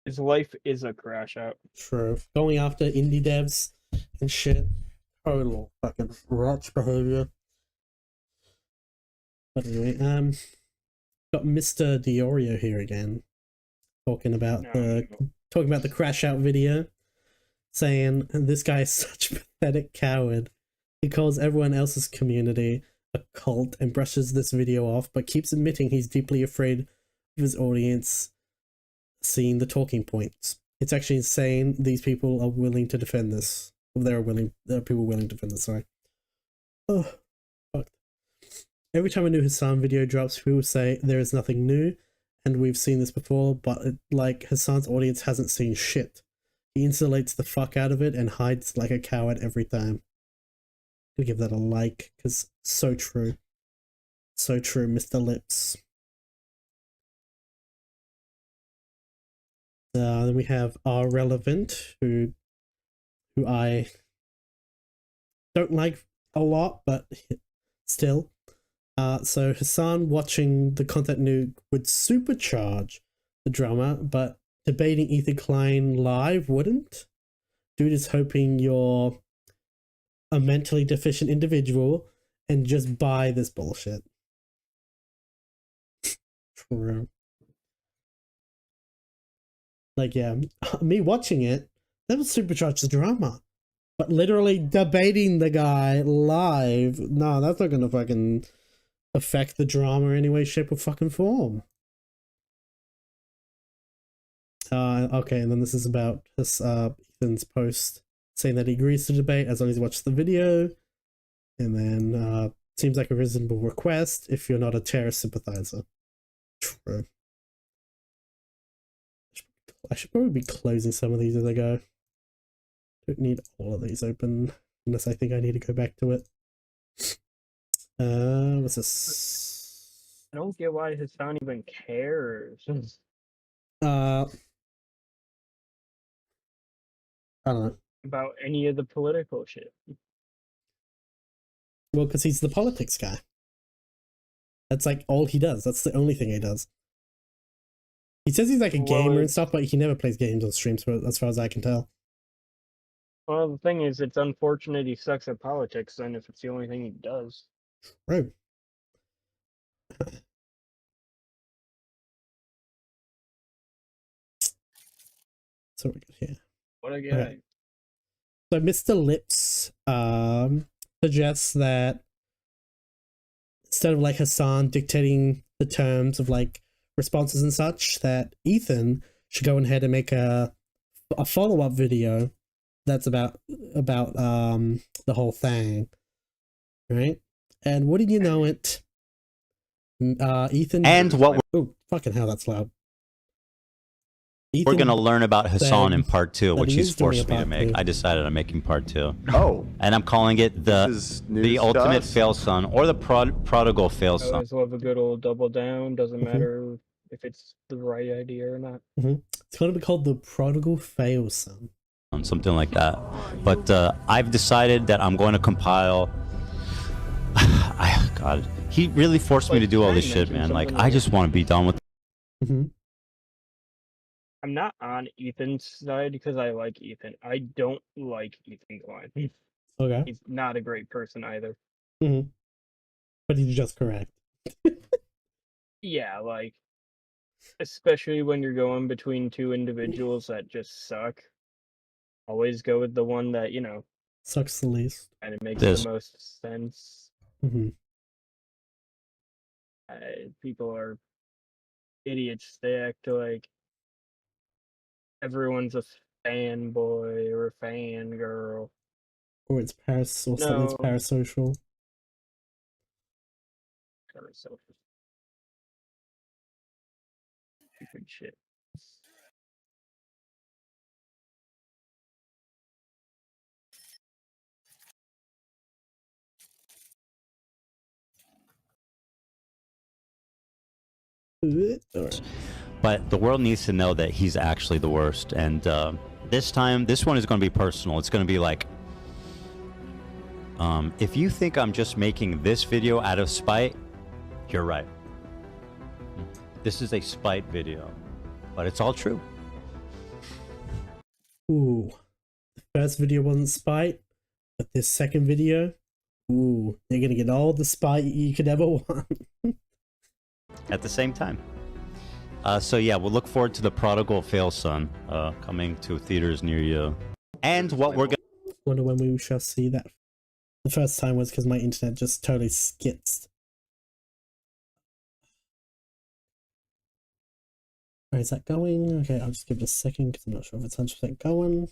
His life is a crash out. True. Going after indie devs and shit. Total fucking wretch behavior. But anyway, got Mr. Diorio here again, talking about the crash out video, saying this guy is such a pathetic coward. He calls everyone else's community a cult and brushes this video off, but keeps admitting he's deeply afraid of his audience seeing the talking points. It's actually insane. These people are willing to defend this. There are people willing to defend this. Sorry. Oh, fuck. Every time a new Hassan video drops, people say there is nothing new, and we've seen this before, but like Hassan's audience hasn't seen shit. He insulates the fuck out of it and hides like a coward every time. I'll give that a like, because so true. So true, Mr. Lips. Then we have R Relevant, who I don't like a lot, but still. So Hassan watching the content new would supercharge the drama, but debating Ethan Klein live wouldn't. Dude is hoping you're a mentally deficient individual and just buy this bullshit. True. Like, yeah, me watching it, that would supercharge the drama. But literally debating the guy live, no, that's not gonna fucking affect the drama in any way, shape, or fucking form. Okay, and then this is about this Ethan's post saying that he agrees to debate as long as he watches the video. And then seems like a reasonable request if you're not a terrorist sympathizer. True. I should probably be closing some of these as I go. Don't need all of these open unless I think I need to go back to it. What's this? I don't get why Hassan even cares. I don't know. About any of the political shit. Well, because he's the politics guy. That's like all he does. That's the only thing he does. He says he's like a gamer and stuff, but he never plays games on streams, as far as I can tell. Well, the thing is, it's unfortunate he sucks at politics, then, if it's the only thing he does. True. So we got here. What a guy. Okay. So Mr. Lips suggests that instead of like Hassan dictating the terms of like responses and such, that Ethan should go ahead and make a follow-up video that's about the whole thing, right? And wouldn't you know it, Ethan and what oh fucking hell, that's loud. We're going to learn about Hassan in part 2, which he's forced me to make. 2. I decided I'm making part 2. Oh. And I'm calling it the ultimate fail son, or the prodigal fail I son. always love a good old double down. Doesn't matter if it's the right idea or not. It's going to be called the prodigal fail son. Something like that. But I've decided that I'm going to compile... God, he really forced me to do all this shit, man. Like, I just want to be done with I'm not on Ethan's side because I like Ethan. I don't like Ethan Klein. Okay. He's not a great person either. But he's just correct. Yeah, like, especially when you're going between two individuals that just suck. Always go with the one that, you know, sucks the least. And it makes the most sense. People are idiots. They act like everyone's a fanboy or a fangirl. Or it's something's parasocial. Parasocial. Stupid shit. But the world needs to know that he's actually the worst. And this time, this one is going to be personal. It's going to be like, if you think I'm just making this video out of spite, you're right. This is a spite video, but it's all true. Ooh, the first video wasn't spite, but this second video, ooh, you're gonna get all the spite you could ever want. At the same time. So yeah, we'll look forward to The Prodigal Fail Son coming to theaters near you. And what we're gonna... Wonder when we shall see that. The first time was because my internet just totally skitzed. Where is that going? Okay, I'll just give it a second because I'm not sure if it's 100% going.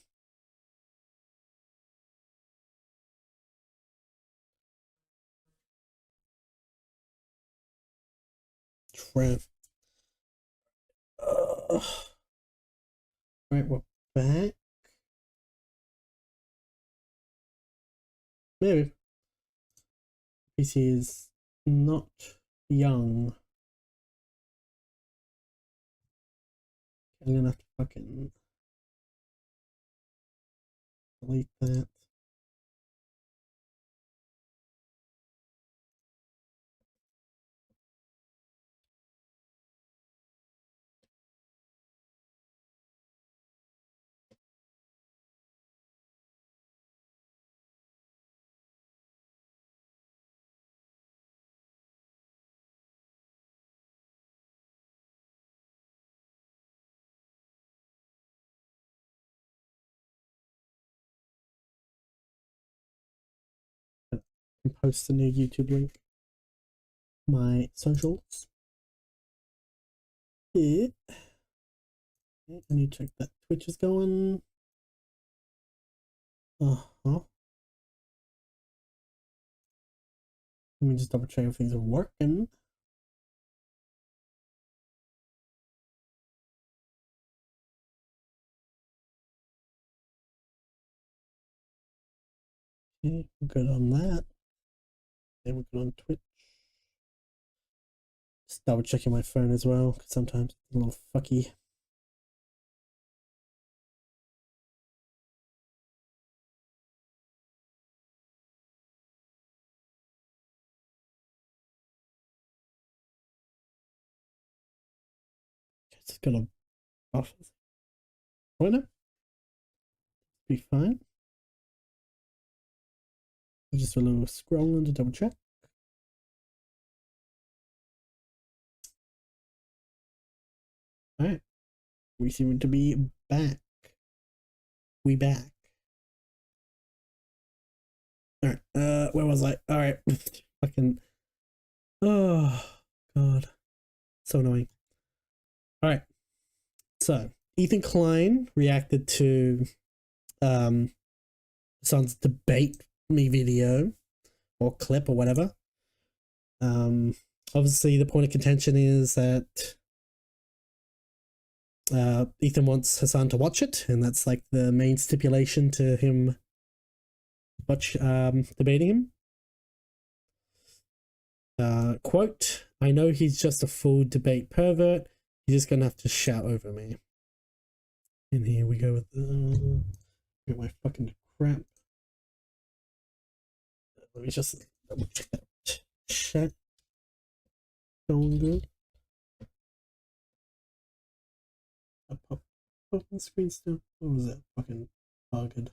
Trap. Right, we're back. Maybe. PC is not young. I'm gonna have to fucking delete that. And post a new YouTube link. My socials. Yeah. Okay, I need to check that Twitch is going. Uh-huh. Let me just double check if things are working. Okay, we're good on that. Okay, we're good on Twitch. Just double checking my phone as well, because sometimes it's a little fucky. Just gonna buff it. Why not? Be fine. Just a little scrolling to double check. Alright. We seem to be back. We back. Alright, where was I? Alright. Fucking oh god. So annoying. Alright. So Ethan Klein reacted to Son's debate me video or clip or whatever. Obviously the point of contention is that Ethan wants Hassan to watch it, and that's like the main stipulation to him watch debating him. Quote, I know he's just a full debate pervert, he's just gonna have to shout over me. And here we go with get my fucking crap. Let me just double check that chat. Going good. Pop on the screen still. What was that? Fucking bugged.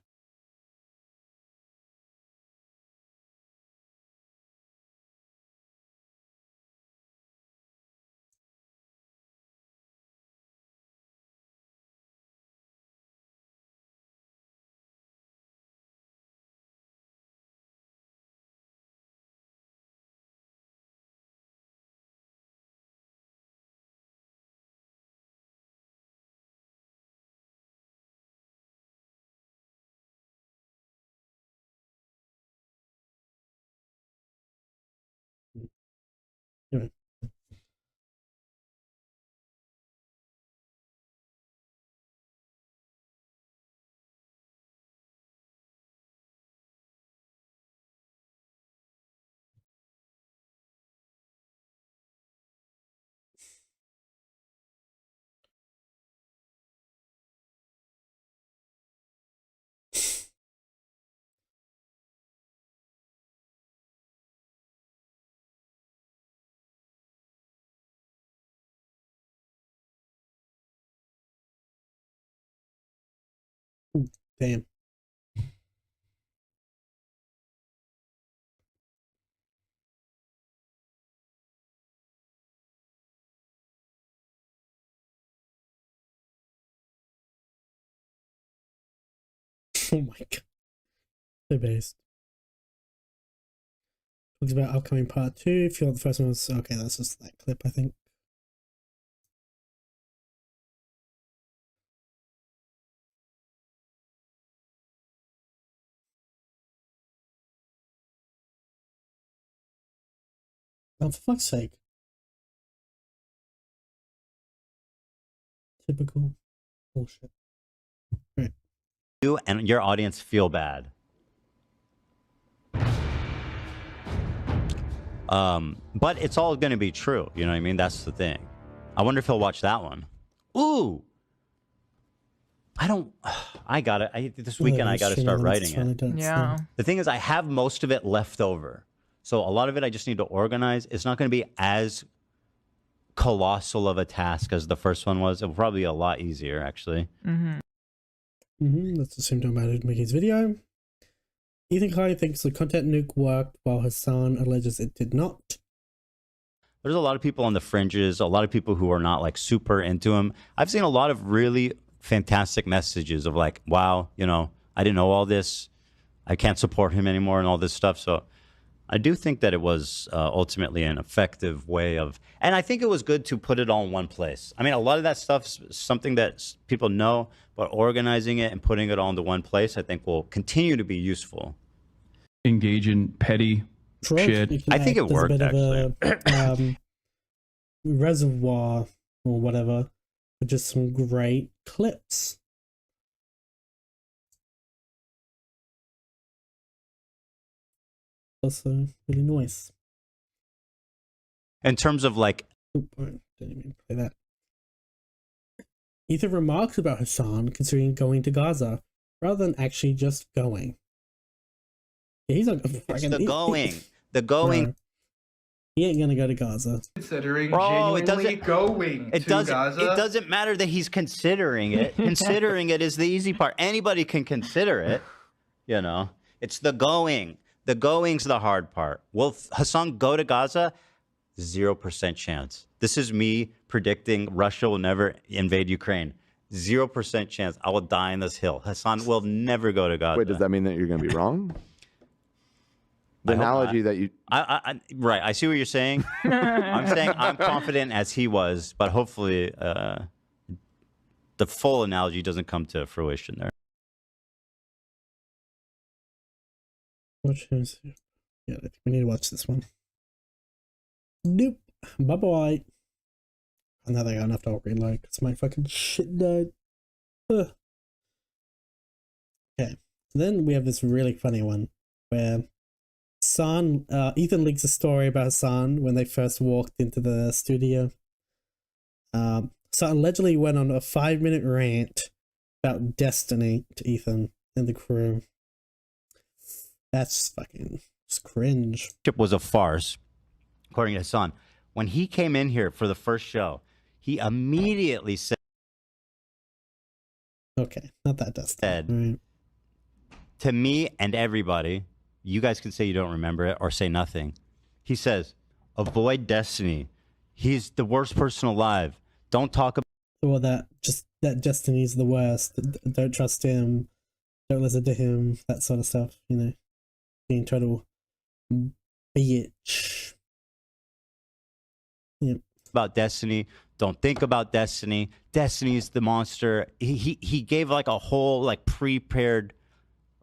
Anyway. Damn. Oh my god. The best. Talks about upcoming part 2. If you want the first one was okay, that's just that clip, I think. Oh, for fuck's sake. Typical bullshit. Right. You and your audience feel bad. But it's all going to be true. You know what I mean? That's the thing. I wonder if he'll watch that one. Ooh. I got it. This weekend I got to start writing it. Yeah. The thing is, I have most of it left over. So a lot of it I just need to organize. It's not going to be as colossal of a task as the first one was. It will probably be a lot easier, actually. That's the same time I did Mickey's video. Ethan Kai thinks the content nuke worked while Hassan alleges it did not. There's a lot of people on the fringes, a lot of people who are not like super into him. I've seen a lot of really fantastic messages of like, wow, you know, I didn't know all this. I can't support him anymore and all this stuff. So I do think that it was ultimately an effective way of, and I think it was good to put it all in one place. I mean, a lot of that stuff's something that people know, but organizing it and putting it all into one place, I think will continue to be useful. Engage in petty shit. I think it There's worked, a bit actually. of a reservoir or whatever for just some great clips. Also really nice. In terms of like, Oop, I didn't even play that. Ethan remarks about Hassan considering going to Gaza rather than actually just going. Yeah, he's not it's the going. The going. Bro, he ain't gonna go to Gaza. Considering Bro, it genuinely doesn't, going it to doesn't, Gaza. It doesn't matter that he's considering it. Considering it is the easy part. Anybody can consider it. You know, it's the going. The going's the hard part. Will Hassan go to Gaza? 0% chance. This is me predicting Russia will never invade Ukraine. 0% chance. I will die in this hill. Hassan will never go to Gaza. Wait, does that mean that you're going to be wrong? The analogy that you... Right, I see what you're saying. I'm saying I'm confident as he was, but hopefully the full analogy doesn't come to fruition there. Yeah, I think we need to watch this one. Nope. Bye-bye. And now they got enough to reload because my fucking shit died. Ugh. Okay. Then we have this really funny one where Ethan leaks a story about Hassan when they first walked into the studio. Hassan allegedly went on a 5-minute rant about Destiny to Ethan and the crew. That's fucking just cringe. It was a farce, according to Hassan. When he came in here for the first show, he immediately said, okay, not that Destiny. To me and everybody, you guys can say you don't remember it or say nothing. He says, avoid Destiny. He's the worst person alive. Don't talk about... Well, that Destiny's the worst. Don't trust him. Don't listen to him. That sort of stuff, you know. Being total bitch. Yep. About Destiny. Don't think about Destiny. Destiny's the monster. He gave like a whole like prepared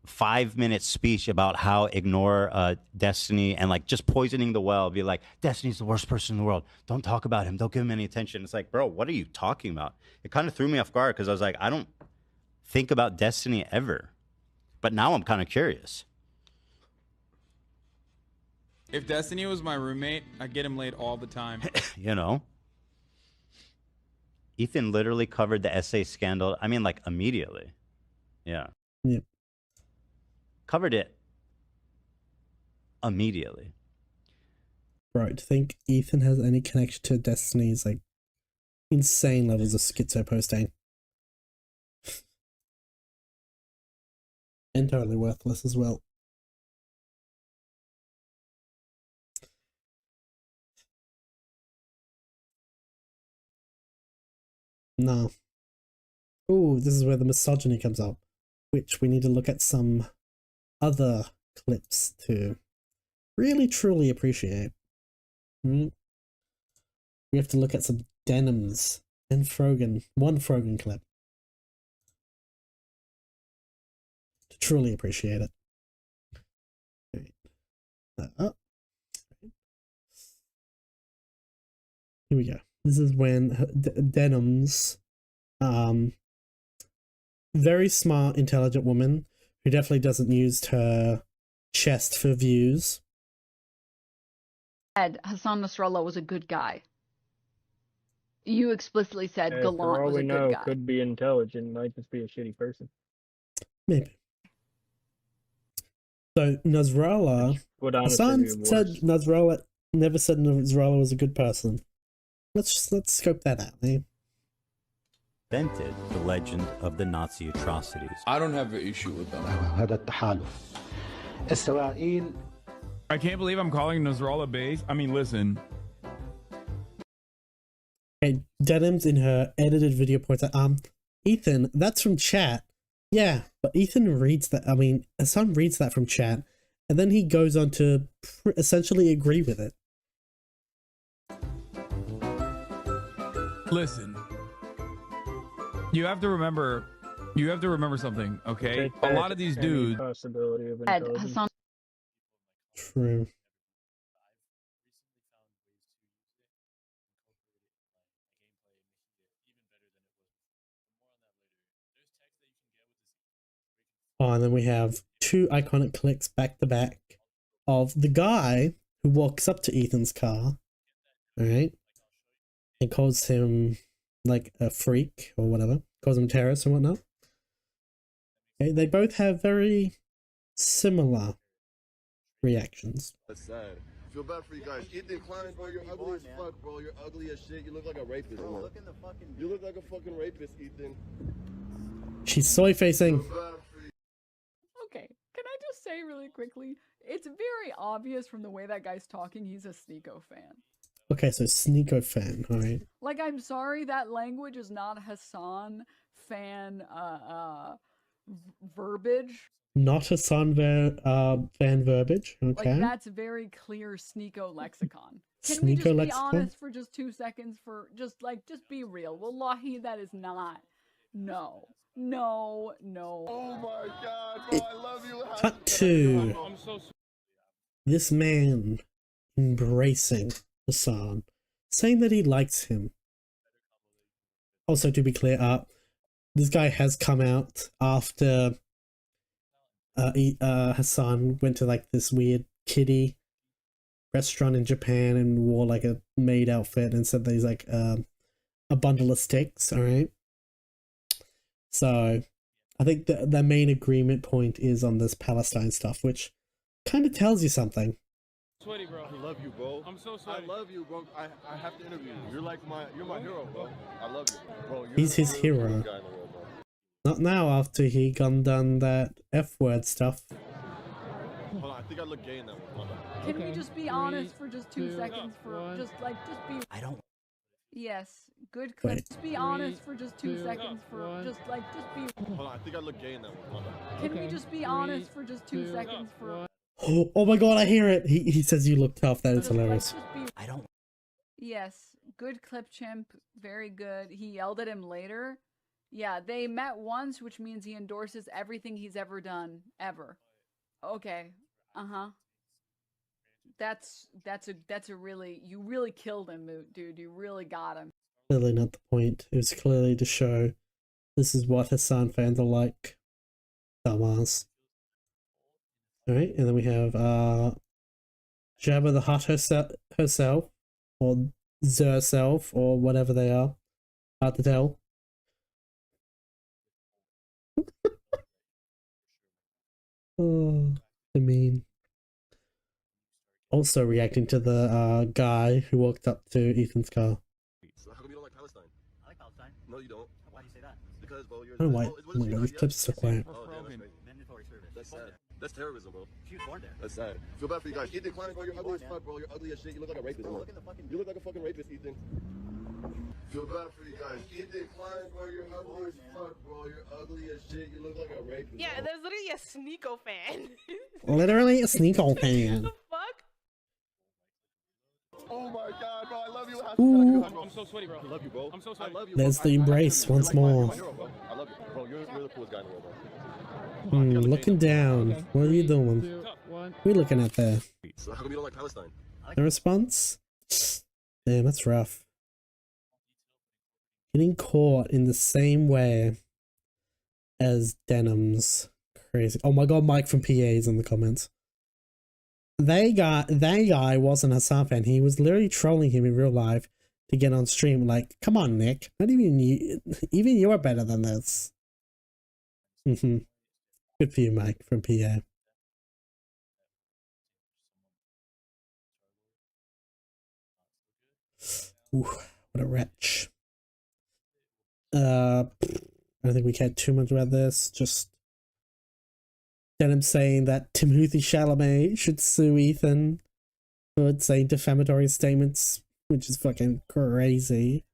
5-minute speech about how ignore Destiny and like just poisoning the well. Be like, Destiny's the worst person in the world. Don't talk about him. Don't give him any attention. It's like, bro, what are you talking about? It kind of threw me off guard because I was like, I don't think about Destiny ever. But now I'm kind of curious. If Destiny was my roommate, I'd get him laid all the time. You know? Ethan literally covered the essay scandal. I mean, like, immediately. Yeah. Yep. Covered it immediately. Bro, to think Ethan has any connection to Destiny is like insane levels of schizo posting. And totally worthless as well. No. Oh, this is where the misogyny comes up, which we need to look at some other clips to really truly appreciate. We have to look at some denims and Frogan, one Frogan clip, to truly appreciate it. Up. Here we go. This is when Denim's very smart, intelligent woman who definitely doesn't use her chest for views. Hassan Nasrallah was a good guy. You explicitly said Hey, Gallant for all was a we good know, guy. could be intelligent, might just be a shitty person. Maybe. So Nasrallah, Would honestly Hassan be said worse. Nasrallah never said Nasrallah was a good person. Let's scope that out, eh? Invented the legend of the Nazi atrocities. I don't have an issue with them. I can't believe I'm calling Nasrallah base. I mean, listen. Okay, Denims in her edited video points out, Ethan, that's from chat. Yeah, but Ethan reads that, I mean, Hassan reads that from chat, and then he goes on to essentially agree with it. Listen. You have to remember something, okay? A lot of these dudes. Possibility of Hassan. True. Oh, and then we have two iconic clicks back to back of the guy who walks up to Ethan's car, alright, and calls him like a freak or whatever, calls him terrorist and whatnot. Okay, they both have very similar reactions. That's sad. Feel bad for you guys. Ethan Klein, bro, you're ugly as fuck, bro. You're ugly as shit. You look like a rapist, bro. Look in the fucking... You look like a fucking rapist, Ethan. She's soy facing. Okay, can I just say really quickly, it's very obvious from the way that guy's talking he's a Sneeko fan. Okay, so Sneeko fan, alright. Like, I'm sorry, that language is not Hassan fan verbiage. Not Hassan fan verbiage, okay. Like, that's very clear Sneeko lexicon. Can Sneeko we just be lexicon? honest for just 2 seconds for just be real. Wallahi, that is not. No. No. Oh my god, bro, I love you. Cut to this man embracing Hassan, saying that he likes him. Also, to be clear, this guy has come out after Hassan went to like this weird kiddie restaurant in Japan and wore like a maid outfit and said that he's like a bundle of sticks, alright? So I think the main agreement point is on this Palestine stuff, which kind of tells you something. Sweaty, bro. I love you, bro. I'm so sweaty. I love you, bro. I have to interview you. You're my hero, bro. I love you, bro. He's his hero. Not now, after he done that F-word stuff. Hold on, I think I look gay in that one. Hold on. Can we just be honest for just 2 seconds for just be. I don't. Yes, good clip. Wait. Just be honest for just 2 seconds for just be. Hold on, I think I look gay in that one. Hold on. Can we just be honest for just 2 seconds for. Oh my god, I hear it! He says you look tough, that is hilarious. I don't. Yes, good clip, Chimp. Very good. He yelled at him later. Yeah, they met once, which means he endorses everything he's ever done, ever. Okay. That's a really, you really killed him, dude. You really got him. Clearly not the point. It was clearly to show this is what Hassan fans are like. Dumbass. Alright, and then we have Jabba the Hutt herself, or Zerself, or whatever they are. Hard to tell. Oh, I mean. Also reacting to the guy who walked up to Ethan's car. So how come you don't like Palestine? I like Palestine. No, you don't. Why do you say that? Because, bro, you're... I don't know why. Oh my god, these clips are so quiet. Oh, damn, that's crazy. Mandatory service. That's sad. That's terrorism, bro. She was born there. That's sad. Feel bad for you guys. Ethan Klein, bro, you're ugly as fuck, bro. You're ugly as shit. You look like a rapist. Bro. You look like a fucking rapist, Ethan. Feel bad for you guys. Ethan Klein, bro, you're ugly as fuck, bro. You're ugly as shit. You look like a rapist. Yeah, bro. there's literally a Sneeko fan. Literally a Sneeko fan. Fuck. Oh my god, bro. I love you. Ooh. I'm so sweaty, bro. I love you, bro. I'm so sweaty. I love you. There's the embrace once more. I love you, bro. You're the coolest guy in the world, bro. Looking down. What are you doing? What are you looking at there? So how come you don't like Palestine? The response? Damn, that's rough. Getting caught in the same way as Denim's crazy. Oh my god, Mike from PA is in the comments. That guy wasn't a Hassan fan. He was literally trolling him in real life to get on stream. Like, come on, Nick. Not even you are better than this. Good for you, Mike from PA. Ooh, what a wretch. I don't think we cared too much about this. Just Denim saying that Timothée Chalamet should sue Ethan for saying defamatory statements, which is fucking crazy.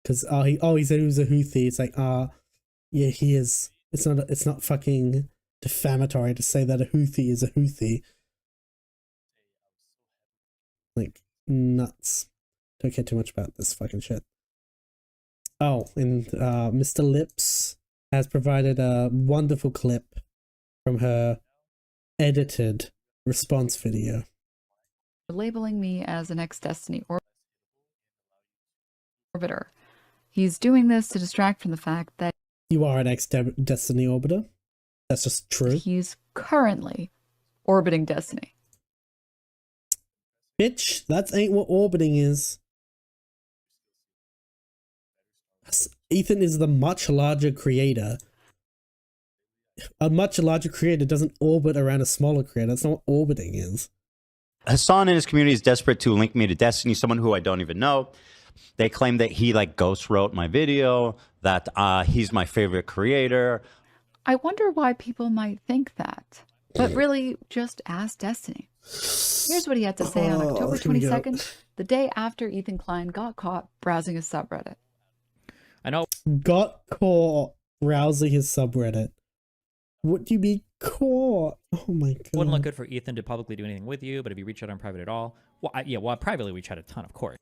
Because he said he was a Houthi. It's like, yeah, he is. It's not fucking defamatory to say that a Houthi is a Houthi. Like, nuts. Don't care too much about this fucking shit. Oh, and Mr. Lips has provided a wonderful clip from her edited response video. Labeling me as an ex-Destiny orbiter. He's doing this to distract from the fact that You are an ex-Destiny orbiter. That's just true. he's currently orbiting Destiny. Bitch, that ain't what orbiting is. Ethan is the much larger creator. A much larger creator doesn't orbit around a smaller creator. That's not what orbiting is. Hassan and his community is desperate to link me to Destiny, someone who I don't even know. They claim that he like ghost wrote my video, that he's my favorite creator. I wonder why people might think that. But really, just ask Destiny. Here's what he had to say on October 22nd, the day after Ethan Klein got caught browsing his subreddit. I know. Got caught browsing his subreddit. What do you mean caught? Oh my god. Wouldn't look good for Ethan to publicly do anything with you, but if you reach out on private at all, well, privately we chat a ton, of course.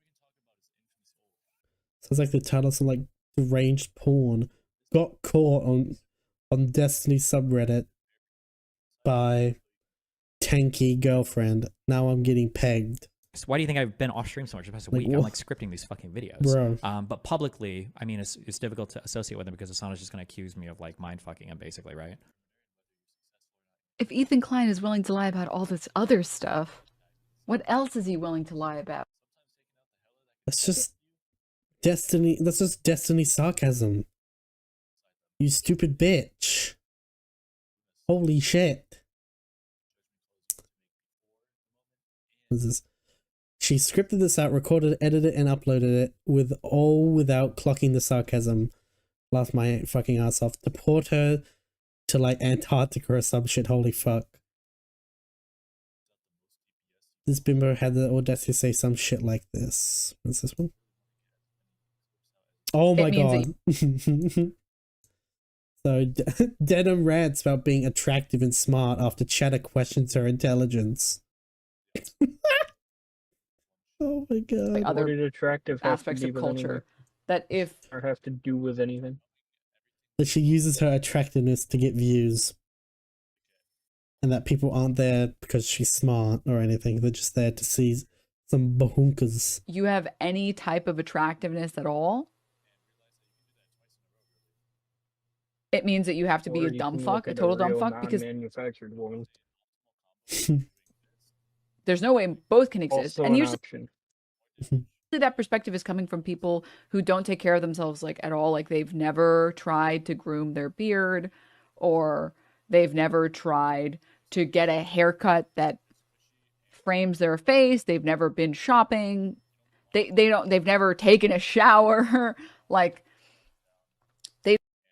Sounds like the title of some like deranged porn. Got caught on Destiny subreddit by tanky girlfriend. Now I'm getting pegged. So why do you think I've been off stream so much the past Like, week? I'm what? like scripting these fucking videos. Bro. But publicly, I mean, it's difficult to associate with him because Hassan is just going to accuse me of like mind fucking him, basically, right? If Ethan Klein is willing to lie about all this other stuff, what else is he willing to lie about? That's just Destiny. That's just Destiny sarcasm. You stupid bitch. Holy shit. What is this? She scripted this out, recorded, edited, and uploaded it without clocking the sarcasm. Laughed my fucking ass off. Deport her to like Antarctica or some shit. Holy fuck. This bimbo had the audacity to say some shit like this. What's this one? Oh my god. So Denim rants about being attractive and smart after Chatter questions her intelligence. Oh my god. What did attractive have aspects to of do with culture anything? that if Or have to do with anything? That she uses her attractiveness to get views. And that people aren't there because she's smart or anything. They're just there to see some bahunkas. you have any type of attractiveness at all, it means that you have to be Or a you dumb can fuck, look a at total dumb real fuck, because non-manufactured woman. there's no way both can exist. Also And an usually option. that perspective is coming from people who don't take care of themselves like at all. Like they've never tried to groom their beard, or they've never tried to get a haircut that frames their face. They've never been shopping. They've never taken a shower. Like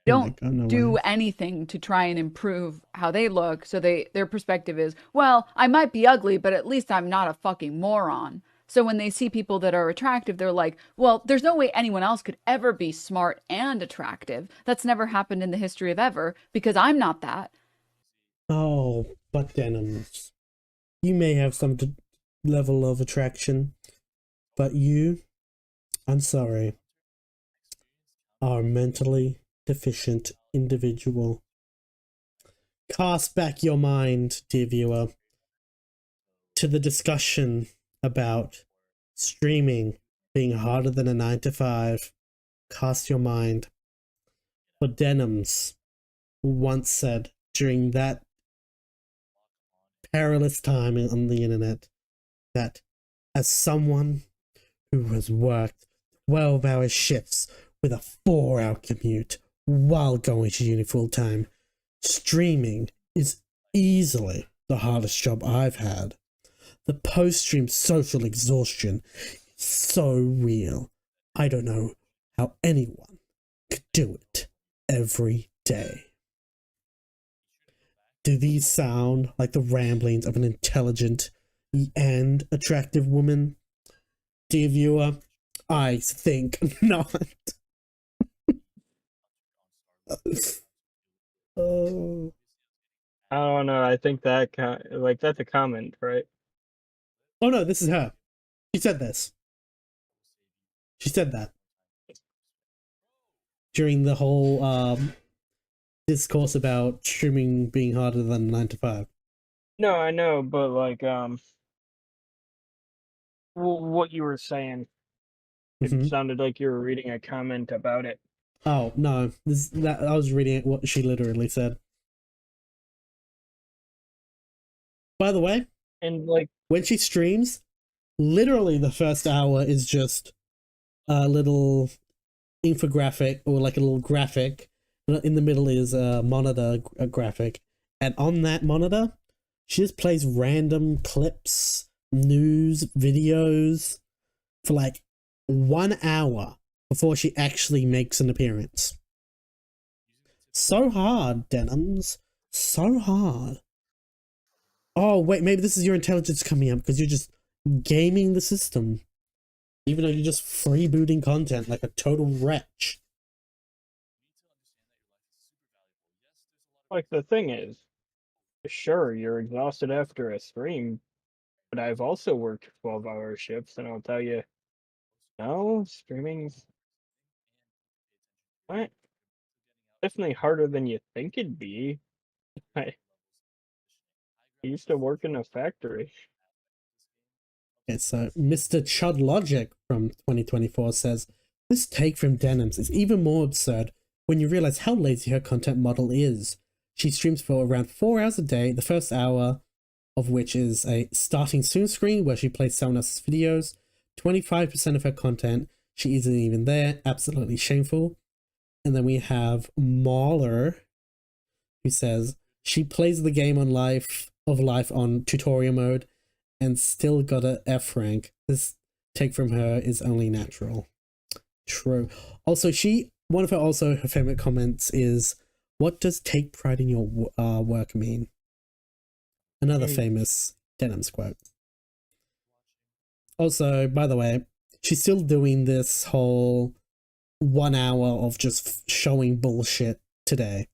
don't no do way. anything to try and improve how they look. So their perspective is, well, I might be ugly, but at least I'm not a fucking moron. So when they see people that are attractive, they're like, well, there's no way anyone else could ever be smart and attractive. That's never happened in the history of ever because I'm not that. Oh, but Denims, you may have some level of attraction, but you, I'm sorry, are a mentally deficient individual. Cast back your mind, dear viewer, to the discussion about streaming being harder than a 9 to 5. Cast your mind. For Denims once said during that perilous time on the internet that as someone who has worked 12-hour shifts with a 4-hour commute while going to uni full time, streaming is easily the hardest job I've had. The post-stream social exhaustion is so real. I don't know how anyone could do it every day. Do these sound like the ramblings of an intelligent and attractive woman? Dear viewer, I think not. Oh. I don't know. I think that that's a comment, right? Oh no, this is her. She said this. She said that during the whole discourse about streaming being harder than 9 to 5. No, I know, but like what you were saying, it sounded like you were reading a comment about it. Oh no, I was reading what she literally said. By the way, and like when she streams, literally the first hour is just a little infographic or like a little graphic. In the middle is a monitor graphic, and on that monitor, she just plays random clips, news, videos for like 1 hour before she actually makes an appearance. So hard, Denims. So hard. Oh, wait, maybe this is your intelligence coming up because you're just gaming the system. Even though you're just freebooting content like a total wretch. Like the thing is, sure, you're exhausted after a stream, but I've also worked 12-hour shifts, and I'll tell you, no, streaming's what? Definitely harder than you think it'd be. I used to work in a factory. Okay, so Mr. Chud Logic from 2024 says, this take from Denims is even more absurd when you realize how lazy her content model is. She streams for around 4 hours a day, the first hour of which is a starting soon screen where she plays someone else's videos. 25% of her content, she isn't even there. Absolutely shameful. And then we have Mauler, who says, she plays the game on life on tutorial mode and still got a F rank. This take from her is only natural. True. Also, one of her favorite comments is, what does take pride in your work mean? Another famous Denims quote. Also, by the way, she's still doing this whole 1 hour of just showing bullshit today.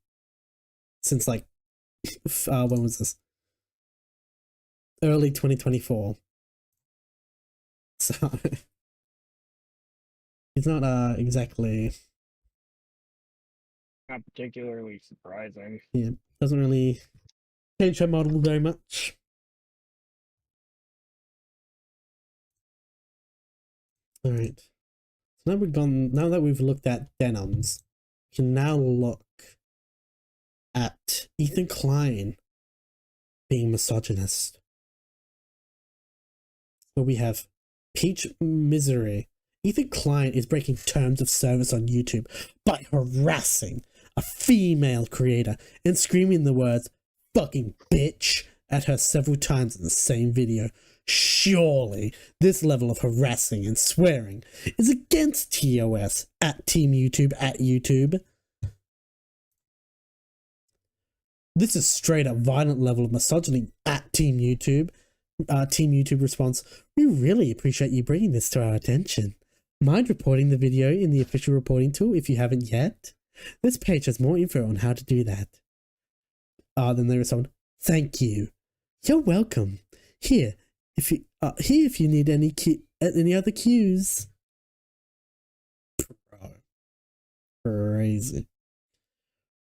Since like, when was this? Early 2024. So, it's not exactly... Not particularly surprising. Yeah, doesn't really change her model very much. Alright. So now that we've looked at Denims, we can now look at Ethan Klein being misogynist. So we have Peach Misery. Ethan Klein is breaking terms of service on YouTube by harassing a female creator and screaming the words "fucking bitch" at her several times in the same video. Surely this level of harassing and swearing is against TOS at Team YouTube at YouTube. This is straight up violent level of misogyny at Team YouTube. Team YouTube response, we really appreciate you bringing this to our attention. Mind reporting the video in the official reporting tool if you haven't yet? This page has more info on how to do that. Then there is someone, thank you. You're welcome. Here if you need any other cues. Crazy.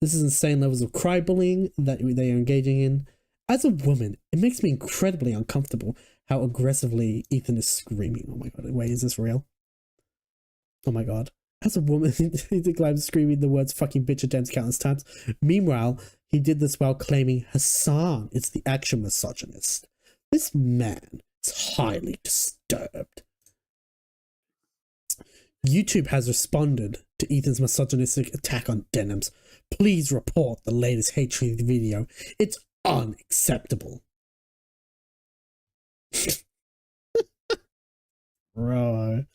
This is insane levels of cry bullying that they are engaging in. As a woman, it makes me incredibly uncomfortable how aggressively Ethan is screaming. Oh my god, wait, is this real? Oh my god. As a woman, Ethan climbs screaming the words fucking bitch attempts countless times. Meanwhile, he did this while claiming Hassan is the actual misogynist. This man is highly disturbed. YouTube has responded to Ethan's misogynistic attack on Denims. Please report the latest hatred video. It's unacceptable. Bro.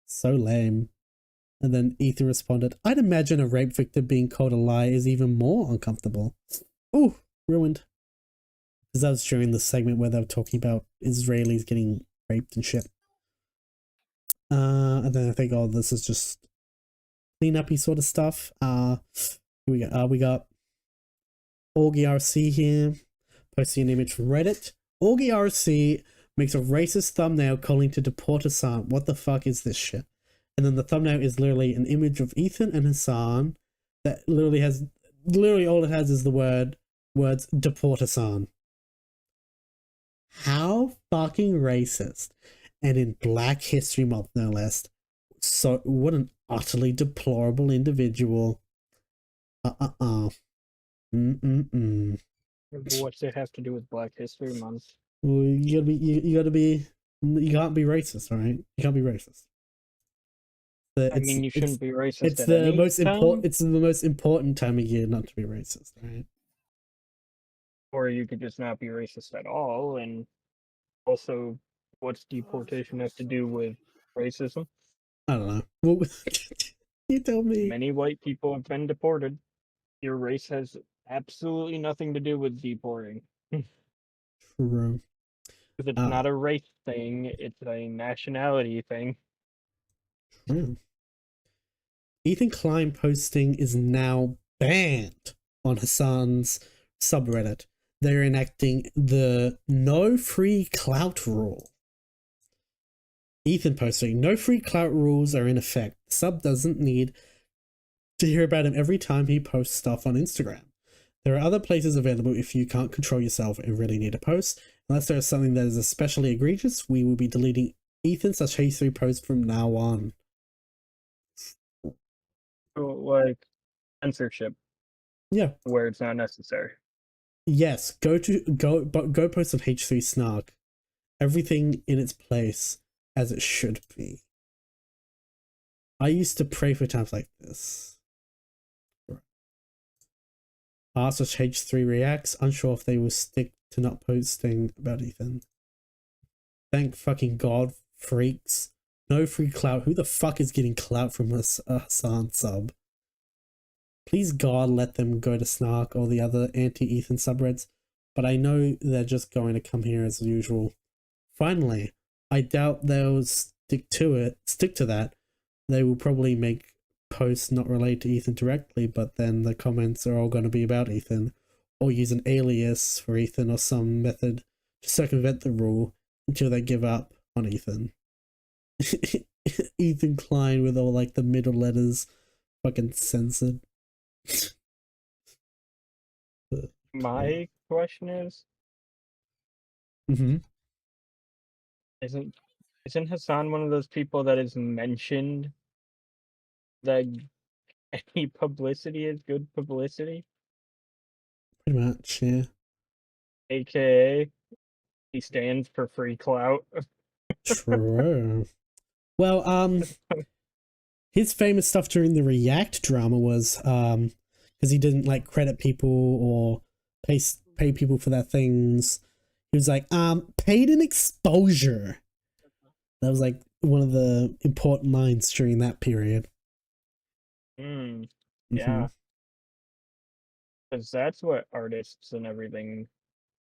So lame. And then Ethan responded, I'd imagine a rape victim being called a lie is even more uncomfortable. Ooh, ruined. Because that was during the segment where they were talking about Israelis getting raped and shit. And then I think, oh, this is just cleanup-y sort of stuff. We got Augie RC here, posting an image from Reddit. Augie RC makes a racist thumbnail calling to deport Hassan. What the fuck is this shit? And then the thumbnail is literally an image of Ethan and Hassan that literally all it has is the words deport Hassan. How fucking racist. And in Black History Month, no less. So, what an utterly deplorable individual. What's it have to do with Black History Month? Well, you can't be racist, alright? You can't be racist. I mean, you shouldn't be racist. It's the most important. It's the most important time of year not to be racist, right? Or you could just not be racist at all. And also, what's deportation have to do with racism? I don't know. Well, you tell me. Many white people have been deported. Your race has absolutely nothing to do with deporting. True. Because it's not a race thing; it's a nationality thing. True. Ethan Klein posting is now banned on Hassan's subreddit. They're enacting the no free clout rule. Ethan posting, no free clout rules are in effect. Sub doesn't need to hear about him every time he posts stuff on Instagram. There are other places available if you can't control yourself and really need a post. Unless there is something that is especially egregious, we will be deleting Ethan/H3 posts from now on. So, like censorship. Yeah. Where it's not necessary. Yes, go post on H3 Snark. Everything in its place as it should be. I used to pray for times like this. R/H3 reacts, unsure if they will stick to not posting about Ethan. Thank fucking God, freaks. No free clout. Who the fuck is getting clout from a Hassan sub? Please God, let them go to Snark or the other anti-Ethan subreddits, but I know they're just going to come here as usual. Finally, I doubt they'll stick to that. They will probably make posts not related to Ethan directly, but then the comments are all going to be about Ethan, or use an alias for Ethan or some method to circumvent the rule until they give up on Ethan. Ethan Klein with all like the middle letters fucking censored. My question is, isn't Hassan one of those people that is mentioned that any publicity is good publicity? Pretty much, yeah. AKA, he stands for free clout. True. Well, his famous stuff during the React drama was because he didn't like credit people or pay people for their things. He was like, paid in exposure. That was like one of the important lines during that period. Yeah. Because that's what artists and everything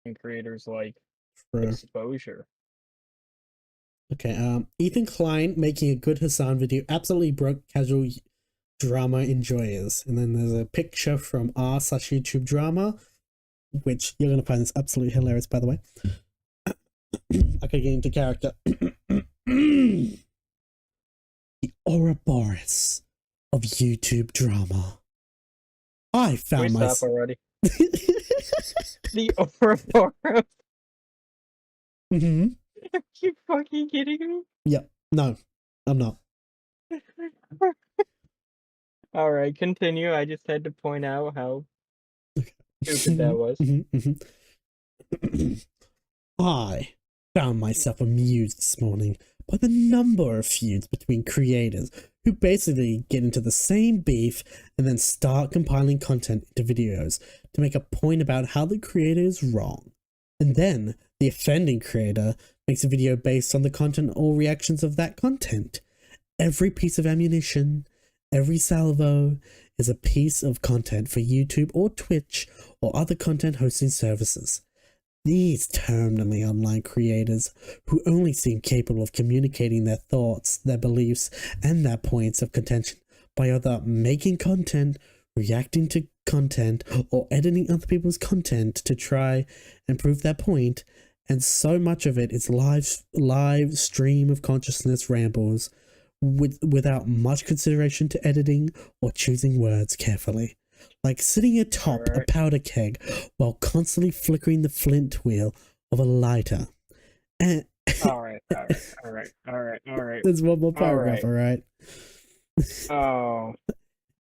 and creators like. True. Exposure. Okay, Ethan Klein making a good Hassan video absolutely broke casual drama enjoyers. And then there's a picture from r/YouTube drama, which you're gonna find this absolutely hilarious, by the way. Okay, getting into character. The Ouroboros of YouTube drama. I found Can we myself stop already? The Ouroboros. Mm-hmm. Are you fucking kidding me? Yep. No, I'm not. All right, continue. I just had to point out how stupid that was. I found myself amused this morning by the number of feuds between creators who basically get into the same beef and then start compiling content into videos to make a point about how the creator is wrong. And then the offending creator makes a video based on the content or reactions of that content. Every piece of ammunition, every salvo is a piece of content for YouTube or Twitch or other content hosting services. These terminally online creators, who only seem capable of communicating their thoughts, their beliefs, and their points of contention by either making content, reacting to content, or editing other people's content to try and prove their point, and so much of it is live stream of consciousness rambles without much consideration to editing or choosing words carefully. Like sitting atop a powder keg while constantly flickering the flint wheel of a lighter. And all right. There's one more paragraph, all right? Oh.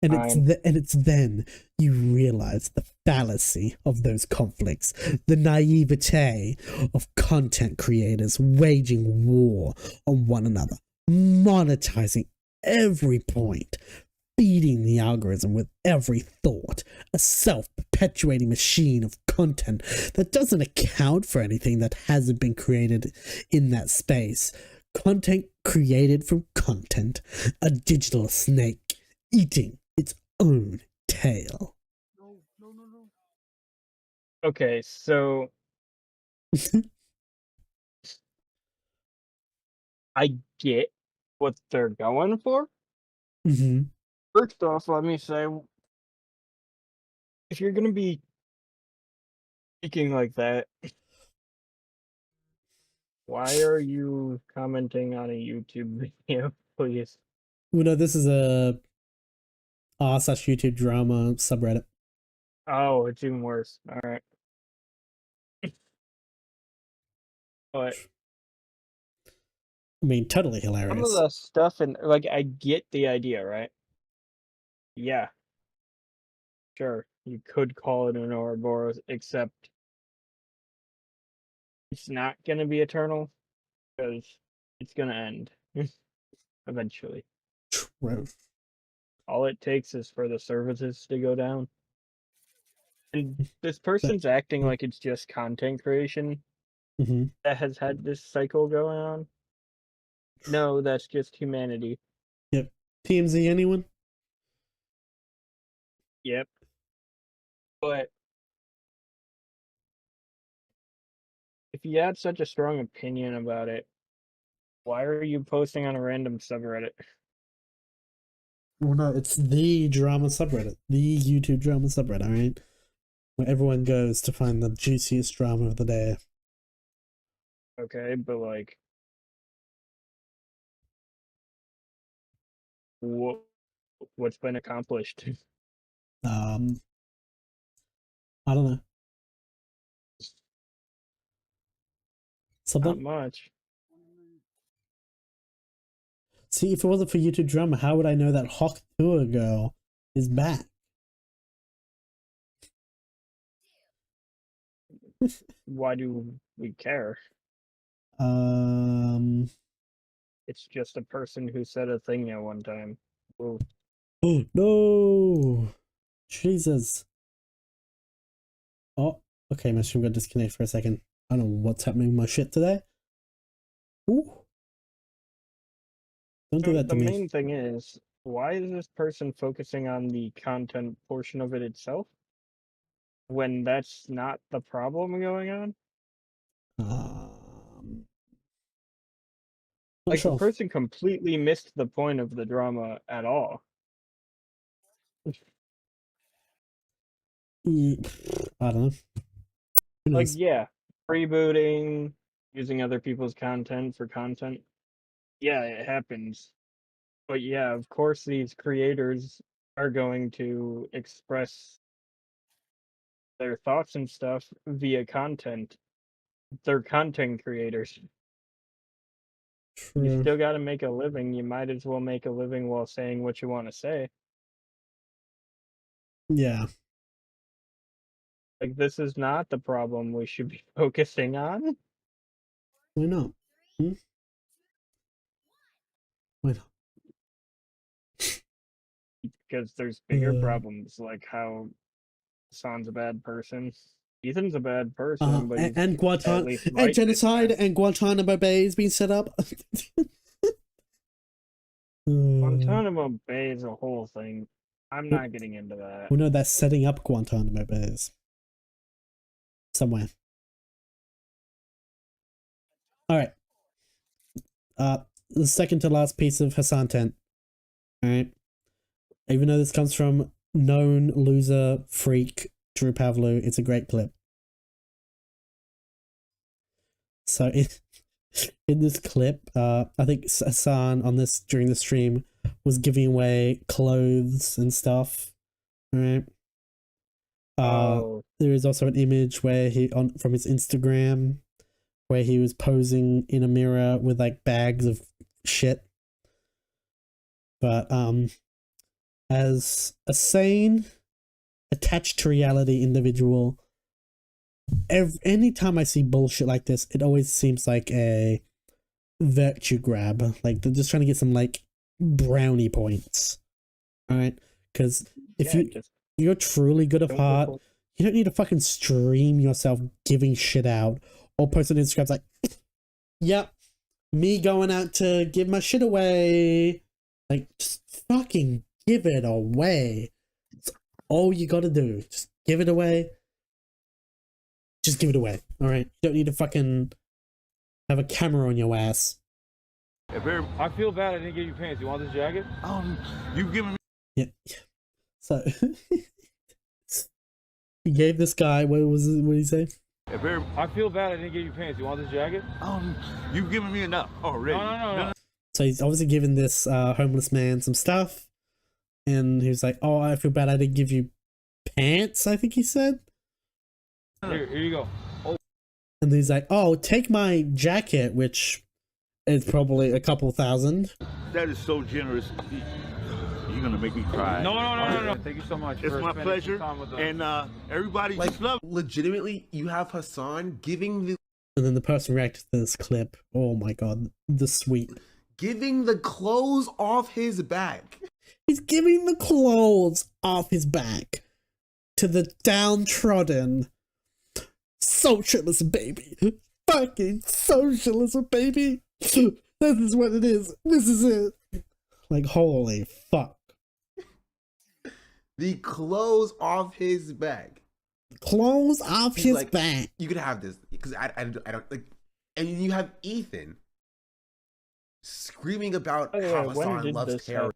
And it's then you realize the fallacy of those conflicts, the naivete of content creators waging war on one another, monetizing every point, feeding the algorithm with every thought, a self-perpetuating machine of content that doesn't account for anything that hasn't been created in that space. Content created from content, a digital snake eating its own tail. Okay, so I get what they're going for. Mm-hmm. First off, let me say, if you're gonna be speaking like that, why are you commenting on a YouTube video, please? Well, no, this is a r/YouTube drama subreddit. Oh, it's even worse. All right. But I mean, totally hilarious. some of the stuff, and like, I get the idea, right? Yeah. Sure, you could call it an Ouroboros, except it's not gonna be eternal, because it's gonna end eventually. True. All it takes is for the services to go down. And this person's acting like it's just content creation that has had this cycle going on. No, that's just humanity. Yep. TMZ, anyone? Yep. But if you had such a strong opinion about it, why are you posting on a random subreddit? Well, no, it's the drama subreddit, the YouTube drama subreddit, right? Where everyone goes to find the juiciest drama of the day. Okay, but like, what's been accomplished? I don't know. Something? Not much. See, if it wasn't for YouTube drama, how would I know that Hawk Tour girl is back? Why do we care? It's just a person who said a thing at one time. Whoa. Oh, no! Jesus. Oh, okay, my stream got disconnected for a second. I don't know what's happening with my shit today. Ooh. Don't do that to me. The main thing is, why is this person focusing on the content portion of it itself? when that's not the problem going on? Like, sure. the person completely missed the point of the drama at all. I don't know. Who Like, knows? yeah, freebooting, using other people's content for content. Yeah, it happens. But yeah, of course these creators are going to express their thoughts and stuff via content. They're content creators. You True. still got to make a living. You might as well make a living while saying what you want to say. Yeah. Like, this is not the problem we should be focusing on. Why not? Hmm? Why not? Because there's bigger problems, like how Hassan's a bad person. Ethan's a bad person, but he's And at Guantanamo, least and right genocide, and Guantanamo Bay is being set up. Guantanamo Bay is a whole thing. I'm not getting into that. Well, no, that's setting up Guantanamo Bays somewhere. All right. The second to last piece of Hassan tent. All right. Even though this comes from known loser freak Drew Pavlou, it's a great clip. So in this clip, I think Hassan on this during the stream was giving away clothes and stuff. All right. There is also an image where from his Instagram where he was posing in a mirror with like bags of shit. But as a sane, attached to reality individual, anytime I see bullshit like this, it always seems like a virtue grab. Like they're just trying to get some like brownie points. All right, because if you're truly good of heart, you don't need to fucking stream yourself giving shit out or post on Instagram like, yep, me going out to give my shit away. Like, just fucking give it away. It's all you gotta do. Just give it away. Just give it away. All right. You don't need to fucking have a camera on your ass. I feel bad I didn't get you pants. You want this jacket? You've given me. Yeah. So he gave this guy, what did he say? I feel bad I didn't get you pants. You want this jacket? You've given me enough already. No. So he's obviously giving this homeless man some stuff. And he was like, oh, I feel bad I didn't give you pants, I think he said. Here you go. Oh. And he's like, oh, take my jacket, which is probably a couple thousand. That is so generous. You're going to make me cry. No. Thank you so much. It's my pleasure. And everybody like, just love legitimately, you have Hassan giving the... And then the person reacted to this clip. Oh my god, the sweet. Giving the clothes off his back. He's giving the clothes off his back to the downtrodden socialist baby. Fucking socialism, baby. This is what it is. This is it. Like, holy fuck. The clothes off his back. Clothes off his back. You could have this because I don't like. And you have Ethan screaming about how Hassan loves terror.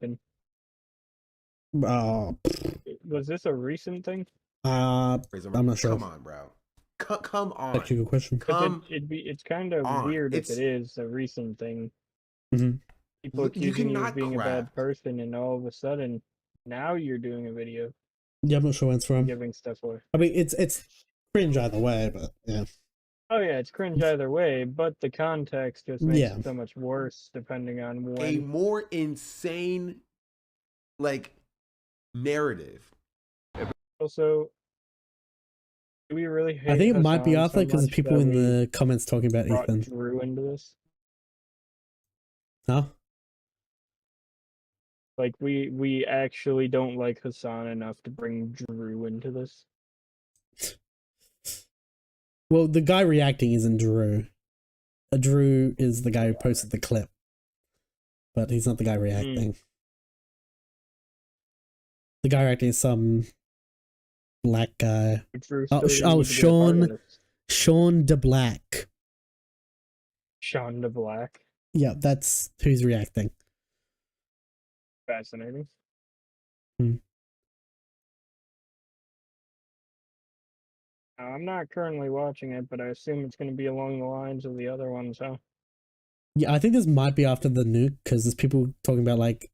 Was this a recent thing? I'm not sure. Come on, bro. Come on. That's a good question. It's kind of weird if it is a recent thing. Mm-hmm. People accusing you of being a bad person, and all of a sudden, now you're doing a video. Yeah, I'm not sure where it's from. Giving stuff away. I mean, it's cringe either way, but yeah. Oh yeah, it's cringe either way, but the context just makes it so much worse depending on when. A more insane, like, narrative. Also, do we really hate I think it might be Hassan Arthur because so there's people in the comments talking about brought Ethan. Drew into this? Huh? Like, we actually don't like Hassan enough to bring Drew into this. Well, the guy reacting isn't Drew. Drew is the guy who posted the clip. But he's not the guy reacting. The guy reacting is some black guy. Oh, Sean de Black. Sean de Black. Yeah, that's who's reacting. Fascinating. I'm not currently watching it, but I assume it's going to be along the lines of the other ones, huh? Yeah, I think this might be after the nuke because there's people talking about like,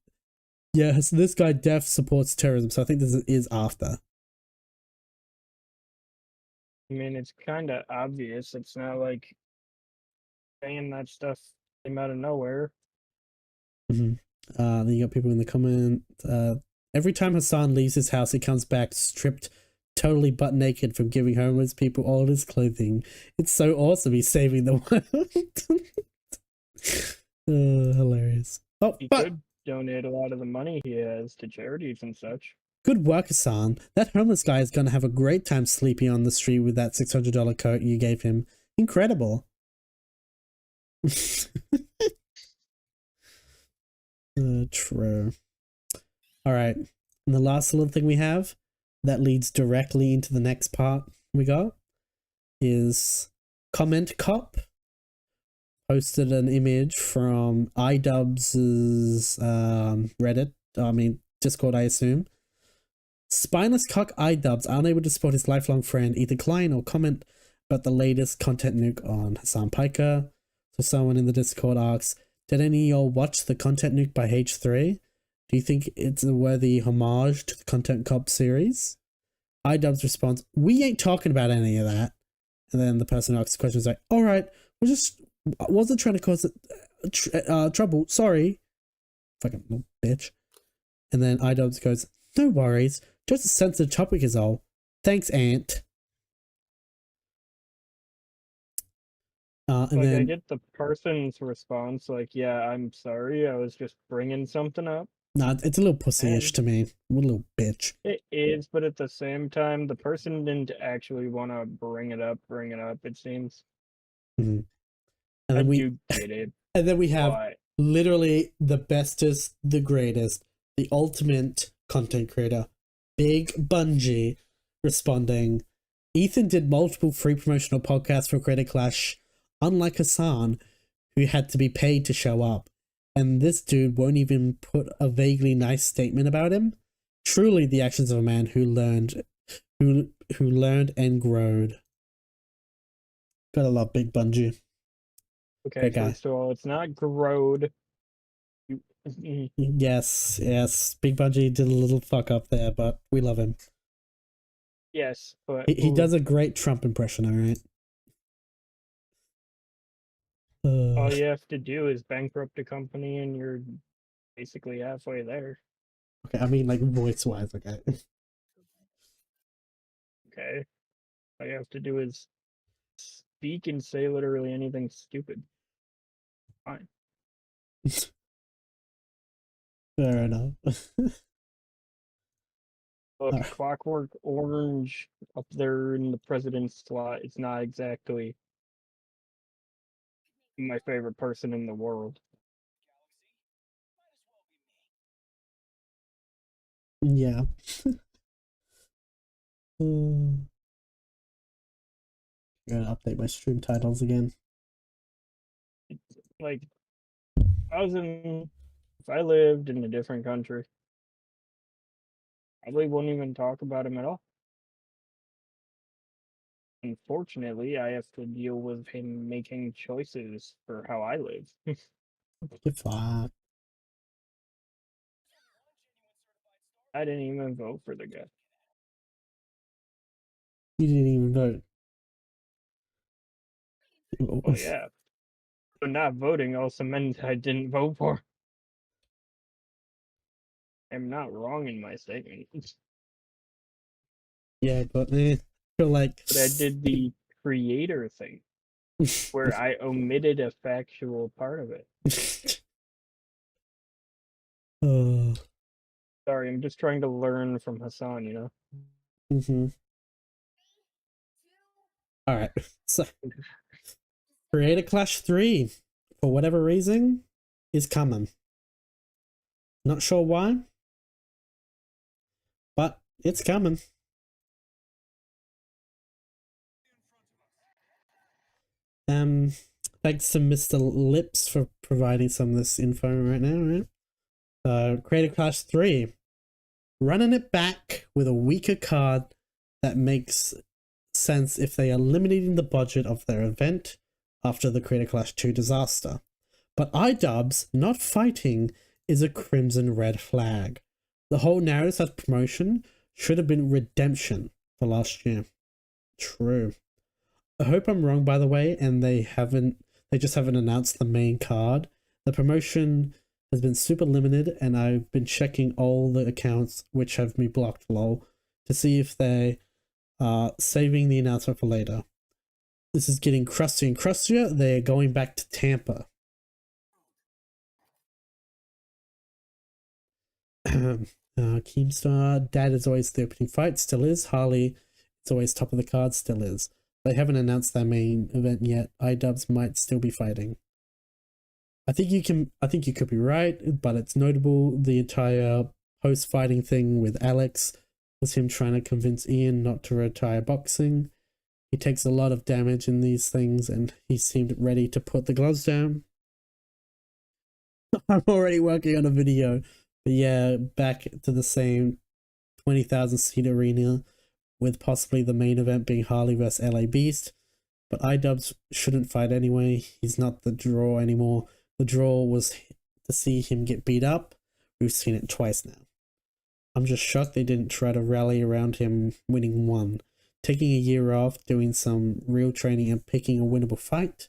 yeah, so this guy def supports terrorism. So I think this is after. I mean, it's kind of obvious. It's not like saying that stuff came out of nowhere. Then you got people in the comment. Every time Hassan leaves his house, he comes back stripped, totally butt naked from giving homeless people all his clothing. It's so awesome. He's saving the world. Hilarious. Oh, He could donate a lot of the money he has to charities and such. Good work, Hassan. That homeless guy is going to have a great time sleeping on the street with that $600 coat you gave him. Incredible. True. All right. And the last little thing we have that leads directly into the next part we got is Comment Cop posted an image from iDubbbz's Reddit, Discord, I assume. Spineless cock iDubbbz unable to support his lifelong friend Ethan Klein or comment about the latest content nuke on Hassan Piker. So someone in the Discord asks, did any of y'all watch the content nuke by H3? Do you think it's a worthy homage to the Content Cop series? iDubbbz responds, we ain't talking about any of that. And then the person who asks the question is like, all right, wasn't trying to cause trouble. Sorry. Fucking little bitch. And then iDubbbz goes, no worries. Just a sensitive topic is all. Thanks, Ant. And then I get the person's response, like, yeah, I'm sorry, I was just bringing something up. Nah, it's a little pussy-ish to me. A little bitch. It is, but at the same time, the person didn't actually want to bring it up, it seems. Mm-hmm. And then we have literally the bestest, the greatest, the ultimate content creator, Big Bungie, responding, Ethan did multiple free promotional podcasts for Creator Clash, unlike Hassan, who had to be paid to show up. And this dude won't even put a vaguely nice statement about him. Truly the actions of a man who learned and growed. Gotta love Big Bungie. Okay, first of all, it's not growed. Yes. Big Bungie did a little fuck up there, but we love him. Yes, but he does a great Trump impression, alright? All you have to do is bankrupt a company and you're basically halfway there. Okay, I mean like voice-wise, okay. Okay. All you have to do is speak and say literally anything stupid. Fine. Fair enough. Look, Clockwork Orange up there in the president's slot, it's not exactly my favorite person in the world. Yeah. Gotta update my stream titles again. Like, if I lived in a different country, I probably wouldn't even talk about him at all. Unfortunately, I have to deal with him making choices for how I live. Get fucked. I didn't even vote for the guy. You didn't even vote. Oh yeah. But not voting also meant I didn't vote for. I'm not wrong in my statement. Yeah, but I feel like... But I did the creator thing, where I omitted a factual part of it. Sorry, I'm just trying to learn from Hassan, you know? Mm-hmm. Alright, so... Creator Clash 3, for whatever reason, is coming. Not sure why, but it's coming. Thanks to Mr. Lips for providing some of this info right now, right? Creator Clash 3. Running it back with a weaker card that makes sense if they are limiting the budget of their event after the Creator Clash 2 disaster. But iDubbbz not fighting is a crimson red flag. The whole narrative as promotion should have been redemption for last year. True. I hope I'm wrong, by the way, and they just haven't announced the main card. The promotion has been super limited, and I've been checking all the accounts which have me blocked, lol, to see if they are saving the announcement for later. This is getting crustier and crustier. They're going back to Tampa. Keemstar, Dad is always the opening fight, still is. Harley is always top of the card, still is. They haven't announced their main event yet. iDubbbz might still be fighting. I think you could be right, but it's notable the entire post-fighting thing with Alex was him trying to convince Ian not to retire boxing. He takes a lot of damage in these things, and he seemed ready to put the gloves down. I'm already working on a video, but yeah, back to the same 20,000 seat arena, with possibly the main event being Harley vs LA Beast. But iDubbbz shouldn't fight anyway. He's not the draw anymore. The draw was to see him get beat up. We've seen it twice now. I'm just shocked they didn't try to rally around him winning one. Taking a year off, doing some real training and picking a winnable fight.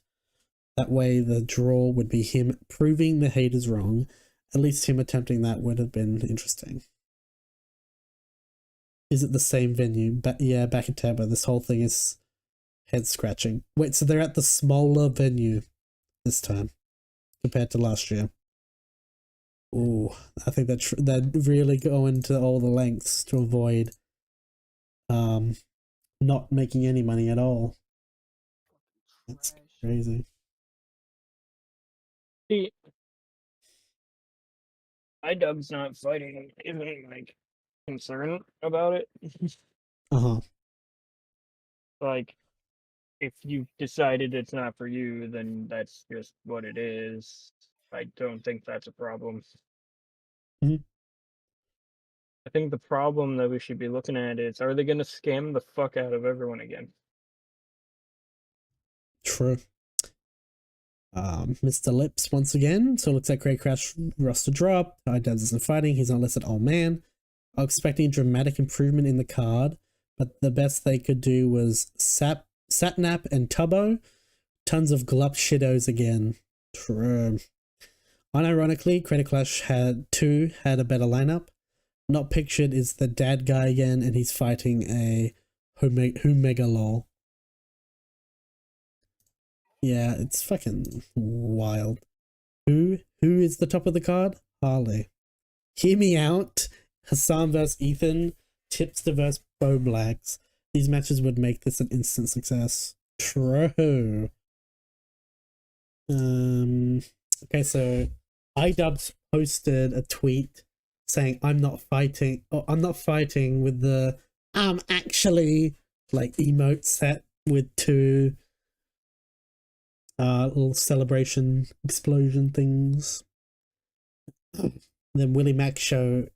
That way the draw would be him proving the haters wrong. At least him attempting that would have been interesting. Is it the same venue? Yeah, back in Tampa. This whole thing is head scratching. Wait, so they're at the smaller venue this time compared to last year. Ooh, I think they'd really go into all the lengths to avoid not making any money at all. That's crazy. See, iDubbbz not fighting isn't like concerned about it. Like, if you decided it's not for you, then that's just what it is. I don't think that's a problem. I think the problem that we should be looking at is, are they going to scam the fuck out of everyone again? True. Mr. Lips once again. So it looks like Great Crash roster drop. iDubbbz isn't fighting. He's not listed. Oh man. I'm expecting dramatic improvement in the card, but the best they could do was Satnap and Tubbo. Tons of glup shittos again. True. Unironically, Creator Clash had a better lineup. Not pictured is the dad guy again, and he's fighting a Omega lol. Yeah, it's fucking wild. Who is the top of the card? Harley. Hear me out. Hassan vs Ethan. Tipster vs Bo Blacks. These matches would make this an instant success. True. Okay, so iDubbbz posted a tweet saying I'm not fighting with the actually like emote set with two little celebration explosion things. Then Willie Mack show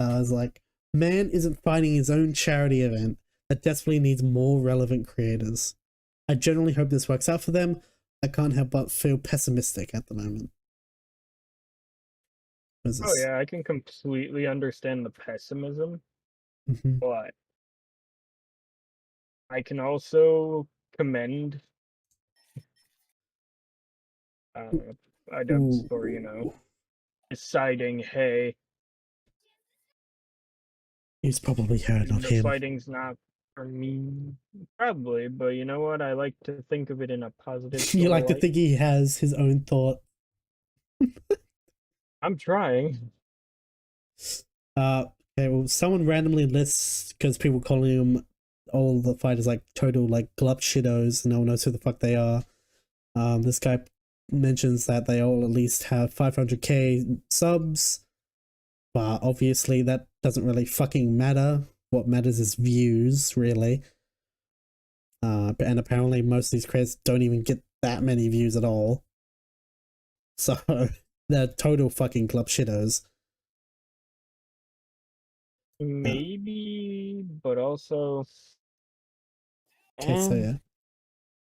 is like, man isn't fighting his own charity event that desperately needs more relevant creators. I generally hope this works out for them. I can't help but feel pessimistic at the moment. Oh yeah, I can completely understand the pessimism, but I can also commend iDubbbz for, you know, deciding, hey, he's probably heard not the him. fighting's not for me, probably, but you know what? I like to think of it in a positive. You like to light. think he has his own thought. I'm trying. Okay, well, someone randomly lists, because people calling him all the fighters like total like glup shittos, and no one knows who the fuck they are. This guy mentions that they all at least have 500k subs, but obviously that doesn't really fucking matter. What matters is views, really. And apparently most of these creators don't even get that many views at all. So they're total fucking club shitters. Maybe, but also. Okay, so yeah.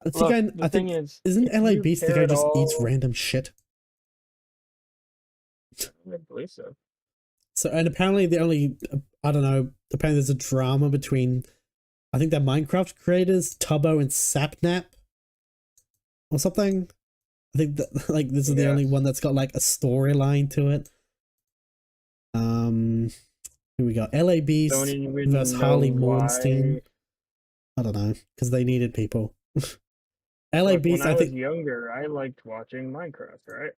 I think Look, I think is, isn't if LA you Beast the care guy at who just eats all- random shit? I believe so. So, and apparently the only, I don't know, apparently there's a drama between, I think they're Minecraft creators, Tubbo and Sapnap, or something. I think that, like, this is the only one that's got, like, a storyline to it. Here we go. LA Beast versus Harley Mornstein. I don't know, because they needed people. LA Look, Beast, when I I was think. younger, I liked watching Minecraft, right?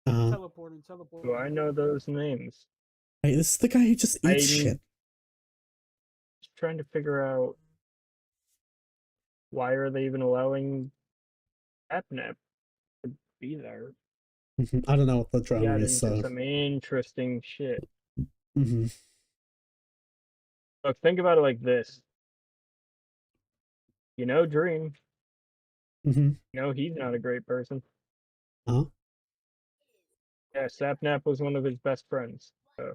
Teleporting. Do I know those names? Hey, this is the guy who just eats shit. Just trying to figure out why are they even allowing Sapnap to be there? I don't know what the He drama got is, into so. some interesting shit. Mm-hmm. Look, think about it like this. You know Dream. Mm-hmm. You know he's not a great person. Huh? Yeah, Sapnap was one of his best friends. So.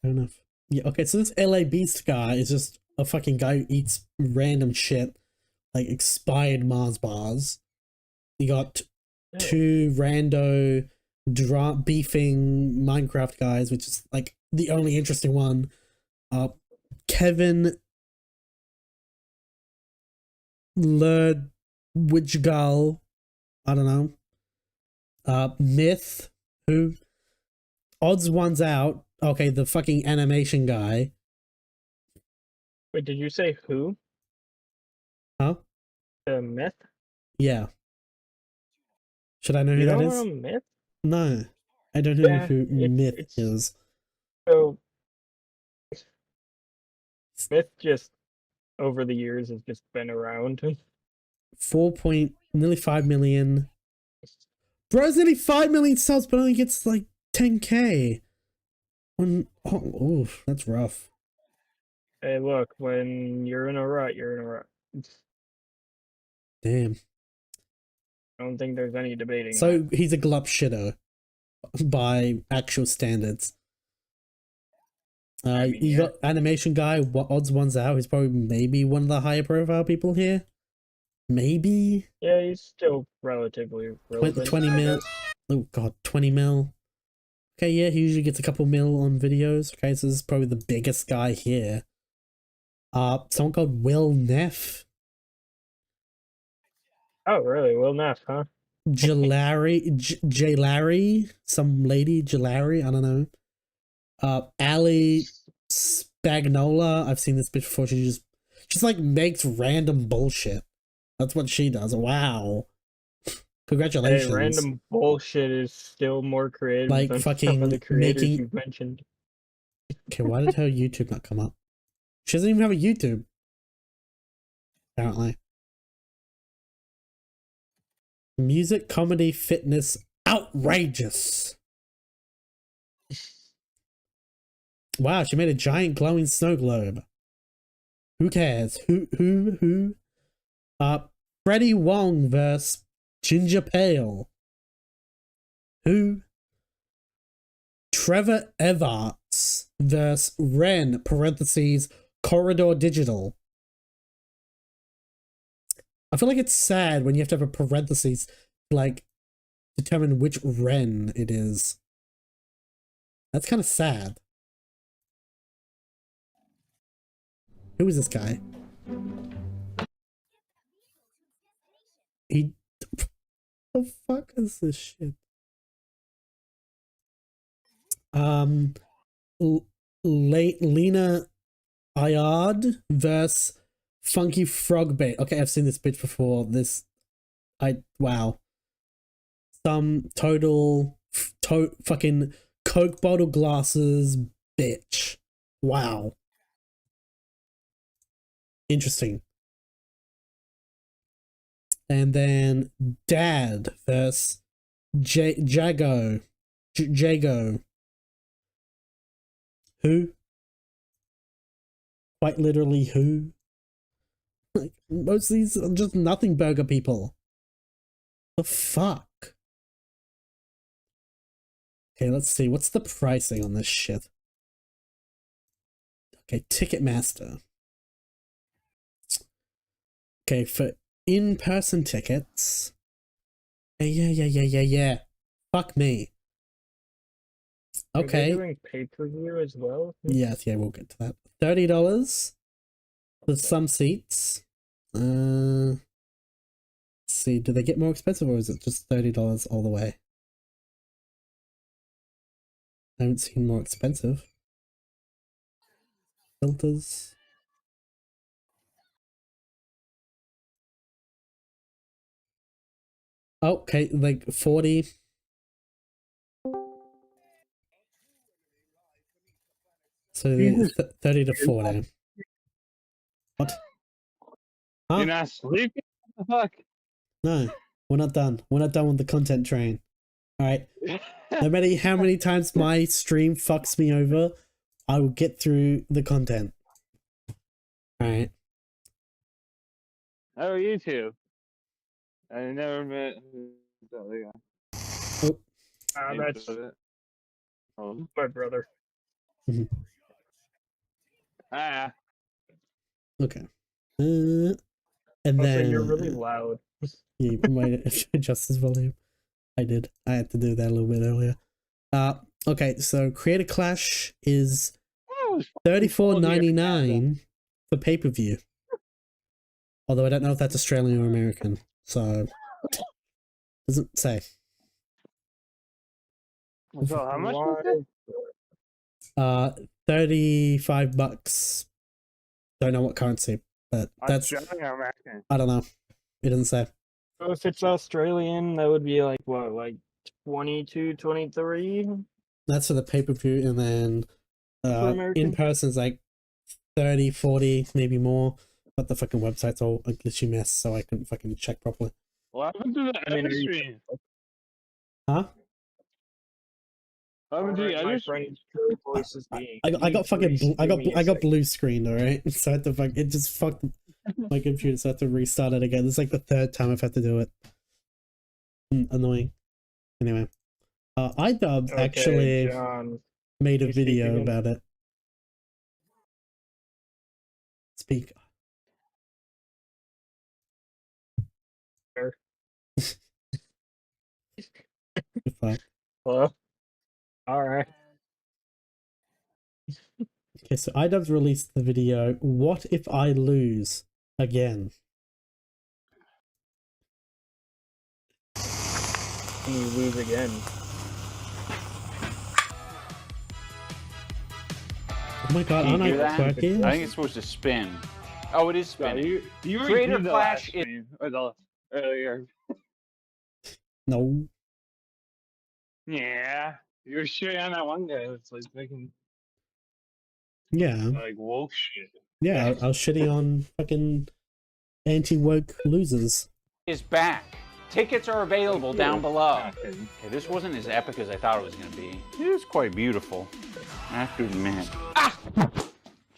Fair enough. Yeah, okay, so this LA Beast guy is just a fucking guy who eats random shit, like expired Mars bars. You got two rando beefing Minecraft guys, which is like the only interesting one. Kevin Lerdwichgal, I don't know. Myth, who odds one's out. Okay, the fucking animation guy. Wait, did you say who? Huh? The Myth? Yeah. Should I know who You that don't is? know Myth? No, I don't know Yeah, who Myth it's is. So Myth just over the years has just been around. 4 nearly 5 million. Bro's nearly 5 million subs, but only gets like 10k. Oof, that's rough. Hey, look, when you're in a rut, you're in a rut. Damn. I don't think there's any debating So that. he's a glup shitter by actual standards. You got animation guy. What odds one's out? He's probably maybe one of the higher profile people here. Maybe. Yeah, he's still relatively relevant. 20 mil. Oh god, 20 mil. Okay, yeah, he usually gets a couple mil on videos. Okay, so this is probably the biggest guy here. Someone called Will Neff. Oh, really? Will Neff, huh? Jalari, some lady, Jalari, I don't know. Ali Spagnola, I've seen this bitch before. She just like makes random bullshit. That's what she does. Wow. Congratulations. Hey, random bullshit is still more creative like than fucking some of the creators making... you've mentioned. Okay, why did her YouTube not come up? She doesn't even have a YouTube. Apparently. Music, comedy, fitness, outrageous. Wow, she made a giant glowing snow globe. Who cares? Who? Freddie Wong versus Ginger Pale. Who? Trevor Evarts versus Ren, parentheses, Corridor Digital. I feel like it's sad when you have to have a parentheses, like, determine which Ren it is. That's kind of sad. Who is this guy? The fuck is this shit? Lena Ayard versus Funky Frog Bait. Okay, I've seen this bitch before. Wow. Some total fucking Coke bottle glasses bitch. Wow. Interesting. And then Dad versus Jago. Who? Quite literally who? Like, most of these are just nothing burger people. The fuck? Okay, let's see. What's the pricing on this shit? Okay, Ticketmaster. Okay, for in-person tickets. Yeah. Fuck me. Okay. Are they doing pay-per-view as well? Yes, yeah, we'll get to that. $30 for some seats. Let's see, do they get more expensive or is it just $30 all the way? I haven't seen more expensive. Filters. Okay, like 40. So 30 to 40. What? Huh? You're not sleeping? What the fuck? No, we're not done. We're not done with the content train. Alright. No matter how many times my stream fucks me over, I will get through the content. Alright. How are you two? I never met. Oh. That's my brother. Ah. Okay. And then you're really loud. Yeah, you might adjust his volume. I did. I had to do that a little bit earlier. Okay, so Creator Clash is $34.99 for pay-per-view. Although I don't know if that's Australian or American, so doesn't say. So how much was it? $35. Don't know what currency, but that's Australian or American? I don't know. It doesn't say. So if it's Australian, that would be like what, like 22, 23? That's for the pay-per-view, and then American? in person is like 30, 40, maybe more. But the fucking website's all a glitchy mess, so I couldn't fucking check properly. What happened to the other stream? Huh? What happened to the other stream? I got fucking I got blue screened, alright? So I had to it just fucked my computer, so I had to restart it again. It's like the third time I've had to do it. Annoying. Anyway. iDubbbz actually made a video about it. Speak. Hello? Alright. Okay, so iDubbbz released the video, What If I Lose Again? And you lose again. Oh my god, aren't I quirky? I think it's supposed to spin. Oh, it is spinning. You Creator the Clash last stream, or the earlier. No. Yeah. You were shitting on that one guy. It's like making Yeah. like woke shit. Yeah, I was shitting on fucking anti-woke losers. Is back. Tickets are available down below. Okay, this wasn't as epic as I thought it was going to be. It is quite beautiful, I have to admit. Ah!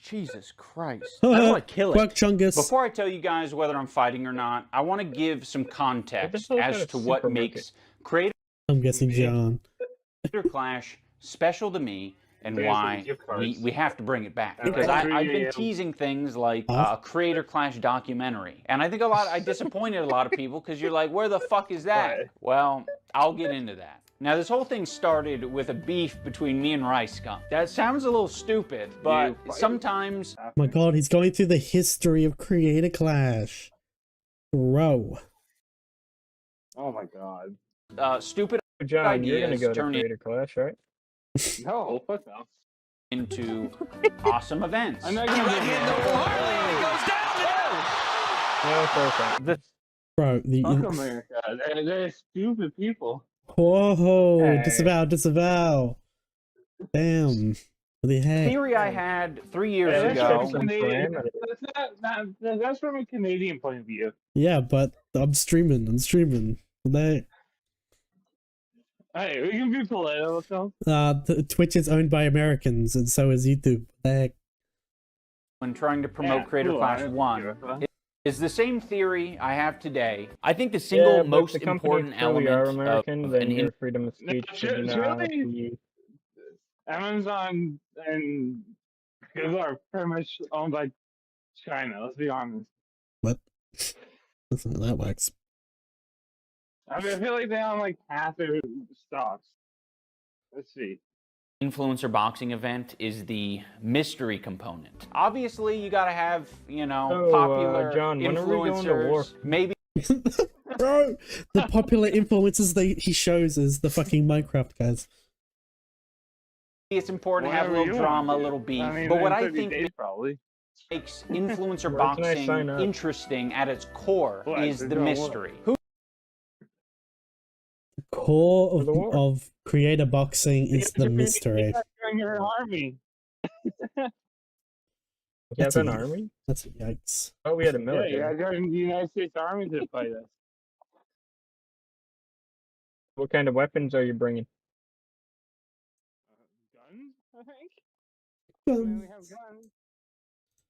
Jesus Christ. I don't want to kill it. Quack Chungus. Before I tell you guys whether I'm fighting or not, I want to give some context as to what makes Creator I'm guessing John. Clash special to me and why we have to bring it back. Because I've been teasing things like a Creator Clash documentary. And I think I disappointed a lot of people because you're like, where the fuck is that? Well, I'll get into that. Now, this whole thing started with a beef between me and Rice Gum. That sounds a little stupid, but sometimes... Oh my god, he's going through the history of Creator Clash. Bro. Oh my god. Stupid John, ideas you're gonna go to turn Creator Clash, right? No, fuck no. Into awesome events. I'm not gonna Bro, fuck America. They're stupid people. Whoa, Hey. disavow. Damn. What the heck? Theory I had 3 years ago. That's from a Canadian point of view. Yeah, but I'm streaming. They, Hey, we can be political. Twitch is owned by Americans, and so is YouTube. The heck? When trying to promote Creator Clash 1, is the same theory I have today. I think the single most important element American, of then an your freedom of speech should not be. Amazon and Google are pretty much owned by China. Let's be honest. What? That's not how that works. I mean, I feel like they own like half their stocks. Let's see. Influencer boxing event is the mystery component. Obviously, you got to have, you know, popular John, when are we going to war? Maybe. Bro, the popular influencers he shows is the fucking Minecraft guys. It's important to have a little drama, a little beef. I mean, but what I days, think probably. makes influencer boxing interesting at its core is the mystery. Who core of creator boxing is the mystery. Your army. You have an army? That's a yikes. Oh, we had a military. Yeah, you joined the United States Army to fight us. What kind of weapons are you bringing? Guns, I think. Guns. We have guns.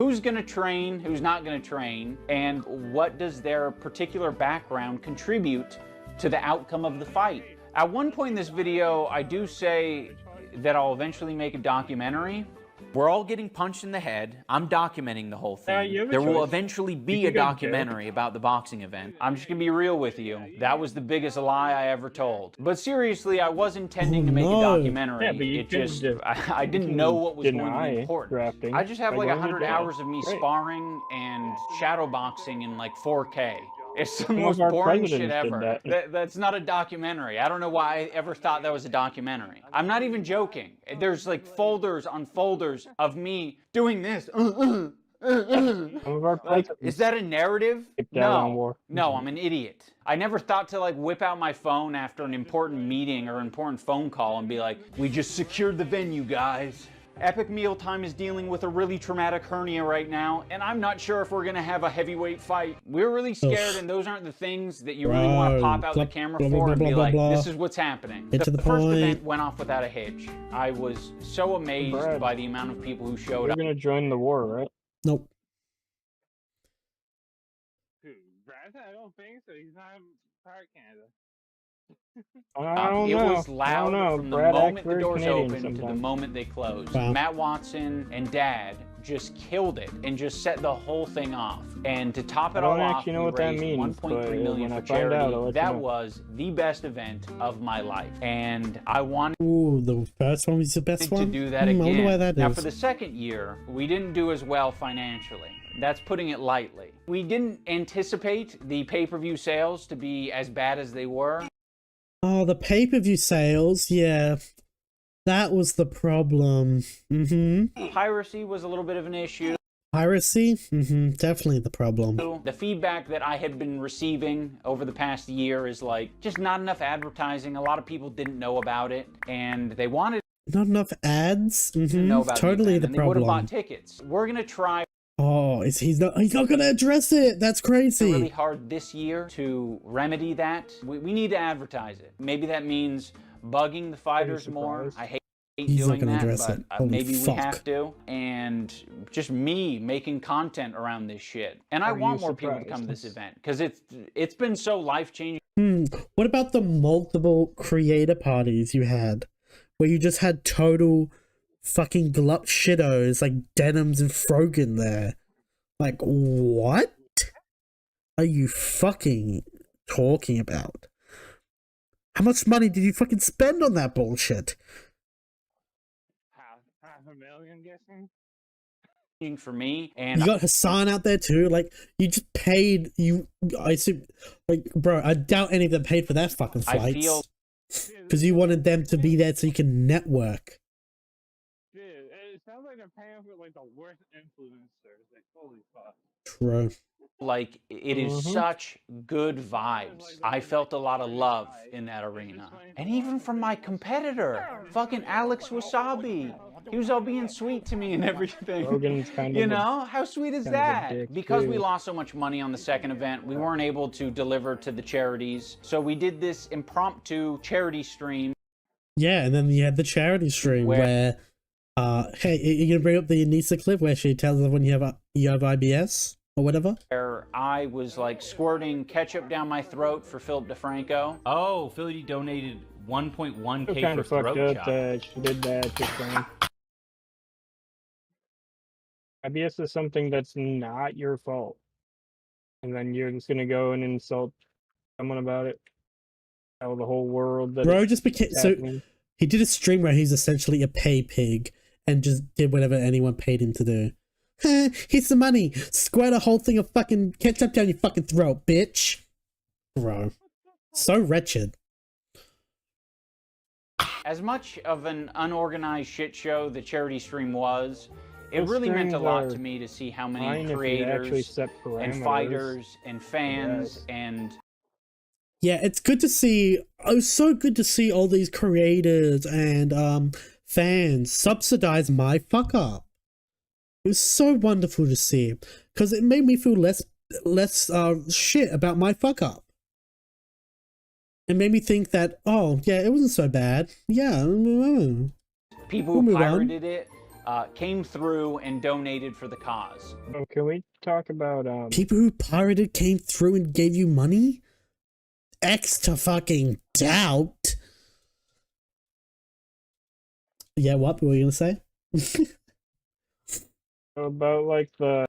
Who's going to train, who's not going to train, and what does their particular background contribute to the outcome of the fight? At one point in this video, I do say that I'll eventually make a documentary. We're all getting punched in the head. I'm documenting the whole thing. There will eventually be a documentary about the boxing event. I'm just gonna be real with you. That was the biggest lie I ever told. But seriously, I was intending to make a documentary. Yeah, but you it just, I didn't know what was going to be important. Drafting I just have like by 100 going to hours of me jail. sparring and shadow boxing in like 4K. It's the Some of most our boring shit presidents did ever. that. That's not a documentary. I don't know why I ever thought that was a documentary. I'm not even joking. There's like folders on folders of me doing this. Some of our presidents Is that a narrative? skipped out on No. war. No, I'm an idiot. I never thought to like whip out my phone after an important meeting or important phone call and be like, we just secured the venue, guys. Epic Mealtime is dealing with a really traumatic hernia right now, and I'm not sure if we're gonna have a heavyweight fight. We're really scared, and those aren't the things that you really want to pop out the camera for and be like, this is what's happening. Get to the first point. event went off without a hitch. I was so amazed by the amount of people who showed You're up. gonna join the war, right? Nope. Dude, Brad, I don't think so. He's not part of Canada. I don't It know. was loud from the Brad moment acts the very doors Canadian opened to the sometimes. moment they closed. Wow. Matt Watson and Dad just killed it and just set the whole thing off. And to top I it all don't off, actually know we what that raised means, 1.3 but million when I for find charity. out, I'll let you That know. was the best event of my life, and I wanted Ooh, the first one was the best to one? do that I again. wonder why that now, is. for the second year, we didn't do as well financially. That's putting it lightly. We didn't anticipate the pay-per-view sales to be as bad as they were. Oh, the pay-per-view sales, yeah. That was the problem. Piracy was a little bit of an issue. Piracy? Definitely the problem. The feedback that I had been receiving over the past year is like, just not enough advertising. A lot of people didn't know about it, and they wanted Not enough ads? to know about Totally it, the and they would have problem. bought tickets. We're gonna try Oh, he's not gonna address it. That's crazy. really hard this year to remedy that. We need to advertise it. Maybe that means bugging the fighters more. I hate He's not doing gonna that, address but it. Holy maybe we fuck. have to. And just me making content around this shit. And I Are want you more people to come to this surprised? event because it's been so life-changing. What about the multiple creator parties you had? Where you just had total fucking glut shittos like Denims and Frogan there. Like, what are you fucking talking about? How much money did you fucking spend on that bullshit? Half a million, guessing. For me, and You got Hassan out there too. Like, you just paid. I assume, like, bro, I doubt any of them paid for their fucking I flights. feel Because you wanted them to be there so you can network. Dude, it sounds like they're paying for like the worst influencers. Like, holy fuck. True. like it is such good vibes. I felt a lot of love in that arena. And even from my competitor, fucking Alex Wasabi. He was all being sweet to me and everything. Rogan's kind of You a- know, how sweet is kind of a that? dick, Because too. we lost so much money on the second event, we weren't able to deliver to the charities. So we did this impromptu charity stream. Yeah, and then you had the charity stream where hey, you gonna bring up the Anissa clip where she tells everyone you have IBS? or whatever. Where I was like squirting ketchup down my throat for Philip DeFranco. Oh, Philly donated 1.1K kind for of fucked throat up chop. that she did that just then. IBS is something that's not your fault. And then you're just gonna go and insult someone about it. Tell the whole world that Bro just became so. happening. He did a stream where he's essentially a pay pig and just did whatever anyone paid him to do. Here's the money. Squirt a whole thing of fucking ketchup down your fucking throat, bitch. Bro, so wretched. As much of an unorganized shit show the charity stream was, it Those really meant a streams lot are to me to see how fine many if you actually creators set and parameters. fighters and fans Yes. and Yeah, it's good to see. Oh, so good to see all these creators and fans subsidize my fuck up. It was so wonderful to see because it made me feel less shit about my fuck up. It made me think that, oh yeah, it wasn't so bad. Yeah, people who pirated it came through and donated for the cause. Oh, can we talk about people who pirated came through and gave you money? X to fucking doubt. Yeah, what were you gonna say? about like the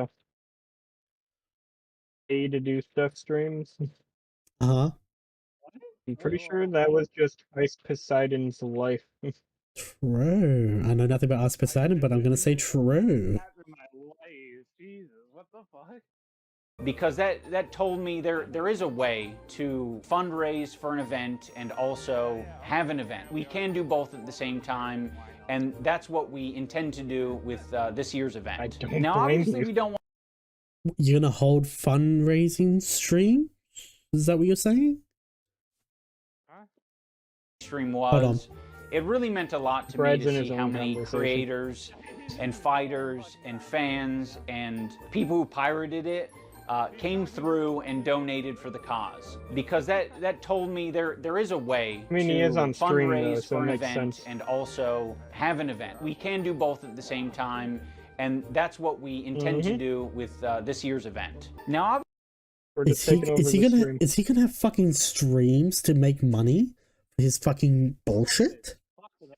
pay to do stuff streams? Uh-huh. I'm pretty sure that was just Ice Poseidon's life. True. I know nothing about Ice Poseidon, but I'm gonna say true. Jesus, what the fuck? Because that told me there is a way to fundraise for an event and also have an event. We can do both at the same time, and that's what we intend to do with this year's event. Now, obviously, we don't want You're gonna hold fundraising stream? Is that what you're saying? stream Hold on. was. It really meant a lot to Brad's me in to his see how own many conversation. creators and fighters and fans and people who pirated it came through and donated for the cause. Because that told me there is a way I mean, to he is on stream, fundraise though, so for it an makes event sense. and also have an event. We can do both at the same time, and that's what we intend to do with this year's event. Now, Is he gonna have fucking streams to make money for his fucking bullshit?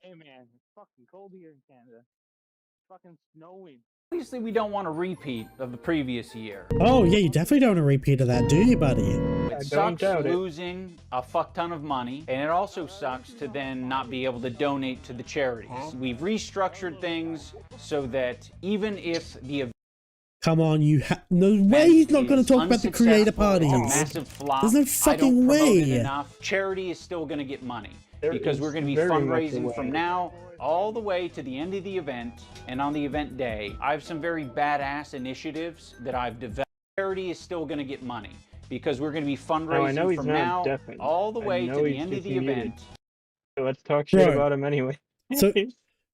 Hey man, it's fucking cold here in Canada. It's fucking snowing. obviously we don't want a repeat of the previous year. Oh yeah, you definitely don't want to repeat of that, do you, buddy? It sucks losing a fuck ton of money, and it also sucks to then not be able to donate to the charities. We've restructured things so that even if the event Come on, no way he's not going to talk about the creator parties. massive flop, There's no I don't fucking promote it way. enough, charity is still going to get money. There Because is we're going to be very much a fundraising way. from now all the way to the end of the event, and on the event day, I have some very badass initiatives that I've developed. Charity is still going to get money because we're going to be fundraising he's from not now deafened. all the I way know to the he's end of just the muted. event. So let's talk shit Bro. about him anyway. So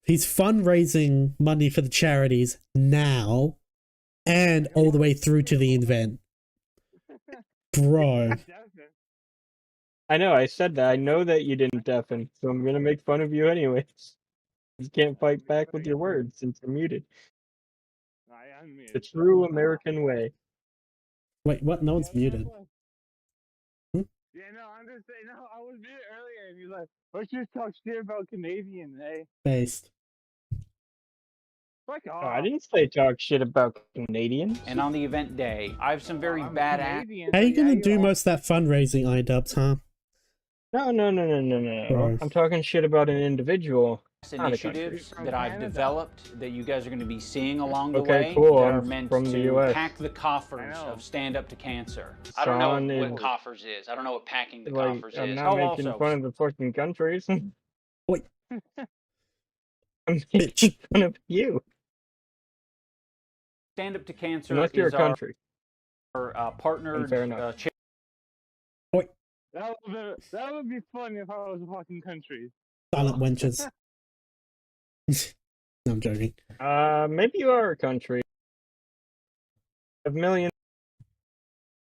he's fundraising money for the charities now and all the way through to the event. Bro. I know, I said that. I know that you didn't deafen, so I'm gonna make fun of you anyways. You can't fight back with your words since you're muted. The true American way. Wait, what? No one's muted. Yeah, no, I'm just saying, no, I was muted earlier, and he's like, let's just talk shit about Canadians, eh? Based. Fuck No, off. I didn't say talk shit about Canadians. And on the event day, I have some very badass How are you going to do most of that fundraising, iDubbbz, huh? No. Bro. I'm talking shit about an individual. not a country. initiatives that I've developed that you guys are going to be seeing along the Okay, way cool. that I'm are meant from the to US. pack the coffers of Stand Up to Cancer. I don't Son know what is- coffers is. I don't know what packing the Like, coffers I'm is. not Oh, making also, fun of the fucking countries. Wait. I'm making fun of you. Stand Up to Cancer Unless you're a is country. our partnered Fair enough. That would be fun if I was a fucking country. Silent wenches. No, I'm joking. Maybe you are a country. A million.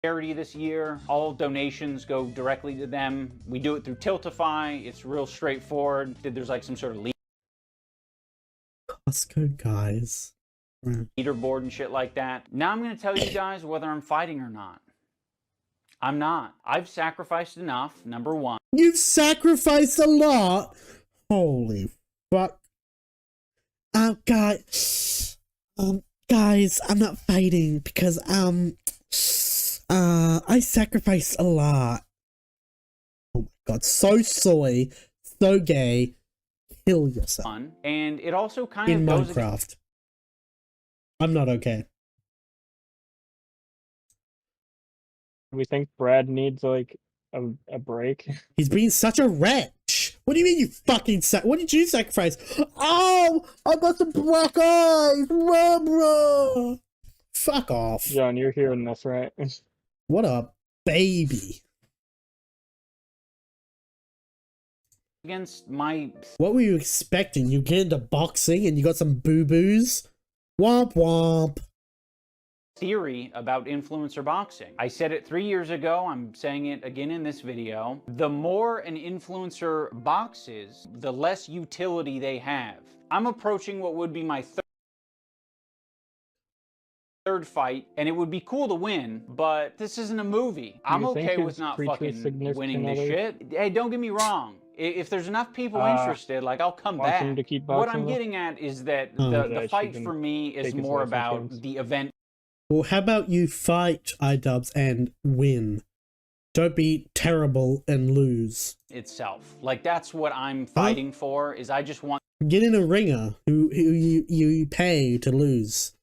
charity this year. All donations go directly to them. We do it through Tiltify. It's real straightforward. There's like some sort of Costco guys. leaderboard and shit like that. Now I'm going to tell you guys whether I'm fighting or not. I'm not. I've sacrificed enough, number one. You've sacrificed a lot? Holy fuck. Guys, I'm not fighting because, I sacrificed a lot. Oh my god, so soy, so gay, kill yourself. And it also kind in of goes Minecraft. I'm not okay. We think Brad needs like a break. He's being such a wretch. What do you mean you fucking what did you sacrifice? Oh, I got some black eyes, bro. Fuck off. John, you're hearing this, right? What a baby. against my... What were you expecting? You get into boxing and you got some boo-boos? Womp womp. Theory about influencer boxing. I said it 3 years ago, I'm saying it again in this video. The more an influencer boxes, the less utility they have. I'm approaching what would be my third fight, and it would be cool to win, but this isn't a movie. I'm okay with not fucking winning this shit. Hey, don't get me wrong. If there's enough people interested, like, I'll come back. What I'm getting at is that the fight for me is more about the event. Well, how about you fight iDubbbz and win? Don't be terrible and lose. Itself. Like, that's what I'm fighting for, is I just want... Get in a ringer who you pay to lose.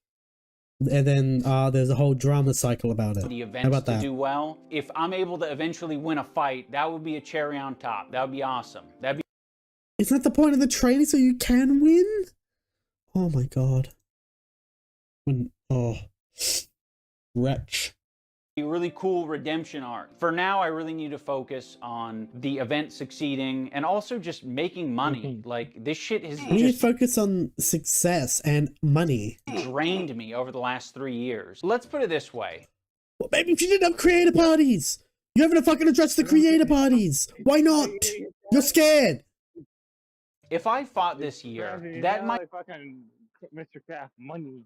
And then there's a whole drama cycle about it. The How events about to that? do well. If I'm able to eventually win a fight, that would be a cherry on top. That would be awesome. That'd be... Isn't that the point of the training, so you can win? Oh my god. Wretch. A really cool redemption arc. For now, I really need to focus on the event succeeding and also just making money. Like, this shit has We need to just focus on success and money. drained me over the last 3 years. Let's put it this way. Well, maybe if you didn't have creator parties! You haven't fucking addressed the creator parties! Why not? You're scared! If I fought this year, that might fucking Mr. Craft money.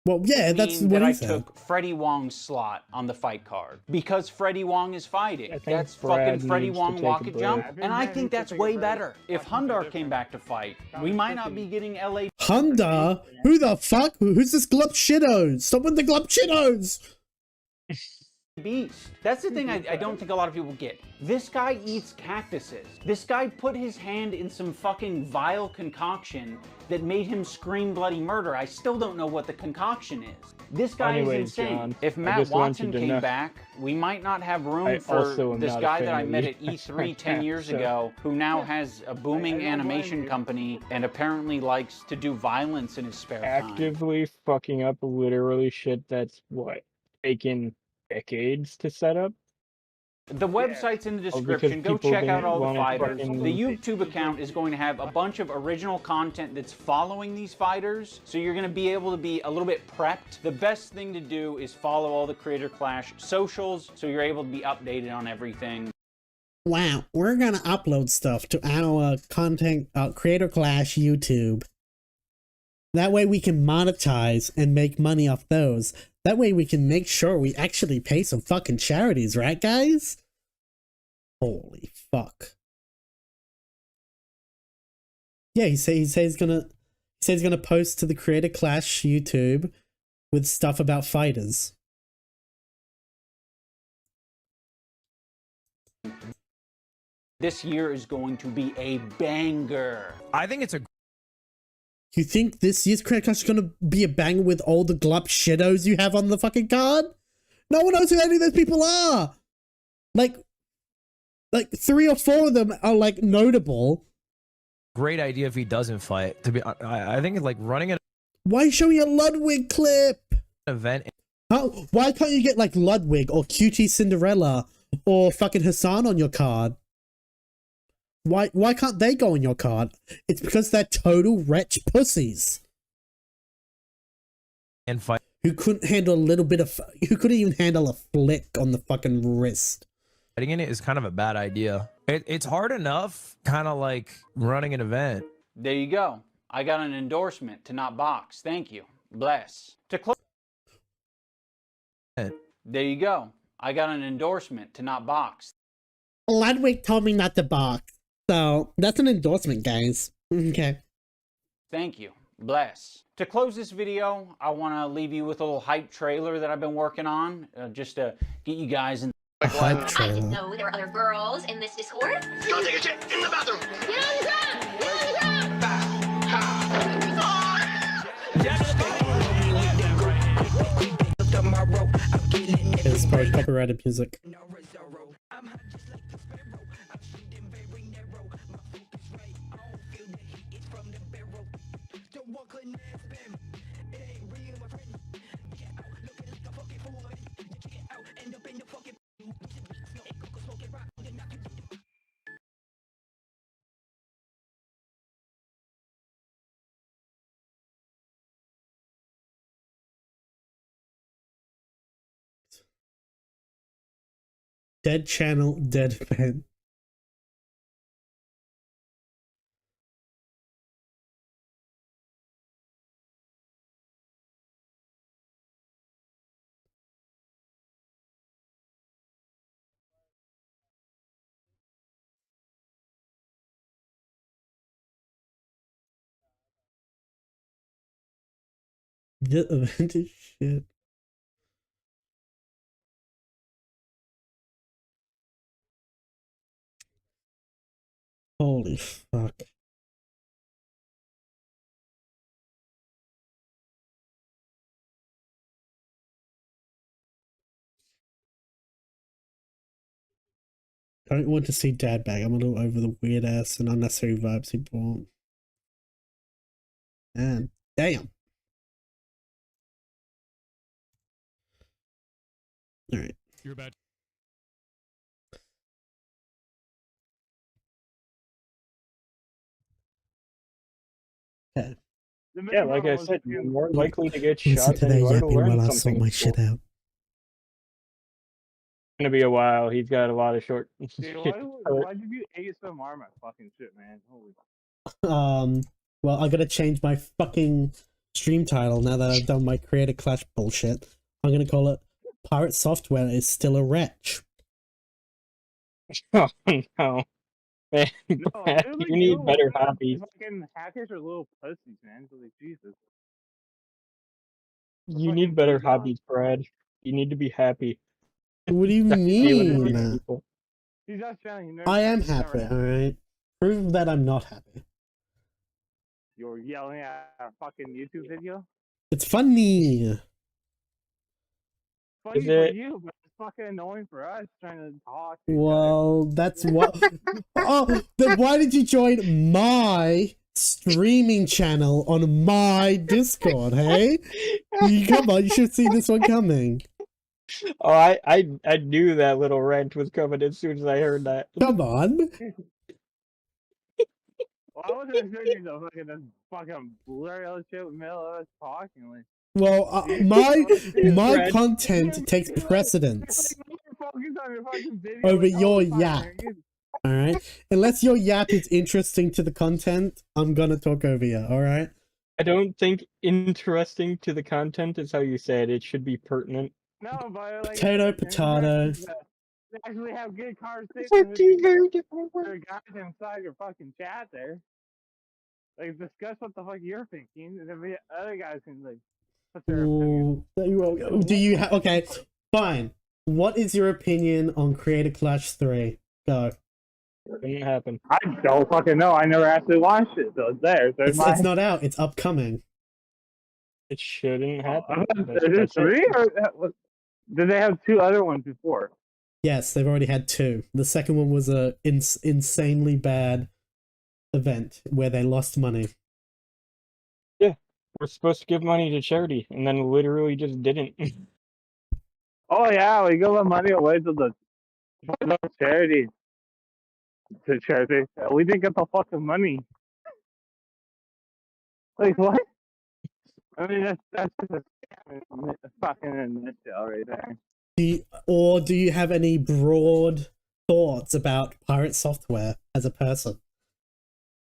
Well, yeah, that's mean what that he I said. took Freddie Wong's slot on the fight card. Because Freddie Wong is fighting. That's Brad fucking Freddie needs to Wong take walk a and break. jump. And I think that's way better. If Hundar came back to fight, we might not be getting LA... Honda? Who the fuck? Who's this Glub Shittos? Stop with the Glub Shittos! beast. That's the thing I don't think a lot of people get. This guy eats cactuses. This guy put his hand in some fucking vile concoction that made him scream bloody murder. I still don't know what the concoction is. This guy is insane. John, if I Matt just want you Watson to came know- back, we might not have room I for also am this not a guy fan that I of met you. at E3 10 years So- ago, who now has a booming animation company and apparently likes to do violence in his spare time. Actively fucking up literally shit that's what taken decades to set up. The website's in the because description. Go people check out didn't all the wanna fighters. fucking- The YouTube account is going to have a bunch of original content that's following these fighters, so you're going to be able to be a little bit prepped. The best thing to do is follow all the Creator Clash socials, so you're able to be updated on everything. Wow, we're gonna upload stuff to our content, Creator Clash YouTube. That way we can monetize and make money off those. That way we can make sure we actually pay some fucking charities, right guys? Holy fuck. Yeah, he says he's gonna post to the Creator Clash YouTube with stuff about fighters. This year is going to be a banger. I think it's a... You think this year's Creator Clash is gonna be a banger with all the Glup Shittos you have on the fucking card? No one knows who any of those people are! Like 3 or 4 of them are like notable. Great idea if he doesn't fight. To be, I think like running an Why are you showing a Ludwig clip? event. How? Why can't you get like Ludwig or QT Cinderella or fucking Hassan on your card? Why can't they go on your card? It's because they're total wretch pussies. And fight. Who couldn't handle a little bit of... Who couldn't even handle a flick on the fucking wrist. Fighting in it is kind of a bad idea. It's hard enough, kind of like running an event. There you go. I got an endorsement to not box. Thank you. Bless. To close. There you go. I got an endorsement to not box. Ludwig told me not to box. So that's an endorsement, guys. Okay. Thank you. Bless. To close this video, I want to leave you with a little hype trailer that I've been working on, just to get you guys in. Hype trailer. I didn't know there were other girls in this Discord. Go take a shit in the bathroom. Get on the ground. Get on the ground. It's probably copyrighted music. Dead channel, dead fan. Get the vintage shit. Holy fuck. I don't want to see Dad back. I'm a little over the weird ass and unnecessary vibes he brought. And damn. Alright. You're about. Okay. Yeah, like I said, you're more likely to get Listen shot to than that you are to yapping learn while I something. sort my shit out. It's gonna be a while. He's got a lot of short. Dude, why did you ASMR my fucking shit, man? Holy. Well, I gotta change my fucking stream title now that I've done my Creator Clash bullshit. I'm gonna call it Pirate Software is Still a Wretch. Oh no. Man, Brad, you need better hobbies. Fucking hackers are little pussies, man. So, like, Jesus. You need better hobbies, Brad. You need to be happy. What do you Dealing with these mean? people. He's not trying. I am happy, alright? Prove that I'm not happy. You're yelling at a fucking YouTube video? It's funny. Funny Is for it? you, but it's fucking annoying for us trying to talk. Well, that's what. Oh, then why did you join my streaming channel on my Discord, hey? Come on, you should have seen this one coming. Oh, I knew that little rant was coming as soon as I heard that. Come on. Well, I wasn't expecting the fucking blurry other shit with middle of us talking. Like, Well, my content takes precedence over your yap. Alright? Unless your yap is interesting to the content, I'm gonna talk over you, alright? I don't think interesting to the content is how you said it. It should be pertinent. no, but like, Potato. They actually have good conversations with your guys inside your fucking chat there. Like, discuss what the fuck you're thinking, and then the other guys can like put their opinion. Do you have? Okay, fine. What is your opinion on Creator Clash 3? Go. Didn't happen. I don't fucking know. I never actually watched it, so it's there. So It's not out. It's upcoming. It shouldn't happen. Is it 3 or did they have 2 other ones before? Yes, they've already had 2. The second one was a insanely bad event where they lost money. Yeah, we're supposed to give money to charity, and then literally just didn't. Oh yeah, we give the money away to the charity. To charity. We didn't get the fucking money. Like what? I mean, that's just a fucking nutshell right there. Do you have any broad thoughts about Pirate Software as a person?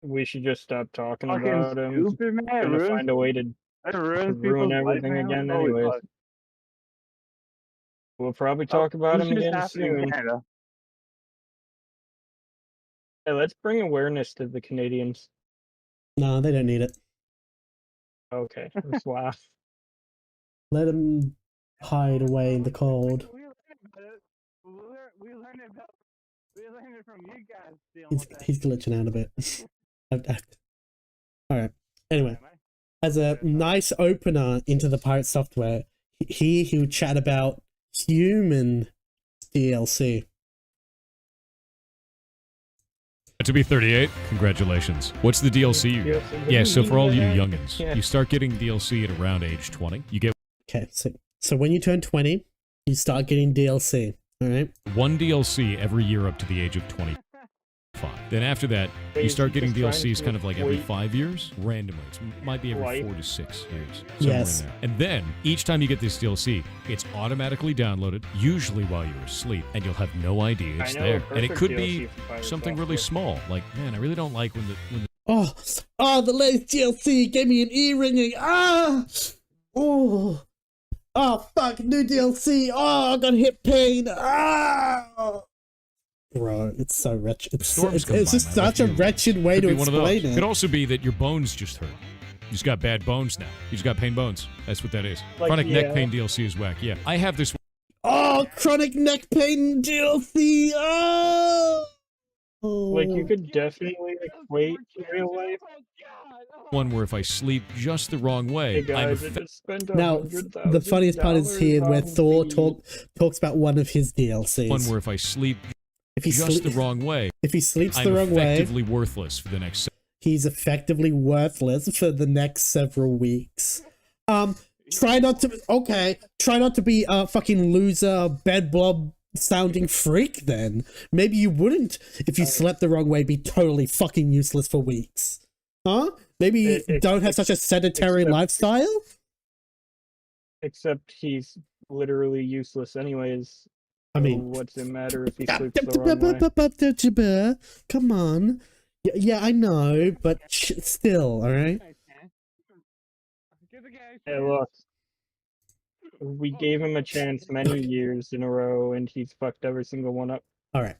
We should just stop talking Fucking about him. stupid, man. We're gonna find a way to ruin everything again, anyways. We'll probably talk about him again soon. Hey, let's bring awareness to the Canadians. No, they don't need it. Okay, let's laugh. Let them hide away in the cold. We learned it from you guys. He's glitching out a bit. Alright. Anyway, as a nice opener into the pirate software, he would chat about human DLC. To be 38, congratulations. What's the DLC you get? Yeah, so for all you youngins, you start getting DLC at around age 20. You get... Okay, so when you turn 20, you start getting DLC, alright? One DLC every year up to the age of 25. Then after that, you start getting DLCs kind of like every 5 years, randomly. It might be every 4 to 6 years, somewhere in there. And then, each time you get this DLC, it's automatically downloaded, usually while you're asleep, and you'll have no idea it's there. And it could be something really small, like, man, I really don't like when the Oh, the latest DLC gave me an ear-ringing. Oh, fuck, new DLC. Oh, I got hip pain. Bro, it's so wretched. It's just such a wretched way to explain it. Could also be that your bones just hurt. You just got bad bones now. You just got pain bones. That's what that is. Like, chronic neck pain DLC is whack. Yeah, I have this. Oh, chronic neck pain DLC. Oh. Like, you could definitely equate real life. One where if I sleep just the wrong way, now, the funniest part is here where Thor talks about one of his DLCs. One where if I sleep just the wrong way, if he sleeps I'm the wrong way, effectively worthless for the next. He's effectively worthless for the next several weeks. Try not to be a fucking loser, bed blob sounding freak then. Maybe you wouldn't, if you slept the wrong way, be totally fucking useless for weeks. Huh? Maybe you don't have such a sedentary lifestyle? Except he's literally useless anyways. I mean, what's it matter if he sleeps the wrong way? Come on. Yeah, I know, but still, alright? Hey, look. We gave him a chance many years in a row, and he's fucked every single one up. Alright.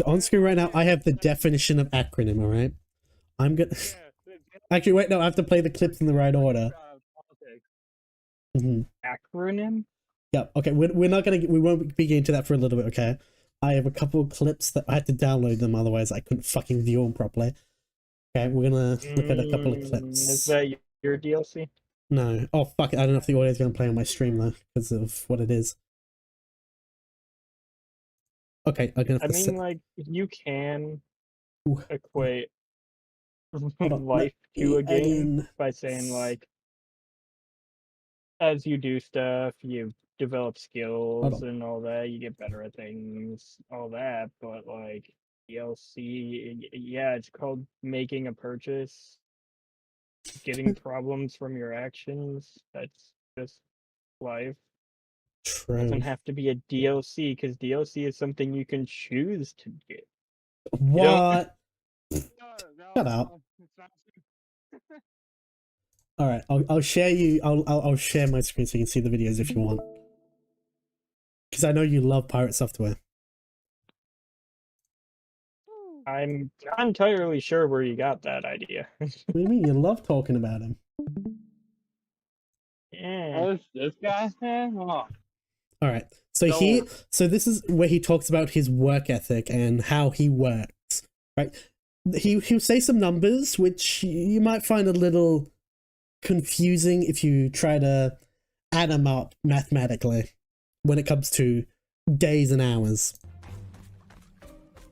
On screen right now, I have the definition of acronym, alright? I'm gonna... Actually, wait, no, I have to play the clips in the right order. Acronym? Yeah, okay, we won't be getting into that for a little bit, okay? I have a couple of clips that I had to download them, otherwise I couldn't fucking view them properly. Okay, we're gonna look at a couple of clips. Is that your DLC? No. Oh, fuck it, I don't know if the audio is gonna play on my stream, though, because of what it is. Okay, I'm gonna have to like, you can equate life to a game by saying, like, as you do stuff, you develop skills and all that, you get better at things, all that, but, like, DLC, yeah, it's called making a purchase, getting problems from your actions, that's just life. True. It doesn't have to be a DLC, because DLC is something you can choose to get. What? Shut up. All right, I'll share you. I'll share my screen so you can see the videos if you want. Because I know you love pirate software. I'm not entirely sure where you got that idea. What do you mean? You love talking about him. Yeah. This guy? Oh. All right. So this is where he talks about his work ethic and how he works. Right. He'll say some numbers which you might find a little confusing if you try to add them up mathematically when it comes to days and hours.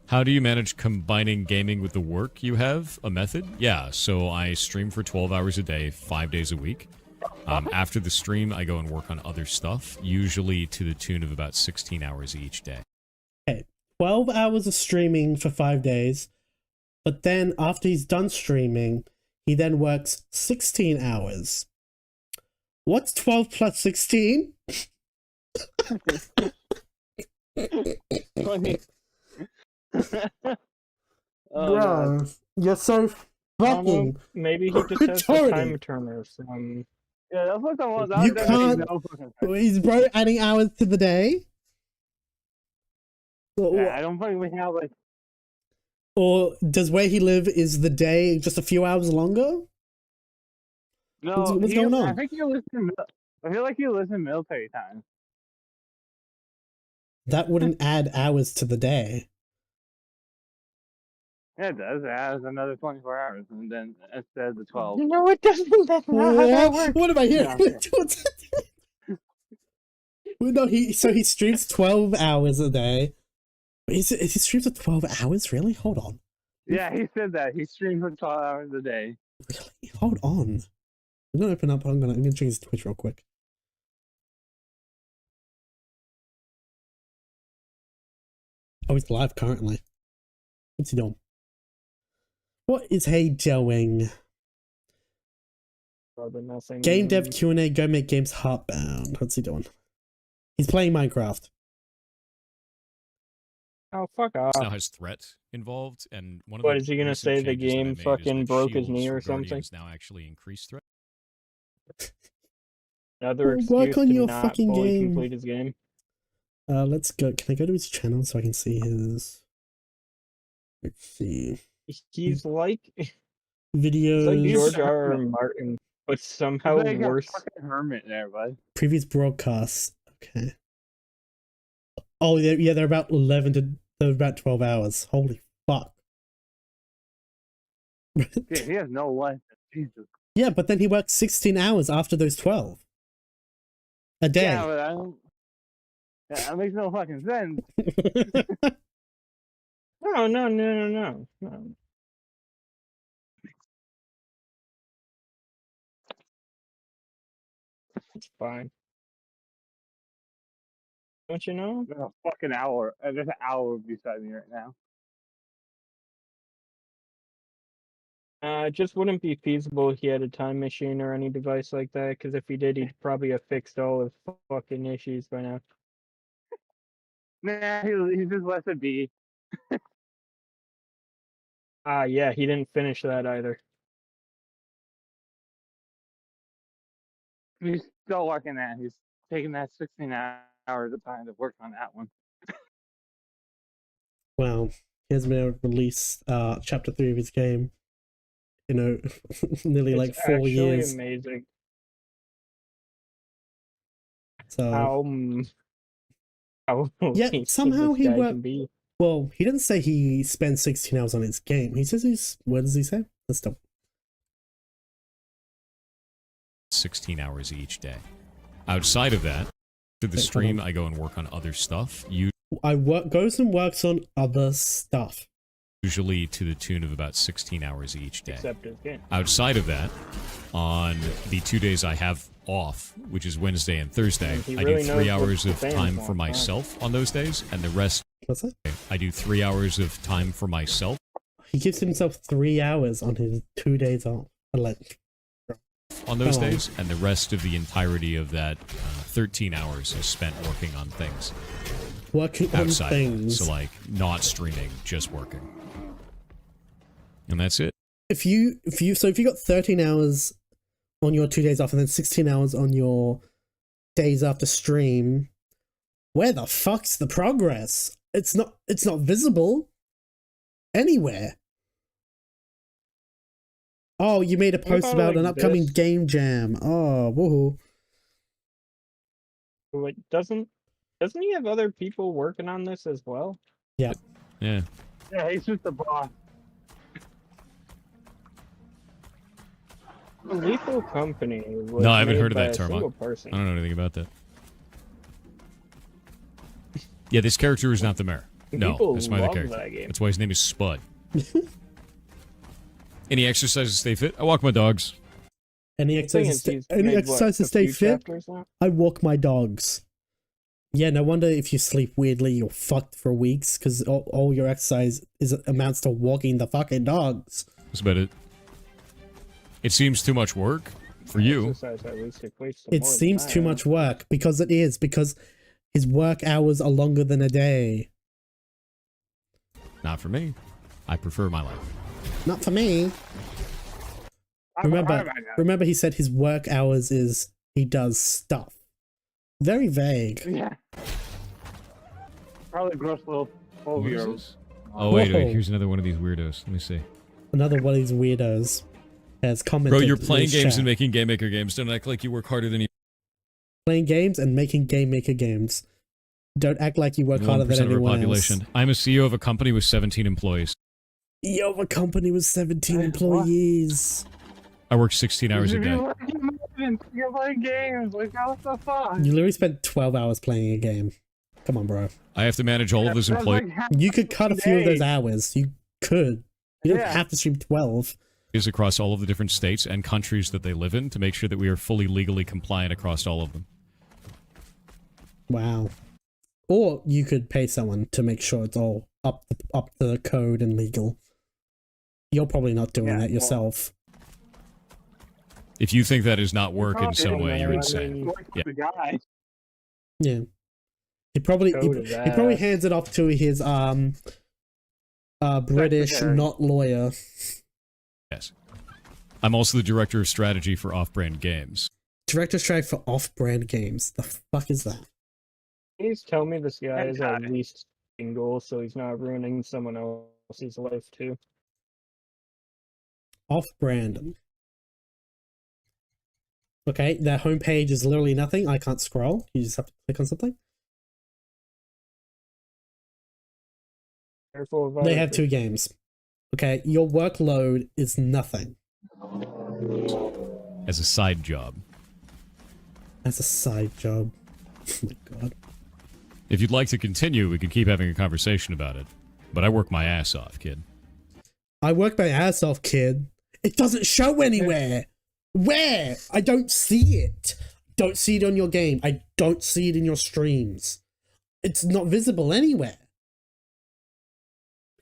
How do you manage combining gaming with the work you have? A method? Yeah, so I stream for 12 hours a day, 5 days a week. After the stream, I go and work on other stuff, usually to the tune of about 16 hours each day. Okay, 12 hours of streaming for 5 days, but then after he's done streaming, he then works 16 hours. What's 12 plus 16? Bro, you're so fucking maybe he just has the time turner from. Yeah, that's what the one. You can't. He's bro adding hours to the day. Yeah, I don't think we have like. Or does where he live is the day just a few hours longer? No, what's going on? I think you listen. I feel like you listen military time. That wouldn't add hours to the day. Yeah, it does. It adds another 24 hours, and then instead of the 12. No, it doesn't. That's not how that works. What am I hearing? Yeah. Well, no, he streams 12 hours a day. He streams for 12 hours? Really? Hold on. Yeah, he said that. He streams for 12 hours a day. Really? Hold on. I'm gonna open up. I'm gonna change his Twitch real quick. Oh, he's live currently. What's he doing? What is he doing? Game dev Q&A. Go make games heartbound. What's he doing? He's playing Minecraft. Oh, fuck off. Now has threat involved, and one of What the is he gonna say? The game fucking broke his knee or something? Now actually increase threat. Another excuse work on to your not fucking fully game. complete his game. Let's go. Can I go to his channel so I can see his? Let's see. He's like Videos. He's like George R. R. Martin, but somehow He's like worse. a fucking hermit there, bud. Previous broadcasts. Okay. Oh yeah, they're about 12 hours. Holy fuck. Yeah, he has no life. Jesus. Yeah, but then he works 16 hours after those 12 a day. Yeah, but I don't. Yeah, that makes no fucking sense. No. It's fine. Don't you know? There's a fucking hour. There's an hour beside me right now. It just wouldn't be feasible if he had a time machine or any device like that, because if he did, he'd probably have fixed all his fucking issues by now. Nah, he just left a B. Yeah, he didn't finish that either. He's still working that. He's taking that 16 hours of time to work on that one. Wow. He hasn't been able to release chapter 3 of his game. You know, nearly like 4 years. Amazing. So how yeah, somehow he worked. Well, he didn't say he spent 16 hours on his game. He says what does he say? Let's stop. 16 hours each day. Outside of that, to the stream, I go and work on other stuff. Goes and works on other stuff. Usually to the tune of about 16 hours each day. Except his game. Outside of that, on the 2 days I have off, which is Wednesday and Thursday, I do 3 hours of time for myself on those days, and the rest... What's that? I do 3 hours of time for myself. He gives himself 3 hours on his 2 days off. On those days, and the rest of the entirety of that 13 hours is spent working on things. Working outside on things. So like not streaming, just working. And that's it. If you got 13 hours on your 2 days off and then 16 hours on your days after stream, where the fuck's the progress? It's not visible anywhere. Oh, you made a post about an upcoming game jam. Oh, woohoo. Wait, doesn't he have other people working on this as well? Yeah. Yeah. Yeah, he's just the boss. Lethal Company was No, I haven't made heard of by that a term. I single person. don't know anything about that. Yeah, this character is not the mayor. No, People that's my other love character. that game. That's why his name is Spud. Any exercises to stay fit? I walk my dogs. Any exercises to stay fit? I walk my dogs. Yeah, no wonder if you sleep weirdly, you're fucked for weeks, because all your exercise amounts to walking the fucking dogs. That's about it. It seems too much work for you. It seems too much work, because it is, because his work hours are longer than a day. Not for me. I prefer my life. Not for me. Remember, he said his work hours is he does stuff. Very vague. Yeah. Probably gross little 12-year-olds. Oh wait, here's another one of these weirdos. Let me see. Another one of these weirdos has commented. Bro, you're playing games and making Game Maker games. Don't act like you work harder than you. Playing games and making Game Maker games. Don't act like you work harder than anyone else. I'm a CEO of a company with 17 employees. CEO of a company with 17 employees. I work 16 hours a day. You're playing games. Like, what the fuck? You literally spent 12 hours playing a game. Come on, bro. I have to manage all of those employees. You could cut a few of those hours. You could. You don't have to stream 12. Is across all of the different states and countries that they live in to make sure that we are fully legally compliant across all of them. Wow. Or you could pay someone to make sure it's all up the code and legal. You're probably not doing that yourself. If you think that is not work in some way, you're insane. Yeah. Yeah. He probably hands it off to his British not lawyer. Yes. I'm also the director of strategy for off-brand games. Director of strategy for off-brand games. The fuck is that? Please tell me this guy is at least single, so he's not ruining someone else's life too. Off-brand. Okay, their homepage is literally nothing. I can't scroll. You just have to click on something. They have 2 games. Okay, your workload is nothing. As a side job. As a side job. Oh my god. If you'd like to continue, we could keep having a conversation about it. But I work my ass off, kid. I work my ass off, kid. It doesn't show anywhere. Where? I don't see it. Don't see it on your game. I don't see it in your streams. It's not visible anywhere.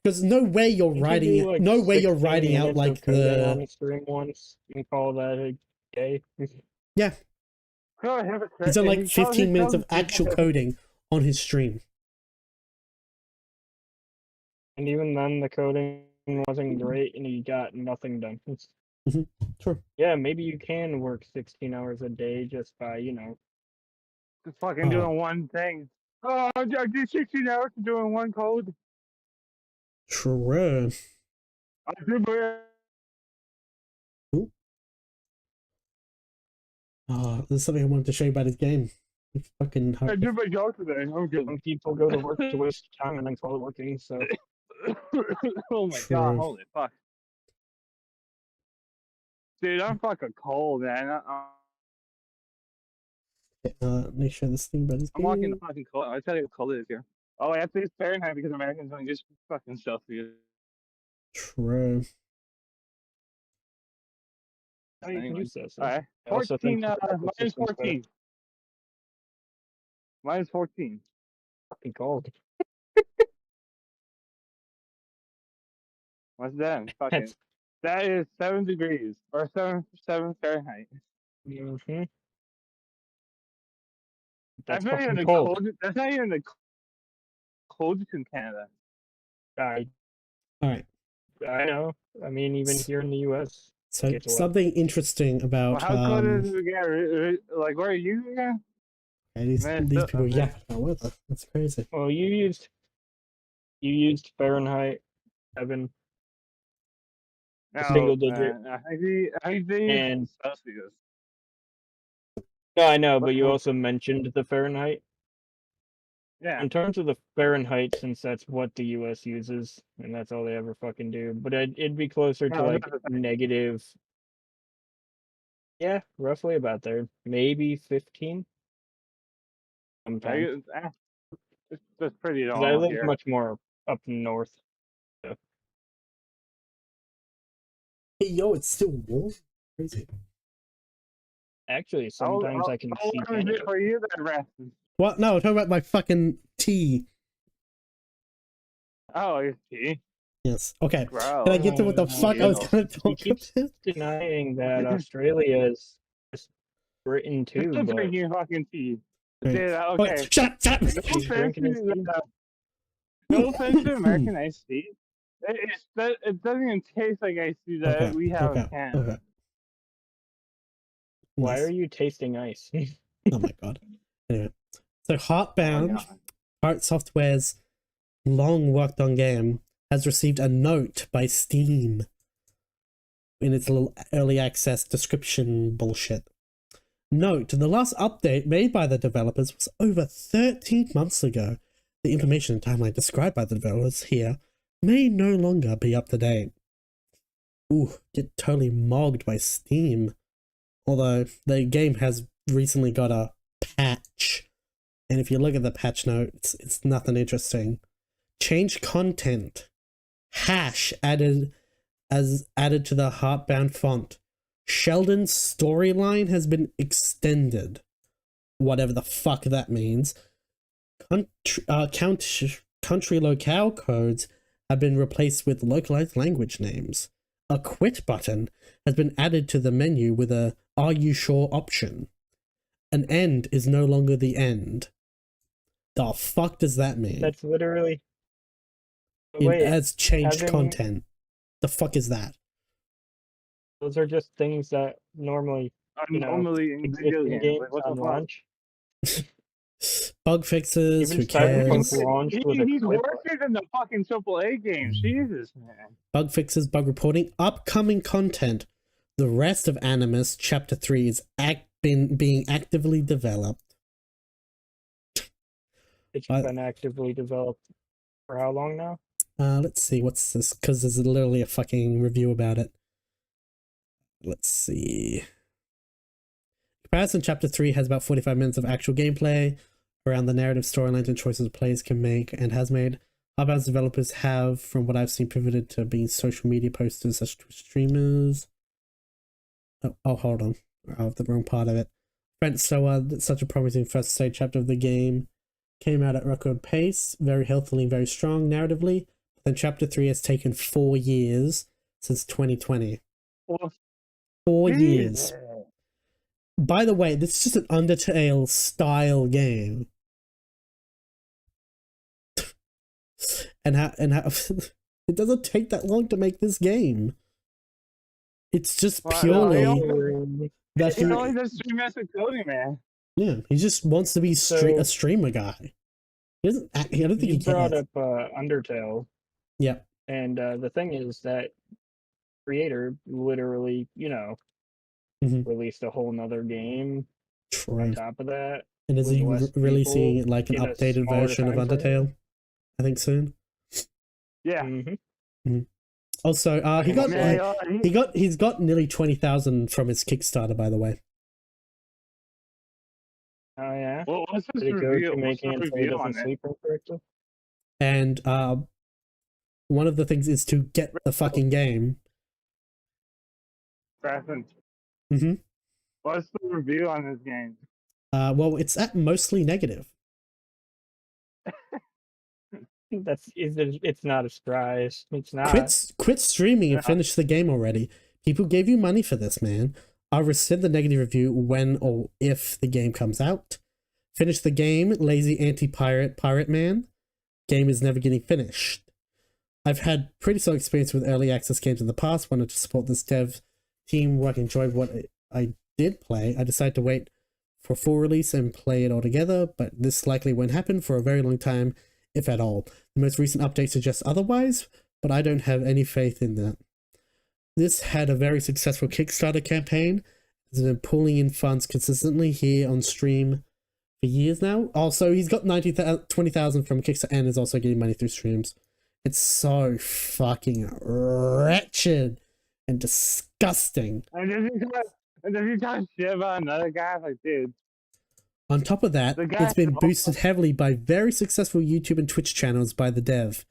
Because no way you're writing it. No way you're writing out like the. On the stream once. You can call that a gay. Yeah. He's done like 15 minutes of actual coding on his stream. And even then, the coding wasn't great, and he got nothing done. True. Yeah, maybe you can work 16 hours a day just by, just fucking doing one thing. Oh, I do 16 hours doing one code. True. I do, there's something I wanted to show you about his game. It's fucking I did my job today. I'm good. Some people go to work to waste time and then call it working, so. Oh my god, holy fuck. Dude, I'm fucking cold, man. Let me show this thing about his I'm walking the fucking cold. I tell you how cold it is here. Oh, I have to use Fahrenheit because Americans don't use fucking Celsius. True. Oh, you can use this. Alright. 14, minus 14. Minus 14. Fucking cold. What's that? Fucking. That is 7 degrees. Or 7 Fahrenheit. Mm-hmm. That's not even the cold. That's not even the coldest in Canada. Alright. I know. I mean, even here in the US. So something interesting about how cold is it again? Like, where are you again? These people yapping about weather. That's crazy. Well, you used Fahrenheit, Evan. Single digit. And Celsius. No, I know, but you also mentioned the Fahrenheit. Yeah. In terms of the Fahrenheit, since that's what the US uses, and that's all they ever fucking do, but it'd be closer to like negative. Yeah, roughly about there. Maybe 15. Sometimes. That's pretty normal. I live here. much more up north. So. Hey, yo, it's still warm. Crazy. Actually, sometimes I can see. For you, then, rest. What? No, I'm talking about my fucking tea. Oh, your tea? Yes. Okay. Bro. Can I get to what the fuck I was going to talk about? Denying that Australia is Britain too. I'm but... drinking your fucking tea. Right. Okay. Wait, shut up! No offense to American iced tea. It doesn't even taste like iced tea that we have in Canada. Why are you tasting ice? Oh my god. Anyway, so Heartbound, Heart Software's long worked on game, has received a note by Steam in its little early access description bullshit. Note, the last update made by the developers was over 13 months ago. The information and timeline described by the developers here may no longer be up to date. Ooh, get totally mogged by Steam. Although the game has recently got a patch, and if you look at the patch notes, it's nothing interesting. Change content. Hash added to the Heartbound font. Sheldon's storyline has been extended. Whatever the fuck that means. Country locale codes have been replaced with localized language names. A quit button has been added to the menu with a "Are you sure?" option. An end is no longer the end. The fuck does that mean? That's literally... It has changed content. The fuck is that? Those are just things that normally, in video games. Like, what the launch. Bug fixes, Even who cares? He's worse than the fucking AAA games. Jesus, man. Bug fixes, bug reporting, upcoming content. The rest of Animus Chapter 3 is being actively developed. It's been actively developed for how long now? Let's see, what's this? Because there's literally a fucking review about it. Let's see. Comparison Chapter 3 has about 45 minutes of actual gameplay around the narrative, storylines, and choices players can make and has made. Heartbound's developers have, from what I've seen, pivoted to being social media posters such as streamers. Oh, hold on. I have the wrong part of it. So, such a promising first stage chapter of the game came out at record pace, very healthily and very strong narratively. Then Chapter 3 has taken 4 years since 2020. 4 years. By the way, this is just an Undertale style game. and how it doesn't take that long to make this game. It's just purely that he only does stream as a coding, man. Yeah, he just wants to be a streamer guy. He doesn't. I don't think he brought up Undertale. Yeah. And the thing is that creator literally, released a whole nother game on top of that. And is he releasing like an updated version of Undertale? I think soon. Yeah. Also, he's got nearly 20,000 from his Kickstarter, by the way. Oh yeah. Well, what's his review? And one of the things is to get the fucking game. What's the review on this game? Well, it's at mostly negative. It's not a surprise. It's not. Quit streaming and finish the game already. People gave you money for this, man. I'll rescind the negative review when or if the game comes out. Finish the game, lazy anti-pirate man. Game is never getting finished. I've had pretty solid experience with early access games in the past. Wanted to support this dev team where I enjoyed what I did play. I decided to wait for full release and play it all together, but this likely won't happen for a very long time, if at all. The most recent update suggests otherwise, but I don't have any faith in that. This had a very successful Kickstarter campaign. It's been pulling in funds consistently here on stream for years now. Also, he's got 20,000 from Kickstarter and is also getting money through streams. It's so fucking wretched and disgusting. And then he talks shit about another guy, like, dude. On top of that, it's been boosted heavily by very successful YouTube and Twitch channels by the dev.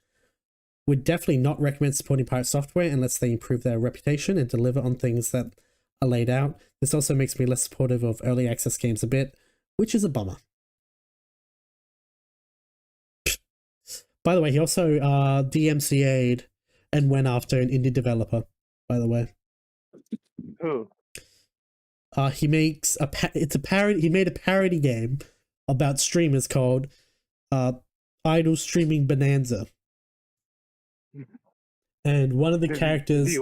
Would definitely not recommend supporting Pirate Software unless they improve their reputation and deliver on things that are laid out. This also makes me less supportive of early access games a bit, which is a bummer. By the way, he also DMCA'd and went after an indie developer, by the way. Who? He makes it's a parody. He made a parody game about streamers called Idle Streaming Bonanza. And one of the characters,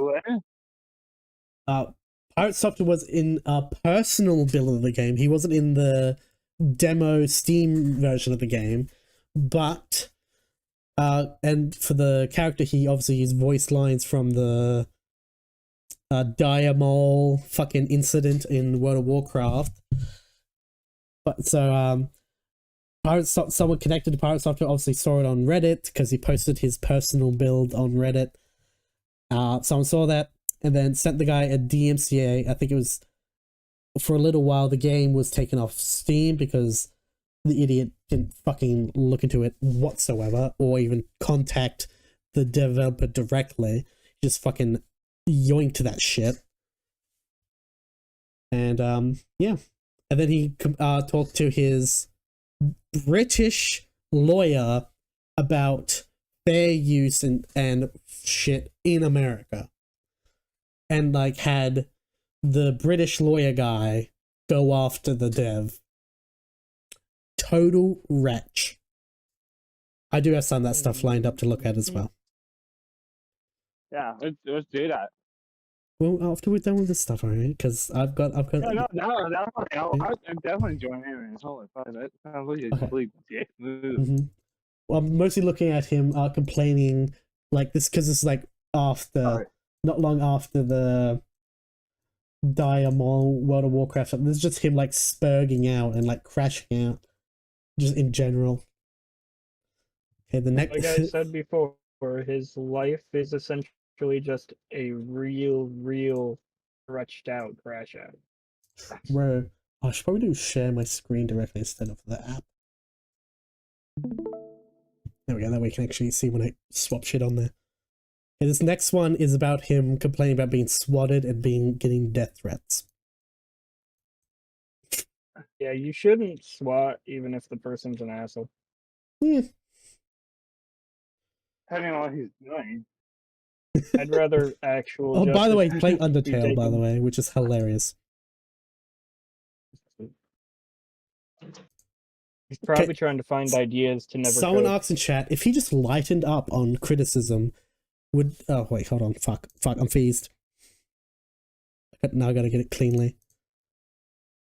Pirate Software was in a personal build of the game. He wasn't in the demo Steam version of the game, but and for the character, he obviously used voice lines from the Diamol fucking incident in World of Warcraft. But so someone connected to Pirate Software obviously saw it on Reddit because he posted his personal build on Reddit. Someone saw that and then sent the guy a DMCA. I think it was for a little while the game was taken off Steam because the idiot didn't fucking look into it whatsoever or even contact the developer directly. Just fucking yoinked that shit. And yeah. And then he talked to his British lawyer about fair use and shit in America. And like had the British lawyer guy go after the dev. Total wretch. I do have some of that stuff lined up to look at as well. Yeah, let's do that. Well, after we're done with this stuff, alright? Because I've got. No, I'm definitely joining in. It's totally fine. That sounds like a complete dick move. Mm-hmm. Well, I'm mostly looking at him complaining like this because it's like after, not long after the Diamol World of Warcraft. There's just him like spurging out and like crashing out, just in general. Okay, the next. Like I said before, his life is essentially just a real stretched out crash out. Bro, I should probably do share my screen directly instead of the app. There we go, that way you can actually see when I swap shit on there. Okay, this next one is about him complaining about being swatted and getting death threats. Yeah, you shouldn't SWAT even if the person's an asshole. Depending on what he's doing. I'd rather actual. Oh, by the way, play Undertale, by the way, which is hilarious. He's probably trying to find ideas to never. Someone asked in chat if he just lightened up on criticism. Would wait, hold on, fuck, I'm phased. Now I gotta get it cleanly.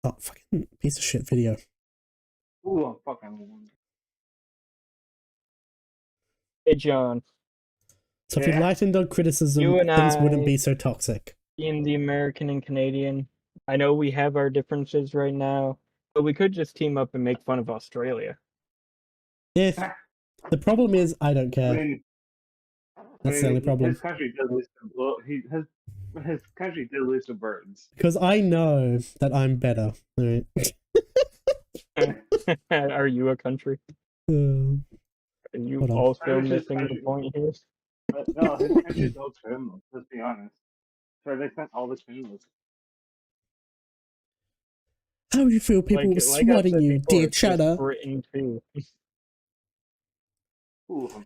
Oh, fucking piece of shit video. Ooh, I'm fucking. Hey, John. So if you lightened on criticism, things wouldn't be so toxic. In the American and Canadian, I know we have our differences right now, but we could just team up and make fun of Australia. If the problem is, I don't care. That's the only problem. His country did lose his country did lose some birds. Because I know that I'm better. All right. Are you a country? Are you also missing the point here? But no, his country's all criminals, let's be honest. So they sent all the criminals. How do you feel people were swatting you, dear Cheddar? Britain too.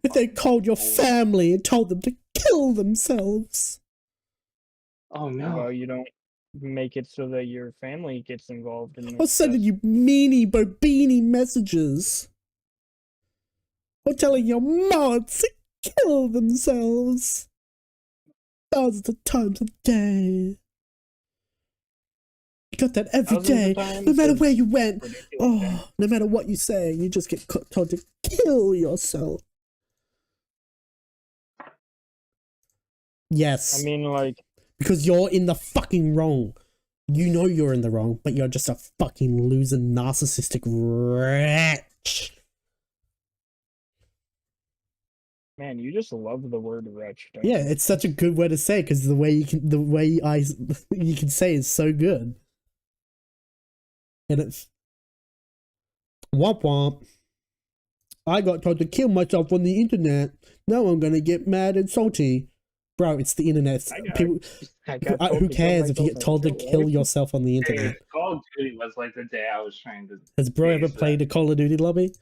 If they called your family and told them to kill themselves. Oh no. Well, you don't make it so that your family gets involved in Or sending you meanie bobini messages. Or telling your mods to kill themselves. Thousands of times a day. You got that every day, no matter where you went. Oh, no matter what you say, you just get told to kill yourself. Yes. I mean, like... Because you're in the fucking wrong. You know you're in the wrong, but you're just a fucking loser, narcissistic wretch. Man, you just love the word wretch, don't Yeah, it's such a good word to say, because the way you can say is so good. And it's... Womp womp. I got told to kill myself on the internet. Now I'm gonna get mad and salty. Bro, it's the internet. People, who cares if you get told to kill yourself on the internet? Call of Duty was like the day I was trying to... Has bro ever played a Call of Duty lobby?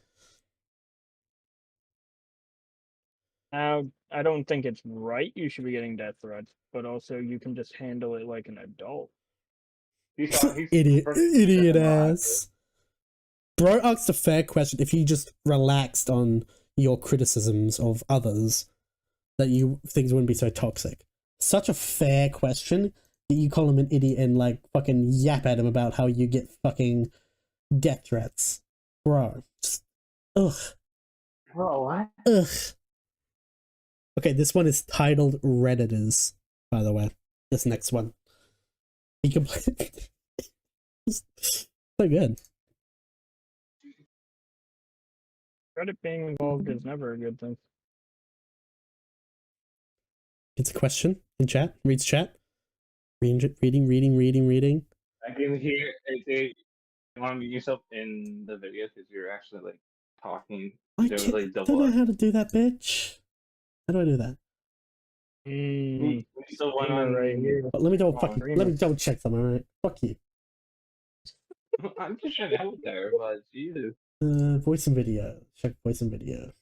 Now, I don't think it's right you should be getting death threats, but also you can just handle it like an adult. Idiot ass. Bro asked a fair question. If you just relaxed on your criticisms of others, that things wouldn't be so toxic. Such a fair question, You call him an idiot and like fucking yap at him about how you get fucking death threats. Bro. Just, ugh. Bro, what? Ugh. Okay, this one is titled Redditors, by the way. This next one. You can play it. So good. Reddit being involved is never a good thing. It's a question in chat. Reads chat. Reading. I can hear. You want to mute yourself in the video because you're actually like talking. I There was like don't double. know how to do that, bitch. How do I do that? So one on right here. But let me double check something, alright? Fuck you. I'm just trying to help there, but Jesus. Voice and video. Check voice and video.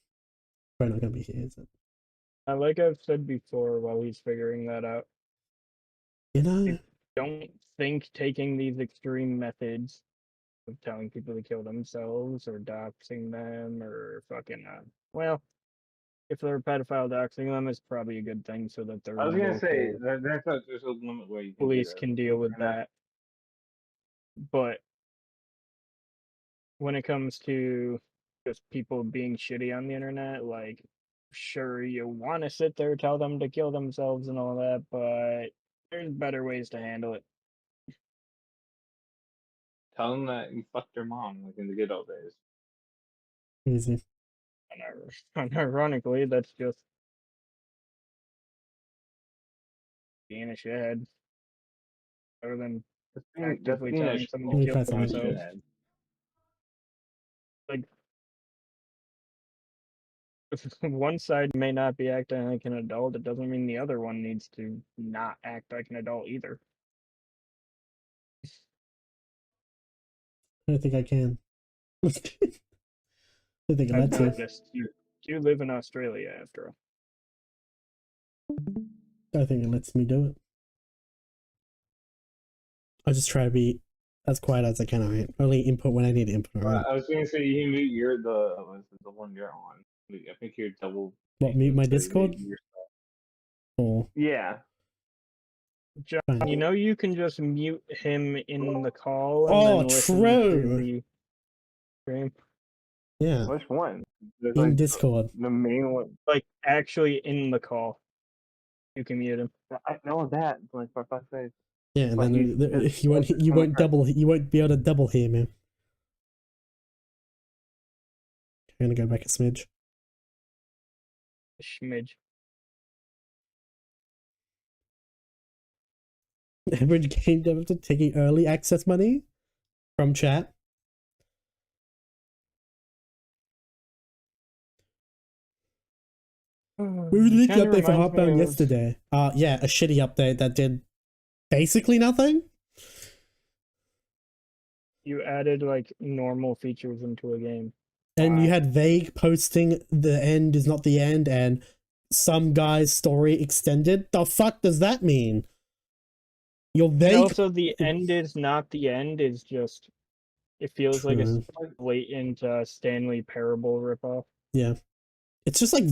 Probably not gonna be here, is it? Like I've said before, while he's figuring that out, You know, I don't think taking these extreme methods of telling people to kill themselves or doxing them or fucking well, if they're a pedophile, doxing them is probably a good thing so that their I was gonna say local there's a limit where you can police do can deal with that. But when it comes to just people being shitty on the internet, like, sure, you want to sit there, tell them to kill themselves and all that, but there's better ways to handle it. Tell them that you fucked their mom, like in the good old days. easy. And ironically, that's just being a shithead. Better than actively telling someone to kill themselves. Like, if one side may not be acting like an adult, it doesn't mean the other one needs to not act like an adult either. I don't think I can. I think I I've to. noticed you live in Australia after all. I think it lets me do it. I just try to be as quiet as I can. Alright, only input when I need input. Right? I was gonna say you mute the one you're on. I think you're double. What, mute my Discord? Or yeah. John, you know you can just mute him in the call and then listen to the stream. Yeah. Which one? There's in like Discord. The main one. Like actually in the call. You can mute him. I know that, like for fuck's sake. Yeah, and then you won't be able to double hear me. I'm gonna go back a smidge. Schmidge. Average game developer taking early access money from chat. We released the update for Heartbound yesterday. Yeah, a shitty update that did basically nothing. You added like normal features into a game. And you had vague posting, the end is not the end, and some guy's story extended. The fuck does that mean? You're vague. And also, the end is not the end is just, it feels like a blatant Stanley Parable ripoff. Yeah. It's just like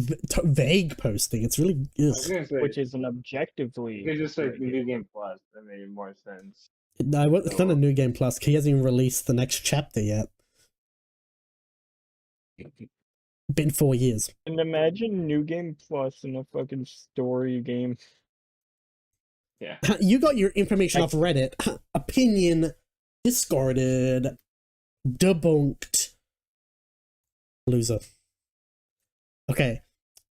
vague posting. It's really which is an objectively. You could just say New Game Plus. That made more sense. No, it's not a New Game Plus. He hasn't even released the next chapter yet. Been 4 years. And imagine New Game Plus in a fucking story game. Yeah. You got your information off Reddit. Opinion discarded. Debunked. Loser. Okay.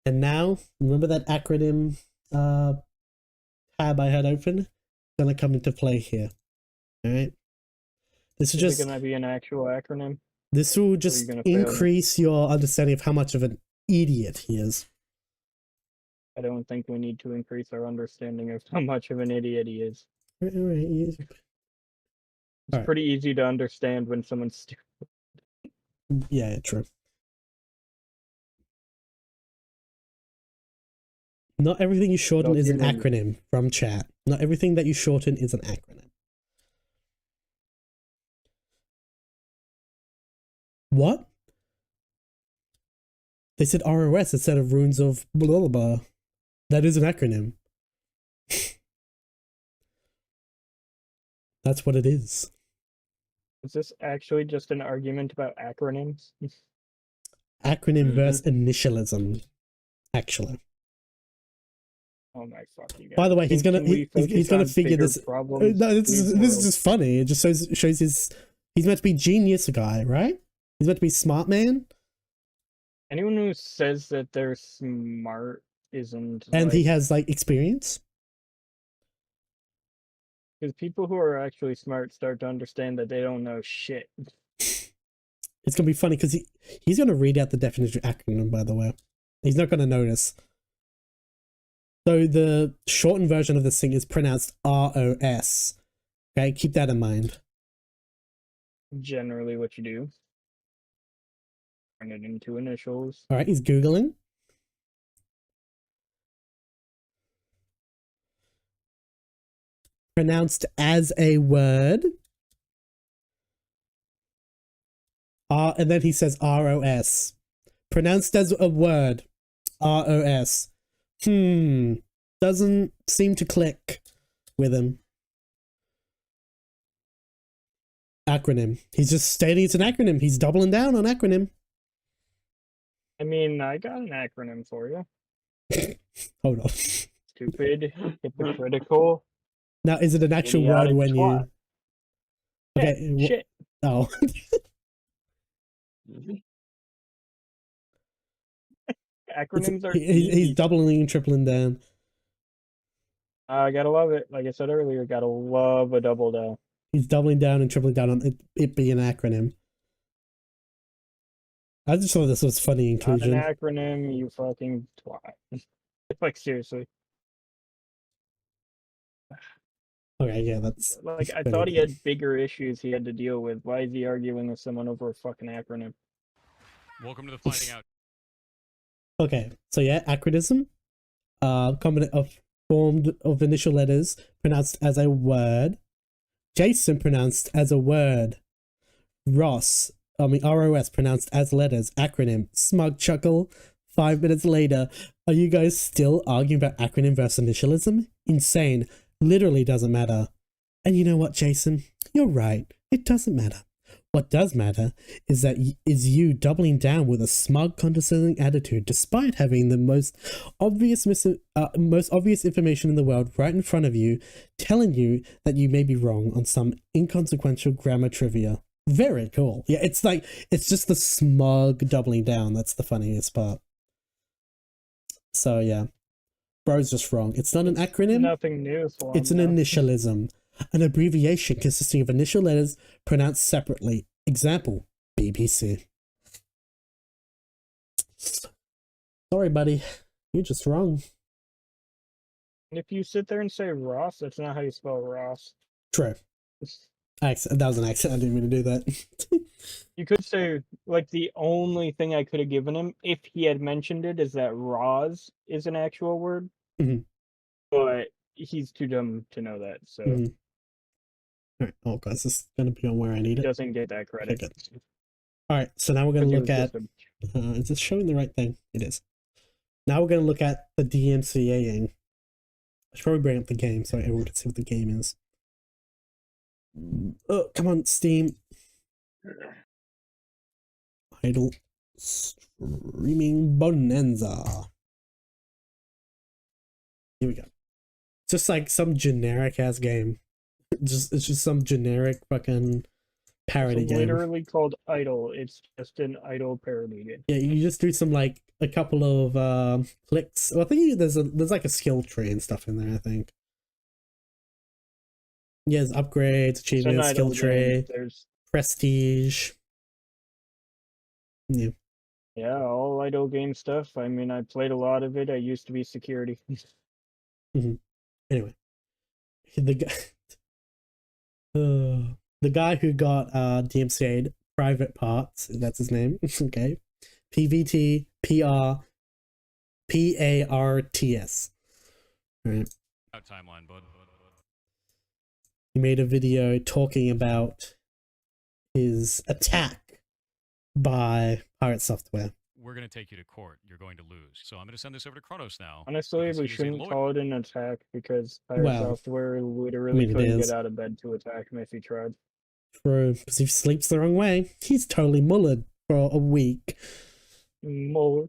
And now, remember that acronym tab I had open? Gonna come into play here. Alright? This is just gonna be an actual acronym. This will just increase your understanding of how much of an idiot he is. I don't think we need to increase our understanding of how much of an idiot he is. It's pretty easy to understand when someone's stupid. Yeah, true. Not everything you shorten is an acronym from chat. Not everything that you shorten is an acronym. What? They said ROS instead of runes of blah blah blah. That is an acronym. That's what it is. Is this actually just an argument about acronyms? Acronym versus initialism, actually. Oh my fucking god. By the way, he's gonna figure this. Problems, no, this is just funny. It just shows his. He's meant to be genius guy, right? He's meant to be smart man. Anyone who says that they're smart isn't. And he has like experience. Because people who are actually smart start to understand that they don't know shit. It's gonna be funny because he's gonna read out the definition of acronym. By the way, he's not gonna notice. So the shortened version of this thing is pronounced ROS. Okay, keep that in mind. Generally what you do. Turn it into initials. Alright, he's Googling. Pronounced as a word. And then he says ROS. Pronounced as a word. ROS. Doesn't seem to click with him. Acronym. He's just stating it's an acronym. He's doubling down on acronym. I mean, I got an acronym for you. Hold on. Stupid, hypocritical. Now, is it an actual word when twat. you... Okay. Shit. Oh. Acronyms are he's doubling and tripling down. I gotta love it. Like I said earlier, gotta love a double down. He's doubling down and tripling down on it being an acronym. I just thought this was funny inclusion. Not an acronym, you fucking twat. Like, seriously. Okay, yeah, that's... Like, I thought he had bigger issues he had to deal with. Why is he arguing with someone over a fucking acronym? Welcome to the finding out. Okay, so yeah, acronym. Formed of initial letters pronounced as a word. Jason pronounced as a word. ROS pronounced as letters. Acronym. Smug chuckle. 5 minutes later. Are you guys still arguing about acronym versus initialism? Insane. Literally doesn't matter. And you know what, Jason? You're right. It doesn't matter. What does matter is you doubling down with a smug, condescending attitude, despite having the most obvious information in the world right in front of you, telling you that you may be wrong on some inconsequential grammar trivia. Very cool. Yeah, it's just the smug doubling down. That's the funniest part. So yeah, bro's just wrong. It's not an acronym. Nothing new for him. It's an initialism. An abbreviation consisting of initial letters pronounced separately. Example, BBC. Sorry, buddy. You're just wrong. If you sit there and say Ross, that's not how you spell Ross. True. That was an accident. I didn't mean to do that. You could say, like, the only thing I could have given him, if he had mentioned it, is that Roz is an actual word. Mm-hmm. But he's too dumb to know that, so... Mm-hmm. Alright, oh guys, this is going to be on where I need it. He doesn't get that credit. Okay, alright, so now we're going to look at... is this showing the right thing? It is. Now we're going to look at the DMCAing. I should probably bring up the game so everyone can see what the game is. Oh, come on, Steam. Idle streaming bonanza. Here we go. Just like some generic ass game. It's just some generic fucking parody game. Literally called Idle. It's just an Idle parody game. Yeah, you just do some like a couple of clicks. Well, I think there's like a skill tree and stuff in there. I think. Yeah, there's upgrades, achievements, skill tree, there's prestige. Yeah. Yeah, all Idle game stuff. I mean, I played a lot of it. I used to be security. Mm-hmm. Anyway, the guy who got DMCA'd private parts, that's his name. Okay. PVT PR PARTS. All right. Timeline, bud. He made a video talking about his attack by Pirate Software. we're going to take you to court. You're going to lose. So I'm going to send this over to Kronos now. Honestly, we shouldn't call it an attack because Pirate Well, Software literally it couldn't is. get out of bed to attack him if he tried. True, because if he sleeps the wrong way, he's totally mullered for a week. Mullered.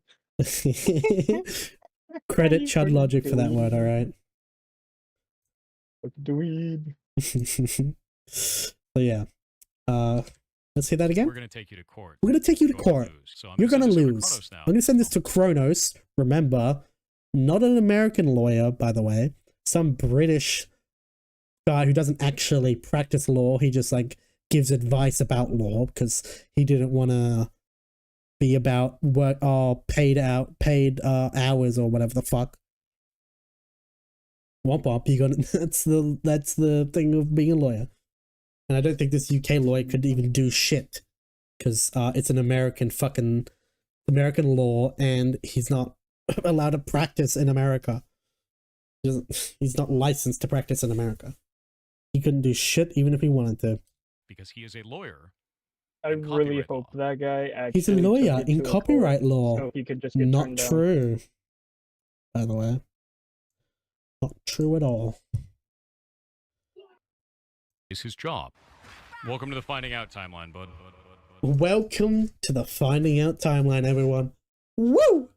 Credit Chud Logic for that word, alright? Dweeb. So yeah. Let's say that again. We're going to take you to court. We're going to take you to court. You're going to lose. I'm going to send this to Kronos. Remember, not an American lawyer, by the way. Some British guy who doesn't actually practice law. He just like gives advice about law because he didn't want to be about work or paid hours or whatever the fuck. Womp womp. You got that's the thing of being a lawyer. And I don't think this UK lawyer could even do shit because it's an American law, and he's not allowed to practice in America. He's not licensed to practice in America. He couldn't do shit even if he wanted to. Because he is a lawyer. I really hope that guy actually. He's a lawyer in copyright law. So he could just get not turned down. true. By the way, not true at all. Is his job. Welcome to the Finding Out timeline, bud. Welcome to the Finding Out timeline, everyone. Woo!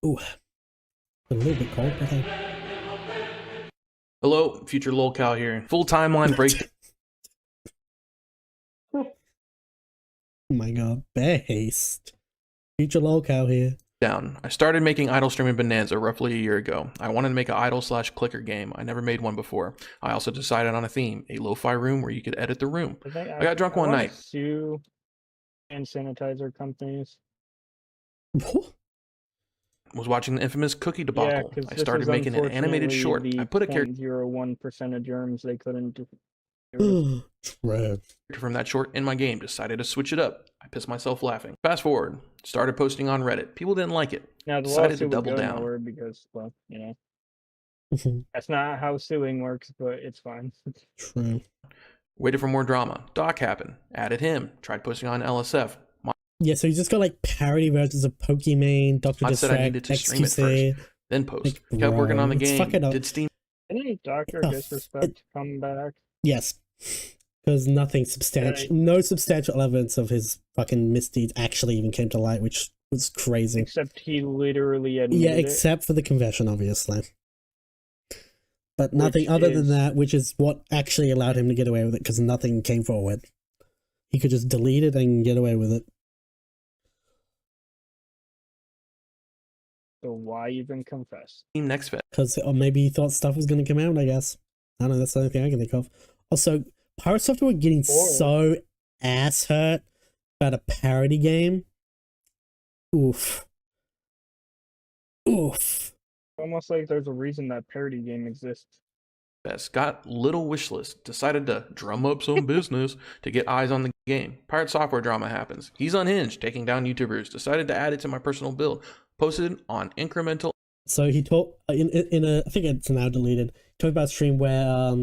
Ooh, a little bit cold, but hey. Hello, future lolcow here. Full timeline break. Oh my god, based. Future lolcow here. Down. I started making idle streaming Bonanza roughly a year ago. I wanted to make an idle/clicker game. I never made one before. I also decided on a theme, a lo-fi room where you could edit the room. I got drunk one night. Sue hand sanitizer companies. Was watching the infamous cookie debacle. Yeah, I started making an animated short. I put a character 0.01% of germs they couldn't do. from that short in my game. Decided to switch it up. I pissed myself laughing. Fast forward. Started posting on Reddit. People didn't like it. Now the Decided to lawsuit double would go down. nowhere because, well, you know, that's not how suing works, but it's fine. True. Waited for more drama. Doc happened. Added him. Tried posting on LSF. Yeah, so he's just got like parody versions of Pokemon, Dr. I said I needed to stream it XQC. first, then post. Like, Kept working on the it's game. fucking up. Did Steam. Any Dr. Disrespect come back? Yes. Because nothing substantial, no substantial evidence of his fucking misdeeds actually even came to light, which was crazy. Except he literally admitted Yeah, except for the confession, obviously. But nothing other than that, which is what actually allowed him to get away with it, because nothing came forward. He could just delete it and get away with it. So why even confess? Team Next Fest. Because maybe he thought stuff was going to come out, I guess. I don't know, that's the only thing I can think of. Also, Pirate Software were getting so ass hurt about a parody game. Oof. Oof. Almost like there's a reason that parody game exists. Best got little wish list. Decided to drum up some business to get eyes on the game. Pirate Software drama happens. He's unhinged, taking down YouTubers. Decided to add it to my personal build. Posted on incremental. So he talked in a, I think it's now deleted. Talked about a stream where I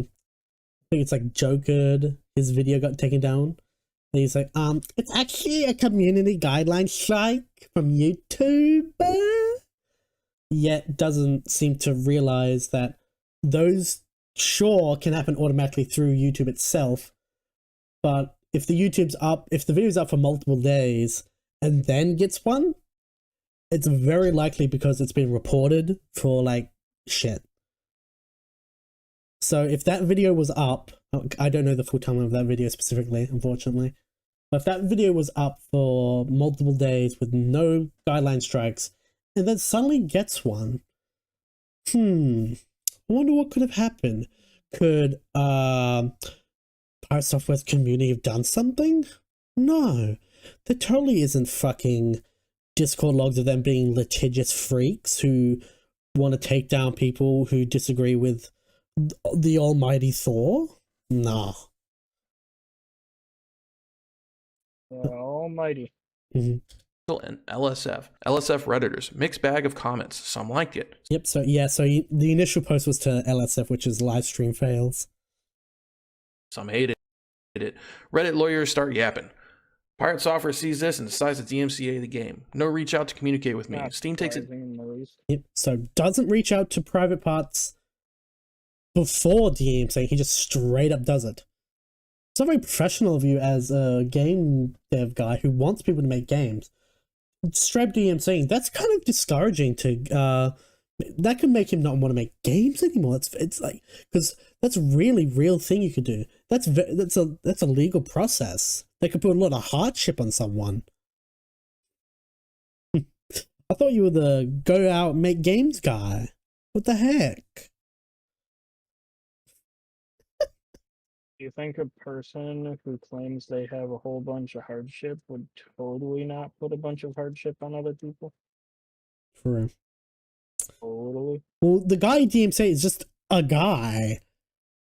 think it's like Jokered. His video got taken down. And he's like, it's actually a community guideline strike from YouTube. Yet doesn't seem to realize that those sure can happen automatically through YouTube itself. But if the video's up for multiple days and then gets one, it's very likely because it's been reported for like shit. So if that video was up, I don't know the full timeline of that video specifically, unfortunately. But if that video was up for multiple days with no guideline strikes, and then suddenly gets one, I wonder what could have happened. Could Pirate Software's community have done something? No. There totally isn't fucking Discord logs of them being litigious freaks who want to take down people who disagree with the almighty Thor? Nah. Almighty. And LSF Redditors, mixed bag of comments. Some liked it. Yep. So yeah. So the initial post was to LSF, which is live stream fails. Some hated it. Reddit lawyers start yapping. Pirate Software sees this and decides to DMCA the game. No reach out to communicate with me. Steam takes it. Yep. So doesn't reach out to private parts before DMCA. He just straight up does it. It's not very professional of you as a game dev guy who wants people to make games. Straight DMCA. That's kind of discouraging to. That could make him not want to make games anymore. It's like, because that's a really real thing you could do. That's a legal process. They could put a lot of hardship on someone. I thought you were the go out and make games guy. What the heck? Do you think a person who claims they have a whole bunch of hardship would totally not put a bunch of hardship on other people? True. Totally. Well, the guy at DMCA is just a guy.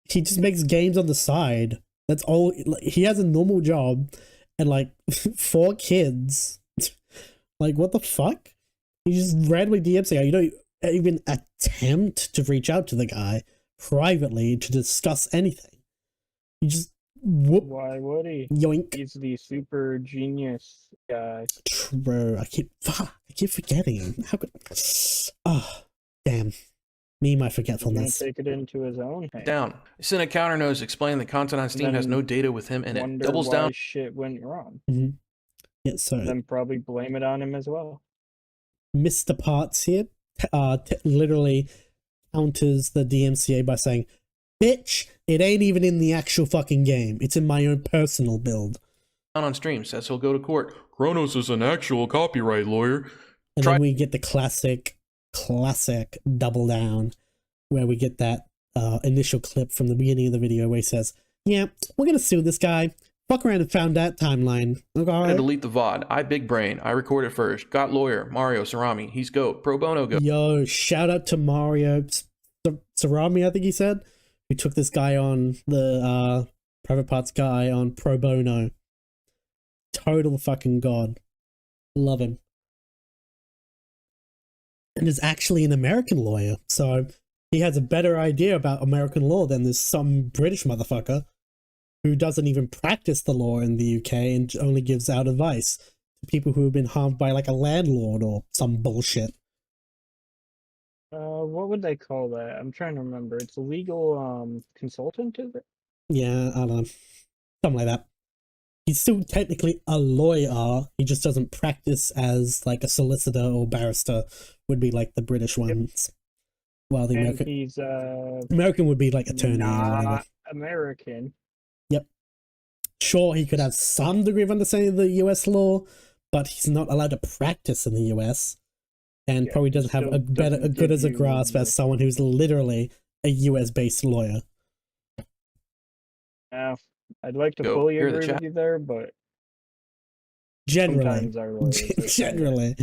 He just makes games on the side. That's all. He has a normal job and like 4 kids. Like, what the fuck? He just randomly DMCA. You don't even attempt to reach out to the guy privately to discuss anything. You just whoop. Why would he? Yoink. He's the super genius guy. True. I keep forgetting. How could? Oh, damn. Me, my forgetfulness. Take it into his own hands. Down. I sent a counter notice explaining the content on Steam has no data with him and it doubles down. Shit went wrong. Mm-hmm. Yeah, so then probably blame it on him as well. Mr. Parts here literally counters the DMCA by saying, "Bitch, it ain't even in the actual fucking game. It's in my own personal build." On stream says he'll go to court. Kronos is an actual copyright lawyer. And then we get the classic double down, where we get that initial clip from the beginning of the video where he says, "Yeah, we're gonna sue this guy. Fuck around and found that timeline." Okay. I'm gonna delete the VOD. I big brain. I recorded first. Got lawyer. Mario Sarami. He's GOAT. Pro bono GOAT. Yo, shout out to Mario Sarami, I think he said, who took this guy on, the private parts guy on pro bono. Total fucking god. Love him. And is actually an American lawyer, so he has a better idea about American law than this some British motherfucker who doesn't even practice the law in the UK and only gives out advice to people who have been harmed by like a landlord or some bullshit. What would they call that? I'm trying to remember. It's a legal consultant, is it? Yeah, I don't know. Something like that. He's still technically a lawyer, he just doesn't practice as like a solicitor or barrister would be like the British ones. While the American, he's American would be like attorney or whatever. American. Yep. Sure, he could have some degree of understanding of the US law, but he's not allowed to practice in the US. And probably doesn't have a good as a grasp as someone who's literally a US based lawyer. Yeah. I'd like to fully agree with you there, but generally, generally,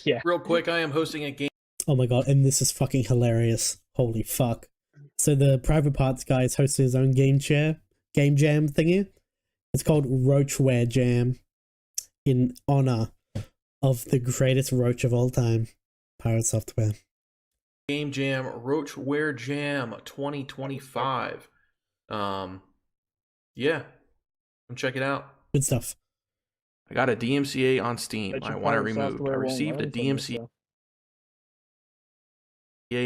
yeah. Real quick, I am hosting a game. Oh my god, and this is fucking hilarious. Holy fuck. So the private parts guy is hosting his own game jam thingy. It's called Roachware Jam in honor of the greatest roach of all time, Pirate Software. Game Jam, Roachware Jam 2025. Yeah, come check it out. Good stuff. I got a DMCA on Steam. I want it removed. I received a DMCA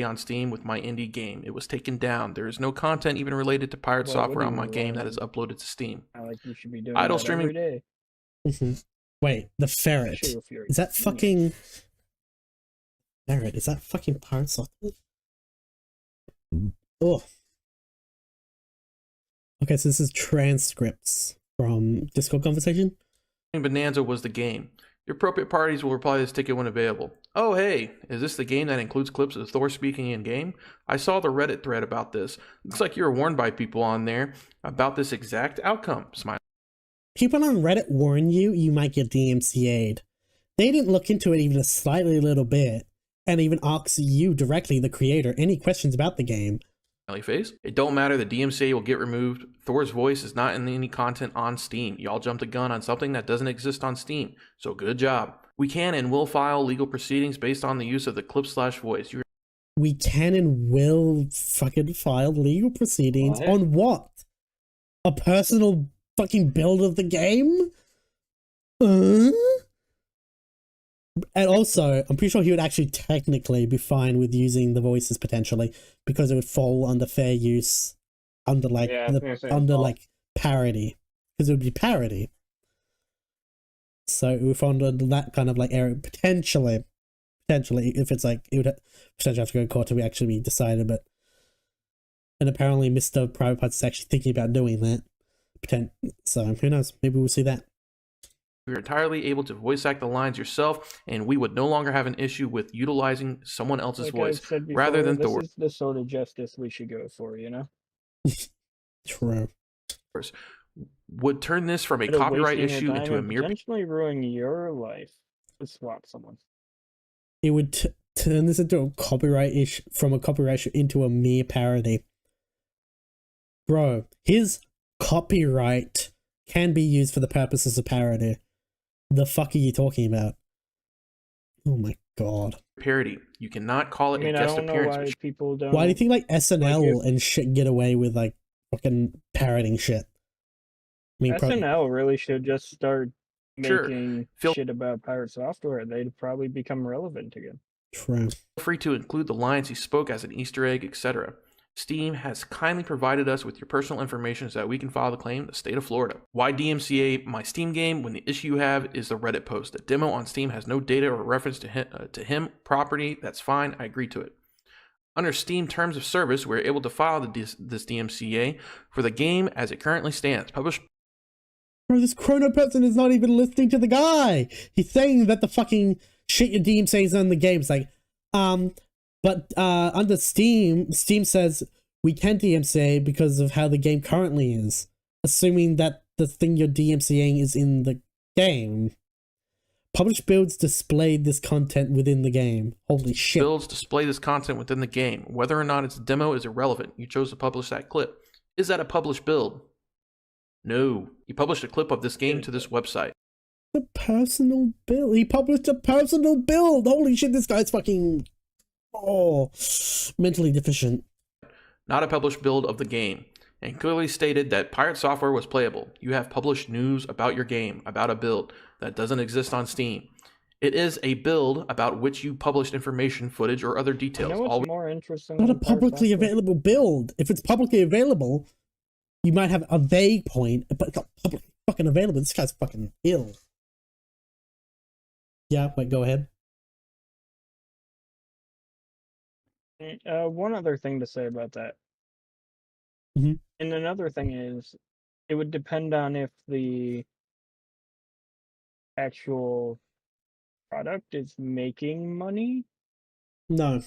on Steam with my indie game. It was taken down. There is no content even related to Pirate Software on my game that is uploaded to Steam. You should be doing idle that streaming. every day. Wait, the ferret. Is that fucking ferret? Is that fucking Pirate Software? Oh. Okay, so this is transcripts from Discord conversation. Bonanza was the game. The appropriate parties will reply to this ticket when available. Oh hey, is this the game that includes clips of Thor speaking in game? I saw the Reddit thread about this. Looks like you were warned by people on there about this exact outcome. Smile. People on Reddit warn you you might get DMCA'd. They didn't look into it even a slightly little bit, and even ask you directly, the creator, any questions about the game. Face. It don't matter, the DMCA will get removed. Thor's voice is not in any content on Steam. Y'all jumped the gun on something that doesn't exist on Steam. So good job. We can and will file legal proceedings based on the use of the clip/voice. We can and will fucking file legal proceedings on what? A personal fucking build of the game. And also, I'm pretty sure he would actually technically be fine with using the voices potentially, because it would fall under fair use, under like like parody, because it would be parody. So it would fall under that kind of like area potentially. If it's like, it would potentially have to go to court to actually be decided, but. And apparently, Mr. Private Parts is actually thinking about doing that. So who knows? Maybe we'll see that. You're entirely able to voice act the lines yourself, and we would no longer have an issue with utilizing someone else's voice rather than Thor. This is the sort of justice we should go for, you know? True. Would turn this from a copyright issue into a mere potentially ruin your life to swap someone. It would turn this into a copyright issue, from a copyright issue into a mere parody. Bro, his copyright can be used for the purposes of parody. The fuck are you talking about? Oh my god. Parody. You cannot call it a guest appearance. Why people don't. Why do you think like SNL and shit get away with like fucking parodying shit? I mean, SNL really should just start making shit about pirate software. They'd probably become relevant again. True. Feel free to include the lines he spoke as an Easter egg, etc. Steam has kindly provided us with your personal information so that we can file the claim in the state of Florida. Why DMCA my Steam game when the issue you have is the Reddit post? The demo on Steam has no data or reference to him property. That's fine. I agree to it. Under Steam Terms of Service, we're able to file this DMCA for the game as it currently stands. Published. Bro, this Chrono person is not even listening to the guy. He's saying that the fucking shit your DMCA is on the game. It's like, but under Steam says we can DMCA because of how the game currently is, assuming that the thing you're DMCAing is in the game. Published builds displayed this content within the game. Holy shit. Builds display this content within the game. Whether or not its demo is irrelevant. You chose to publish that clip. Is that a published build? No. You published a clip of this game to this website. A personal build. He published a personal build. Holy shit, this guy's fucking... Oh, mentally deficient. Not a published build of the game, and clearly stated that pirate software was playable. You have published news about your game, about a build that doesn't exist on Steam. It is a build about which you published information, footage, or other details. You know what's more interesting? Not a publicly available build. If it's publicly available, you might have a vague point, but it's not publicly fucking available. This guy's fucking ill. Yeah, wait, go ahead. One other thing to say about that. Mm-hmm. And another thing is, it would depend on if the actual product is making money. No.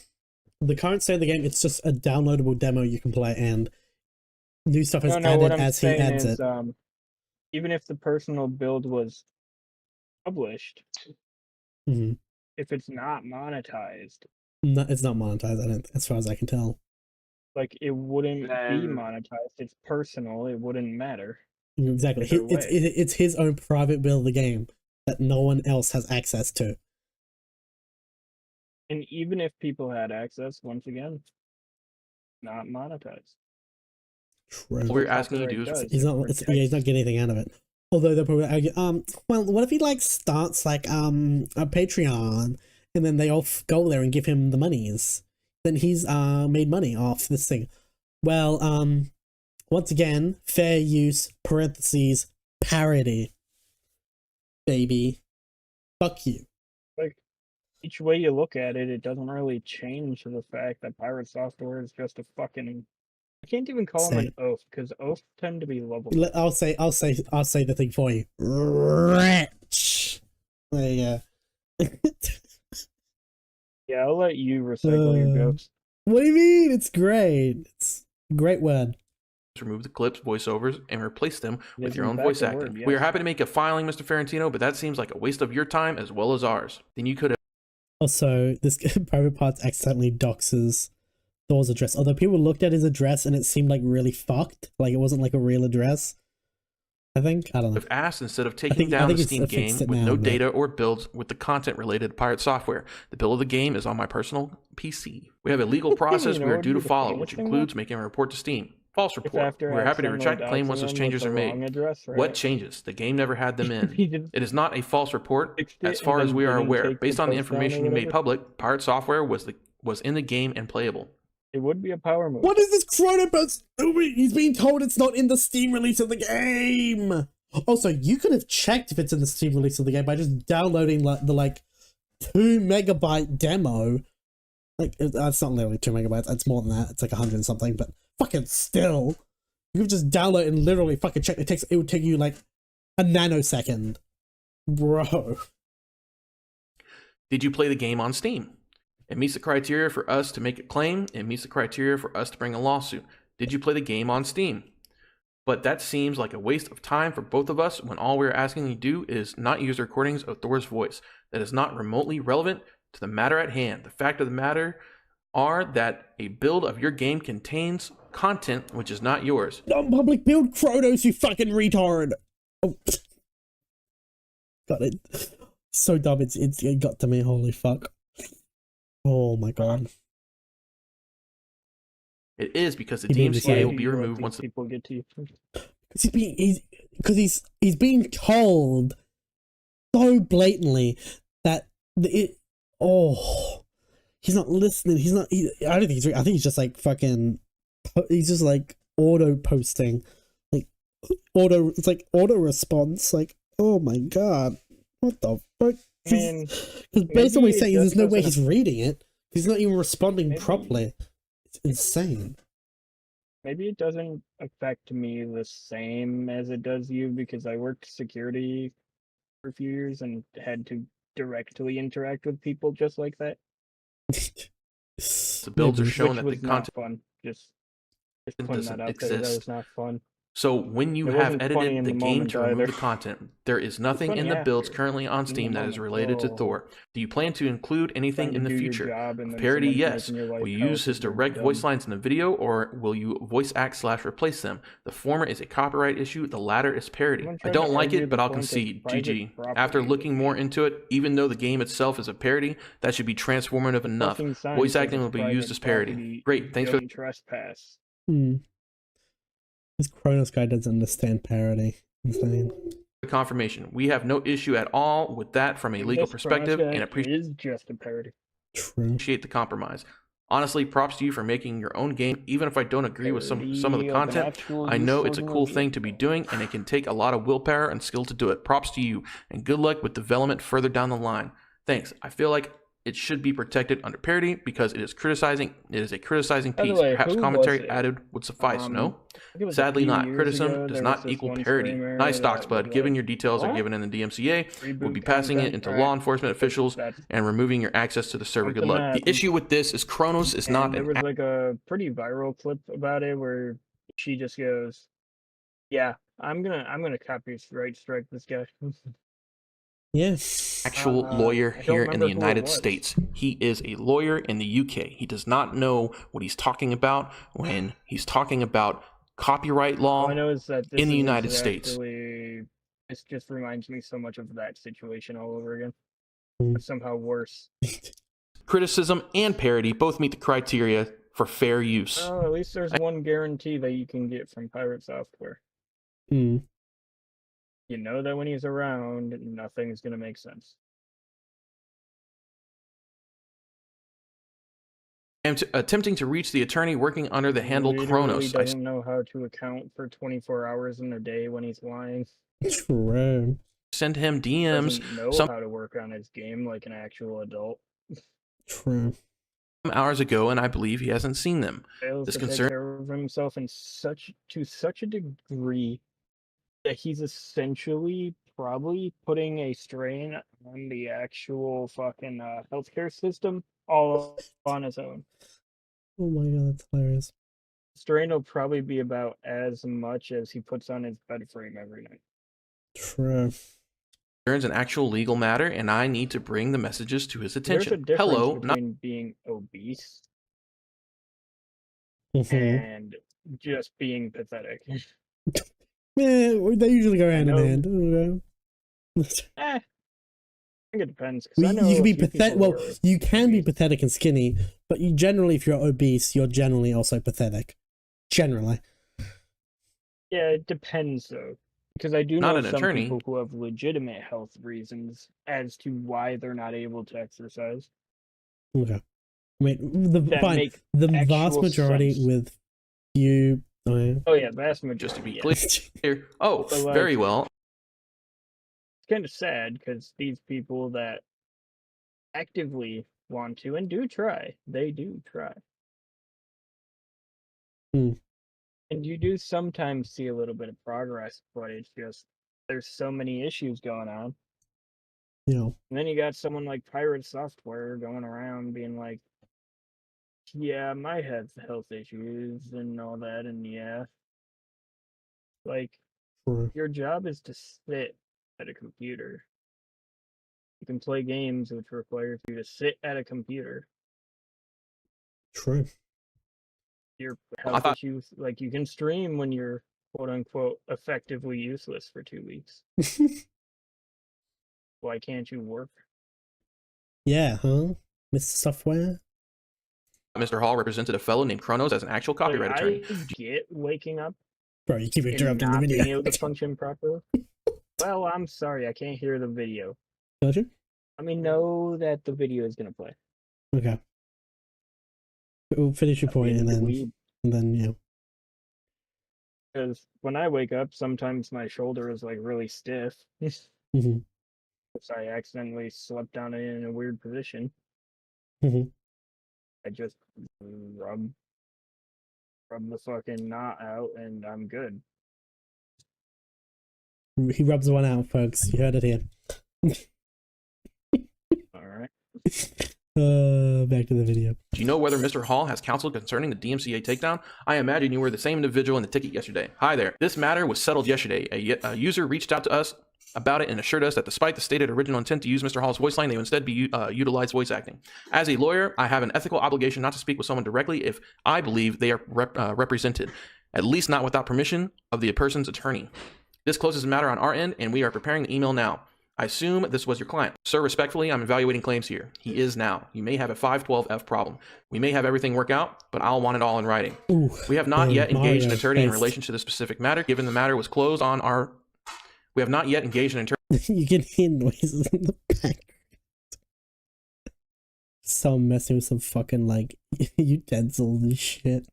The current state of the game, it's just a downloadable demo you can play, and new stuff is added as he adds it. Even if the personal build was published, if it's not monetized, no, it's not monetized, as far as I can tell. Like, it wouldn't be monetized. It's personal. It wouldn't matter. Exactly. It's his own private build of the game that no one else has access to. And even if people had access, once again, not monetized. True. What we're asking you to do is... He's not getting anything out of it. Although they'll probably argue, well, what if he, like, starts, like, a Patreon, and then they all go there and give him the monies? Then he's made money off this thing. Well, once again, fair use, parentheses, parody. Baby. Fuck you. Like, each way you look at it, it doesn't really change the fact that pirate software is just a fucking... I can't even call them an oaf, because oafs tend to be lovable. I'll say the thing for you. Rich. There you go. Yeah, I'll let you recycle your jokes. What do you mean? It's great. It's a great word. Remove the clips, voiceovers, and replace them with your own voice acting. Yes. We are happy to make a filing, Mr. Ferrantino, but that seems like a waste of your time as well as ours. Then you could have... Also, this Private Parts accidentally doxes Thor's address. Although people looked at his address and it seemed like really fucked. Like it wasn't like a real address. I think. I don't know. Have asked instead of taking down the Steam game with no data or builds with the content related to pirate software. The build of the game is on my personal PC. We have a legal process we are due to follow, which includes making a report to Steam. False report. We're happy to retract the claim once those changes are made. What changes? The game never had them in. It is not a false report, as far as we are aware. Based on the information you made public, Pirate Software was in the game and playable. It would be a power move. What is this Chronobus doing? He's being told it's not in the Steam release of the game. Also, you could have checked if it's in the Steam release of the game by just downloading the 2 megabyte demo. That's not literally 2 megabytes. It's more than that. It's like 100 and something. But fucking still, you could just download and literally fucking check. It would take you like a nanosecond, bro. Did you play the game on Steam? It meets the criteria for us to make a claim. It meets the criteria for us to bring a lawsuit. Did you play the game on Steam? But that seems like a waste of time for both of us when all we're asking you to do is not use recordings of Thor's voice. That is not remotely relevant to the matter at hand. The fact of the matter are that a build of your game contains content which is not yours. Non-public build, Kronos, you fucking retard. Oh. Got it. So dumb, it got to me, holy fuck. Oh my god. It is because the DMCA will be removed once people get to you. Because he's being told so blatantly that he's not listening. I don't think I think he's just like fucking. He's just like auto posting, it's like auto response. Like, oh my god, what the fuck? Because based on what he's saying, there's no way he's reading it. He's not even responding properly. It's insane. Maybe it doesn't affect me the same as it does you, because I worked security for a few years and had to directly interact with people just like that. The builds are showing that the content fun. Just putting that out there. That was not fun. So when you have edited the game to remove the content, there is nothing in the builds currently on Steam that is related to Thor. Do you plan to include anything in the future? Parody, yes. Will you use his direct voice lines in the video, or will you voice act / replace them? The former is a copyright issue, the latter is parody. I don't like it, but I'll concede. GG. After looking more into it, even though the game itself is a parody, that should be transformative enough. Voice acting will be used as parody. Great, thanks for trespass. This Kronos guy doesn't understand parody. Insane. Confirmation. We have no issue at all with that from a legal perspective, and appreciate just a parody. Appreciate the compromise. Honestly, props to you for making your own game. Even if I don't agree with some of the content, I know it's a cool thing to be doing, and it can take a lot of willpower and skill to do it. Props to you, and good luck with development further down the line. Thanks. I feel like it should be protected under parody because it is criticizing. It is a criticizing piece. Perhaps commentary added would suffice. No, sadly not. Criticism does not equal parody. Nice stocks, bud. Given your details are given in the DMCA, we'll be passing it into law enforcement officials and removing your access to the server. Good luck. The issue with this is Kronos is not. There was like a pretty viral clip about it where she just goes, "Yeah, I'm gonna copyright strike this guy." Yes. Actual lawyer here in the United States. He is a lawyer in the UK. He does not know what he's talking about when he's talking about copyright law All I know is that this in the is United States. This just reminds me so much of that situation all over again. But somehow worse. Criticism and parody both meet the criteria for fair use. Oh, at least there's one guarantee that you can get from Pirate Software. You know that when he's around, nothing's going to make sense. Attempting to reach the attorney working under the handle Kronos. He doesn't know how to account for 24 hours in a day when he's lying. True. Send him DMs. Doesn't know how to work on his game like an actual adult. True. Some hours ago, and I believe he hasn't seen them. Fails to take care of himself to such a degree that he's essentially probably putting a strain on the actual fucking healthcare system all on his own. Oh my god, that's hilarious. Strain will probably be about as much as he puts on his bed frame every night. True. There's an actual legal matter, and I need to bring the messages to his attention. There's a difference between being obese and just being pathetic. Yeah, they usually go hand in hand. I think it depends. You can be pathetic. Well, you can be pathetic and skinny, but you generally, if you're obese, you're generally also pathetic. Generally. Yeah, it depends though, because I do Not know an some attorney. people who have legitimate health reasons as to why they're not able to exercise. Okay. I mean, That fine. make The vast actual majority sense. with you. Oh yeah. Oh yeah, vast majority. Just to be yeah. clear. Oh, But, like, very well. It's kind of sad because these people that actively want to and do try, they do try. Hmm. And you do sometimes see a little bit of progress, but it's just there's so many issues going on. Yeah. And then you got someone like Pirate Software going around being like, yeah, my head's health issues and all that, and yeah. Like, your job is to sit at a computer. You can play games which require you to sit at a computer. True. Your health issues, like you can stream when you're quote unquote effectively useless for 2 weeks. Why can't you work? Yeah, huh? Mr. Software? Mr. Hall represented a fellow named Kronos as an actual copyright attorney. I get waking up. Bro, you keep interrupting the not video. being able to function properly. Well, I'm sorry, I can't hear the video. Gotcha. Let me know that the video is gonna play. Okay. We'll finish your point and then yeah. Because when I wake up, sometimes my shoulder is like really stiff. Mm-hmm. If I accidentally slept down in a weird position, Mm-hmm. I just rub the fucking knot out and I'm good. He rubs one out, folks. You heard it here. Alright. Back to the video. Do you know whether Mr. Hall has counsel concerning the DMCA takedown? I imagine you were the same individual in the ticket yesterday. Hi there. This matter was settled yesterday. A user reached out to us about it and assured us that despite the stated original intent to use Mr. Hall's voice line, they would instead be utilize voice acting. As a lawyer, I have an ethical obligation not to speak with someone directly if I believe they are represented, at least not without permission of the person's attorney. This closes the matter on our end, and we are preparing the email now. I assume this was your client. Sir, respectfully, I'm evaluating claims here. He is now. You may have a 512F problem. We may have everything work out, but I'll want it all in writing. Ooh, we have not yet engaged an attorney in based. relation to this specific matter, given the matter was closed on our... We have not yet engaged an attorney... You can hear noises in the back. Some messing with some fucking, like, utensils and shit.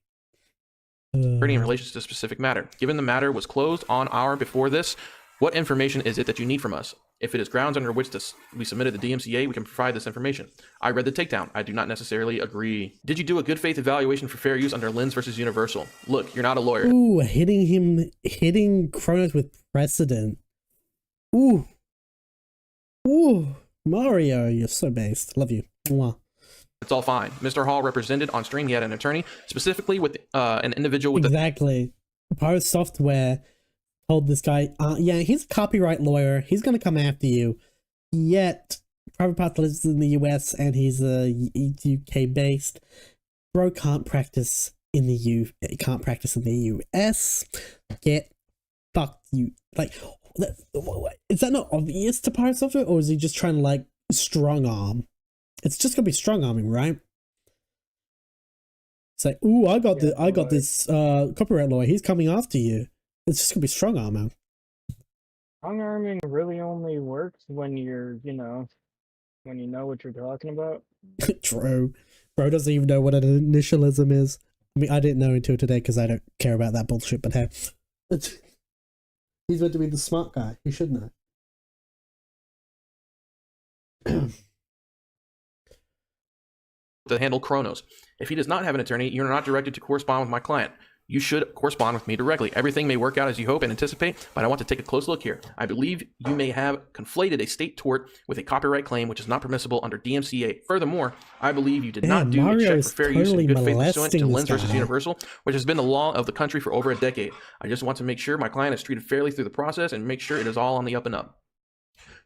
in relation to this specific matter. Given the matter was closed on our before this, what information is it that you need from us? If it is grounds under which we submitted the DMCA, we can provide this information. I read the takedown. I do not necessarily agree. Did you do a good faith evaluation for fair use under Lens versus Universal? Look, you're not a lawyer. Ooh, hitting Kronos with precedent. Ooh. Ooh. Mario, you're so based. Love you. Mwah. It's all fine. Mr. Hall represented on stream. He had an attorney, specifically with an individual with exactly. Pirate Software told this guy, yeah, he's a copyright lawyer. He's going to come after you. Yet, Private Path lives in the US and he's UK based. Bro can't practice in the can't practice in the US. Get fucked, you. Like, is that not obvious to Pirate Software, or is he just trying to, like, strong arm? It's just gonna be strong arming, right? It's like, ooh, I got this copyright lawyer. He's coming after you. It's just gonna be strong arming. Strong arming really only works when you're, when you know what you're talking about. True. Bro doesn't even know what an initialism is. I mean, I didn't know until today because I don't care about that bullshit. But hey, he's meant to be the smart guy. He should know. to handle Kronos. If he does not have an attorney, you're not directed to correspond with my client. You should correspond with me directly. Everything may work out as you hope and anticipate, but I want to take a close look here. I believe you may have conflated a state tort with a copyright claim, which is not permissible under DMCA. Furthermore, I believe you did not do a check for fair use and good faith pursuant to Lens versus Universal, which has been the law of the country for over a decade. I just want to make sure my client is treated fairly through the process and make sure it is all on the up and up.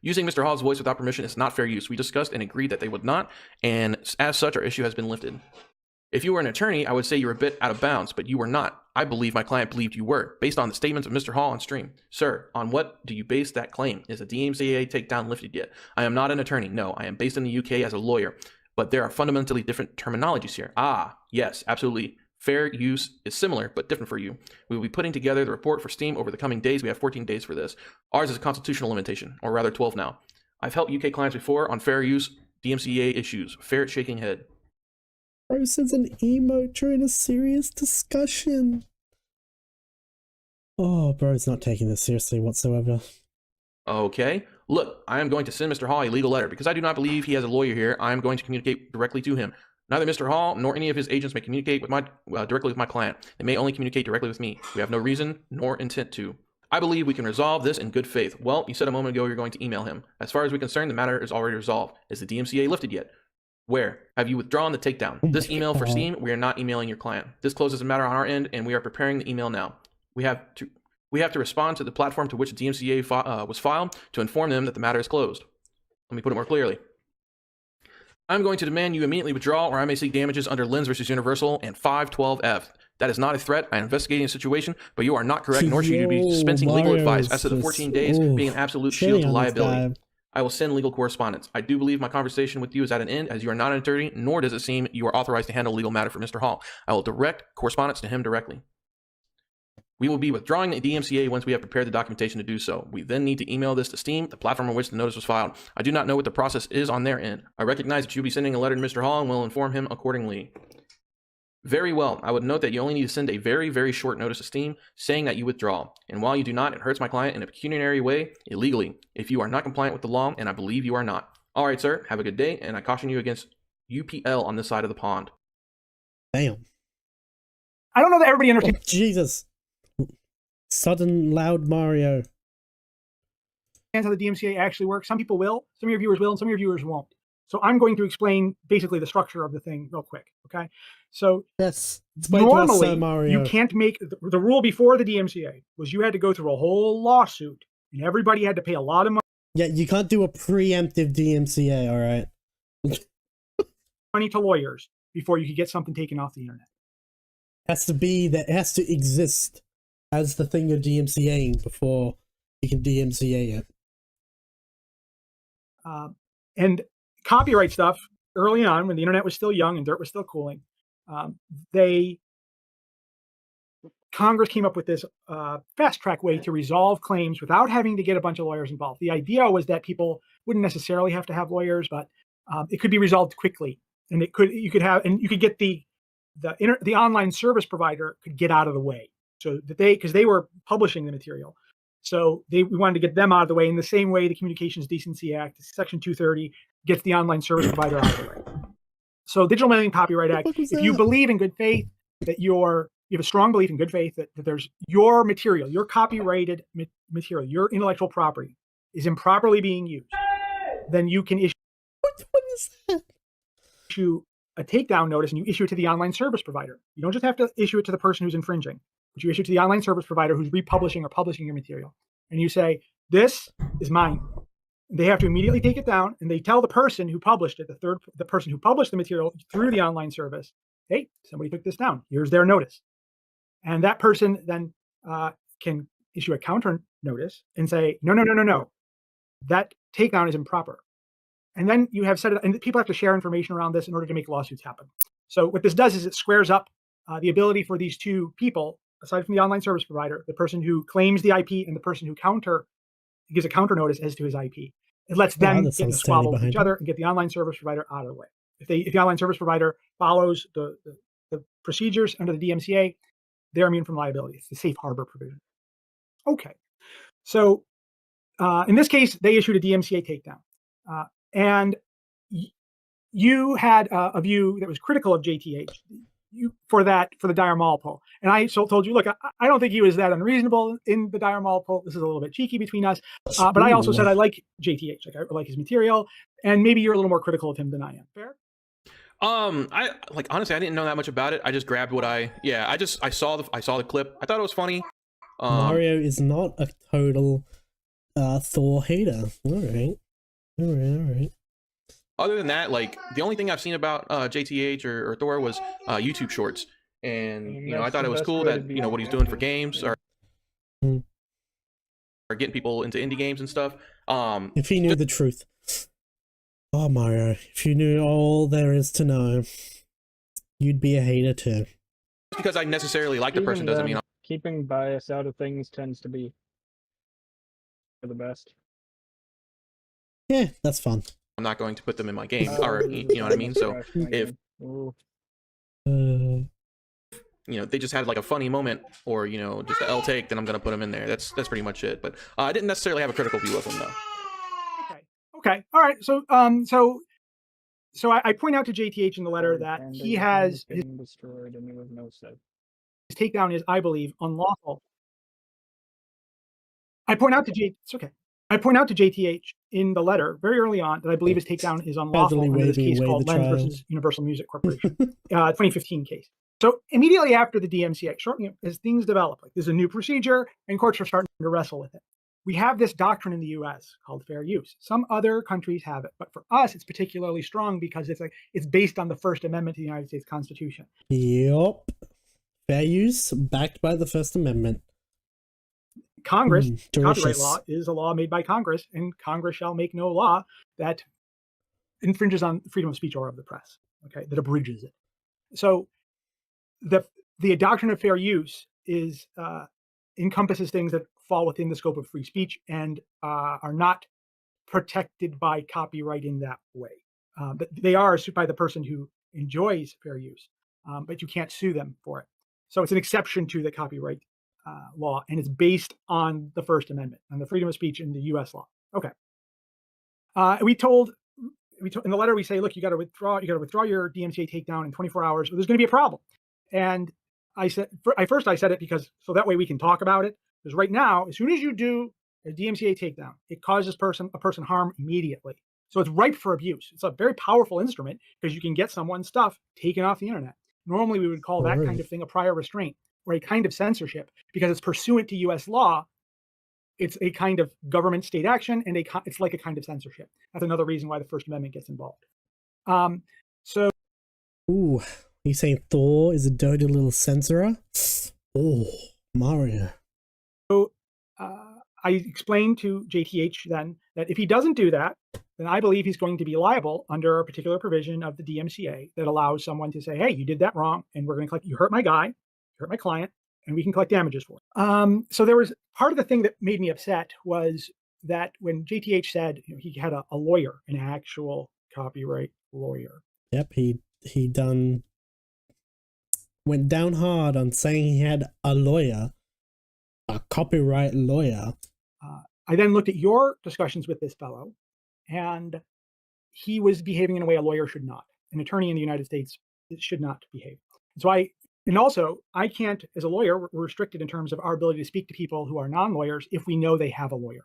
Using Mr. Hall's voice without permission is not fair use. We discussed and agreed that they would not, and as such, our issue has been lifted. If you were an attorney, I would say you were a bit out of bounds, but you were not. I believe my client believed you were, based on the statements of Mr. Hall on stream. Sir, on what do you base that claim? Is the DMCA takedown lifted yet? I am not an attorney. No, I am based in the UK as a lawyer, but there are fundamentally different terminologies here. Ah, yes, absolutely. Fair use is similar, but different for you. We will be putting together the report for Steam over the coming days. We have 14 days for this. Ours is a constitutional limitation, or rather 12 now. I've helped UK clients before on fair use DMCA issues. Ferret shaking head. Bro sends an emote during a serious discussion. Oh, bro's not taking this seriously whatsoever. Okay. Look, I am going to send Mr. Hall a legal letter. Because I do not believe he has a lawyer here, I am going to communicate directly to him. Neither Mr. Hall nor any of his agents may communicate with directly with my client. They may only communicate directly with me. We have no reason nor intent to. I believe we can resolve this in good faith. Well, you said a moment ago you're going to email him. As far as we're concerned, the matter is already resolved. Is the DMCA lifted yet? Where? Have you withdrawn the takedown? This email for Steam, we are not emailing your client. This closes the matter on our end, and we are preparing the email now. We have to respond to the platform to which the DMCA was filed to inform them that the matter is closed. Let me put it more clearly. I'm going to demand you immediately withdraw, or I may seek damages under Lens versus Universal and 512F. That is not a threat. I am investigating the situation, but you are not correct, nor should you be dispensing legal advice as to the 14 days being an absolute shield to liability. I will send legal correspondence. I do believe my conversation with you is at an end, as you are not an attorney, nor does it seem you are authorized to handle legal matter for Mr. Hall. I will direct correspondence to him directly. We will be withdrawing the DMCA once we have prepared the documentation to do so. We then need to email this to Steam, the platform on which the notice was filed. I do not know what the process is on their end. I recognize that you'll be sending a letter to Mr. Hall and will inform him accordingly. Very well. I would note that you only need to send a very, very short notice to Steam saying that you withdraw. And while you do not, it hurts my client in a pecuniary way, illegally, if you are not compliant with the law, and I believe you are not. All right, sir. Have a good day, and I caution you against UPL on this side of the pond. Damn. I don't know that everybody understands. Oh, Jesus. Sudden loud Mario. How the DMCA actually works. Some people will, some of your viewers will, and some of your viewers won't. So I'm going to explain basically the structure of the thing real quick. Okay. So yes, normally you can't make the rule before the DMCA was you had to go through a whole lawsuit and everybody had to pay a lot of money. Yeah, you can't do a preemptive DMCA. All right. Money to lawyers before you could get something taken off the internet. It has to exist as the thing you're DMCAing before you can DMCA it. And copyright stuff early on, when the internet was still young and dirt was still cooling, Congress came up with this fast track way to resolve claims without having to get a bunch of lawyers involved. The idea was that people wouldn't necessarily have to have lawyers, but it could be resolved quickly, and you could get the online service provider could get out of the way, so that because they were publishing the material. So we wanted to get them out of the way in the same way the Communications Decency Act, Section 230, gets the online service provider out of the way. So Digital Millennium Copyright Act, if you believe in good faith, that you have a strong belief in good faith that there's your material, your copyrighted material, your intellectual property is improperly being used, then you can issue, issue a takedown notice, and you issue it to the online service provider. You don't just have to issue it to the person who's infringing, but you issue it to the online service provider who's republishing or publishing your material. And you say, this is mine. They have to immediately take it down, and they tell the person who published it, the person who published the material through the online service, hey, somebody took this down. Here's their notice. And that person then can issue a counter notice and say, no. That takedown is improper. And then you have and people have to share information around this in order to make lawsuits happen. So what this does is it squares up the ability for these two people, aside from the online service provider, the person who claims the IP and the person who gives a counter notice as to his IP. It lets them get in a squabble with each other and get the online service provider out of the way. If the online service provider follows the procedures under the DMCA, they're immune from liability. It's the safe harbor provision. Okay. So in this case, they issued a DMCA takedown. And you had a view that was critical of JTH for the Dire Mall poll. And I told you, look, I don't think he was that unreasonable in the Dire Mall poll. This is a little bit cheeky between us. But I also said I like JTH. I like his material. And maybe you're a little more critical of him than I am. Fair? Honestly, I didn't know that much about it. I just grabbed I saw the clip. I thought it was funny. Mario is not a total Thor hater. All right. Other than that, the only thing I've seen about JTH or Thor was YouTube shorts, and I thought it was cool that what he's doing for games or getting people into indie games and stuff. If he knew the truth. Oh, Mario, if you knew all there is to know, you'd be a hater too. because I necessarily like the person doesn't mean keeping bias out of things tends to be for the best. Yeah, that's fun. I'm not going to put them in my game, or you know what I mean. So if you know, they just had like a funny moment, or you know, just an L take, then I'm gonna put them in there. That's pretty much it. But I didn't necessarily have a critical view of them though. Okay. All right. So so I point out to JTH in the letter that he has his destroyed, and there was no set. His takedown is, I believe, unlawful. I point out to JTH in the letter very early on that I believe his takedown is unlawful under this case called Lenz versus Universal Music Corporation, 2015 case. So immediately after the DMCA, shortly as things develop, like there's a new procedure and courts are starting to wrestle with it. We have this doctrine in the U.S. called fair use. Some other countries have it, but for us, it's particularly strong because it's based on the First Amendment to the United States Constitution. Yep, fair use backed by the First Amendment. Congress, copyright law is a law made by Congress, and Congress shall make no law that infringes on freedom of speech or of the press. Okay, that abridges it. So the doctrine of fair use is encompasses things that fall within the scope of free speech and are not protected by copyright in that way. But they are sued by the person who enjoys fair use, but you can't sue them for it. So it's an exception to the copyright law, and it's based on the First Amendment and the freedom of speech in the U.S. law. Okay. We told in the letter, we say, look, you got to withdraw your DMCA takedown in 24 hours, or there's going to be a problem. And I said, first I said it because so that way we can talk about it. Because right now, as soon as you do a DMCA takedown, it causes a person harm immediately. So it's ripe for abuse. It's a very powerful instrument because you can get someone's stuff taken off the internet. Normally, we would call that kind of thing a prior restraint or a kind of censorship because it's pursuant to U.S. law. It's a kind of government state action, and it's like a kind of censorship. That's another reason why the First Amendment gets involved. Ooh, you saying Thor is a dirty little censorer? Oh, Mario. So I explained to JTH then that if he doesn't do that, then I believe he's going to be liable under a particular provision of the DMCA that allows someone to say, hey, you did that wrong, and we're going to collect, you hurt my guy, you hurt my client, and we can collect damages for it. So there was part of the thing that made me upset was that when JTH said he had a lawyer, an actual copyright lawyer. Yep, he went down hard on saying he had a lawyer, a copyright lawyer. I then looked at your discussions with this fellow, and he was behaving in a way a lawyer should not. An attorney in the United States should not behave. So I can't, as a lawyer, we're restricted in terms of our ability to speak to people who are non-lawyers if we know they have a lawyer.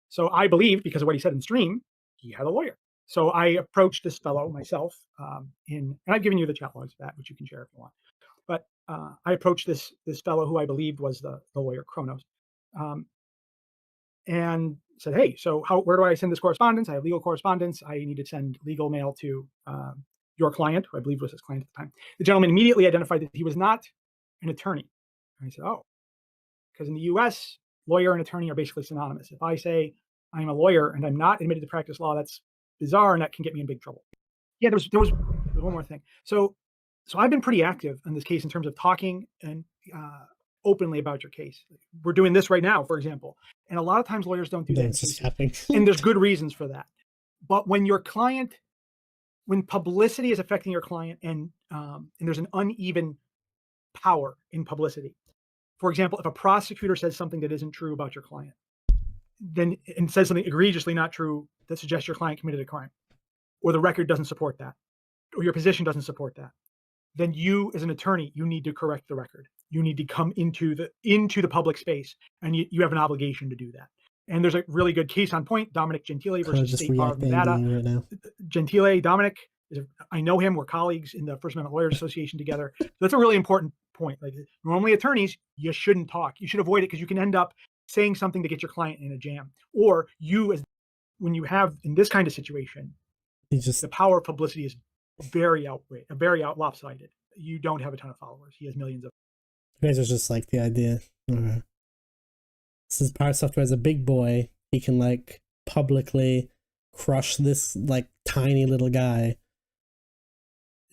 So I believed, because of what he said in stream, he had a lawyer. So I approached this fellow myself, and I've given you the chat logs of that, which you can share if you want. But I approached this fellow who I believed was the lawyer, Kronos, and said, hey, so where do I send this correspondence? I have legal correspondence. I need to send legal mail to your client, who I believe was his client at the time. The gentleman immediately identified that he was not an attorney. And I said, oh, because in the US, lawyer and attorney are basically synonymous. If I say I'm a lawyer and I'm not admitted to practice law, that's bizarre, and that can get me in big trouble. Yeah, there was one more thing. So I've been pretty active in this case in terms of talking and openly about your case. We're doing this right now, for example. And a lot of times lawyers don't do that. And there's good reasons for that. But when when publicity is affecting your client and there's an uneven power in publicity. For example, if a prosecutor says something that isn't true about your client, and says something egregiously not true that suggests your client committed a crime, or the record doesn't support that, or your position doesn't support that, then you, as an attorney, you need to correct the record. You need to come into the public space, and you have an obligation to do that. And there's a really good case on point, Dominic Gentile versus State Bar of Nevada. Right Gentile, Dominic, I know him. We're colleagues in the First Amendment Lawyers Association together. So that's a really important point. Like normally attorneys, you shouldn't talk. You should avoid it because you can end up saying something to get your client in a jam. Or when you have in this kind of situation, the power of publicity is very lopsided. You don't have a ton of followers. He has millions of. You guys are just like the idea. Since Pirate Software is a big boy, he can like publicly crush this like tiny little guy.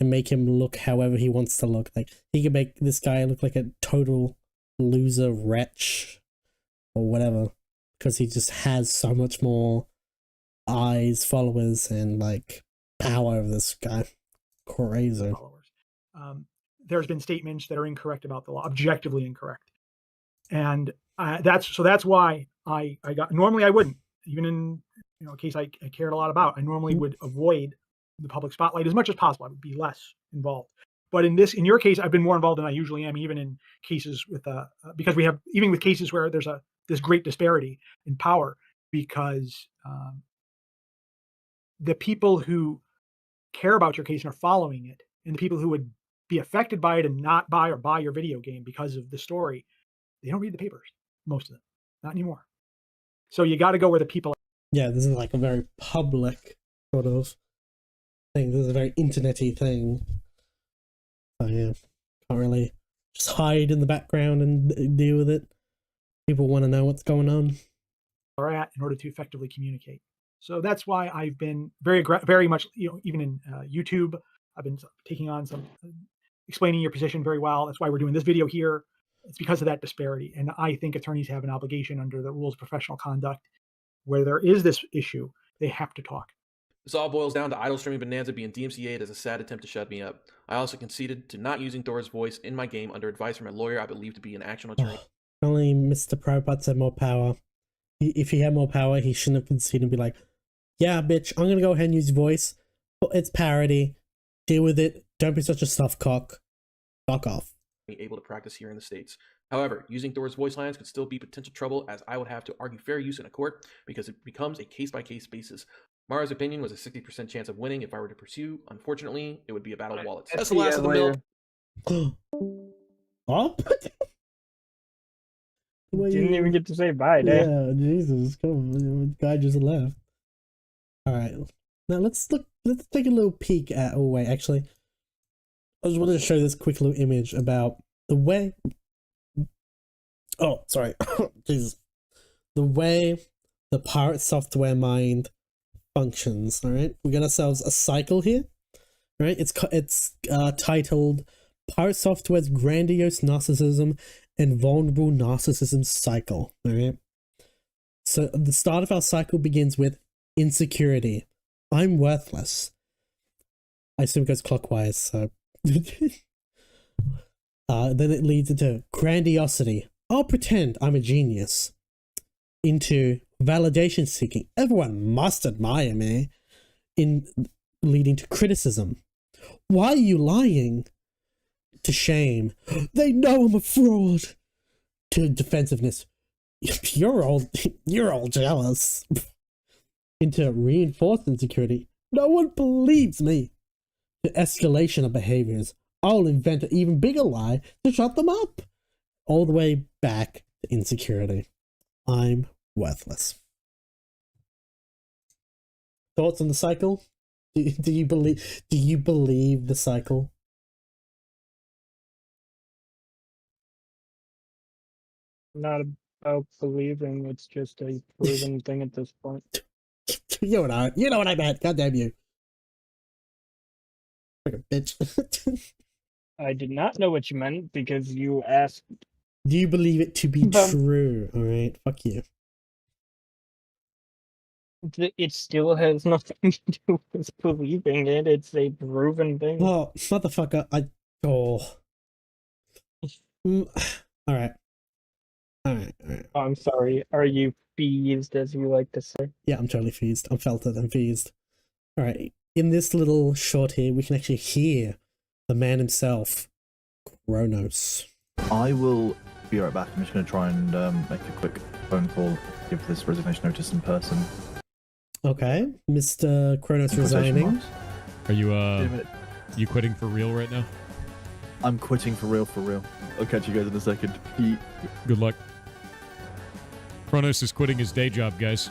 and make him look however he wants to look. Like, he could make this guy look like a total loser wretch or whatever, because he just has so much more eyes, followers, and like power of this guy. Crazy. There's been statements that are incorrect about the law, objectively incorrect, and that's why I got. Normally, I wouldn't, even in a case I cared a lot about. I normally would avoid the public spotlight as much as possible. I would be less involved. But in your case, I've been more involved than I usually am, even in cases with because we have, even with cases where there's this great disparity in power, because the people who care about your case and are following it, and the people who would be affected by it and not buy your video game because of the story, they don't read the papers, most of them, not anymore. So you got to go where the people are. Yeah, this is like a very public sort of thing. This is a very internety thing. So yeah, can't really just hide in the background and deal with it. People want to know what's going on. Are at in order to effectively communicate. So that's why I've been very much, even in YouTube, I've been taking on some, explaining your position very well. That's why we're doing this video here. It's because of that disparity. And I think attorneys have an obligation under the rules of professional conduct, where there is this issue, they have to talk. This all boils down to Idle Streaming Bonanza being DMCA'd as a sad attempt to shut me up. I also conceded to not using Thor's voice in my game under advice from a lawyer I believe to be an actual attorney. Only Mr. Probot had more power. If he had more power, he shouldn't have conceded and be like, yeah, bitch, I'm going to go ahead and use voice. It's parody. Deal with it. Don't be such a stuffed cock. Fuck off. Able to practice here in the States. However, using Thor's voice lines could still be potential trouble, as I would have to argue fair use in a court because it becomes a case-by-case basis. Mara's opinion was a 60% chance of winning if I were to pursue. Unfortunately, it would be a battle of wallets. That's the last of the bill. Oh? Didn't even get to say bye, Dad. Yeah, Jesus, come on, the guy just left. All right, now let's take a little peek at. Oh wait, actually, I just wanted to show this quick little image about the way. Oh, sorry, Jesus, the way the pirate software mind functions. All right, we got ourselves a cycle here. Right, it's titled "Pirate Software's Grandiose Narcissism and Vulnerable Narcissism Cycle." All right, so the start of our cycle begins with insecurity. I'm worthless. I assume it goes clockwise, so then it leads into grandiosity. I'll pretend I'm a genius. Into validation seeking. Everyone must admire me. Leading to criticism. Why are you lying? To shame. They know I'm a fraud. To defensiveness. You're all jealous. Into reinforced insecurity. No one believes me. To escalation of behaviors. I'll invent an even bigger lie to shut them up. All the way back to insecurity. I'm worthless. Thoughts on the cycle? Do you believe the cycle? Not about believing, it's just a proven thing at this point. You know what I meant. God damn you. Like a bitch. I did not know what you meant because you asked. Do you believe it to be true? Alright, fuck you. It still has nothing to do with believing it. It's a proven thing. Oh, motherfucker. Alright. I'm sorry. Are you feezed, as you like to say? Yeah, I'm totally feezed. I'm felted. I'm feezed. Alright. In this little short here, we can actually hear the man himself, Kronos. I will be right back. I'm just going to try and make a quick phone call, give this resignation notice in person. Okay, Mr. Kronos resigning. Are you quitting for real right now? I'm quitting for real. I'll catch you guys in a second. Good luck. Kronos is quitting his day job, guys.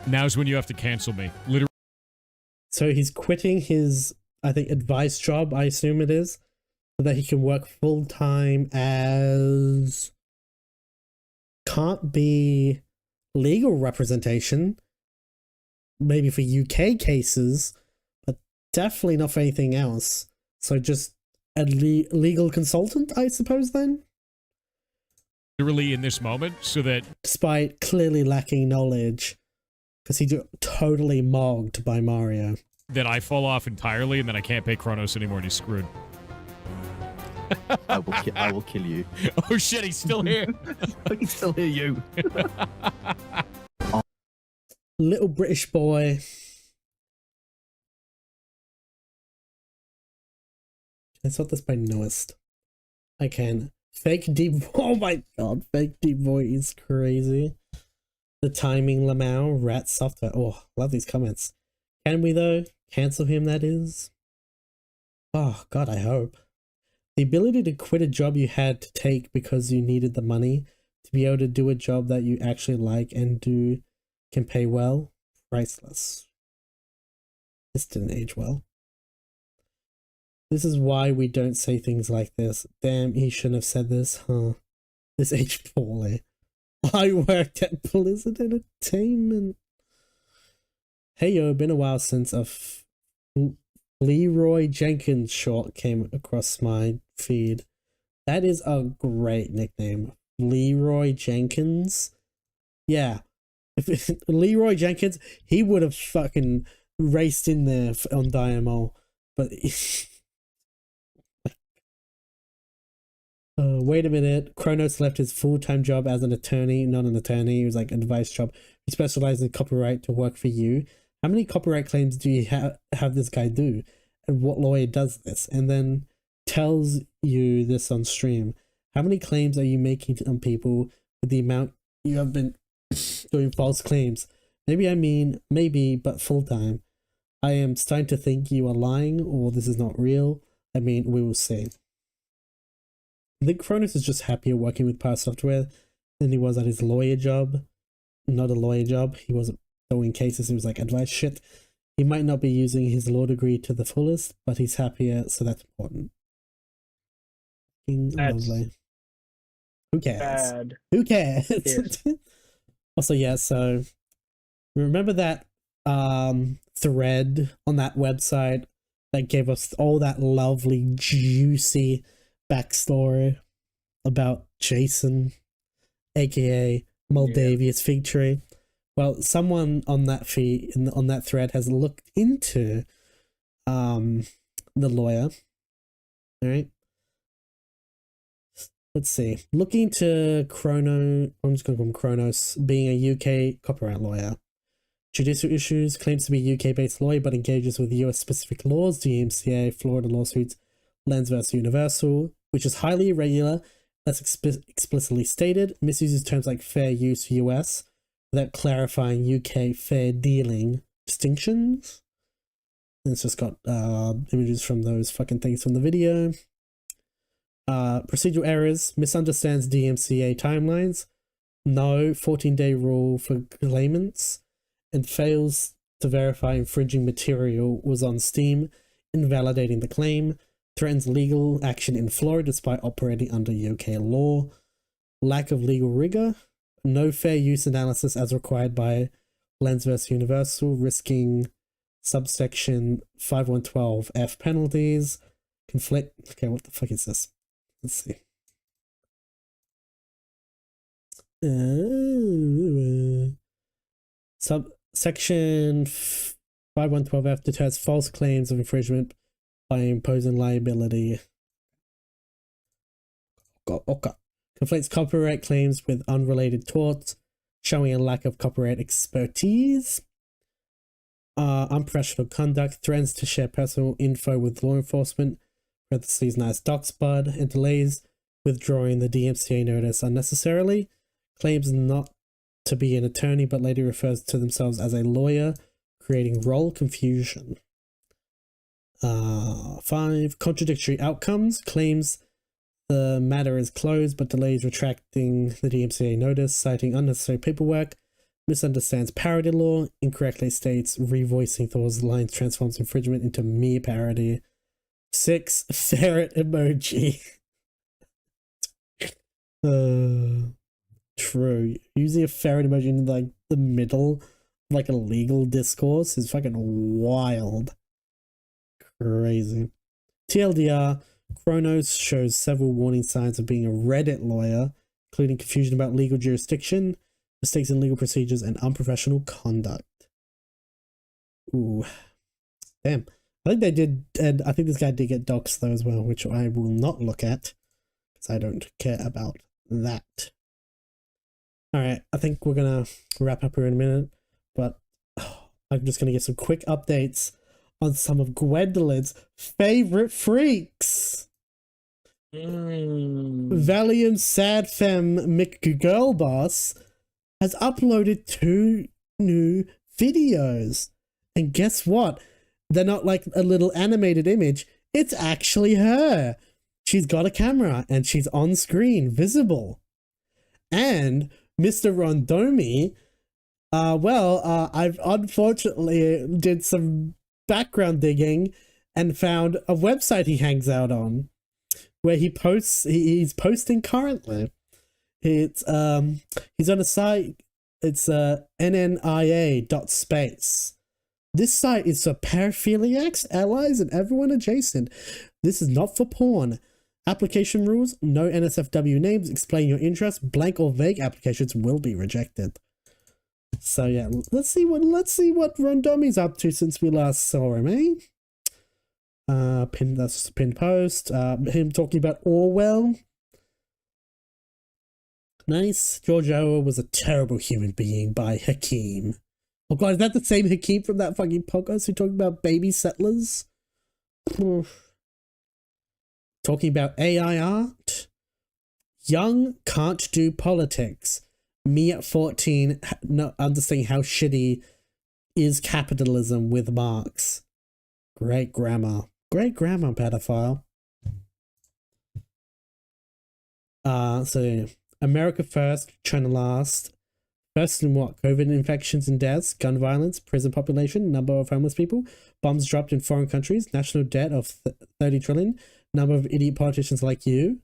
Now's when you have to cancel me. Literally. So he's quitting his, I think, advice job, I assume it is, so that he can work full-time as... Can't be legal representation. Maybe for UK cases, but definitely not for anything else. So just a legal consultant, I suppose, then? Literally in this moment, so that... Despite clearly lacking knowledge, because he got totally mogged by Mario. Then I fall off entirely, and then I can't pay Kronos anymore, and he's screwed. I will kill you. Oh shit, he's still here. I can still hear you. Little British boy. I thought this by Newest. I can. Fake deep. Oh my god, fake deep boy is crazy. The timing Lamau, rat software. Oh, love these comments. Can we though? Cancel him, that is. Oh god, I hope. The ability to quit a job you had to take because you needed the money to be able to do a job that you actually like and do can pay well. Priceless. This didn't age well. This is why we don't say things like this. Damn, he shouldn't have said this, huh? This aged poorly. I worked at Blizzard Entertainment. Hey yo, been a while since a Leroy Jenkins short came across my feed. That is a great nickname. Leroy Jenkins. Yeah. If Leroy Jenkins, he would have fucking raced in there on Dynamo. But wait a minute. Kronos left his full-time job as an attorney, not an attorney. He was like an advice job. He specialized in copyright to work for you. How many copyright claims do you have this guy do? And what lawyer does this? And then tells you this on stream. How many claims are you making on people with the amount you have been doing false claims? Maybe, but full-time. I am starting to think you are lying or this is not real. I mean, we will see. I think Kronos is just happier working with Power Software than he was at his lawyer job. Not a lawyer job. He wasn't throwing cases. He was like advice shit. He might not be using his law degree to the fullest, but he's happier, so that's important. Lovely. Who cares? Bad. Who cares? Also, yeah, so remember that thread on that website that gave us all that lovely, juicy backstory about Jason, aka Moldavia's fig tree? Well, someone on that on that thread has looked into the lawyer. All right. Let's see. Looking to I'm just going to call him Kronos, being a UK copyright lawyer. Judicial issues, claims to be a UK-based lawyer, but engages with US-specific laws, DMCA, Florida lawsuits, Lens vs. Universal, which is highly irregular, that's explicitly stated, misuses terms like fair use US, without clarifying UK fair dealing distinctions. And it's just got images from those fucking things from the video. Procedural errors, misunderstands DMCA timelines, no 14-day rule for claimants, and fails to verify infringing material was on Steam, invalidating the claim, threatens legal action in Florida despite operating under UK law, lack of legal rigor, no fair use analysis as required by Lens vs. Universal, risking subsection 5112F penalties, conflict. Okay, what the fuck is this? Let's see. Subsection 5112F deters false claims of infringement by imposing liability. Okay. Conflates copyright claims with unrelated torts, showing a lack of copyright expertise. Unprofessional conduct, threatens to share personal info with law enforcement, parentheses nice docs bud, and delays withdrawing the DMCA notice unnecessarily. Claims not to be an attorney, but later refers to themselves as a lawyer, creating role confusion. 5. Contradictory outcomes, claims the matter is closed, but delays retracting the DMCA notice, citing unnecessary paperwork, misunderstands parody law, incorrectly states revoicing Thor's lines transforms infringement into mere parody. 6. Ferret emoji. True. Using a ferret emoji in like the middle of like a legal discourse is fucking wild. Crazy. TLDR, Kronos shows several warning signs of being a Reddit lawyer, including confusion about legal jurisdiction, mistakes in legal procedures, and unprofessional conduct. Ooh. Damn. I think they did, and I think this guy did get doxxed though as well, which I will not look at, because I don't care about that. Alright, I think we're gonna wrap up here in a minute, but I'm just gonna get some quick updates on some of Gwendolyn's favorite freaks. Valium Sad Femme McGirlboss has uploaded 2 new videos. And guess what? They're not like a little animated image. It's actually her. She's got a camera and she's on screen, visible. And Mr. Rondomi, I've unfortunately did some background digging and found a website he hangs out on where he posts, he's posting currently. It's he's on a site, it's nnia.space. This site is for paraphiliacs, allies, and everyone adjacent. This is not for porn. Application rules, no NSFW names, explain your interest, blank or vague applications will be rejected. So yeah, let's see what Rondomi's up to since we last saw him, eh? That's just a pinned post. Him talking about Orwell. Nice. George Orwell was a terrible human being by Hakeem. Oh god, is that the same Hakeem from that fucking podcast who talked about baby settlers? Talking about AI art. Young can't do politics. Me at 14, not understanding how shitty is capitalism with Marx. Great grammar. Great grammar, pedophile. So America first, China last. First in what? COVID infections and deaths, gun violence, prison population, number of homeless people, bombs dropped in foreign countries, national debt of 30 trillion, number of idiot politicians like you.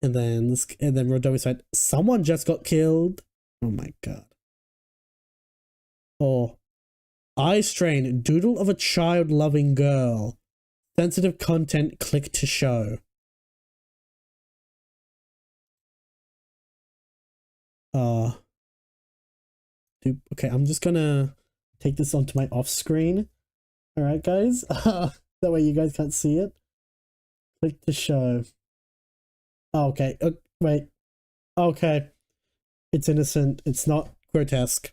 And then Rodomi said, someone just got killed. Oh my god. Or eye strain, doodle of a child loving girl. Sensitive content, click to show. Okay, I'm just gonna take this onto my off screen. Alright guys, that way you guys can't see it. Click to show. Oh, okay, wait. Okay. It's innocent, it's not grotesque.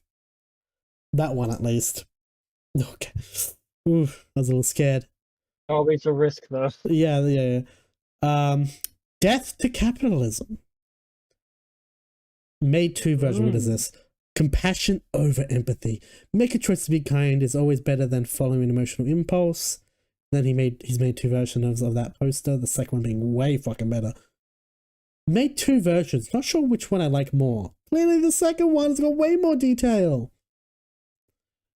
That one at least. Okay. Oof, I was a little scared. Always a risk though. Yeah. Death to capitalism. Made 2 version, what is this? Compassion over empathy. Make a choice to be kind is always better than following an emotional impulse. Then he's made 2 versions of that poster, the second one being way fucking better. Made 2 versions, not sure which one I like more. Clearly the second one's got way more detail.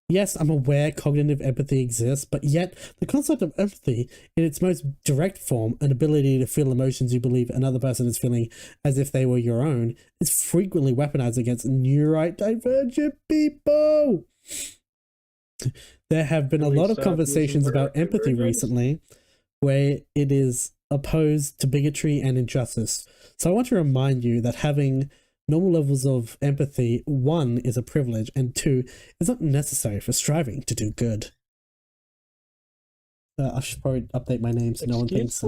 Yes, I'm aware cognitive empathy exists, but yet the concept of empathy in its most direct form, an ability to feel emotions you believe another person is feeling as if they were your own, is frequently weaponized against neurodivergent people. There have been a lot of conversations about empathy recently where it is opposed to bigotry and injustice. So I want to remind you that having normal levels of empathy, 1, is a privilege, and 2, is not necessary for striving to do good. I should probably update my name so no one thinks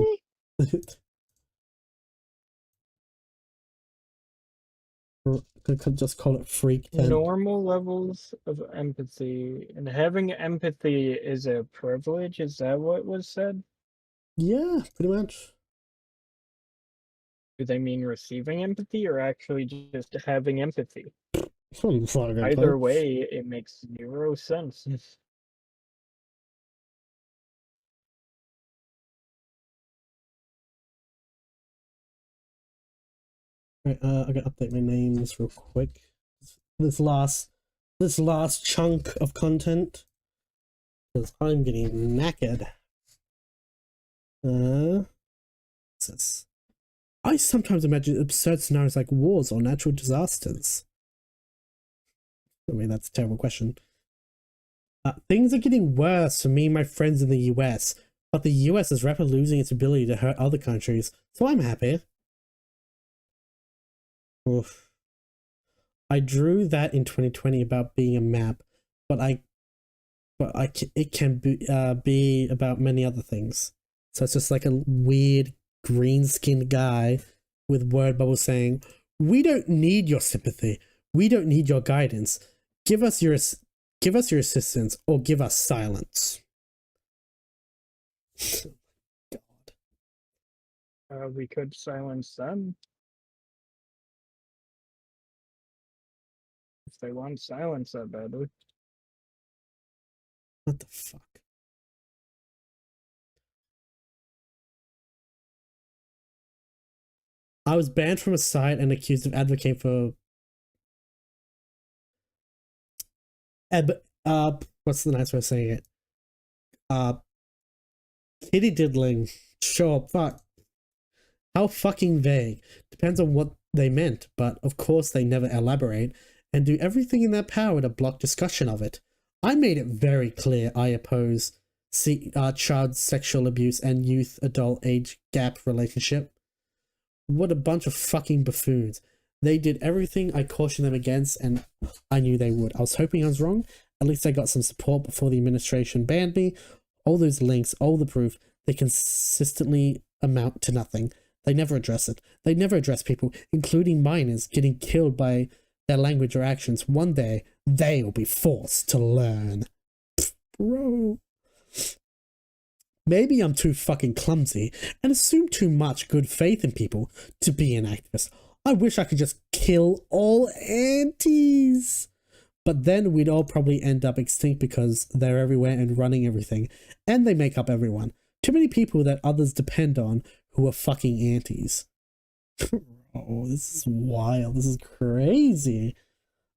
could just call it freak 10. Normal levels of empathy, and having empathy is a privilege. Is that what was said? Yeah, pretty much. Do they mean receiving empathy or actually just having empathy? Either way, it makes 0 sense. Right, I gotta update my names real quick. This last chunk of content, because I'm getting knackered. What's this? I sometimes imagine absurd scenarios like wars or natural disasters. I mean, that's a terrible question. Things are getting worse for me and my friends in the US. But the US is rapidly losing its ability to hurt other countries, so I'm happy. Oof. I drew that in 2020 about being a map, but it can be about many other things. So it's just like a weird green-skinned guy with word bubbles saying, "We don't need your sympathy. We don't need your guidance. Give us your assistance, or give us silence." We could silence them. If they want silence that badly. What the fuck? I was banned from a site and accused of advocating for what's the nice way of saying it? Kitty diddling. Sure, fuck. How fucking vague. Depends on what they meant, but of course they never elaborate and do everything in their power to block discussion of it. I made it very clear I oppose child sexual abuse and youth-adult age gap relationship. What a bunch of fucking buffoons. They did everything I cautioned them against, and I knew they would. I was hoping I was wrong. At least I got some support before the administration banned me. All those links, all the proof, they consistently amount to nothing. They never address it. They never address people, including minors, getting killed by their language or actions. One day, they will be forced to learn. Bro. Maybe I'm too fucking clumsy and assume too much good faith in people to be an activist. I wish I could just kill all antis. But then we'd all probably end up extinct because they're everywhere and running everything. And they make up everyone. Too many people that others depend on who are fucking antis. Oh, this is wild. This is crazy.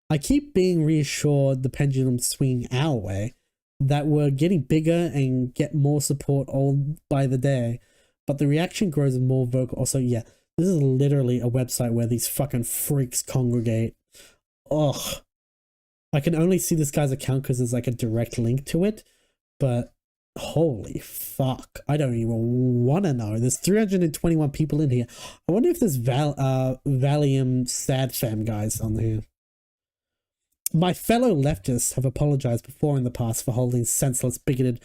I keep being reassured the pendulum's swinging our way, that we're getting bigger and get more support all by the day. But the reaction grows more vocal. Also, yeah, this is literally a website where these fucking freaks congregate. Ugh. I can only see this guy's account because there's like a direct link to it, but holy fuck. I don't even want to know. There's 321 people in here. I wonder if there's Valium Sad Fam guys on here. My fellow leftists have apologized before in the past for holding senseless, bigoted,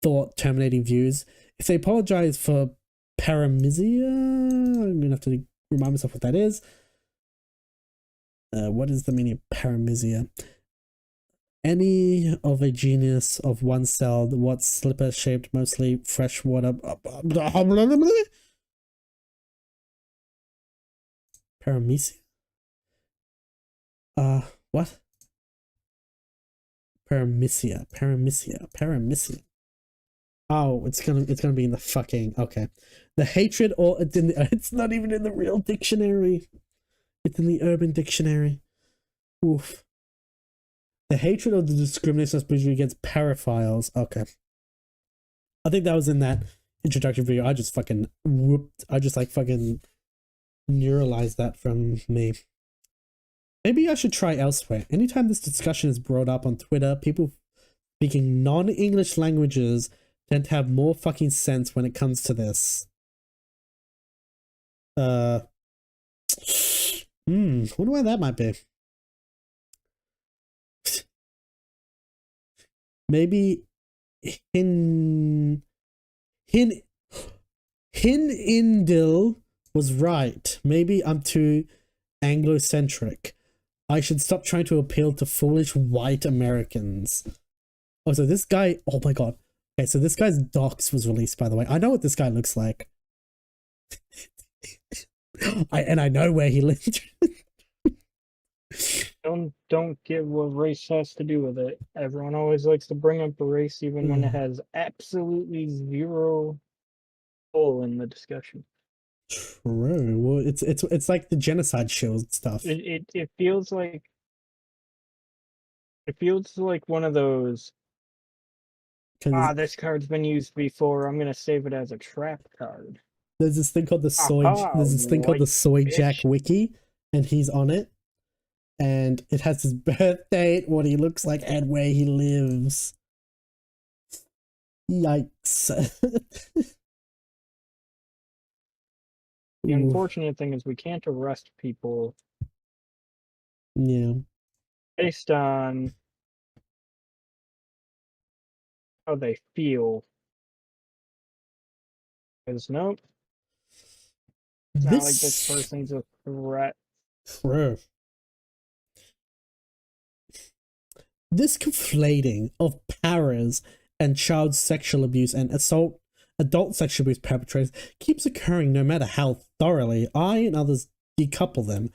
thought-terminating views. If they apologize for paramisia, I'm going to have to remind myself what that is. What is the meaning of paramisia? Any of a genus of one-celled, what's slipper-shaped, mostly freshwater... Paramisia? What? Paramisia. Oh, it's gonna be in the fucking... Okay. The hatred, or it's not even in the real dictionary. It's in the Urban Dictionary. Oof. The hatred or the discrimination especially against paraphiles. Okay. I think that was in that introductory video. I just fucking neuralized that from me. Maybe I should try elsewhere. Anytime this discussion is brought up on Twitter, people speaking non-English languages tend to have more fucking sense when it comes to this. Wonder why that might be. Maybe Hindil was right. Maybe I'm too Anglo-centric. I should stop trying to appeal to foolish white Americans. Oh, so this guy... Oh my god. Okay, so this guy's docs was released, by the way. I know what this guy looks like. I know where he lived. Don't get what race has to do with it. Everyone always likes to bring up a race even when it has absolutely zero hole in the discussion. True. Well, it's like the genocide shield stuff. It feels like one of those. This card's been used before. I'm gonna save it as a trap card. There's this thing called the soy. There's this thing called the Soy Jack Wiki, and he's on it. And it has his birth date, what he looks like, and where he lives. Yikes. The unfortunate thing is we can't arrest people. Yeah. Based on how they feel. Because nope. It's not like this person's a threat. True. This conflating of paras and child sexual abuse and adult sexual abuse perpetrators keeps occurring no matter how thoroughly I and others decouple them.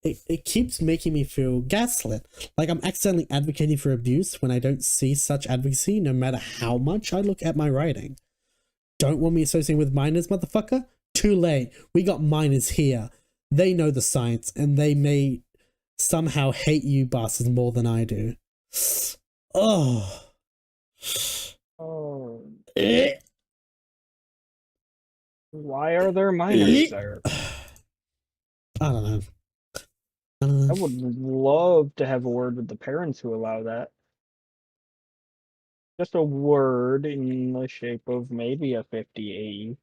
It keeps making me feel gaslit, like I'm accidentally advocating for abuse when I don't see such advocacy no matter how much I look at my writing. Don't want me associating with minors, motherfucker? Too late. We got minors here. They know the science, and they may somehow hate you bastards more than I do. Oh. Oh. Why are there minors there? I don't know. I would love to have a word with the parents who allow that. Just a word in the shape of maybe a 50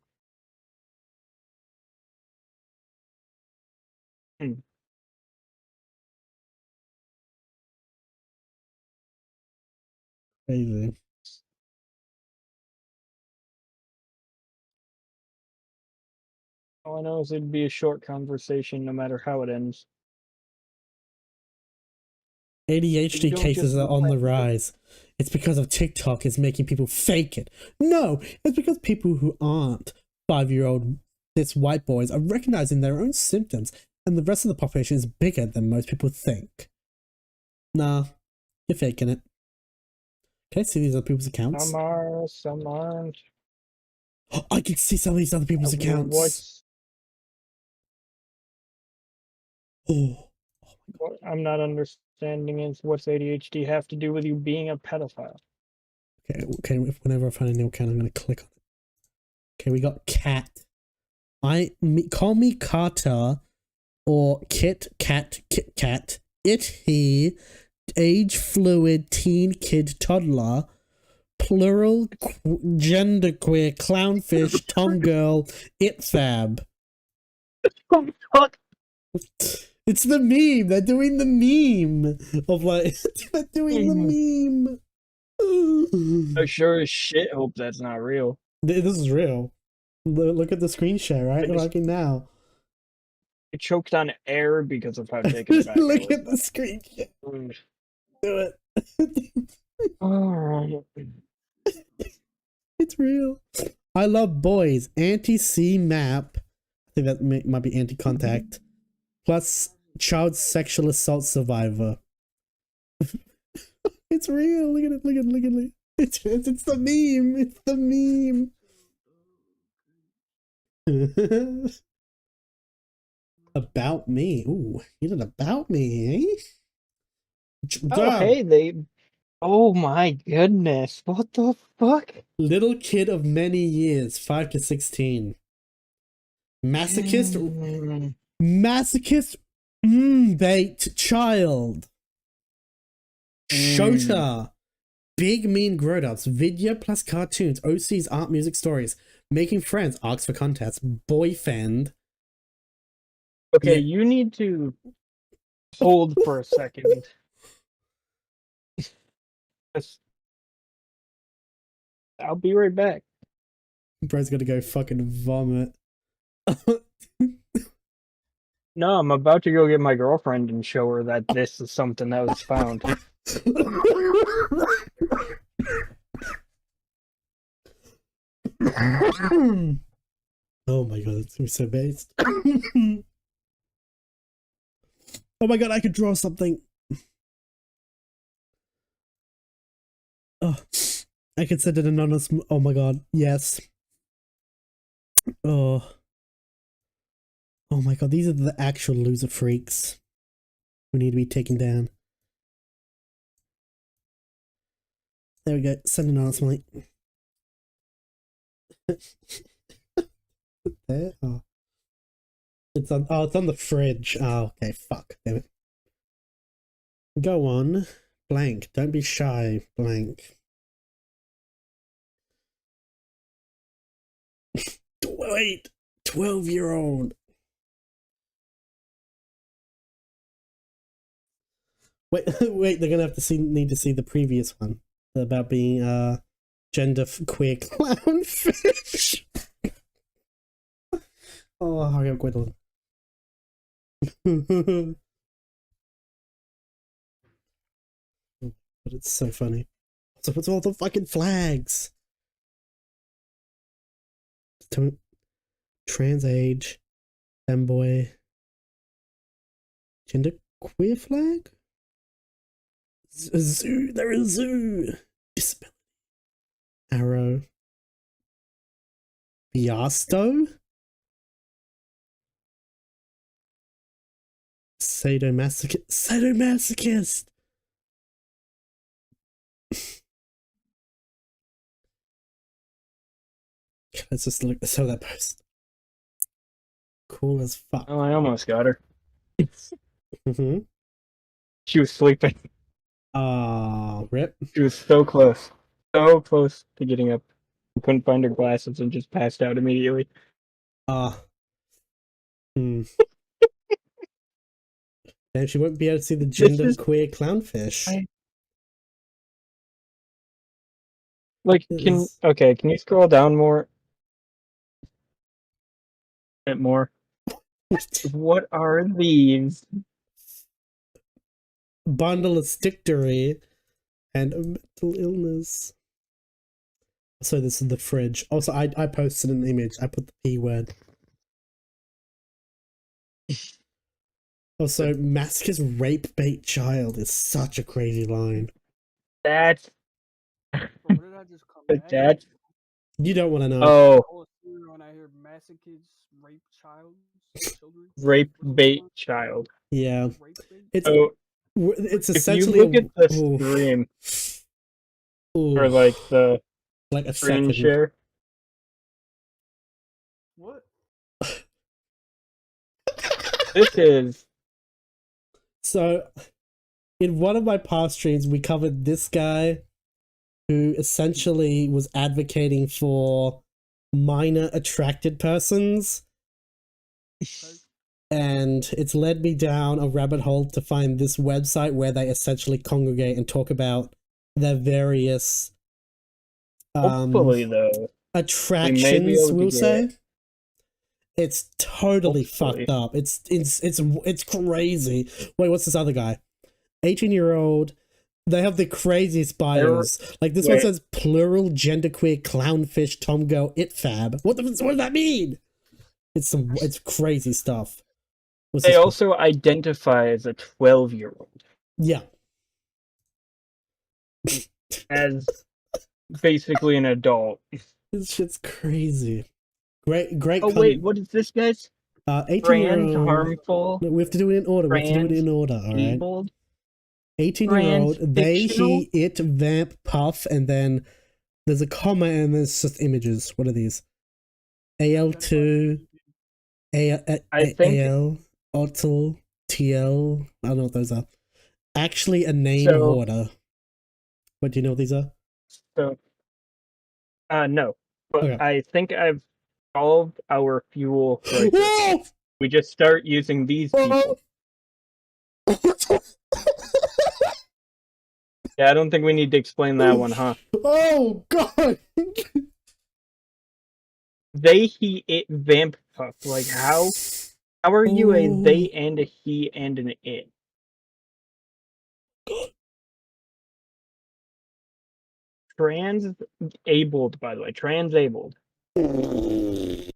AE. Crazy. All I know is it'd be a short conversation no matter how it ends. ADHD cases are on the rise. It's because of TikTok is making people fake it. No, it's because people who aren't 5-year-old cis white boys are recognizing their own symptoms, and the rest of the population is bigger than most people think. Nah, you're faking it. Can I see these other people's accounts? Some are, some aren't. I can see some of these other people's accounts. Oh. What I'm not understanding is what's ADHD have to do with you being a pedophile? Okay. Whenever I find a new account, I'm going to click on it. Okay, we got cat. Call me Carter or Kit Kat, it, he, age fluid, teen, kid, toddler, plural, genderqueer, clownfish, tom girl, it fab. It's the meme. They're doing the meme of like they're doing the meme. I sure as shit hope that's not real. This is real. Look at the screen share right fucking now. It choked on air because of how taken aback Look at the screen share. Do it. Alright. It's real. I love boys. Anti-C map. I think that might be anti-contact. Plus child sexual assault survivor. It's real. Look at it. It's the meme. It's the meme. About me. Ooh, you did about me, eh? Oh, hey, oh my goodness. What the fuck? Little kid of many years, 5 to 16. Masochist. Masochist bait child. Shota. Big mean grown-ups. Video plus cartoons. OC's art music stories. Making friends. Arcs for contests. Boyfriend. Okay, you need to hold for a second. I'll be right back. Bro's gonna go fucking vomit. No, I'm about to go get my girlfriend and show her that this is something that was found. Oh my god, it's gonna be so based. Oh my god, I could draw something. Oh, I could send it anonymous. Oh my god, yes. Oh my god, these are the actual loser freaks who need to be taken down. There we go. Send anonymously. There. Oh. It's on. Oh, it's on the fridge. Oh, okay. Fuck. Damn it. Go on. Blank. Don't be shy. Blank. Wait, 12-year-old. Wait, wait. They're gonna have to need to see the previous one about being gender queer clownfish. Oh, hurry up, Gwendolyn. But it's so funny. So what's all the fucking flags? Trans age, femboy, gender queer flag? A zoo, there is a zoo. Disability. Arrow. Biasto? Sadomasochist. Sadomasochist! Let's just look. Let's show that post. Cool as fuck. Oh, I almost got her. Mm-hmm. She was sleeping. Rip. She was so close. So close to getting up. Couldn't find her glasses and just passed out immediately. And she won't be able to see the gender queer clownfish. Can you scroll down more? A bit more. What are these? Bundle of stickery and a mental illness. So this is the fridge. Also, I posted an image. I put the P word. Also, masochist rape bait child is such a crazy line. That's That you don't want to know. Oh, when I hear masochists rape child, children. rape bait child. Yeah, it's If essentially you look at the stream or like the a screen second. share. What? This is so. In one of my past streams, we covered this guy who essentially was advocating for minor attracted persons. And it's led me down a rabbit hole to find this website where they essentially congregate and talk about their various hopefully though attractions, we'll say. It's totally fucked up. It's crazy. Wait, what's this other guy? 18-year-old. They have the craziest bios. Like this one says plural genderqueer clownfish tomgirl itfab. What does that mean? It's crazy stuff. They also identify as a 12-year-old. Yeah. As basically an adult. This shit's crazy. Great. Oh wait, what is this, guys? 18-year-old. Harmful. No, we have to do it in order. All right. 18-year-old. They, he, it, vamp, puff, and then there's a comma and there's just images. What are these? AL2, AL, OTL, TL. I don't know what those are. Actually, a name order. What do you know what these are? So, no. But I think I've solved our fuel crisis. We just start using these people. Yeah, I don't think we need to explain that one, huh? Oh, God! They, he, it, vamp puff. Like, how are you a they and a he and an it? Trans-abled, by the way. Trans-abled. And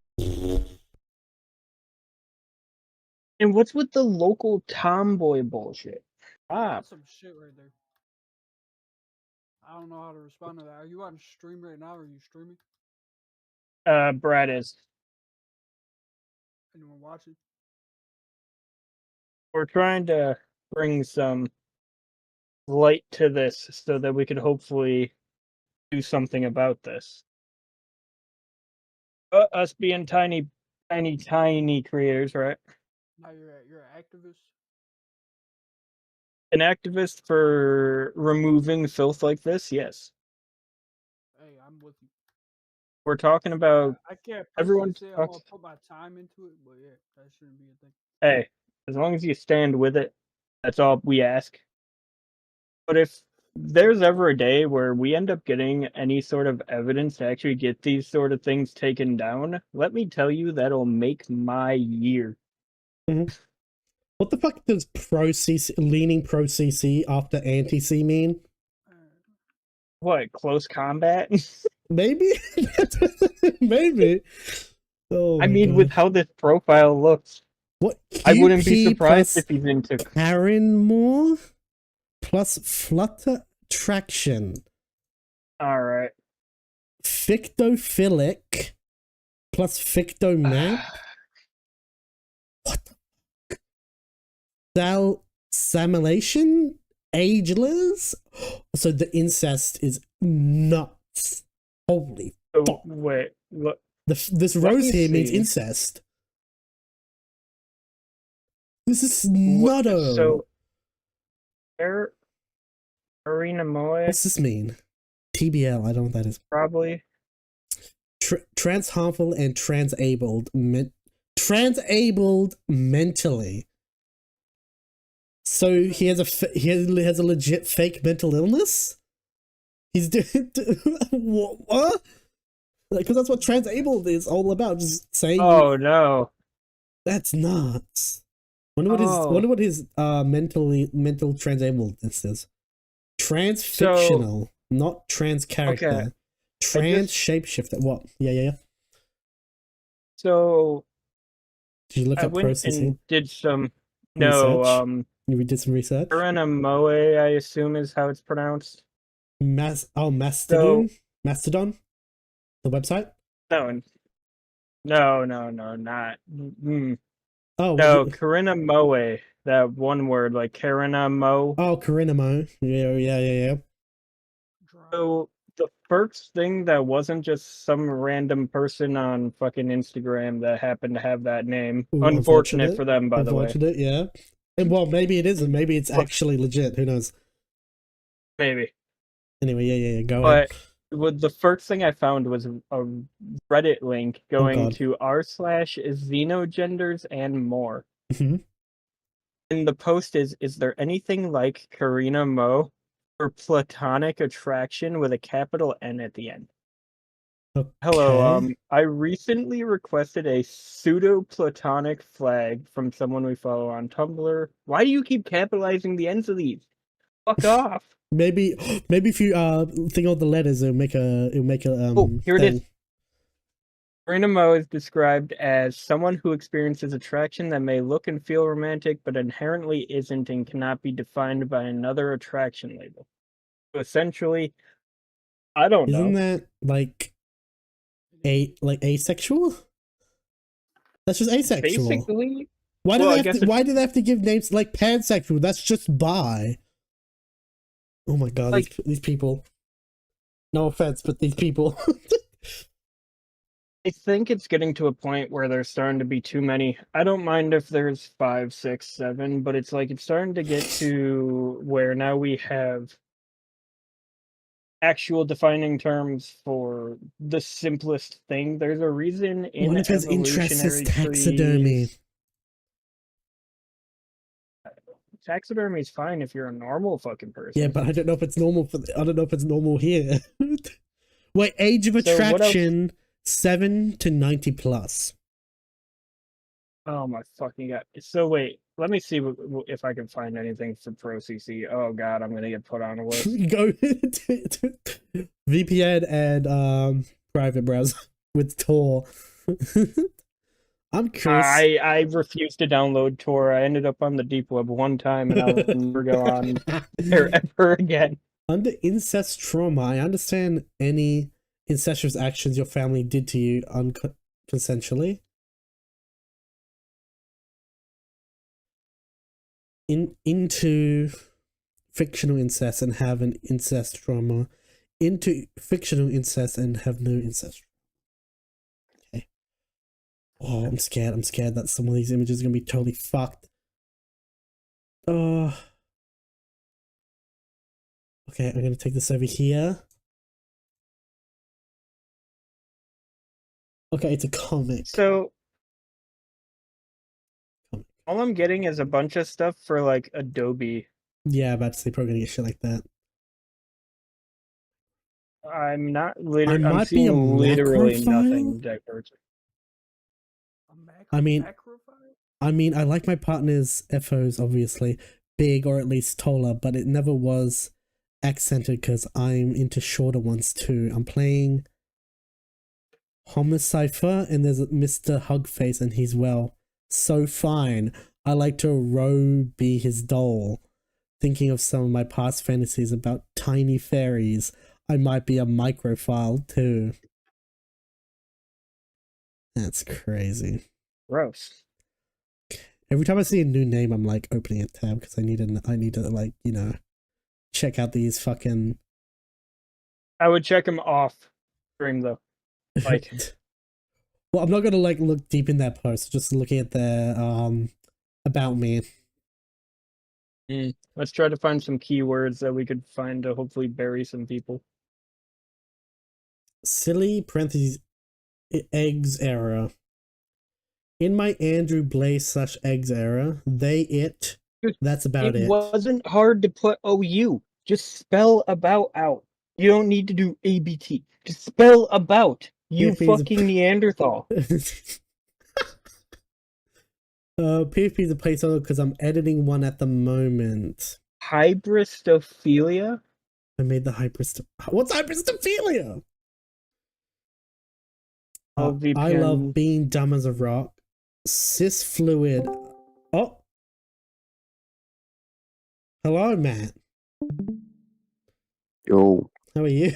what's with the local tomboy bullshit? That's some shit right there. I don't know how to respond to that. Are you on stream right now? Or are you streaming? Brad is. Anyone watching? We're trying to bring some light to this so that we could hopefully do something about this. Us being tiny creators, right? Now you're an activist. An activist for removing filth like this, yes. Hey, I'm with you. We're talking about I can't everyone personally say I'm gonna talks. put my time into it, but yeah, that shouldn't be a thing. Hey, as long as you stand with it, that's all we ask. But if there's ever a day where we end up getting any sort of evidence to actually get these sort of things taken down, let me tell you, that'll make my year. What the fuck does pro CC, leaning pro CC after anti C mean? What, close combat? Maybe? Maybe. Oh I my mean, God. with how this profile looks, what I wouldn't be QP surprised plus if he's into Karen Moore plus flutter traction. Alright. Fictophilic plus fictomap. What the fuck? Salmilation? Ageless? So the incest is nuts. Holy fuck. Wait, look. This rose here means incest. This is nutto. So, Arena Moe. What's this mean? TBL, I don't know what that is. Probably. Trans harmful and transabled. Transabled mentally. So he has a legit fake mental illness? He's doing what? Because that's what transabled is all about. Just saying. Oh no. That's nuts. Wonder what his mental transabledness is. Transfictional, not trans character. Okay. Trans shapeshifter. What? Yeah. So did you look I up went processing? and did some research? You did some research? Arena Moe, I assume is how it's pronounced. Mastodon? Mastodon? The website? No, not. Oh, no, Karina Moe. That one word, like Karina Mo. Oh, Karina Mo. Yeah. So the first thing that wasn't just some random person on fucking Instagram that happened to have that name. Ooh, unfortunate for them, by the way. Unfortunate, yeah. And well, maybe it isn't. Maybe it's actually legit. Who knows? Maybe. Anyway, yeah. Go ahead. But the first thing I found was a Reddit link going to r/xenogenders and more. Mm-hmm. And the post is there anything like Karina Mo for platonic attraction with a capital N at the end? Okay. Hello, I recently requested a pseudo-platonic flag from someone we follow on Tumblr. Why do you keep capitalizing the ends of these? Fuck off. Maybe if you think of the letters, it'll make a here thing. it is. Karina Mo is described as someone who experiences attraction that may look and feel romantic, but inherently isn't and cannot be defined by another attraction label. So essentially, I don't know. Isn't that like asexual? That's just asexual. Basically. Why do they have to give names like pansexual? That's just bi. Oh my god, like, these people. No offense, but these people. I think it's getting to a point where there's starting to be too many. I don't mind if there's 5, 6, 7, but it's like it's starting to get to where now we have actual defining terms for the simplest thing. There's a reason in One of his interests is taxidermy. Taxidermy is fine if you're a normal fucking person. Yeah, but I don't know if it's normal I don't know if it's normal here. Wait, age of attraction 7 to 90 plus. Oh my fucking god! So wait, let me see if I can find anything for Pro CC. Oh god, I'm gonna get put on a list. Go VPN and private browser with Tor. I'm curious. I refused to download Tor. I ended up on the deep web one time, and I'll never go on there ever again. Under incest trauma, I understand any incestuous actions your family did to you consensually. Into fictional incest and have an incest trauma. Into fictional incest and have no incest. Okay. Oh, I'm scared. I'm scared that some of these images are gonna be totally fucked. Oh. Okay, I'm gonna take this over here. Okay, it's a comic. So all I'm getting is a bunch of stuff for like Adobe. Yeah, about to say probably gonna get shit like that. I'm not I literally. I'm might be a seeing literally macrophile. nothing divergent. I mean, I like my partner's FOs, obviously big or at least taller, but it never was accented because I'm into shorter ones too. I'm playing Homicipher and there's Mr. Hugface and he's so fine. I like to be his doll. Thinking of some of my past fantasies about tiny fairies, I might be a microphile too. That's crazy. Gross. Every time I see a new name, I'm like opening a tab because I need to like, you know, check out these fucking. I would check him off stream though. Like, well, I'm not gonna like look deep in that post. Just looking at their about me. Let's try to find some keywords that we could find to hopefully bury some people. Silly parentheses eggs error. In my Andrew Blaze / eggs error, that's about it. It wasn't hard to put OU. Just spell about out. You don't need to do ABT. Just spell about. You fucking Neanderthal. PFP is a placeholder because I'm editing one at the moment. Hybristophilia? I made the What's hybristophilia? I love being dumb as a rock. Cis fluid. Oh. Hello, Matt. Yo. How are you?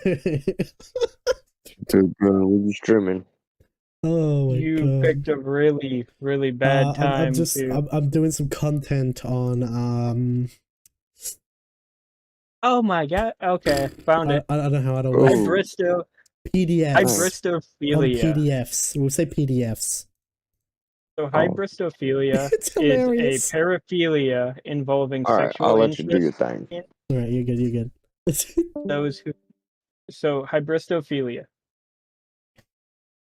Dude, bro, what you streaming? Oh my you God. Picked a really, really bad time. I'm doing some content on Oh my God. Okay, found it. I don't know how to Hybristophilia. On PDFs. We'll say PDFs. So hybristophilia is a paraphilia involving sexual I'll let interest. you do your thing. All right, you're good. So hybristophilia.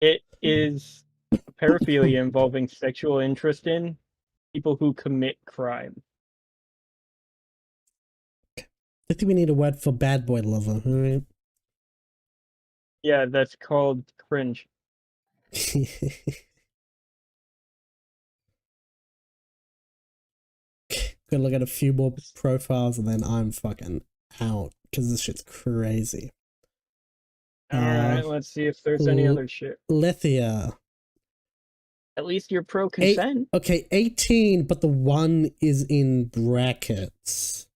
It is a paraphilia involving sexual interest in people who commit crime. I think we need a word for bad boy lover, alright? Yeah, that's called cringe. Gonna look at a few more profiles and then I'm fucking out because this shit's crazy. Alright, let's see if there's any other shit. Lethia. At least you're pro consent. Okay, 18, but the 1 is in brackets.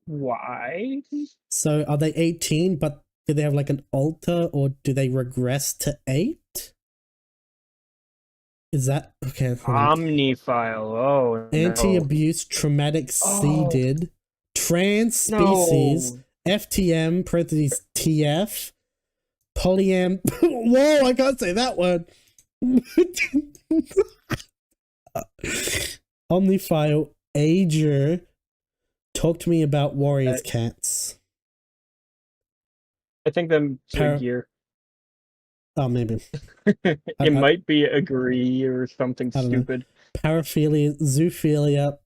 Why? So are they 18, but do they have like an alter or do they regress to 8? Is that okay? Omnifile. Oh, anti-abuse, traumatic seeded, trans species, FTM parentheses TF, polyam. Whoa, I can't say that word. Omnifile, ager. Talk to me about warriors cats. I think them gear. Oh, maybe. It might be agree or something stupid. Paraphilia, zoophilia,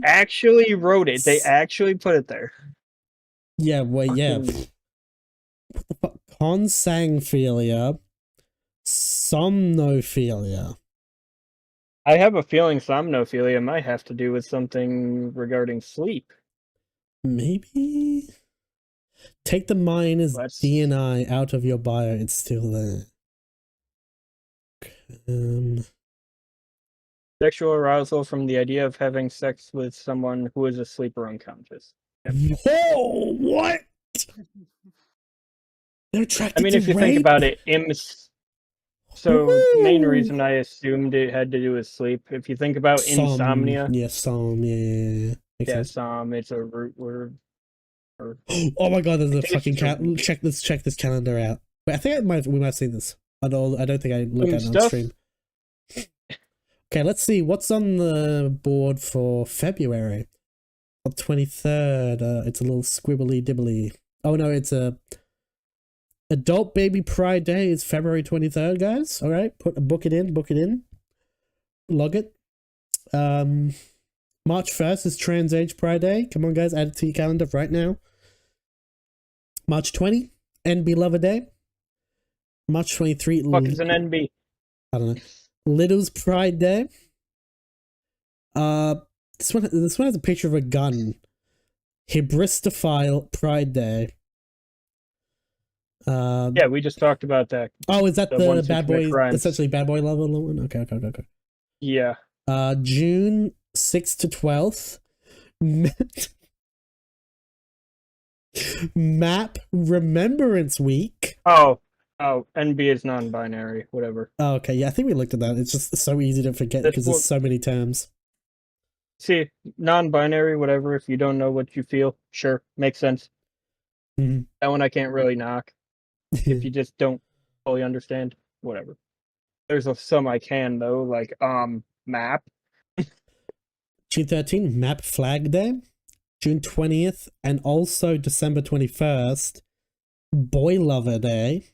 actually wrote it. They actually put it there. Yeah, wait, yeah. What the fuck? Consangphilia, somnophilia. I have a feeling somnophilia might have to do with something regarding sleep. Maybe? Take the minus DNI out of your bio, it's still there. Sexual arousal from the idea of having sex with someone who is asleep or unconscious. Yep. Whoa, what? They're attracted if you think about it, main reason I assumed it had to do with sleep. If you think about insomnia. Yeah, it's a root word. Oh my God, there's a fucking cat. Check this calendar out. Wait, I think we might have seen this. I don't think I looked at it on stream. Okay, let's see what's on the board for February. On 23rd, it's a little squibbly dibbly. Oh no, it's a Adult Baby Pride Day is February 23rd, guys. All right, book it in, log it. March 1st is Trans Age Pride Day. Come on, guys, add it to your calendar right now. March 20, NB Lover Day. March 23. Fuck is an NB? I don't know. Little's Pride Day. This one has a picture of a gun. Hebristophile Pride Day. Yeah, we just talked about that. Oh, is that the bad boy? Crimes. Essentially, bad boy level one. Okay. Yeah. June 6th to 12th. Map Remembrance Week. Oh, NB is non-binary. Whatever. Oh, okay, yeah, I think we looked at that. It's just so easy to forget because there's so many terms. See, non-binary, whatever. If you don't know what you feel, sure, makes sense. Mm-hmm. That one I can't really knock. If you just don't fully understand, whatever. There's some I can though, like map. June 13th, Map Flag Day. June 20th, and also December 21st, Boy Lover Day.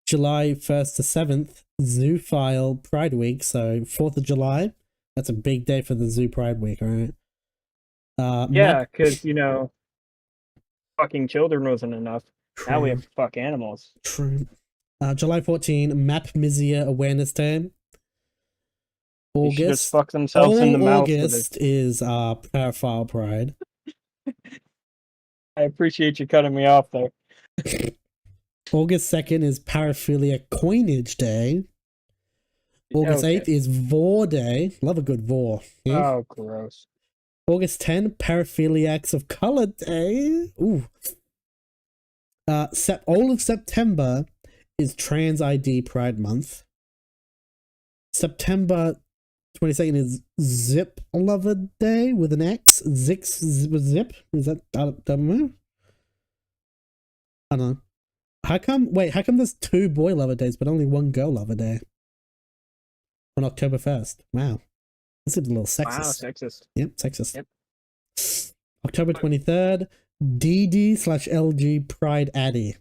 July 1st to 7th, Zoophile Pride Week. So 4th of July, that's a big day for the Zoo Pride Week, all right? Yeah, because fucking children wasn't enough. True. Now we have to fuck animals. True. July 14, Map Mizia Awareness Day. August. They should just fuck themselves in the mouth. August is Paraphile Pride. I appreciate you cutting me off there. August 2nd is Paraphilia Coinage Day. August 8th is Vor Day. Love a good Vor. Yeah? Oh, gross. August 10, Paraphiliacs of Color Day. Ooh. All of September is Trans ID Pride Month. September 22nd is Zip Lover Day with an X. Zip? Is that? I don't know. I don't know. How come there's 2 boy lover days but only 1 girl lover day? On October 1st. Wow. This is a little sexist. Wow, sexist. Yep, sexist. Yep. October 23rd, DD/LG Pride Addy.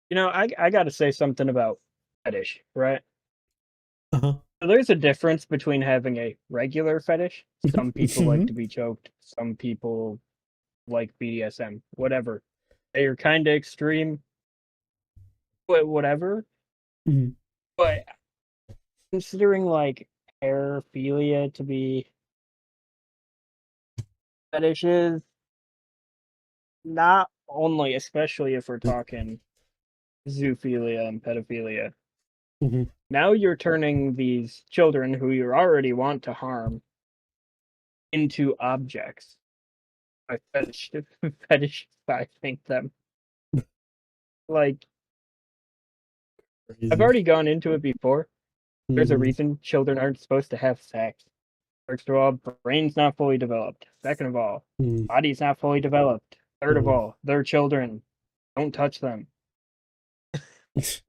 You know, I gotta say something about fetish, right? Uh-huh. So there's a difference between having a regular fetish. Some people like to be choked. Some people like BDSM. Whatever. They're kind of extreme. But whatever. Mm-hmm. But considering like paraphilia to be fetishes, not only, especially if we're talking zoophilia and pedophilia. Mm-hmm. Now you're turning these children who you already want to harm into objects. I fetishizing them. Like, I've already gone into it before. There's a reason children aren't supposed to have sex. First of all, brain's not fully developed. Second of all, body's not fully developed. Third of all, they're children. Don't touch them.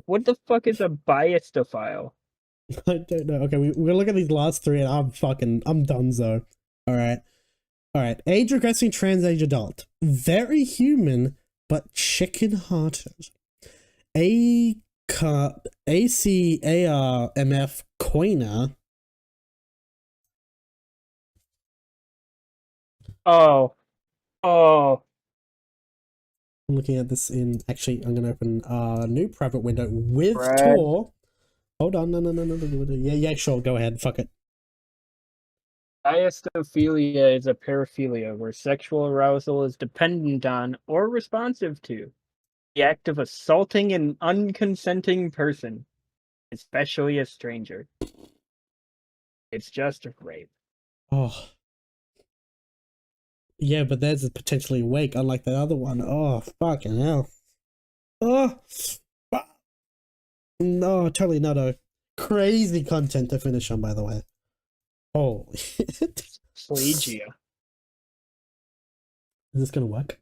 What the fuck is a biastophile? I don't know. Okay, we're gonna look at these last 3 and I'm donezo. Alright. Age regressing trans age adult. Very human, but chicken hearted. ACARMF Coiner. Oh. I'm looking at this in. Actually, I'm gonna open a new private window with Tor. Hold on, no. Yeah, sure. Go ahead. Fuck it. Biastophilia is a paraphilia where sexual arousal is dependent on or responsive to the act of assaulting an unconsenting person, especially a stranger. It's just a rape. Oh. Yeah, but there's a potentially wake, unlike that other one. Oh, fucking hell. Oh. No, totally not a crazy content to finish on, by the way. Holy shit. Plegia. Is this gonna work?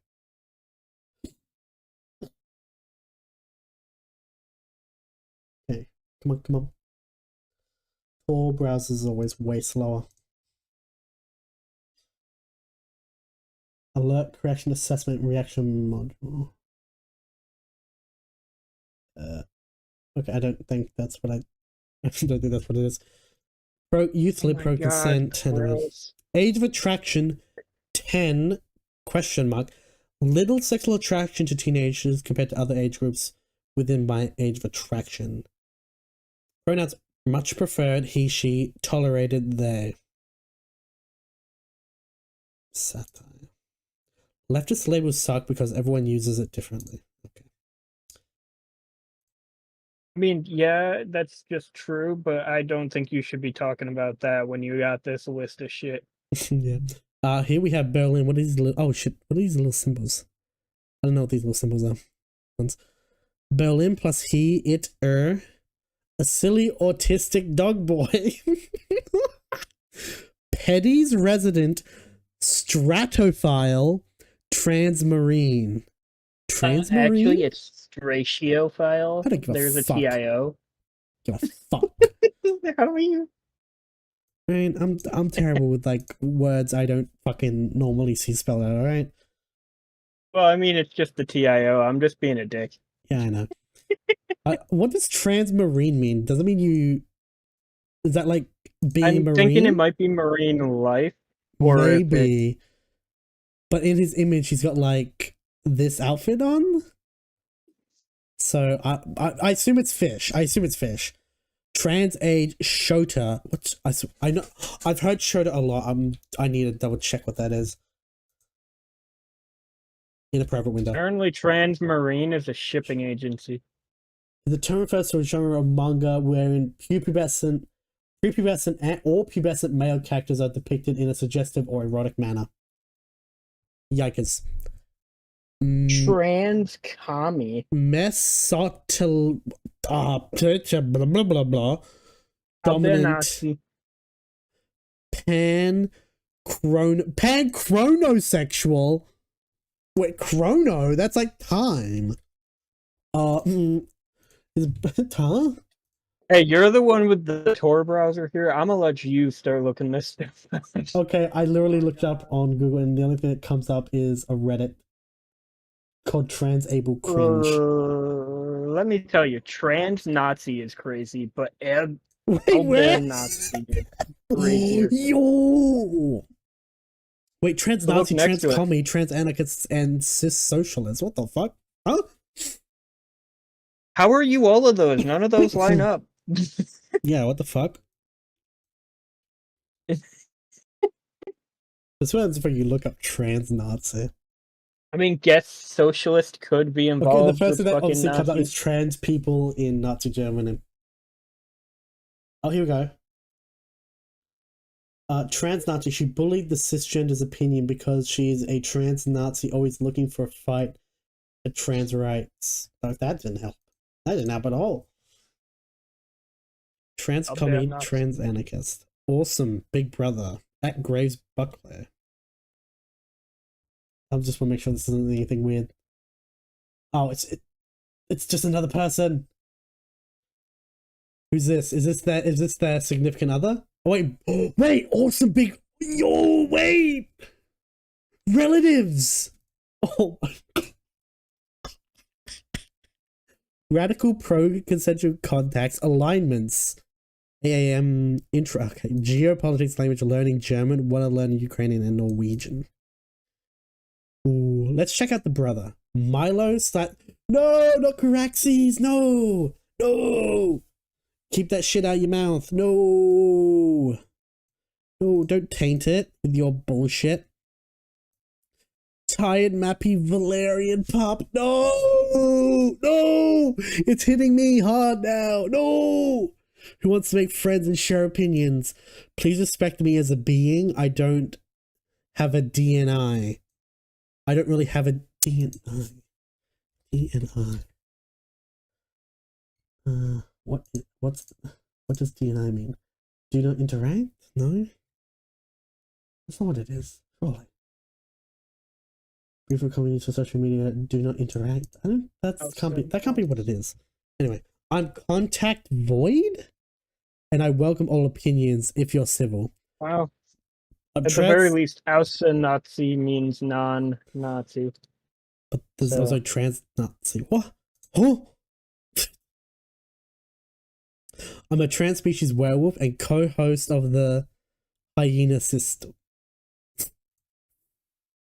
Okay, come on. Tor browsers always way slower. Alert, correction, assessment, reaction module. Okay, I don't think that's what I don't think that's what it is. Youth Oh live my pro God, consent. 10. gross. Age of attraction 10 ? Little sexual attraction to teenagers compared to other age groups within my age of attraction. Pronouns much preferred he, she, tolerated they. Satire. Leftist labels suck because everyone uses it differently. Okay. I mean, yeah, that's just true, but I don't think you should be talking about that when you got this list of shit. Yeah. Here we have Berlin. What are these little... Oh, shit. What are these little symbols? I don't know what these little symbols are. Berlin plus he, it, a silly autistic dog boy. Petty's resident, stratophile, transmarine. Transmarine? Actually, it's ratiophile. I don't give There's a a fuck. TIO. Give a fuck. How are you? I mean, I'm terrible with like words I don't fucking normally see spelled out, alright? Well, I mean, it's just the TIO. I'm just being a dick. Yeah, I know. What does transmarine mean? Does it mean you... Is that like being marine? I'm thinking it might be marine life. Or maybe. But in his image, he's got like this outfit on. So I assume it's fish. I assume it's fish. Trans age Shota. What's I know I've heard Shota a lot. I need to double check what that is. In a private window. Apparently, Transmarine is a shipping agency. The term refers to a genre of manga wherein prepubescent or pubescent male characters are depicted in a suggestive or erotic manner. Yikers. Trans-kami. Mesotil... blah, blah, blah, blah. Dominant. Pan-chronosexual. Wait, chrono? That's like time. Huh? Hey, you're the one with the Tor browser here. I'm gonna let you start looking this stuff. Okay, I literally looked up on Google and the only thing that comes up is a Reddit called Transable Cringe. Let me tell you, trans-Nazi is crazy, but Nazi is crazier. Yo! Wait, trans-Nazi, trans-commie, trans-anarchists, and cis-socialists. What the fuck? Huh? How are you all of those? None of those line up. Yeah, what the fuck? This one's where you look up trans-Nazi. I mean, guess socialist could be involved. Okay, the first with thing that fucking obviously comes up Nazis. is trans people in Nazi Germany. Oh, here we go. Trans-Nazi, she bullied the cisgender's opinion because she is a trans-Nazi always looking for a fight for trans rights. So that didn't help. That didn't help at all. Trans-commie, trans-anarchist. Awesome, big brother. At Graves Buckler. I just want to make sure this isn't anything weird. Oh, it's just another person. Who's this? Is this their significant other? Oh, wait, awesome big wait. Relatives. Oh my God. Radical pro consensual contacts alignments. AAM intro. Okay. Geopolitics, language learning German, want to learn Ukrainian and Norwegian. Ooh, let's check out the brother. Milo No, not Caraxes. No. Keep that shit out of your mouth. No, don't taint it with your bullshit. Tired Mappy Valerian Pop. No, it's hitting me hard now. No. Who wants to make friends and share opinions? Please respect me as a being. I don't have a DNI. I don't really have a DNI. What does DNI mean? Do not interact? No? That's not what it is. Surely. Brief coming to social media, do not interact. That can't be what it is. Anyway, I'm contact void, and I welcome all opinions if you're civil. Wow. At the very least, Außer-Nazi means non-Nazi. But there's also trans-Nazi. What? Oh! I'm a trans-species werewolf and co-host of the Hyena System.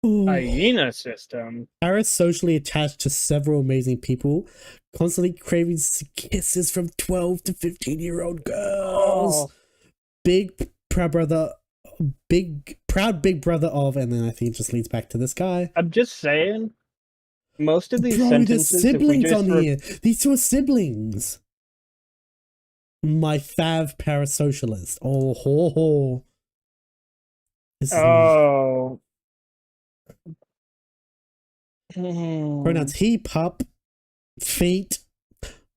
Hyena System? Parasocially attached to several amazing people, constantly craving kisses from 12 to 15-year-old girls. Oh. Proud big brother of, and then I think it just leads back to this guy. I'm just saying, most of these Bro, sentences... there's siblings on here. These two are siblings. My fav parasocialist. Oh, ho, ho. Pronouns he, pup, feet,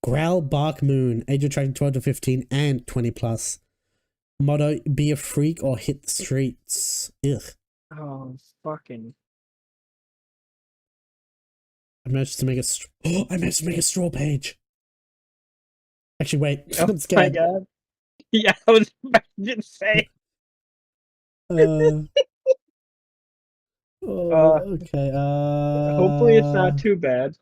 growl, bark, moon, age of attraction 12 to 15 and 20 plus. Motto, be a freak or hit the streets. Ugh. Oh, fucking. I managed to make a straw page. Actually, wait. I'm scared. Oh my god. Yeah, I was about to say. Okay. Hopefully it's not too bad.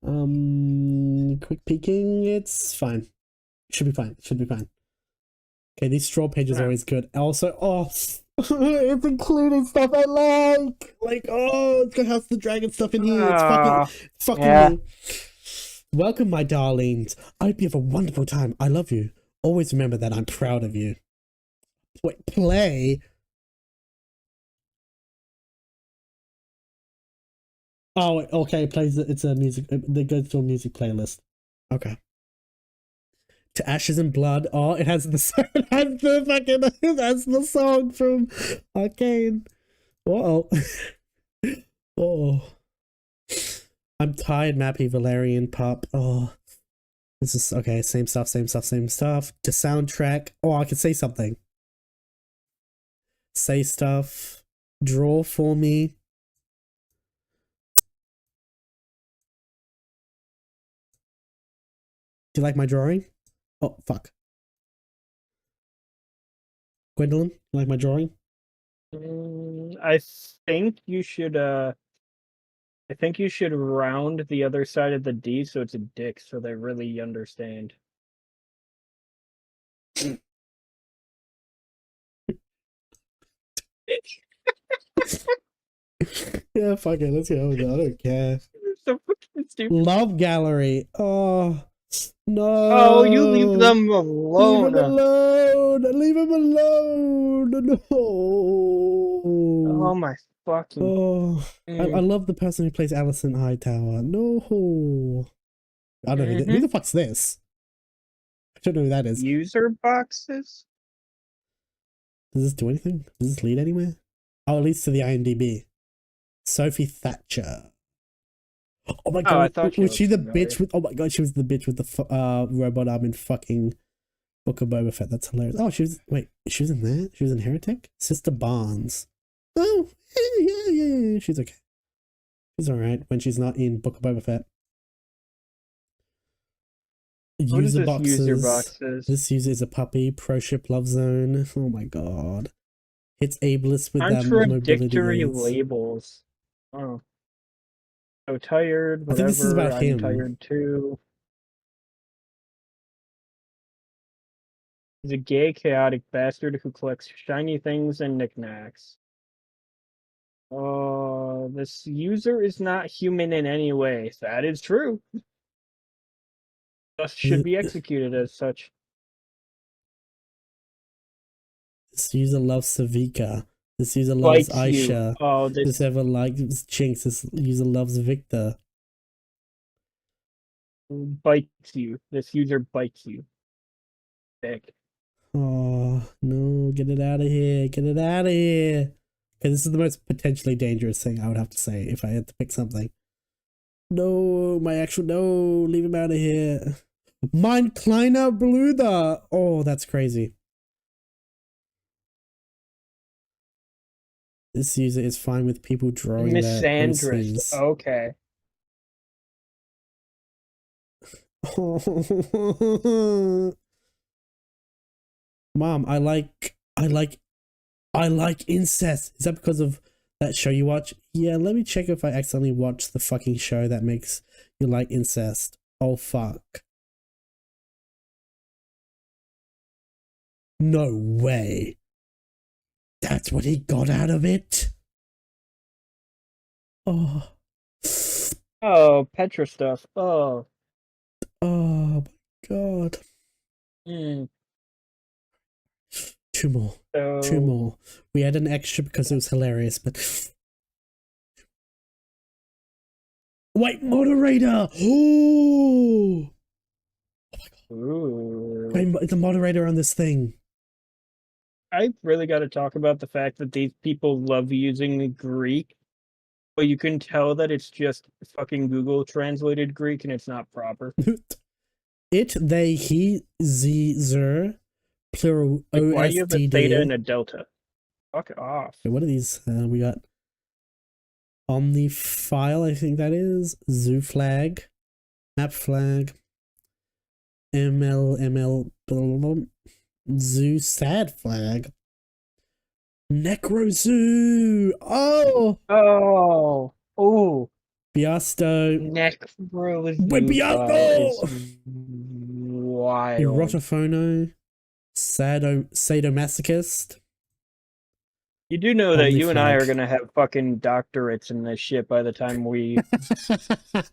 Quick peeking. It's fine. Should be fine. Should be fine. Okay, these straw pages are always good. Also, it's including stuff I like. Like, it's gonna have the dragon stuff in here. It's fucking me. Welcome, my darlings. I hope you have a wonderful time. I love you. Always remember that I'm proud of you. Wait, play. Oh, okay. It plays. It's a music. It goes to a music playlist. Okay. To Ashes and Blood. Oh, it has the it has the fucking that's the song from Arcane. Oh. I'm tired, Mappy Valerian Pop. Oh. This is okay, same stuff. To soundtrack. Oh, I can say something. Say stuff. Draw for me. Do you like my drawing? Oh, fuck. Gwendolyn, you like my drawing? I think you should round the other side of the D so it's a dick so they really understand. Yeah, fuck it, let's go with it. I don't care. So fucking stupid. Love Gallery. Oh, no. Oh, you leave them alone. Leave him alone. No. Oh my fucking. Oh, I love the person who plays Alison Hightower. No. I don't know. Who the fuck's this? I don't know who that is. User boxes? Does this do anything? Does this lead anywhere? Oh, it leads to the IMDb. Sophie Thatcher. Oh my god, was she the bitch with? Oh my god, she was the bitch with the robot arm in fucking Book of Boba Fett. That's hilarious. Oh, she was in there. She was in Heretic. Sister Barnes. Oh, yeah. She's okay. She's all right when she's not in Book of Boba Fett. User boxes. This user is a puppy. Pro ship love zone. Oh my god. Hits ableist with contradictory labels. Oh. So tired, whatever. I think this is about him. I'm tired too. He's a gay, chaotic bastard who collects shiny things and knickknacks. This user is not human in any way. That is true. Thus should be executed as such. This user loves Savika. This user loves Aisha. Oh, this ever likes Chinks. This user loves Victor. Bites you. This user bites you. Dick. Oh, no. Get it out of here. Get it out of here. Okay, this is the most potentially dangerous thing I would have to say if I had to pick something. No, no. Leave him out of here. Mein kleiner Bruder. Oh, that's crazy. This user is fine with people drawing Misandrist. Okay. Mom, I like incest. Is that because of that show you watch? Yeah, let me check if I accidentally watched the fucking show that makes you like incest. Oh, fuck. No way. That's what he got out of it? Oh. Oh, Petra stuff. Oh. Oh, my God. Mm. Two more. So... Two more. We had an extra because it was hilarious, but... Wait, moderator! Oh! Ooh. Wait, the moderator on this thing. I really got to talk about the fact that these people love using Greek, but you can tell that it's just fucking Google translated Greek and it's not proper. It, they, he, ze, zer, plural, Like, why do you have a theta OSDD. and a delta? Fuck off. Okay, what are these? We got Omnifile, I think that is. Zoo flag. Map flag. ML, Zoo sad flag. Necrozoo! Oh! Oh! Oh! Biasto. Necrozoo. Wait, Biasto! Wild. Erotophono. Sadomasochist. You do know that you and I are gonna have fucking doctorates in this shit by the time we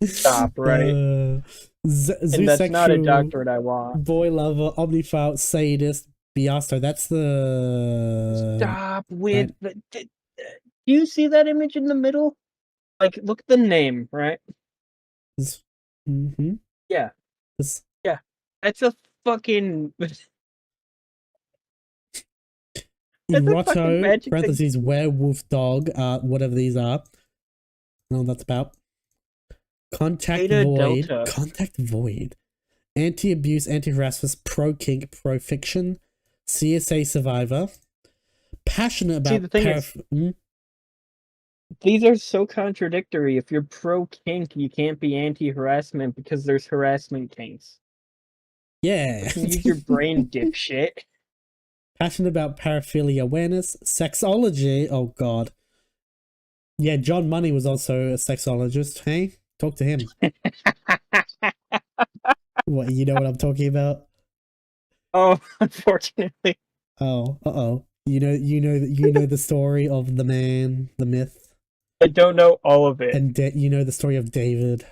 stop, right? And that's not a doctorate I want. Boy lover, omniphile, sadist, Biasto. That's the... Stop with the... Do you see that image in the middle? Like, look at the name, right? Mm-hmm. Yeah. Yeah. That's a fucking... Eroto, parentheses, werewolf dog, whatever these are. I don't know what that's about. Contact void. Delta. Contact void. Anti-abuse, anti-harassment, pro-kink, pro-fiction. CSA survivor. Passionate about... See, the thing is, these are so contradictory. If you're pro-kink, you can't be anti-harassment because there's harassment kinks. Yeah. Use your brain, dipshit. Passionate about paraphilia awareness, sexology. Oh God. Yeah, John Money was also a sexologist. Hey, talk to him. What, you know what I'm talking about? Oh, unfortunately. Oh, uh-oh. You know the story of the man, the myth. I don't know all of it. And you know the story of David.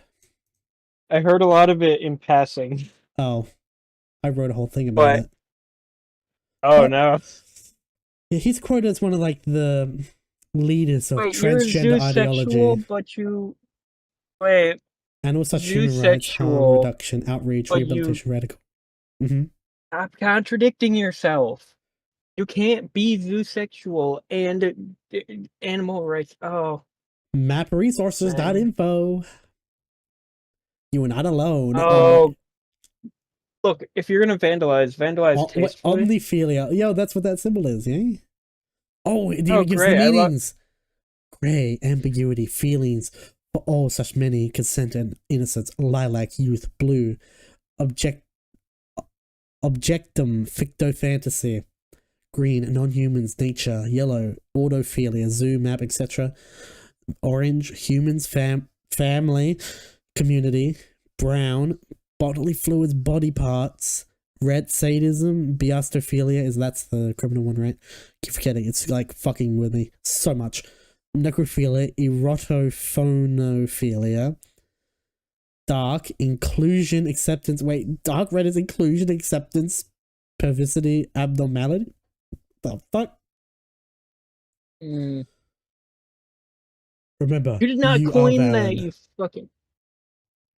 I heard a lot of it in passing. Oh, I wrote a whole thing about it. Oh no. Yeah, he's quoted as one of like the leaders of transgender you're ideology. But you wait. And also human rights, harm reduction, outreach, rehabilitation, radical. Mm-hmm. Stop contradicting yourself. You can't be zoosexual and animal rights. Oh. Mapresources.info. You are not alone. Oh. Look, if you're gonna vandalize tastefully. Omniphilia. Yo, that's what that symbol is, yeah? Oh, it gives great. the meanings. Gray, ambiguity, feelings for all such many, consent and innocence, lilac, youth, blue, objectum, ficto fantasy, green, non-humans, nature, yellow, autophilia, zoo, map, etc. Orange, humans, family, community, brown, bodily fluids, body parts. Red, sadism, biastophilia, that's the criminal one, right? Keep forgetting, it's like fucking with me so much. Necrophilia, erotophonophilia. Dark, inclusion, acceptance. Wait, dark red is inclusion, acceptance, perversity, abnormality? The fuck? Remember, you did not coin that, you fucking...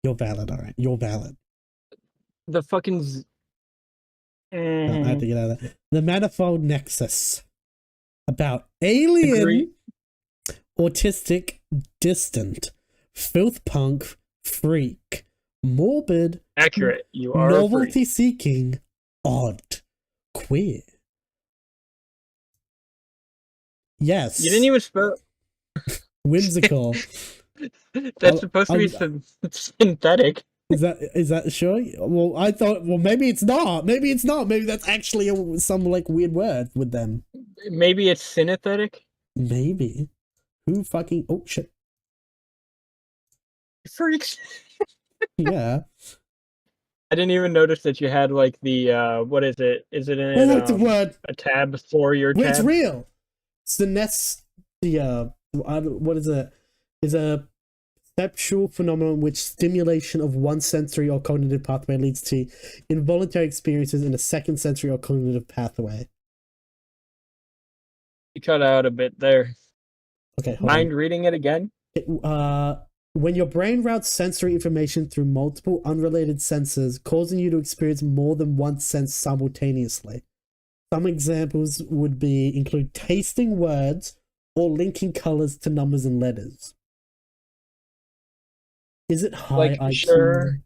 You're valid, alright. You're valid. The fucking... I had to get out of that. The Manifold Nexus. About alien, autistic, distant, filth punk, freak, morbid, accurate, you are novelty seeking, odd, queer. Yes. You didn't even spell... Whimsical. That's supposed to be synthetic. Is that sure? Well, I thought. Well, maybe it's not. Maybe it's not. Maybe that's actually some like weird word with them. Maybe it's synesthetic. Maybe. Who fucking? Oh shit. Freaks. Yeah. I didn't even notice that you had like the what is it? Is it in It's a word. A tab for your Wait, tab? it's real. What is it? Is a perceptual phenomenon which stimulation of one sensory or cognitive pathway leads to involuntary experiences in a second sensory or cognitive pathway. You cut out a bit there. Okay, mind reading it again? When your brain routes sensory information through multiple unrelated senses, causing you to experience more than one sense simultaneously. Some examples would include tasting words or linking colors to numbers and letters. Is it high IQ? Sure.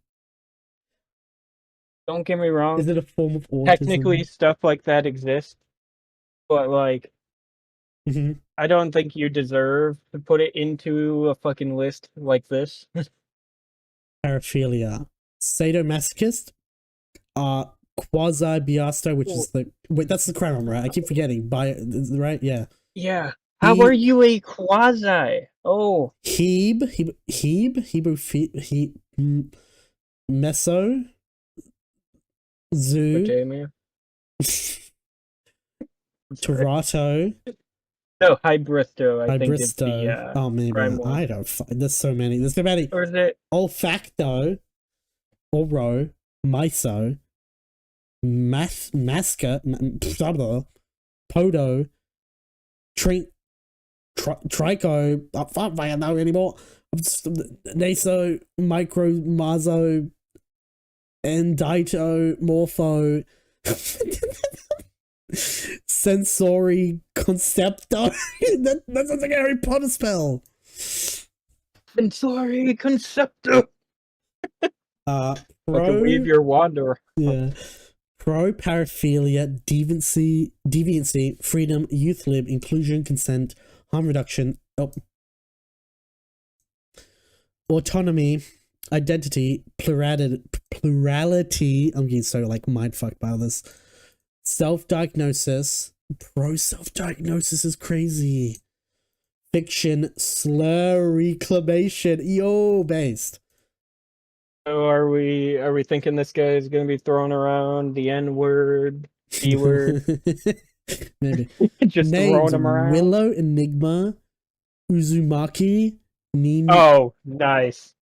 Don't get me wrong. Is it a form of autism? Technically, stuff like that exists, but like, I don't think you deserve to put it into a fucking list like this. Paraphilia, sadomasochist, quasi-biasto, which is the that's the crime, right? I keep forgetting. Right? Yeah. Yeah. How are you a quasi? Oh. Meso, zoo, Toronto. No, hybristo. I think it's the oh, maybe I don't. There's so many. There's so many. Or is it olfacto, oro, miso, masca, podo, trico. I don't know anymore. Naso, micro, mazo, endito, morpho. Sensory concepto. that sounds like a Harry Potter spell. Sensory concepto. Wave your wand or pro paraphilia, deviancy, freedom, youth lib, inclusion, consent, harm reduction, autonomy, identity, plurality. I'm getting so like mindfucked by this. Self-diagnosis. Pro self-diagnosis is crazy. Fiction, slur, reclamation. Yo, based. So are we thinking this guy is going to be throwing around the N-word, D-word? Maybe. Just names, throwing them around? Willow, Enigma, Uzumaki, Nini. Oh, nice.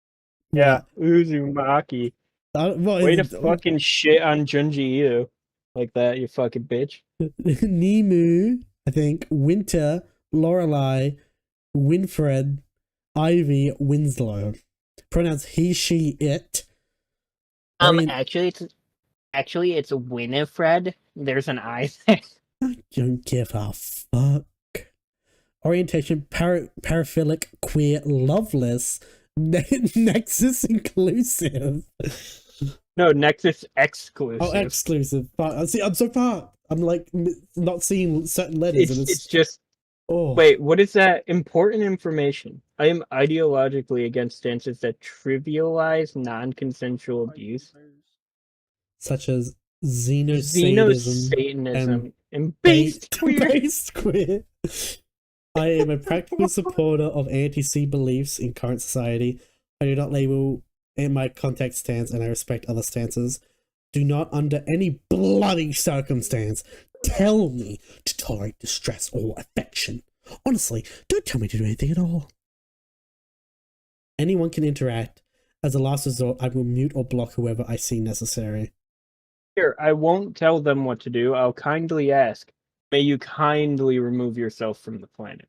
Yeah, Uzumaki. Way to fucking shit on Junji Ito. Like that, you fucking bitch. Nemu, I think, Winter, Lorelei, Winfred, Ivy, Winslow. Pronouns he, she, it. Actually, it's Winifred. There's an I there. I don't give a fuck. Orientation, paraphilic, queer, loveless, Nexus inclusive. No, Nexus exclusive. Oh, exclusive. See, I'm so far. I'm like not seeing certain letters. It's just. Oh. Wait, what is that? Important information. I am ideologically against stances that trivialize non-consensual abuse, such as xenosatanism and based queer. I am a practical supporter of anti-C beliefs in current society. I do not label in my context stance, and I respect other stances. Do not, under any bloody circumstance, tell me to tolerate distress or affection. Honestly, don't tell me to do anything at all. Anyone can interact. As a last resort, I will mute or block whoever I see necessary. Here, I won't tell them what to do. I'll kindly ask, may you kindly remove yourself from the planet.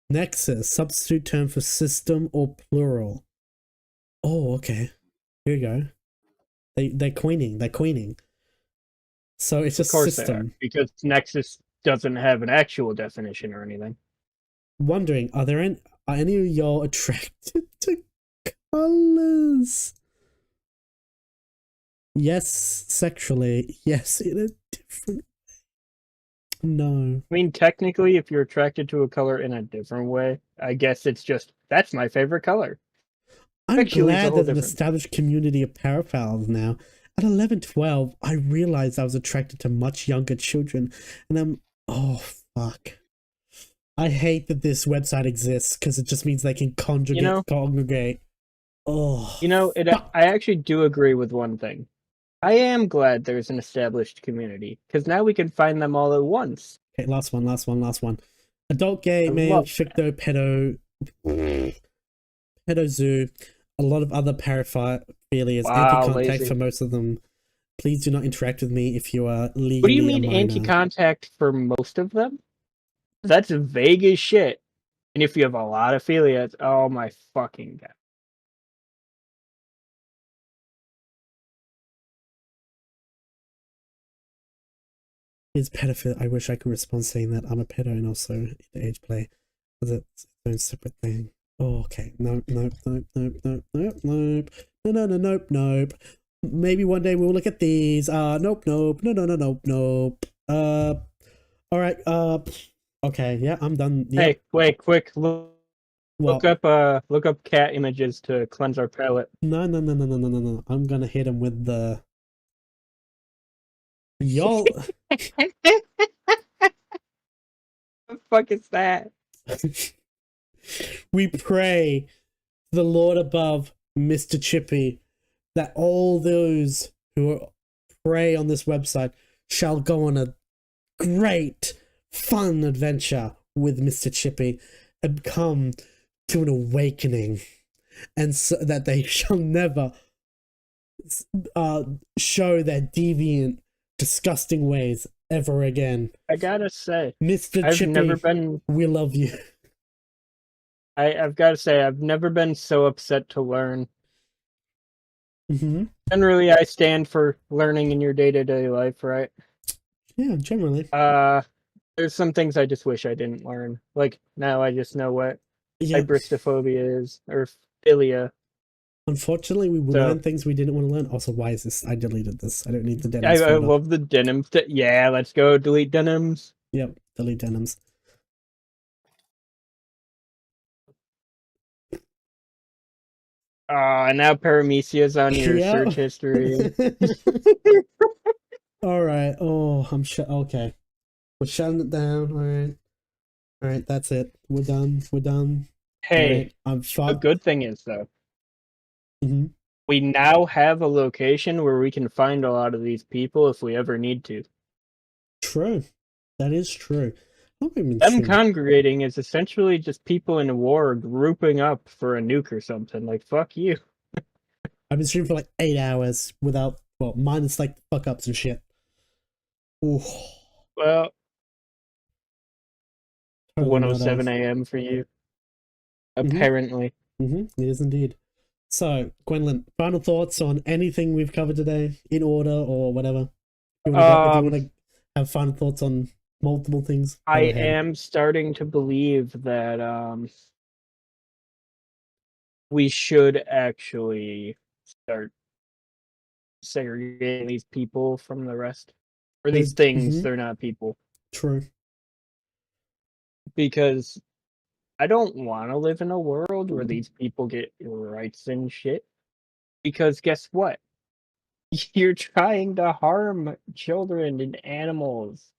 Nexus, substitute term for system or plural. Oh, okay. Here you go. They're queening. So it's a system. Because Nexus doesn't have an actual definition or anything. Wondering, are any of y'all attracted to colors? Yes, sexually. Yes, in a different way. No. I mean, technically, if you're attracted to a color in a different way, I guess it's just, that's my favorite color. I'm glad there's an established community of paraphiles now. At 11, 12, I realized I was attracted to much younger children, and oh fuck. I hate that this website exists because it just means they can congregate. Oh, I actually do agree with one thing. I am glad there's an established community because now we can find them all at once. Okay, last one. Adult gay, male, ficto, pedo zoo, a lot of other paraphilias, anti-contact for most of them. Please do not interact with me if you are legally. What do you mean anti-contact for most of them? That's vague as shit. And if you have a lot of philias, oh my fucking god. Is pedophile. I wish I could respond saying that I'm a pedo and also age play, because it's its own separate thing. Oh, okay. Nope. Nope. Maybe one day we'll look at these. Nope. Nope. All right. Okay. Yeah, I'm done. Yep. Hey, wait, quick. Look up cat images to cleanse our palate. No. I'm gonna hit him with the. Y'all. What the fuck is that? We pray to the Lord above, Mr. Chippy, that all those who pray on this website shall go on a great, fun adventure with Mr. Chippy and come to an awakening, and so that they shall never show their deviant, disgusting ways ever again. I gotta say, Mr. Chippy, we love you. I've got to say, I've never been so upset to learn. Mm-hmm. Generally, I stand for learning in your day-to-day life, right? Yeah, generally. There's some things I just wish I didn't learn. Like, now I just know what hybristophobia is, or philia. Unfortunately, we learned things we didn't want to learn. Also, why is this? I deleted this. I don't need the denims. I love the denims. Yeah, let's go delete denims. Yep, delete denims. And now Paramecia's on your search history. All right. Oh, okay. We're shutting it down. All right. That's it. We're done. Hey, I'm fucked. The good thing is though, mm-hmm. we now have a location where we can find a lot of these people if we ever need to. True. That is true. Them congregating is essentially just people in a war grouping up for a nuke or something. Like, fuck you. I've been streaming for like 8 hours without, minus like fuck ups and shit. Ooh. Well, 1:07 a.m. for you. Apparently. Mm-hmm. It is indeed. So, Gwendolyn, final thoughts on anything we've covered today, in order or whatever? If you want to have final thoughts on multiple things? I am starting to believe that we should actually start segregating these people from the rest. Or these things, they're not people. True. Because I don't want to live in a world where these people get rights and shit. Because guess what? You're trying to harm children and animals.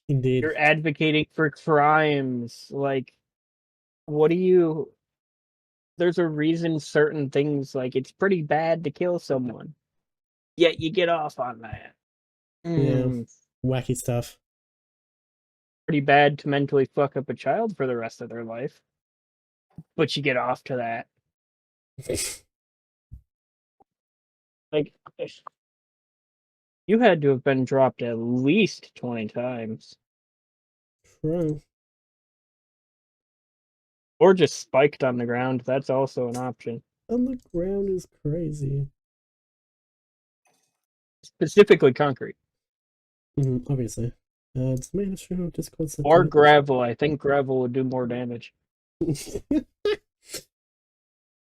Indeed. You're advocating for crimes. Like, what do you... There's a reason certain things, like, it's pretty bad to kill someone. Yet you get off on that. Yeah. Wacky stuff. Pretty bad to mentally fuck up a child for the rest of their life. But you get off to that. Like, you had to have been dropped at least 20 times. True. Or just spiked on the ground. That's also an option. On the ground is crazy. Specifically concrete. Obviously. It's mainstream Discord. Or gravel. I think gravel would do more damage.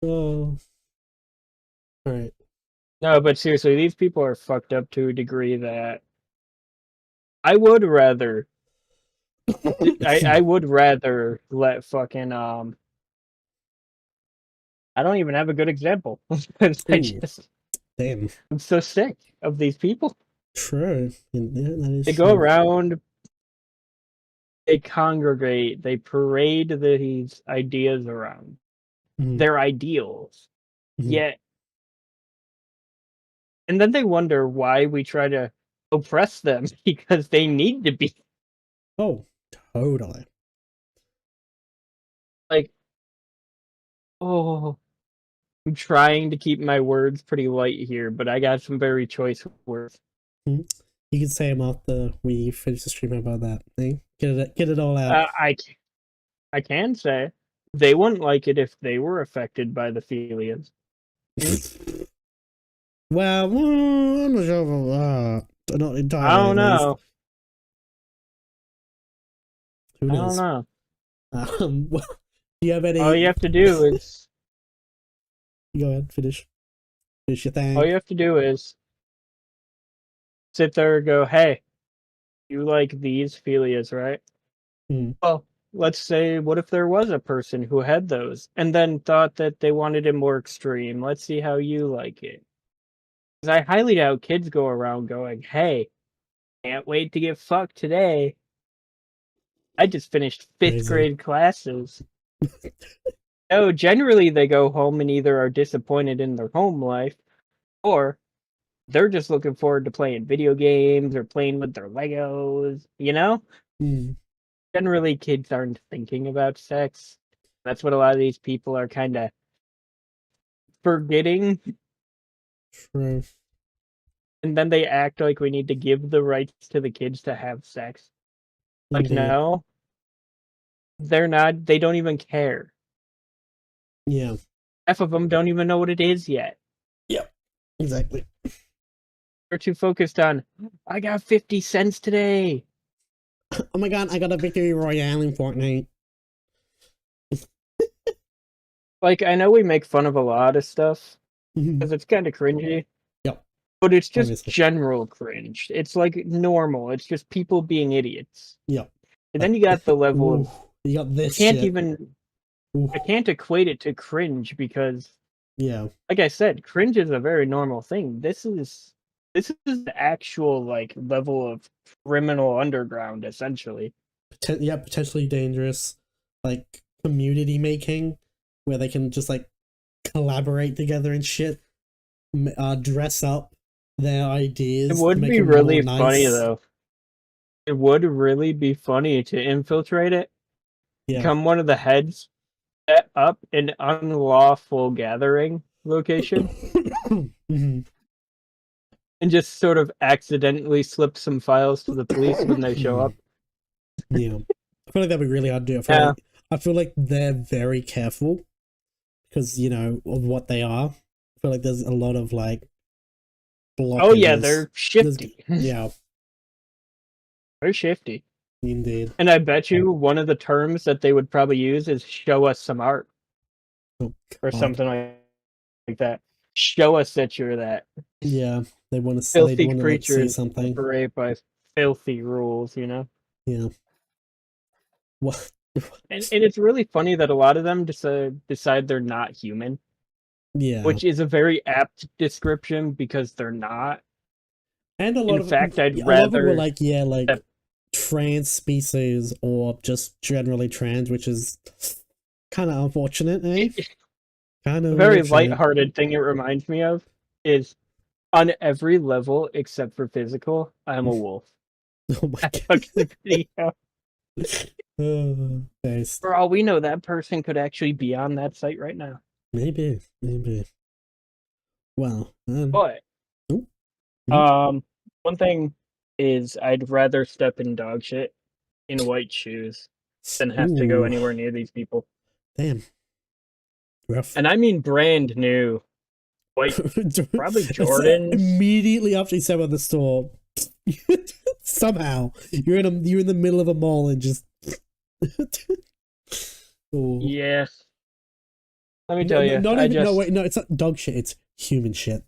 Oh. Alright. No, but seriously, these people are fucked up to a degree that I would rather I would rather let fucking I don't even have a good example. Damn. I'm so sick of these people. True. Yeah, that is They true. go around, they congregate, they parade these ideas around. Their ideals. Yet, and then they wonder why we try to oppress them because they need to be. Oh, totally. Like, oh, I'm trying to keep my words pretty light here, but I got some very choice words. You can say them after we finish the stream about that thing. Get it all out. I can say they wouldn't like it if they were affected by the philias. Well, I'm not sure about that. Not entirely. I don't know. Who knows? I don't know. Do you have any? All you have to do is go ahead, finish your thing. all you have to do is sit there and go, "Hey, you like these philias, right? Well, let's say, what if there was a person who had those and then thought that they wanted it more extreme? Let's see how you like it." Because I highly doubt kids go around going, "Hey, can't wait to get fucked today. I just finished fifth grade classes." No, generally they go home and either are disappointed in their home life, or they're just looking forward to playing video games or playing with their Legos, you know? Generally, kids aren't thinking about sex. That's what a lot of these people are kind of forgetting. True. And then they act like we need to give the rights to the kids to have sex. Like, Indeed. no. They're not, they don't even care. Yeah. Half of them don't even know what it is yet. Yep. Exactly. They're too focused on, I got 50 cents today. Oh my god, I got a victory royale in Fortnite. Like, I know we make fun of a lot of stuff, because it's kind of cringy. Yep. But it's just Obviously. general cringe. It's like normal. It's just people being idiots. Yep. And then you got the level of... You got this can't shit. even... I can't equate it to cringe because... Yeah. Like I said, cringe is a very normal thing. This is the actual, like, level of criminal underground, essentially. Potentially dangerous, like, community making, where they can just, like, collaborate together and shit, dress up their ideas. It would be really funny, though. It would really be funny to infiltrate it, become one of the heads, set up an unlawful gathering location, and just sort of accidentally slip some files to the police when they show up. Yeah. I feel like that'd be really hard to do. I feel like they're very careful because, you know, of what they are. I feel like there's a lot of, like, oh yeah, they're shifty. Yeah. They're shifty. Indeed. And I bet you one of the terms that they would probably use is show us some art. Or something like that. Show us that you're that. Yeah. They want to filthy say creatures something. Operate by filthy rules, you know? Yeah. What? And it's really funny that a lot of them decide they're not human. Yeah. Which is a very apt description because they're not. And a lot of I'd rather rather were like, yeah, like trans species or just generally trans, which is kind of unfortunate, eh? Kind of a very lighthearted thing it reminds me of is on every level except for physical, I'm a wolf. Oh my god. Nice. For all we know, that person could actually be on that site right now. Maybe. Well, but one thing is I'd rather step in dog shit in white shoes than have to go anywhere near these people. Damn. Rough. And I mean brand new white, probably Jordans. Immediately after you step out the store, somehow you're in the middle of a mall and just. Yes. Let me tell you. No, it's not dog shit. It's human shit.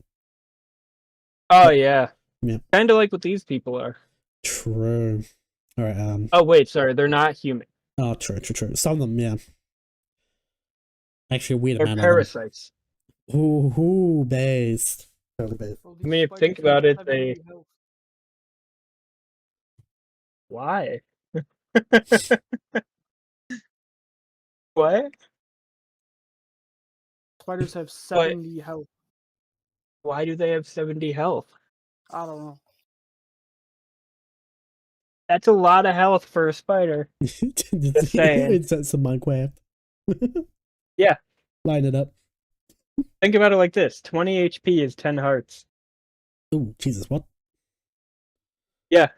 Oh yeah. Yeah. Kind of like what these people are. True. All right. Oh wait, sorry, they're not human. Oh, true. Some of them, yeah. Actually, a weird They're amount parasites. of them. Ooh, based. Totally based. I mean, if you think about it, they... Why? What? Spiders have 70 health. Why do they have 70 health? I don't know. That's a lot of health for a spider. Just saying. It's some Minecraft. Yeah. Line it up. Think about it like this. 20 HP is 10 hearts. Ooh, Jesus, what? Yeah.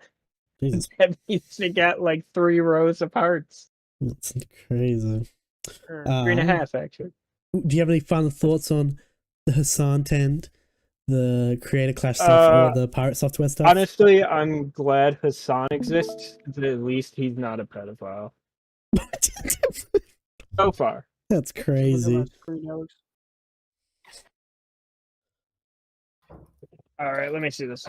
Jesus. That means they got like 3 rows of hearts. That's crazy. 3.5, actually. Do you have any final thoughts on the Hassan Tend, the Creator Clash stuff, or the Pirate Software stuff? Honestly, I'm glad Hassan exists, but at least he's not a pedophile. So far. That's crazy. Alright, let me see this.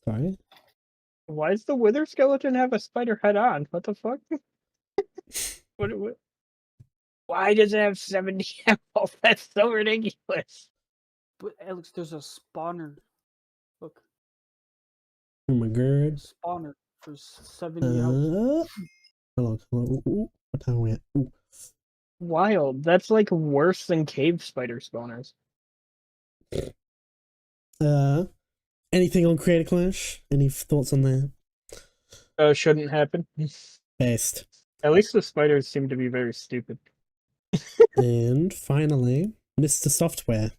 Sorry? Why does the Wither Skeleton have a spider head on? What the fuck? What? Why does it have 70 health? That's so ridiculous. But Alex, there's a spawner. Look. Oh my god. Spawner for 70 health. Hello. Ooh, what time are we at? Ooh. Wild. That's like worse than cave spider spawners. Anything on Creator Clash? Any thoughts on that? Shouldn't happen. Based. At least the spiders seem to be very stupid. And finally, Mr. Software.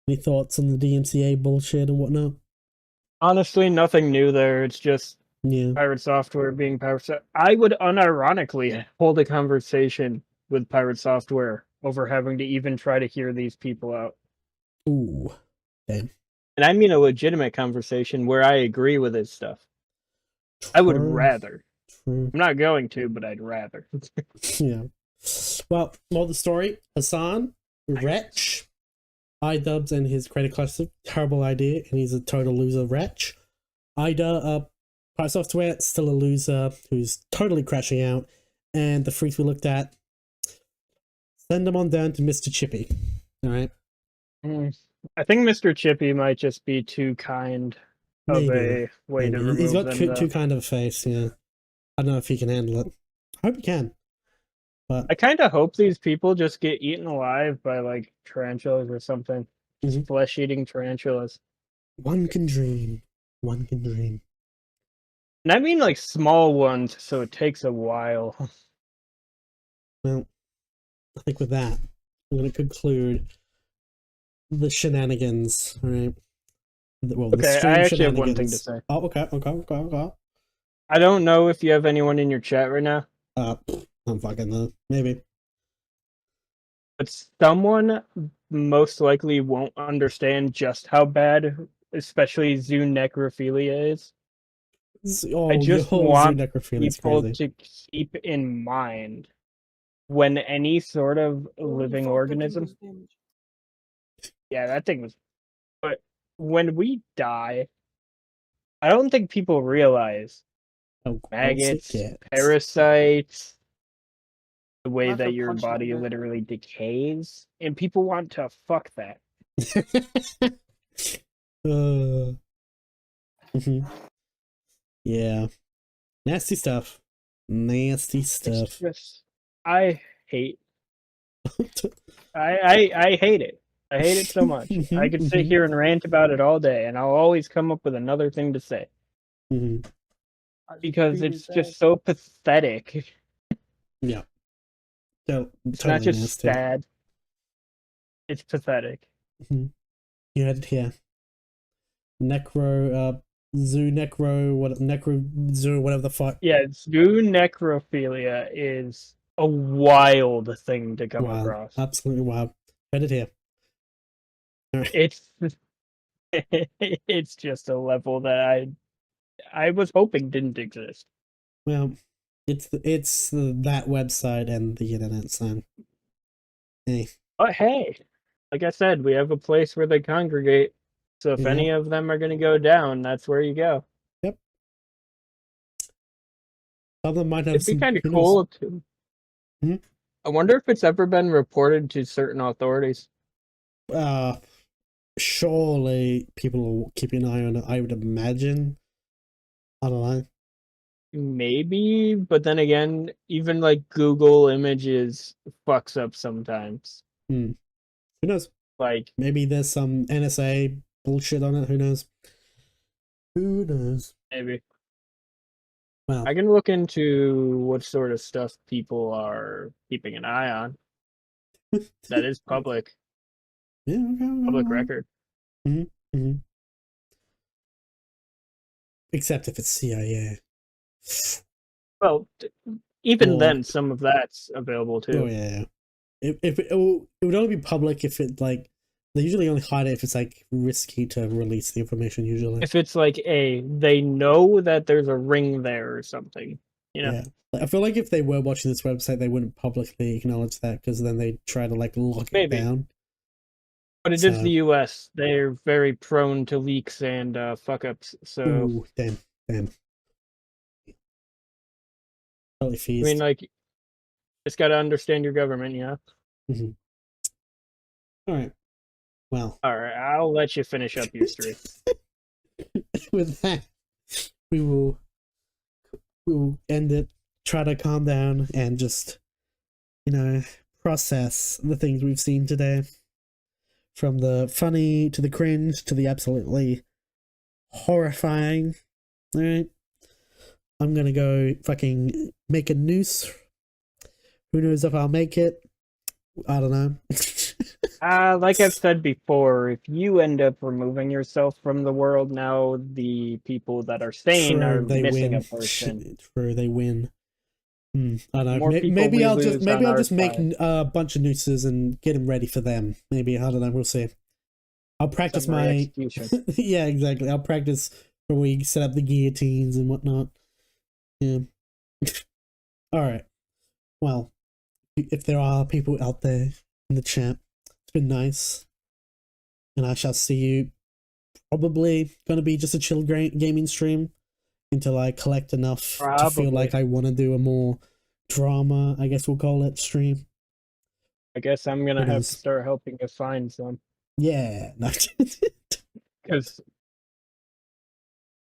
Any thoughts on the DMCA bullshit and whatnot? Honestly, nothing new there. It's just Pirate Software being Pirate Software. I would unironically hold a conversation with Pirate Software over having to even try to hear these people out. Ooh. Damn. And I mean a legitimate conversation where I agree with his stuff. I would rather. I'm not going to, but I'd rather. Yeah. Well, more the story. Hassan, wretch. iDubbbz and his Creator Clash, terrible idea, and he's a total loser wretch. Ida, Pirate Software, still a loser who's totally crashing out. And the freaks we looked at, send them on down to Mr. Chippy. Alright? I think Mr. Chippy might just be too kind of a way to remove He's got them, too kind of a face, yeah. I don't know if he can handle it. I hope he can. But I kind of hope these people just get eaten alive by, like, tarantulas or something. Just flesh-eating tarantulas. One can dream. One can dream. And I mean, like, small ones, so it takes a while. Well, I think with that, I'm going to conclude the shenanigans, alright? Well, Okay, I actually have one thing to say. Oh, okay. I don't know if you have anyone in your chat right now. I'm fucking maybe. But someone most likely won't understand just how bad, especially zoo necrophilia is. I just want people to keep in mind when any sort of living organism... Yeah, that thing was... But when we die, I don't think people realize maggots, parasites, the way that your body literally decays, and people want to fuck that. Yeah. Nasty stuff. Nasty stuff. I hate I hate it. I hate it so much. I could sit here and rant about it all day, and I'll always come up with another thing to say. Because it's just so pathetic. Yeah. It's not just sad. It's pathetic. You had it here. Necro, whatever the fuck. Yeah, zoo necrophilia is a wild thing to come across. Absolutely wild. Had it here. It's it's just a level that I was hoping didn't exist. Well, it's that website and the internet, so hey. But hey, like I said, we have a place where they congregate. So if any of them are going to go down, that's where you go. Some of them might have It'd be kind of cool too. I wonder if it's ever been reported to certain authorities. Surely people will keep an eye on it, I would imagine. I don't know. Maybe, but then again, even like Google Images fucks up sometimes. Who knows? Like maybe there's some NSA bullshit on it. Who knows? Who knows? Maybe. Well, I can look into what sort of stuff people are keeping an eye on. That is public. Yeah, okay. Public record. Except if it's CIA. Well, even then, some of that's available too. Oh yeah. It would only be public if it like they usually only hide it if it's like risky to release the information. Usually, if it's like they know that there's a ring there or something, you know. Yeah. Like, I feel like if they were watching this website, they wouldn't publicly acknowledge that because then they try to like lock it down. But it is the U.S. They're very prone to leaks and fuck ups. So ooh, damn. Totally feast. I mean, like, just got to understand your government, you know. All right. Well. All right. I'll let you finish up your stream. With that, we will end it. Try to calm down and just, process the things we've seen today. From the funny to the cringe to the absolutely horrifying. All right. I'm gonna go fucking make a noose. Who knows if I'll make it? I don't know. Like I've said before, if you end up removing yourself from the world, now the people that are staying are missing a person. True, they win. I don't know. Maybe I'll just make a bunch of nooses and get them ready for them. Maybe, I don't know. We'll see. I'll practice my yeah, exactly. I'll practice when we set up the guillotines and whatnot. Yeah. All right. Well, if there are people out there in the chat, it's been nice, and I shall see you. Probably gonna be just a chill gaming stream until I collect enough to feel like I want to do a more drama, I guess we'll call it, stream. I guess I'm gonna have to start helping you find some. Yeah, because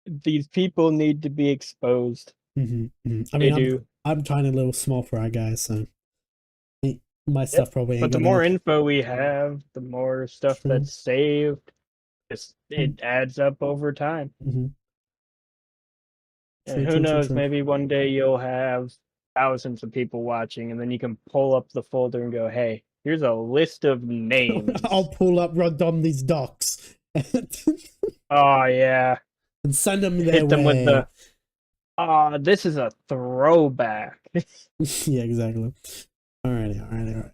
these people need to be exposed. I mean, I'm tiny little small fry guy, so my stuff probably ain't. But the more info we have, the more stuff that's saved. It adds up over time. And who knows, maybe one day you'll have thousands of people watching, and then you can pull up the folder and go, hey, here's a list of names. I'll pull up Rodomni's docs. Oh, yeah. And send them their Hit them way. with the, this is a throwback. Yeah, exactly. Alrighty.